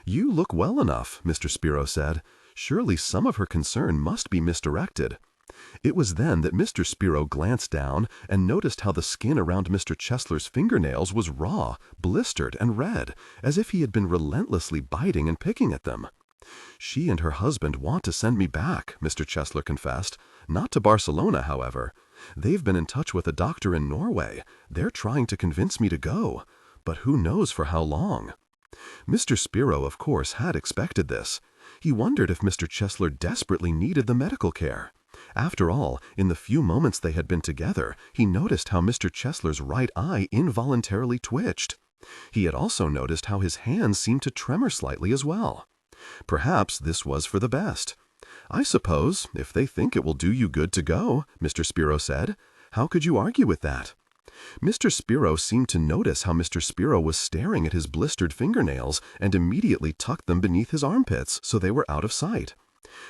"You look well enough," Mr. Spiro said. "Surely some of her concern must be misdirected." It was then that Mr. Spiro glanced down and noticed how the skin around Mr. Chesler's fingernails was raw, blistered, and red, as if he had been relentlessly biting and picking at them. "She and her husband want to send me back," Mr. Chesler confessed. "Not to Barcelona, however. They've been in touch with a doctor in Norway. They're trying to convince me to go. But who knows for how long?" Mr. Spiro, of course, had expected this. He wondered if Mr. Chesler desperately needed the medical care. After all, in the few moments they had been together, he noticed how Mr. Chesler's right eye involuntarily twitched. He had also noticed how his hands seemed to tremor slightly as well. Perhaps this was for the best. "I suppose, if they think it will do you good to go," Mr. Spiro said. "How could you argue with that?" Mr. Spiro seemed to notice how Mr. Spiro was staring at his blistered fingernails and immediately tucked them beneath his armpits so they were out of sight.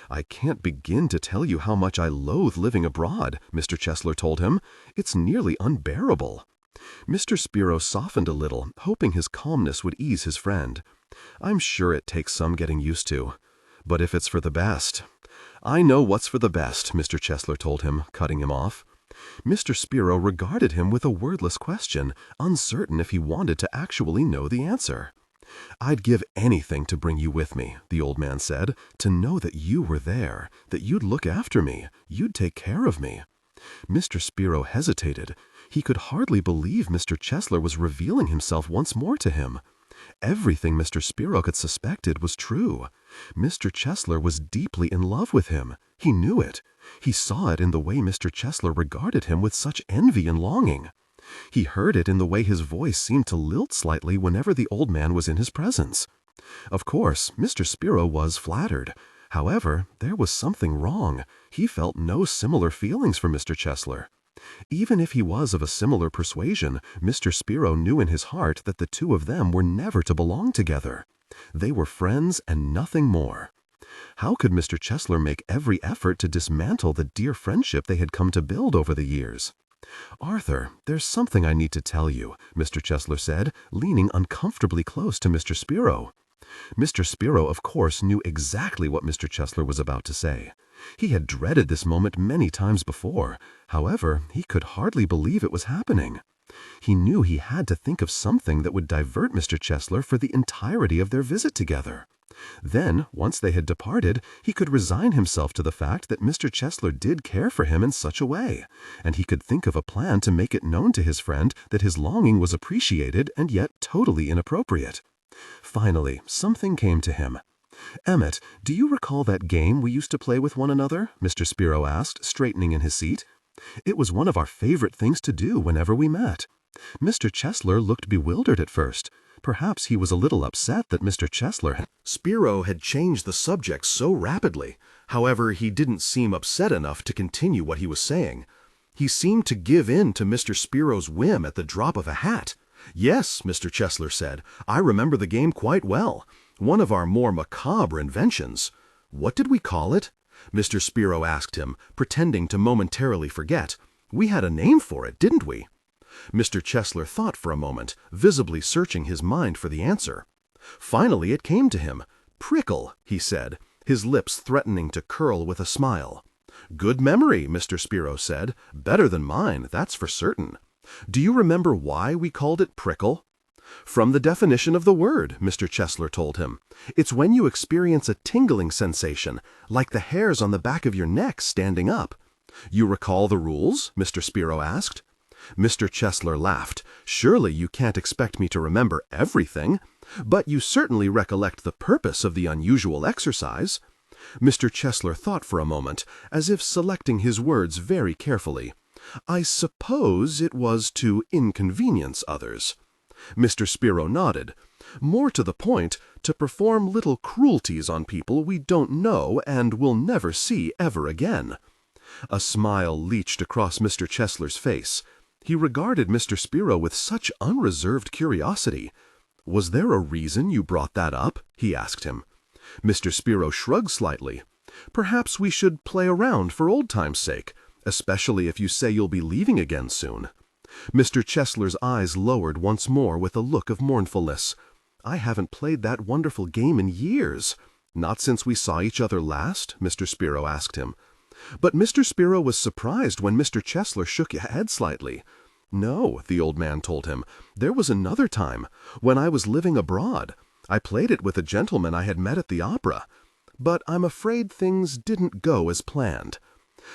"I can't begin to tell you how much I loathe living abroad," Mr. Chesler told him. "It's nearly unbearable." Mr. Spiro softened a little, hoping his calmness would ease his friend. "I'm sure it takes some getting used to. But if it's for the best—" "I know what's for the best," Mr. Chesler told him, cutting him off. Mr. Spiro regarded him with a wordless question, uncertain if he wanted to actually know the answer. "I'd give anything to bring you with me," the old man said, "to know that you were there, that you'd look after me, you'd take care of me." Mr. Spiro hesitated. He could hardly believe Mr. Chesler was revealing himself once more to him. Everything Mr. Spiro had suspected was true. Mr. Chesler was deeply in love with him. He knew it. He saw it in the way Mr. Chesler regarded him with such envy and longing. He heard it in the way his voice seemed to lilt slightly whenever the old man was in his presence. Of course, Mr. Spiro was flattered. However, there was something wrong. He felt no similar feelings for Mr. Chesler. Even if he was of a similar persuasion, Mr. Spiro knew in his heart that the two of them were never to belong together. They were friends and nothing more. How could Mr. Chesler make every effort to dismantle the dear friendship they had come to build over the years? "Arthur, there's something I need to tell you," Mr. Chesler said, leaning uncomfortably close to Mr. Spiro. Mr. Spiro, of course, knew exactly what Mr. Chesler was about to say. He had dreaded this moment many times before. However, he could hardly believe it was happening. He knew he had to think of something that would divert Mr. Chesler for the entirety of their visit together. Then, once they had departed, he could resign himself to the fact that Mr. Chesler did care for him in such a way, and he could think of a plan to make it known to his friend that his longing was appreciated and yet totally inappropriate. Finally, something came to him. "Emmett, do you recall that game we used to play with one another?" Mr. Spiro asked, straightening in his seat. "It was one of our favorite things to do whenever we met." Mr. Chesler looked bewildered at first. Perhaps he was a little upset that Mr. Chesler Spiro had changed the subject so rapidly. However, he didn't seem upset enough to continue what he was saying. He seemed to give in to Mr. Spiro's whim at the drop of a hat. "Yes," Mr. Chesler said, "I remember the game quite well. One of our more macabre inventions." "What did we call it?" Mr. Spiro asked him, pretending to momentarily forget. "We had a name for it, didn't we?" Mr. Chesler thought for a moment, visibly searching his mind for the answer. Finally it came to him. "Prickle," he said, his lips threatening to curl with a smile. "Good memory," Mr. Spiro said. "Better than mine, that's for certain. Do you remember why we called it prickle?" "From the definition of the word," Mr. Chesler told him. "It's when you experience a tingling sensation, like the hairs on the back of your neck standing up." "You recall the rules?" Mr. Spiro asked. Mr. Chesler laughed. "Surely you can't expect me to remember everything, but you certainly recollect the purpose of the unusual exercise." Mr. Chesler thought for a moment, as if selecting his words very carefully. "I suppose it was to inconvenience others." Mr. Spiro nodded. "More to the point, to perform little cruelties on people we don't know and will never see ever again." A smile leached across Mr. Chesler's face. He regarded Mr. Spiro with such unreserved curiosity. "Was there a reason you brought that up?" he asked him. Mr. Spiro shrugged slightly. "Perhaps we should play around for old time's sake, especially if you say you'll be leaving again soon." Mr. Chesler's eyes lowered once more with a look of mournfulness. "I haven't played that wonderful game in years." "Not since we saw each other last?" Mr. Spiro asked him. But Mr. Spiro was surprised when Mr. Chesler shook his head slightly. "No," the old man told him. "There was another time, when I was living abroad. I played it with a gentleman I had met at the opera. But I'm afraid things didn't go as planned."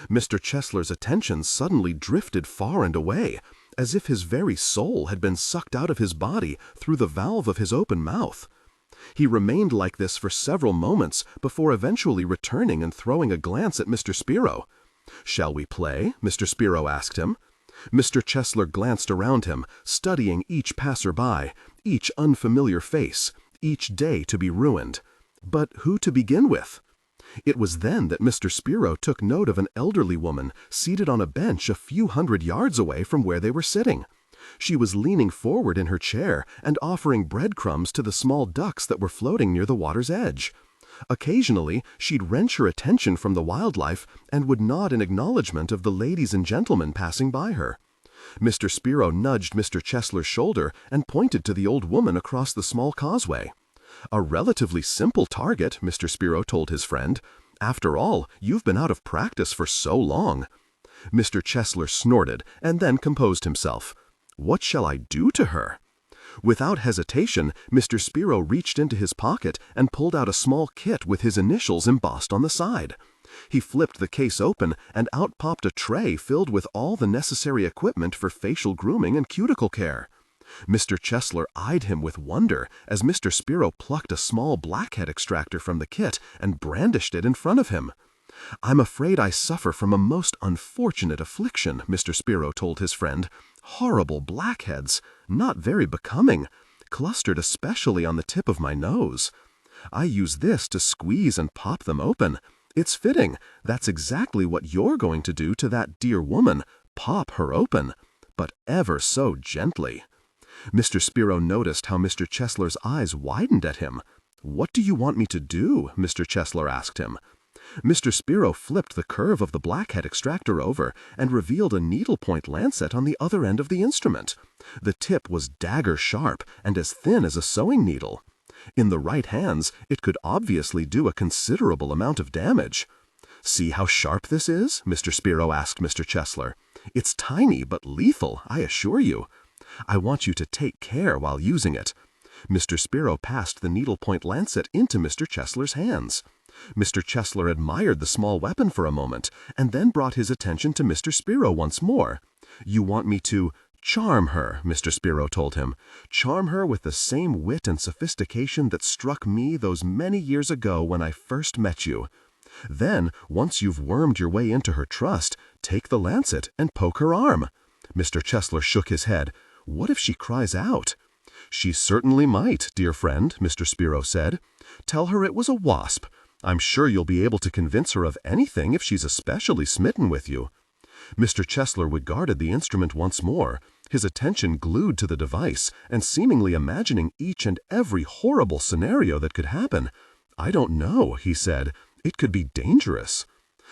Mr. Chesler's attention suddenly drifted far and away, as if his very soul had been sucked out of his body through the valve of his open mouth. He remained like this for several moments before eventually returning and throwing a glance at Mr. Spiro. "Shall we play?" Mr. Spiro asked him. Mr. Chesler glanced around him, studying each passer-by, each unfamiliar face, each day to be ruined. But who to begin with? It was then that Mr. Spiro took note of an elderly woman seated on a bench a few hundred yards away from where they were sitting. She was leaning forward in her chair and offering breadcrumbs to the small ducks that were floating near the water's edge. Occasionally, she'd wrench her attention from the wildlife and would nod in acknowledgement of the ladies and gentlemen passing by her. Mr. Spiro nudged Mr. Chesler's shoulder and pointed to the old woman across the small causeway. "A relatively simple target," Mr. Spiro told his friend. "After all, you've been out of practice for so long." Mr. Chesler snorted and then composed himself. "What shall I do to her?" Without hesitation, Mr. Spiro reached into his pocket and pulled out a small kit with his initials embossed on the side. He flipped the case open, and out popped a tray filled with all the necessary equipment for facial grooming and cuticle care. Mr. Chesler eyed him with wonder as Mr. Spiro plucked a small blackhead extractor from the kit and brandished it in front of him. "I'm afraid I suffer from a most unfortunate affliction," Mr. Spiro told his friend. "Horrible blackheads, not very becoming, clustered especially on the tip of my nose. I use this to squeeze and pop them open. It's fitting. That's exactly what you're going to do to that dear woman, pop her open, but ever so gently." Mr. Spiro noticed how Mr. Chesler's eyes widened at him. "What do you want me to do?" Mr. Chesler asked him. Mr. Spiro flipped the curve of the blackhead extractor over and revealed a needlepoint lancet on the other end of the instrument. The tip was dagger-sharp and as thin as a sewing needle. In the right hands, it could obviously do a considerable amount of damage. "See how sharp this is?" Mr. Spiro asked Mr. Chesler. "It's tiny but lethal, I assure you." I want you to take care while using it." Mr. Spiro passed the needlepoint lancet into Mr. Chesler's hands. Mr. Chesler admired the small weapon for a moment, and then brought his attention to Mr. Spiro once more. "You want me to charm her," Mr. Spiro told him. "Charm her with the same wit and sophistication that struck me those many years ago when I first met you. Then, once you've wormed your way into her trust, take the lancet and poke her arm." Mr. Chesler shook his head. "What if she cries out?" "She certainly might, dear friend," Mr. Spiro said. "Tell her it was a wasp. I'm sure you'll be able to convince her of anything if she's especially smitten with you." Mr. Chesler regarded the instrument once more, his attention glued to the device, and seemingly imagining each and every horrible scenario that could happen. "I don't know," he said. "It could be dangerous."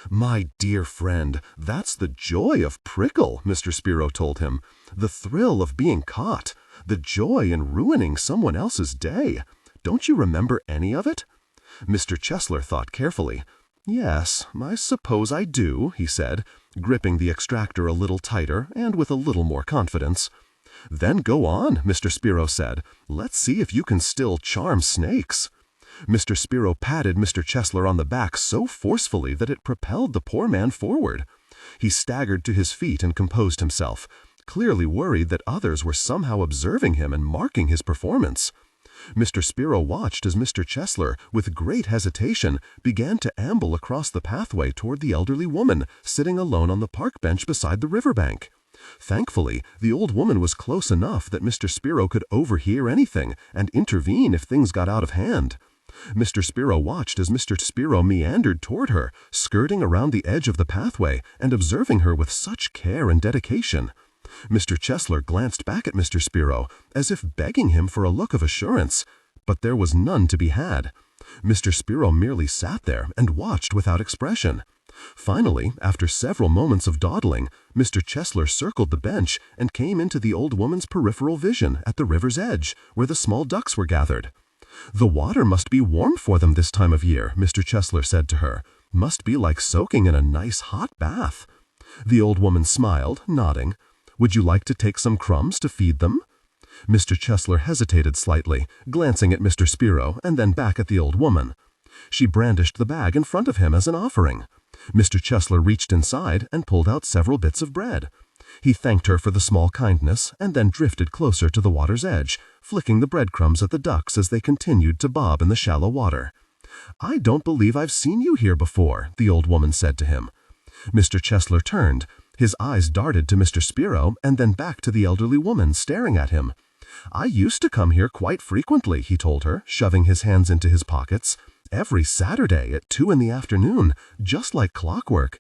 "My dear friend, that's the joy of prickle," Mr. Spiro told him. "The thrill of being caught. The joy in ruining someone else's day. Don't you remember any of it?" Mr. Chesler thought carefully. "Yes, I suppose I do," he said, gripping the extractor a little tighter and with a little more confidence. "Then go on," Mr. Spiro said. "Let's see if you can still charm snakes." Mr. Spiro patted Mr. Chesler on the back so forcefully that it propelled the poor man forward. He staggered to his feet and composed himself, clearly worried that others were somehow observing him and marking his performance. Mr. Spiro watched as Mr. Chesler, with great hesitation, began to amble across the pathway toward the elderly woman, sitting alone on the park bench beside the riverbank. Thankfully, the old woman was close enough that Mr. Spiro could overhear anything and intervene if things got out of hand. Mr. Spiro watched as Mr. Spiro meandered toward her, skirting around the edge of the pathway and observing her with such care and dedication. Mr. Chesler glanced back at Mr. Spiro, as if begging him for a look of assurance, but there was none to be had. Mr. Spiro merely sat there and watched without expression. Finally, after several moments of dawdling, Mr. Chesler circled the bench and came into the old woman's peripheral vision at the river's edge, where the small ducks were gathered. "The water must be warm for them this time of year," Mr. Chesler said to her. "Must be like soaking in a nice hot bath." The old woman smiled, nodding. "Would you like to take some crumbs to feed them?" Mr. Chesler hesitated slightly, glancing at Mr. Spiro and then back at the old woman. She brandished the bag in front of him as an offering. Mr. Chesler reached inside and pulled out several bits of bread. He thanked her for the small kindness and then drifted closer to the water's edge, flicking the breadcrumbs at the ducks as they continued to bob in the shallow water. "I don't believe I've seen you here before," the old woman said to him. Mr. Chesler turned. His eyes darted to Mr. Spiro and then back to the elderly woman staring at him. "I used to come here quite frequently," he told her, shoving his hands into his pockets. "Every Saturday at 2 in the afternoon, just like clockwork.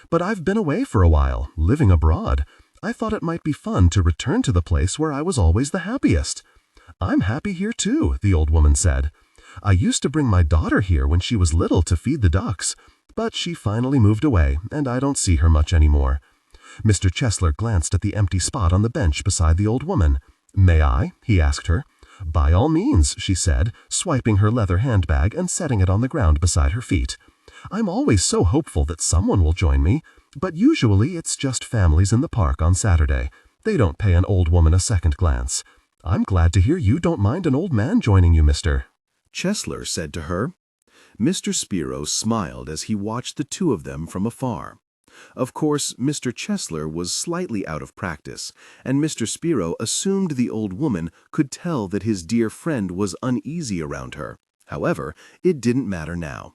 But I've been away for a while, living abroad. I thought it might be fun to return to the place where I was always the happiest." "I'm happy here too," the old woman said. "I used to bring my daughter here when she was little to feed the ducks, but she finally moved away, and I don't see her much anymore." Mr. Chesler glanced at the empty spot on the bench beside the old woman. "May I?" he asked her. "By all means," she said, swiping her leather handbag and setting it on the ground beside her feet. "I'm always so hopeful that someone will join me, but usually it's just families in the park on Saturday. They don't pay an old woman a second glance. I'm glad to hear you don't mind an old man joining you, mister," Chesler said to her. Mr. Spiro smiled as he watched the two of them from afar. Of course, Mr. Chesler was slightly out of practice, and Mr. Spiro assumed the old woman could tell that his dear friend was uneasy around her. However, it didn't matter now.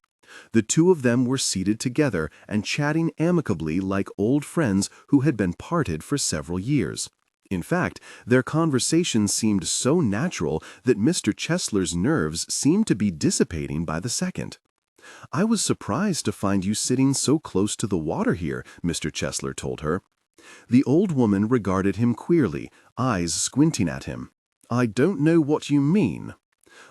The two of them were seated together and chatting amicably like old friends who had been parted for several years. In fact, their conversation seemed so natural that Mr. Chesler's nerves seemed to be dissipating by the second. "I was surprised to find you sitting so close to the water here," Mr. Chesler told her. The old woman regarded him queerly, eyes squinting at him. "I don't know what you mean."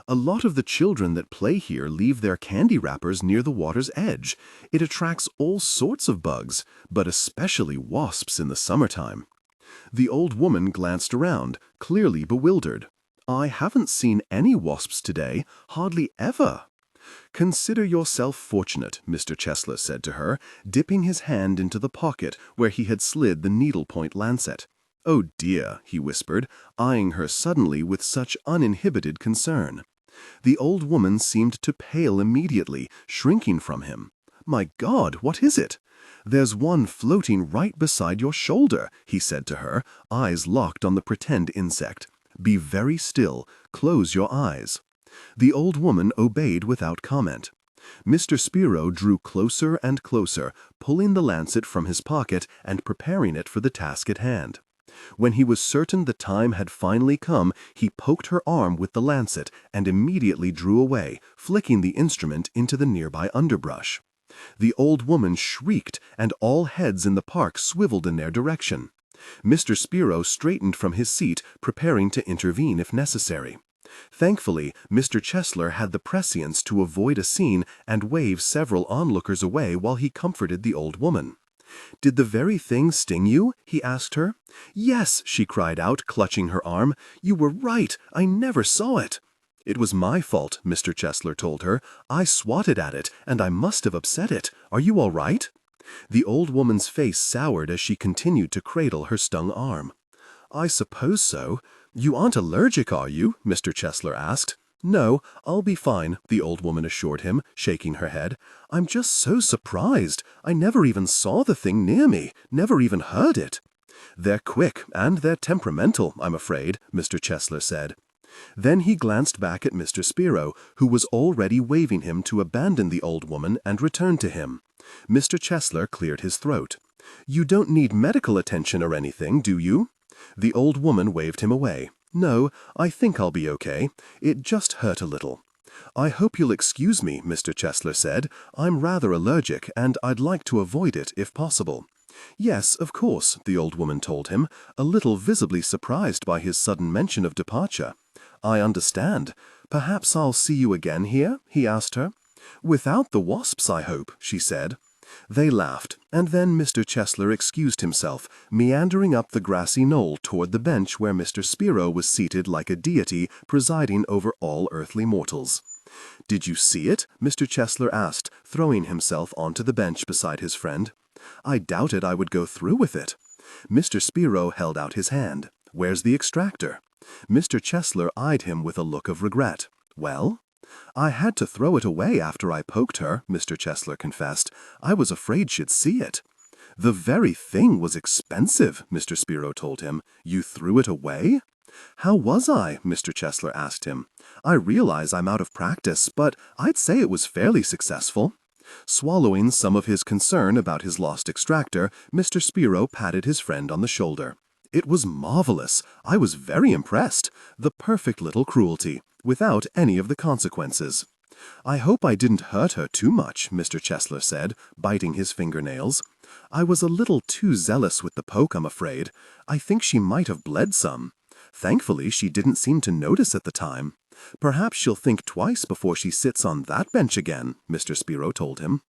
"A lot of the children that play here leave their candy wrappers near the water's edge. It attracts all sorts of bugs, but especially wasps in the summertime." The old woman glanced around, clearly bewildered. "I haven't seen any wasps today, hardly ever." "Consider yourself fortunate," Mr. Chesler said to her, dipping his hand into the pocket where he had slid the needlepoint lancet. "Oh dear," he whispered, eyeing her suddenly with such uninhibited concern. The old woman seemed to pale immediately, shrinking from him. "My God, what is it?" "There's one floating right beside your shoulder," he said to her, eyes locked on the pretend insect. "Be very still. Close your eyes." The old woman obeyed without comment. Mr. Spiro drew closer and closer, pulling the lancet from his pocket and preparing it for the task at hand. When he was certain the time had finally come, he poked her arm with the lancet and immediately drew away, flicking the instrument into the nearby underbrush. The old woman shrieked, and all heads in the park swiveled in their direction. Mr. Spiro straightened from his seat, preparing to intervene if necessary. Thankfully, Mr. Chesler had the prescience to avoid a scene and wave several onlookers away while he comforted the old woman. "Did the very thing sting you?" he asked her. "Yes," she cried out, clutching her arm. "You were right. I never saw it." "It was my fault," Mr. Chesler told her. "I swatted at it, and I must have upset it. Are you all right?" The old woman's face soured as she continued to cradle her stung arm. "I suppose so. You aren't allergic, are you?" Mr. Chesler asked. "No, I'll be fine," the old woman assured him, shaking her head. "I'm just so surprised. I never even saw the thing near me, never even heard it." "They're quick, and they're temperamental, I'm afraid," Mr. Chesler said. Then he glanced back at Mr. Spiro, who was already waving him to abandon the old woman and return to him. Mr. Chesler cleared his throat. "You don't need medical attention or anything, do you?" The old woman waved him away. "No, I think I'll be okay. It just hurt a little." "I hope you'll excuse me," Mr. Chesler said. "I'm rather allergic, and I'd like to avoid it if possible." "Yes, of course," the old woman told him, a little visibly surprised by his sudden mention of departure. "I understand. Perhaps I'll see you again here?" he asked her. "Without the wasps, I hope," she said. They laughed, and then Mr. Chesler excused himself, meandering up the grassy knoll toward the bench where Mr. Spiro was seated like a deity presiding over all earthly mortals. "Did you see it?" Mr. Chesler asked, throwing himself onto the bench beside his friend. "I doubted I would go through with it." Mr. Spiro held out his hand. "Where's the extractor?" Mr. Chesler eyed him with a look of regret. "Well?" "I had to throw it away after I poked her," Mr. Chesler confessed. "I was afraid she'd see it." "The very thing was expensive," Mr. Spiro told him. "You threw it away?" "How was I?" Mr. Chesler asked him. "I realize I'm out of practice, but I'd say it was fairly successful." Swallowing some of his concern about his lost extractor, Mr. Spiro patted his friend on the shoulder. "It was marvelous. I was very impressed. The perfect little cruelty, without any of the consequences." "I hope I didn't hurt her too much," Mr. Chesler said, biting his fingernails. "I was a little too zealous with the poke, I'm afraid. I think she might have bled some. Thankfully, she didn't seem to notice at the time. Perhaps she'll think twice before she sits on that bench again," Mr. Spiro told him.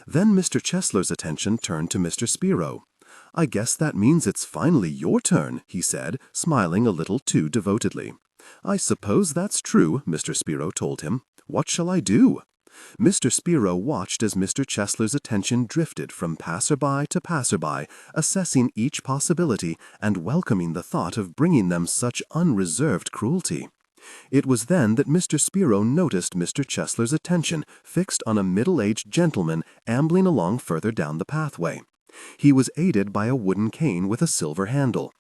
Then Mr. Chesler's attention turned to Mr. Spiro. "I guess that means it's finally your turn," he said, smiling a little too devotedly. "I suppose that's true," Mr. Spiro told him. "What shall I do?" Mr. Spiro watched as Mr. Chesler's attention drifted from passerby to passerby, assessing each possibility and welcoming the thought of bringing them such unreserved cruelty. It was then that Mr. Spiro noticed Mr. Chesler's attention fixed on a middle-aged gentleman ambling along further down the pathway. He was aided by a wooden cane with a silver handle.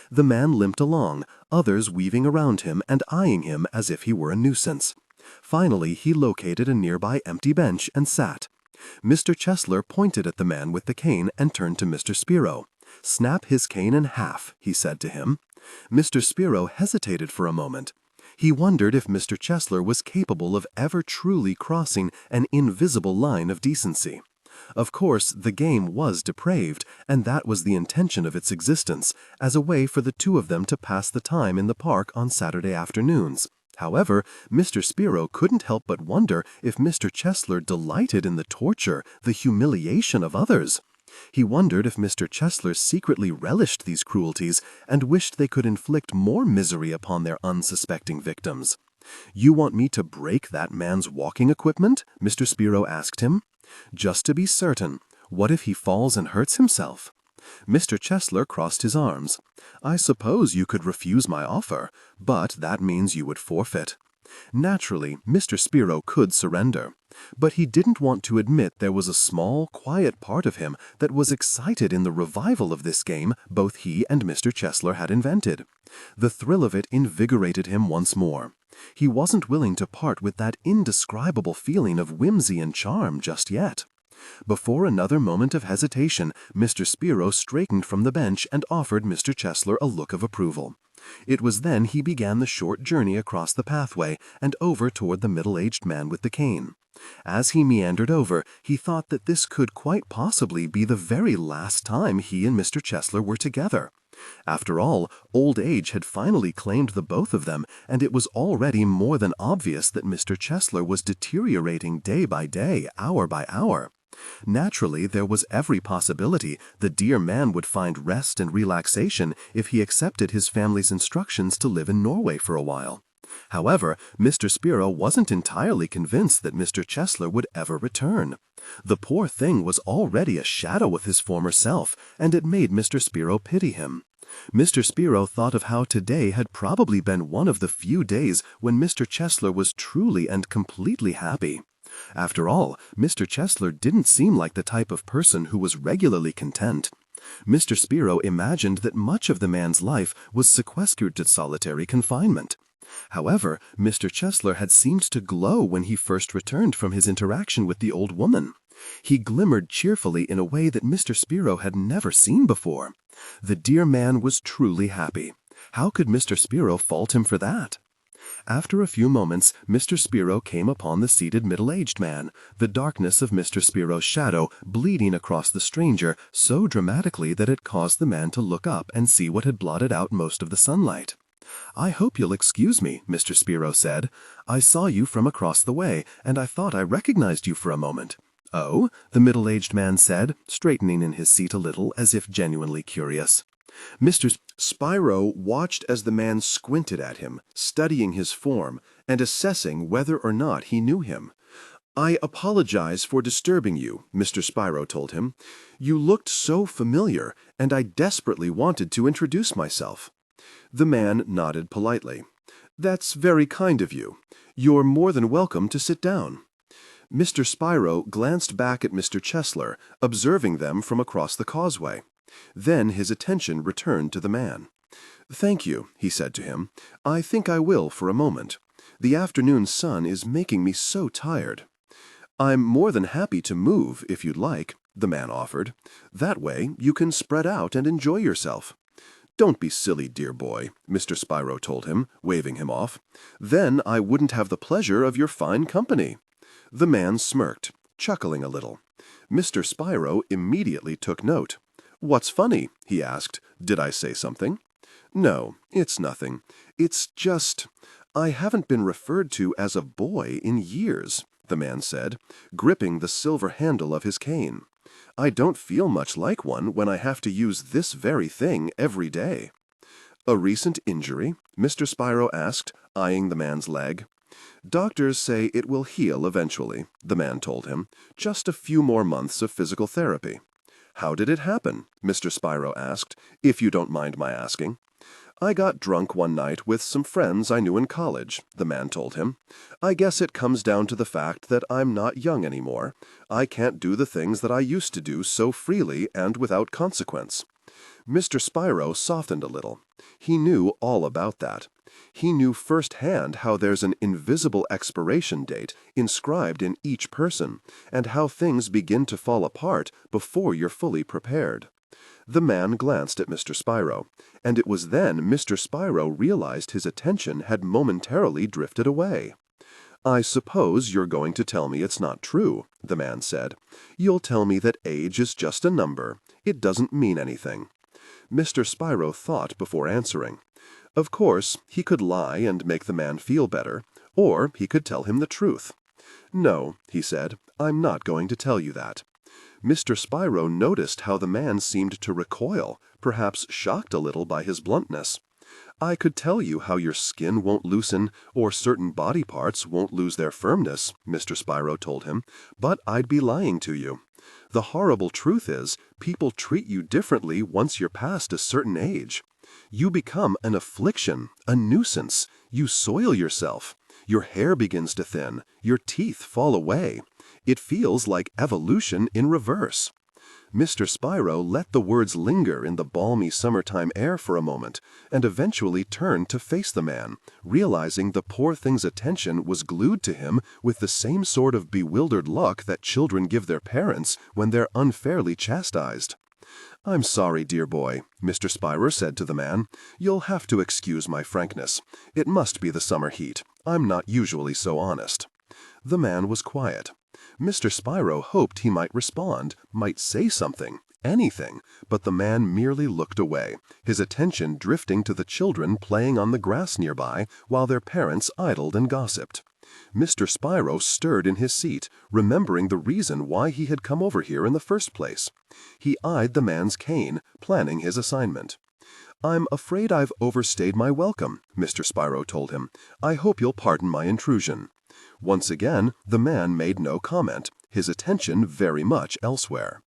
The man limped along, others weaving around him and eyeing him as if he were a nuisance. Finally, he located a nearby empty bench and sat. Mr. Chesler pointed at the man with the cane and turned to Mr. Spiro. "Snap his cane in half," he said to him. Mr. Spiro hesitated for a moment. He wondered if Mr. Chesler was capable of ever truly crossing an invisible line of decency. Of course, the game was depraved, and that was the intention of its existence, as a way for the two of them to pass the time in the park on Saturday afternoons. However, Mr. Spiro couldn't help but wonder if Mr. Chesler delighted in the torture, the humiliation of others. He wondered if Mr. Chesler secretly relished these cruelties and wished they could inflict more misery upon their unsuspecting victims. "You want me to break that man's walking equipment?" Mr. Spiro asked him. "Just to be certain. What if he falls and hurts himself?" Mr. Chesler crossed his arms. "I suppose you could refuse my offer, but that means you would forfeit." Naturally, Mr. Spiro could surrender, but he didn't want to admit there was a small, quiet part of him that was excited in the revival of this game both he and Mr. Chesler had invented. The thrill of it invigorated him once more. He wasn't willing to part with that indescribable feeling of whimsy and charm just yet. Before another moment of hesitation, Mr. Spiro straightened from the bench and offered Mr. Chesler a look of approval. It was then he began the short journey across the pathway and over toward the middle-aged man with the cane. As he meandered over, he thought that this could quite possibly be the very last time he and Mr. Chesler were together. After all, old age had finally claimed the both of them, and it was already more than obvious that Mr. Chesler was deteriorating day by day, hour by hour. Naturally, there was every possibility the dear man would find rest and relaxation if he accepted his family's instructions to live in Norway for a while. However, Mr. Spiro wasn't entirely convinced that Mr. Chesler would ever return. The poor thing was already a shadow of his former self, and it made Mr. Spiro pity him. Mr. Spiro thought of how today had probably been one of the few days when Mr. Chesler was truly and completely happy. After all, Mr. Chesler didn't seem like the type of person who was regularly content. Mr. Spiro imagined that much of the man's life was sequestered to solitary confinement. However, Mr. Chesler had seemed to glow when he first returned from his interaction with the old woman. He glimmered cheerfully in a way that Mr. Spiro had never seen before. The dear man was truly happy. How could Mr. Spiro fault him for that? After a few moments, Mr. Spiro came upon the seated middle-aged man, the darkness of Mr. Spiro's shadow bleeding across the stranger so dramatically that it caused the man to look up and see what had blotted out most of the sunlight. "I hope you'll excuse me," Mr. Spiro said. "I saw you from across the way, and I thought I recognized you for a moment." "Oh?" the middle-aged man said, straightening in his seat a little, as if genuinely curious. Mr. Spiro watched as the man squinted at him, studying his form and assessing whether or not he knew him. "I apologize for disturbing you," Mr. Spiro told him. "You looked so familiar, and I desperately wanted to introduce myself." The man nodded politely. "That's very kind of you. You're more than welcome to sit down." Mr. Spiro glanced back at Mr. Chesler, observing them from across the causeway. Then his attention returned to the man. "Thank you," he said to him. "I think I will for a moment. The afternoon sun is making me so tired." "I'm more than happy to move, if you'd like," the man offered. "That way you can spread out and enjoy yourself." "Don't be silly, dear boy," Mr. Spiro told him, waving him off. "Then I wouldn't have the pleasure of your fine company." The man smirked, chuckling a little. Mr. Spiro immediately took note. "What's funny?" he asked. "Did I say something?" "No, it's nothing. It's just, I haven't been referred to as a boy in years," the man said, gripping the silver handle of his cane. "I don't feel much like one when I have to use this very thing every day." "A recent injury?" Mr. Spiro asked, eyeing the man's leg. "Doctors say it will heal eventually," the man told him. "Just a few more months of physical therapy." "How did it happen?" Mr. Spiro asked, "if you don't mind my asking." "I got drunk one night with some friends I knew in college," the man told him. "I guess it comes down to the fact that I'm not young anymore. I can't do the things that I used to do so freely and without consequence." Mr. Spiro softened a little. He knew all about that. He knew firsthand how there's an invisible expiration date inscribed in each person, and how things begin to fall apart before you're fully prepared. The man glanced at Mr. Spiro, and it was then Mr. Spiro realized his attention had momentarily drifted away. "I suppose you're going to tell me it's not true," the man said. "You'll tell me that age is just a number. It doesn't mean anything." Mr. Spiro thought before answering. Of course, he could lie and make the man feel better, or he could tell him the truth. "No," he said, "I'm not going to tell you that." Mr. Spiro noticed how the man seemed to recoil, perhaps shocked a little by his bluntness. "I could tell you how your skin won't loosen, or certain body parts won't lose their firmness," Mr. Spiro told him, "but I'd be lying to you. The horrible truth is, people treat you differently once you're past a certain age. You become an affliction, a nuisance. You soil yourself. Your hair begins to thin. Your teeth fall away. It feels like evolution in reverse. Mr. Spyro let the words linger in the balmy summertime air for a moment, and eventually turned to face the man, realizing the poor thing's attention was glued to him with the same sort of bewildered look that children give their parents when they're unfairly chastised. "I'm sorry, dear boy," Mr. Spyro said to the man. "You'll have to excuse my frankness. It must be the summer heat. I'm not usually so honest." The man was quiet. Mr. Spyro hoped he might respond, might say something, anything, but the man merely looked away, his attention drifting to the children playing on the grass nearby while their parents idled and gossiped. Mr. Spyro stirred in his seat, remembering the reason why he had come over here in the first place. He eyed the man's cane, planning his assignment. "I'm afraid I've overstayed my welcome," Mr. Spyro told him. "I hope you'll pardon my intrusion." Once again, the man made no comment, his attention very much elsewhere.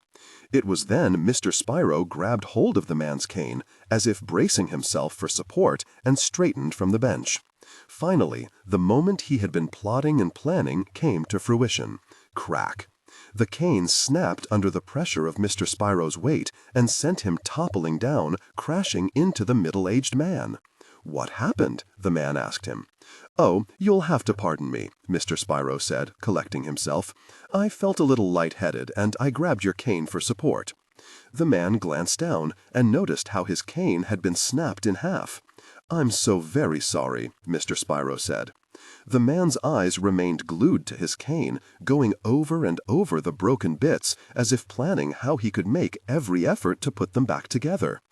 It was then Mr. Spyro grabbed hold of the man's cane, as if bracing himself for support, and straightened from the bench. Finally, the moment he had been plotting and planning came to fruition. Crack! The cane snapped under the pressure of Mr. Spyro's weight and sent him toppling down, crashing into the middle-aged man. "What happened?" the man asked him. "Oh, you'll have to pardon me," Mr. Spyro said, collecting himself. "I felt a little light-headed, and I grabbed your cane for support." The man glanced down and noticed how his cane had been snapped in half. "I'm so very sorry," Mr. Spyro said. The man's eyes remained glued to his cane, going over and over the broken bits as if planning how he could make every effort to put them back together.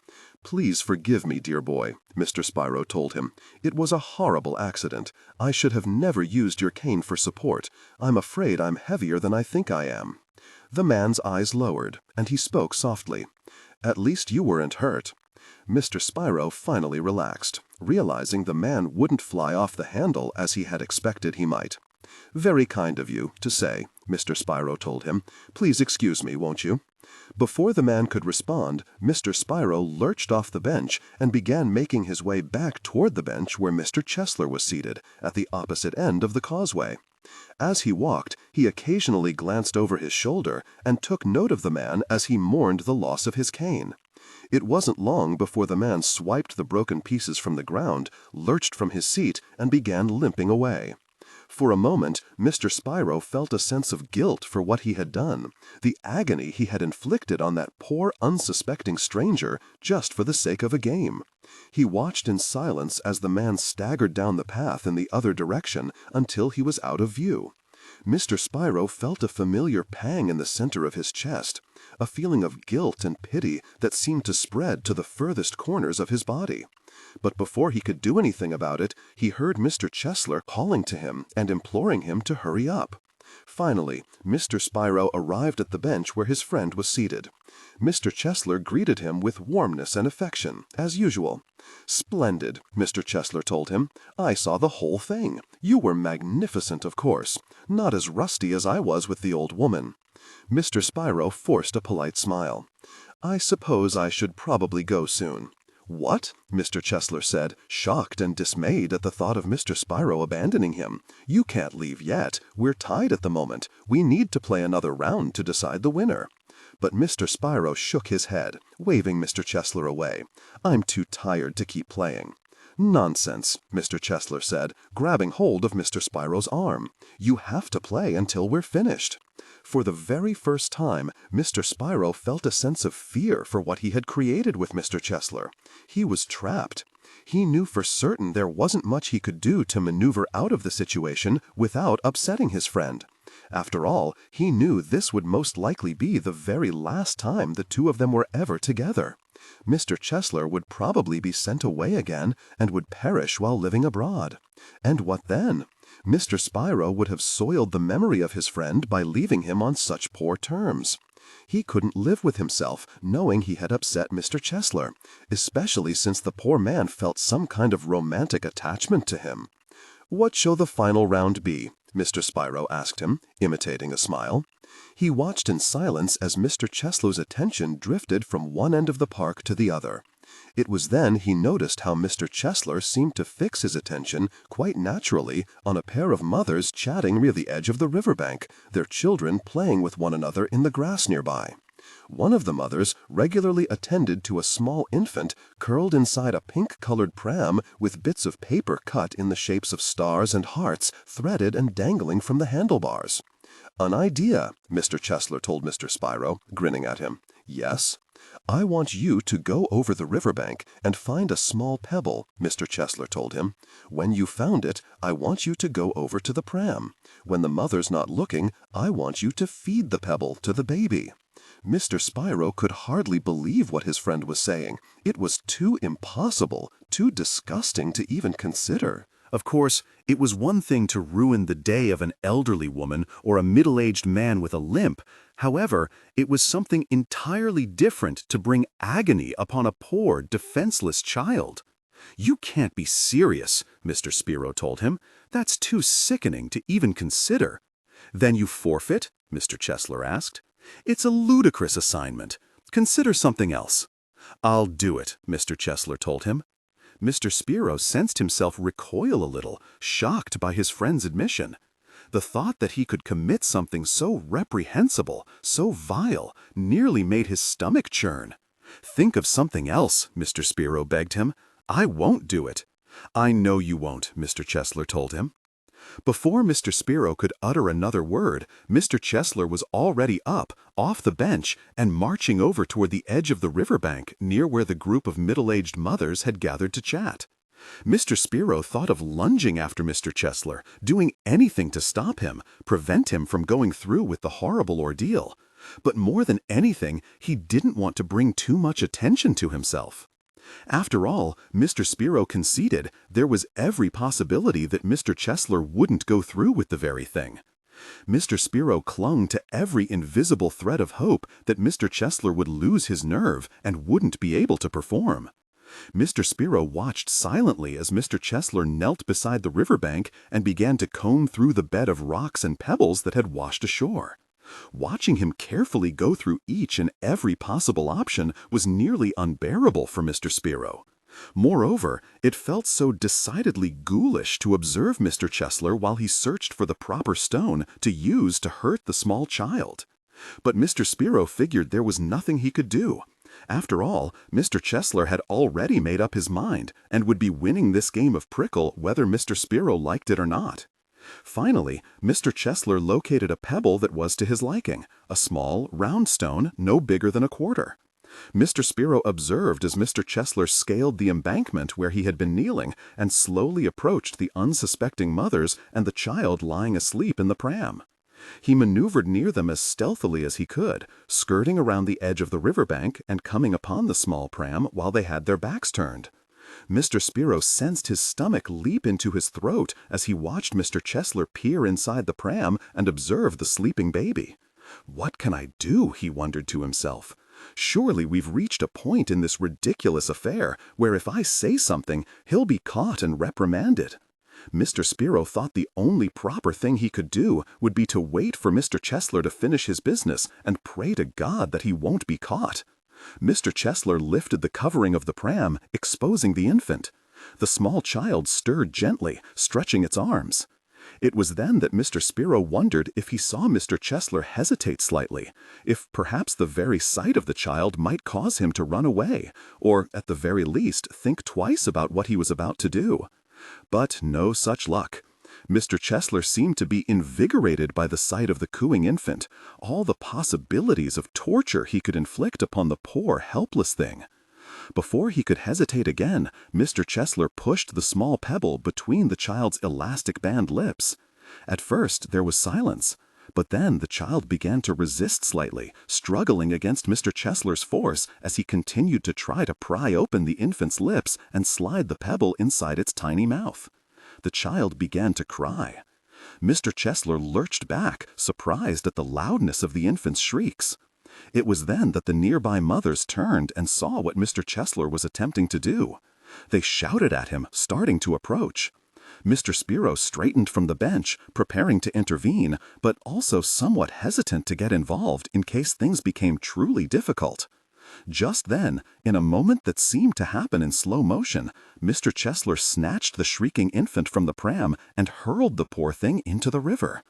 "Please forgive me, dear boy," Mr. Spyro told him. "It was a horrible accident. I should have never used your cane for support. I'm afraid I'm heavier than I think I am." The man's eyes lowered, and he spoke softly. "At least you weren't hurt." Mr. Spyro finally relaxed, realizing the man wouldn't fly off the handle as he had expected he might. "Very kind of you to say," Mr. Spyro told him. "Please excuse me, won't you?" Before the man could respond, Mr. Spyro lurched off the bench and began making his way back toward the bench where Mr. Chesler was seated, at the opposite end of the causeway. As he walked, he occasionally glanced over his shoulder and took note of the man as he mourned the loss of his cane. It wasn't long before the man swiped the broken pieces from the ground, lurched from his seat, and began limping away. For a moment, Mr. Spyro felt a sense of guilt for what he had done, the agony he had inflicted on that poor, unsuspecting stranger just for the sake of a game. He watched in silence as the man staggered down the path in the other direction until he was out of view. Mr. Spyro felt a familiar pang in the center of his chest, a feeling of guilt and pity that seemed to spread to the furthest corners of his body. But before he could do anything about it, he heard Mr. Chesler calling to him and imploring him to hurry up. Finally, Mr. Spyro arrived at the bench where his friend was seated. Mr. Chesler greeted him with warmness and affection, as usual. "Splendid," Mr. Chesler told him. "I saw the whole thing. You were magnificent, of course. Not as rusty as I was with the old woman." Mr. Spyro forced a polite smile. "I suppose I should probably go soon." "What?" Mr. Chesler said, shocked and dismayed at the thought of Mr. Spyro abandoning him. "You can't leave yet. We're tied at the moment. We need to play another round to decide the winner." But Mr. Spyro shook his head, waving Mr. Chesler away. "I'm too tired to keep playing." "Nonsense," Mr. Chesler said, grabbing hold of Mr. Spyro's arm. "You have to play until we're finished." For the very first time, Mr. Spyro felt a sense of fear for what he had created with Mr. Chesler. He was trapped. He knew for certain there wasn't much he could do to maneuver out of the situation without upsetting his friend. After all, he knew this would most likely be the very last time the two of them were ever together. Mr. Chesler would probably be sent away again and would perish while living abroad. And what then? Mr. Spyro would have soiled the memory of his friend by leaving him on such poor terms. He couldn't live with himself, knowing he had upset Mr. Chesler, especially since the poor man felt some kind of romantic attachment to him. "What shall the final round be?" Mr. Spyro asked him, imitating a smile. He watched in silence as Mr. Chesler's attention drifted from one end of the park to the other. It was then he noticed how Mr. Chesler seemed to fix his attention, quite naturally, on a pair of mothers chatting near the edge of the riverbank, their children playing with one another in the grass nearby. One of the mothers regularly attended to a small infant curled inside a pink-colored pram with bits of paper cut in the shapes of stars and hearts threaded and dangling from the handlebars. "An idea," Mr. Chesler told Mr. Spyro, grinning at him. "Yes?" "I want you to go over the riverbank and find a small pebble," Mr. Chesler told him. "When you found it, I want you to go over to the pram. When the mother's not looking, I want you to feed the pebble to the baby." Mr. Spyro could hardly believe what his friend was saying. It was too impossible, too disgusting to even consider. Of course, it was one thing to ruin the day of an elderly woman or a middle-aged man with a limp. However, it was something entirely different to bring agony upon a poor, defenseless child. "You can't be serious," Mr. Spyro told him. "That's too sickening to even consider." "Then you forfeit?" Mr. Chesler asked. "It's a ludicrous assignment. Consider something else." "I'll do it," Mr. Chesler told him. Mr. Spyro sensed himself recoil a little, shocked by his friend's admission. The thought that he could commit something so reprehensible, so vile, nearly made his stomach churn. "Think of something else," Mr. Spyro begged him. "I won't do it." "I know you won't," Mr. Chesler told him. Before Mr. Spyro could utter another word, Mr. Chesler was already up, off the bench, and marching over toward the edge of the riverbank, near where the group of middle-aged mothers had gathered to chat. Mr. Spyro thought of lunging after Mr. Chesler, doing anything to stop him, prevent him from going through with the horrible ordeal. But more than anything, he didn't want to bring too much attention to himself. After all, Mr. Spyro conceded there was every possibility that Mr. Chesler wouldn't go through with the very thing. Mr. Spyro clung to every invisible thread of hope that Mr. Chesler would lose his nerve and wouldn't be able to perform. Mr. Spyro watched silently as Mr. Chesler knelt beside the riverbank and began to comb through the bed of rocks and pebbles that had washed ashore. Watching him carefully go through each and every possible option was nearly unbearable for Mr. Spyro. Moreover, it felt so decidedly ghoulish to observe Mr. Chesler while he searched for the proper stone to use to hurt the small child. But Mr. Spyro figured there was nothing he could do. After all, Mr. Chesler had already made up his mind and would be winning this game of prickle whether Mr. Spyro liked it or not. Finally, Mr. Chesler located a pebble that was to his liking, a small, round stone no bigger than a quarter. Mr. Spyro observed as Mr. Chesler scaled the embankment where he had been kneeling and slowly approached the unsuspecting mothers and the child lying asleep in the pram. He maneuvered near them as stealthily as he could, skirting around the edge of the riverbank and coming upon the small pram while they had their backs turned. Mr. Spyro sensed his stomach leap into his throat as he watched Mr. Chesler peer inside the pram and observe the sleeping baby. "What can I do?" he wondered to himself. "Surely we've reached a point in this ridiculous affair where if I say something, he'll be caught and reprimanded." Mr. Spyro thought the only proper thing he could do would be to wait for Mr. Chesler to finish his business and pray to God that he won't be caught. Mr. Chesler lifted the covering of the pram, exposing the infant. The small child stirred gently, stretching its arms. It was then that Mr. Spyro wondered if he saw Mr. Chesler hesitate slightly, if perhaps the very sight of the child might cause him to run away, or at the very least think twice about what he was about to do. But no such luck. Mr. Chesler seemed to be invigorated by the sight of the cooing infant, all the possibilities of torture he could inflict upon the poor, helpless thing. Before he could hesitate again, Mr. Chesler pushed the small pebble between the child's elastic band lips. At first there was silence, but then the child began to resist slightly, struggling against Mr. Chesler's force as he continued to try to pry open the infant's lips and slide the pebble inside its tiny mouth. The child began to cry. Mr. Chesler lurched back, surprised at the loudness of the infant's shrieks. It was then that the nearby mothers turned and saw what Mr. Chesler was attempting to do. They shouted at him, starting to approach. Mr. Spiro straightened from the bench, preparing to intervene, but also somewhat hesitant to get involved in case things became truly difficult. Just then, in a moment that seemed to happen in slow motion, Mr. Chesler snatched the shrieking infant from the pram and hurled the poor thing into the river.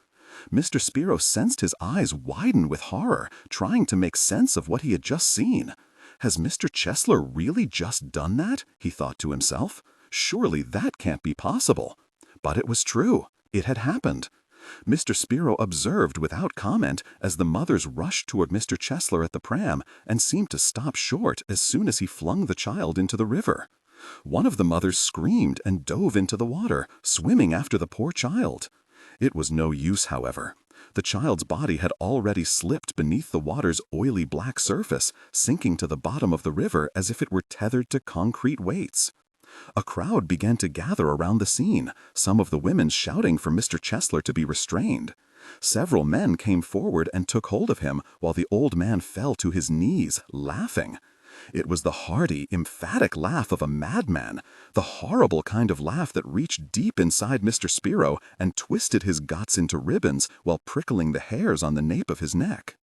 Mr. Spiro sensed his eyes widen with horror, trying to make sense of what he had just seen. Has Mr. Chesler really just done that? He thought to himself. Surely that can't be possible. But it was true. It had happened. Mr. Spiro observed without comment as the mothers rushed toward Mr. Chesler at the pram and seemed to stop short as soon as he flung the child into the river. One of the mothers screamed and dove into the water, swimming after the poor child. It was no use, however. The child's body had already slipped beneath the water's oily black surface, sinking to the bottom of the river as if it were tethered to concrete weights. A crowd began to gather around the scene, some of the women shouting for Mr. Chesler to be restrained. Several men came forward and took hold of him, while the old man fell to his knees, laughing. It was the hearty, emphatic laugh of a madman, the horrible kind of laugh that reached deep inside Mr. Spiro and twisted his guts into ribbons while prickling the hairs on the nape of his neck.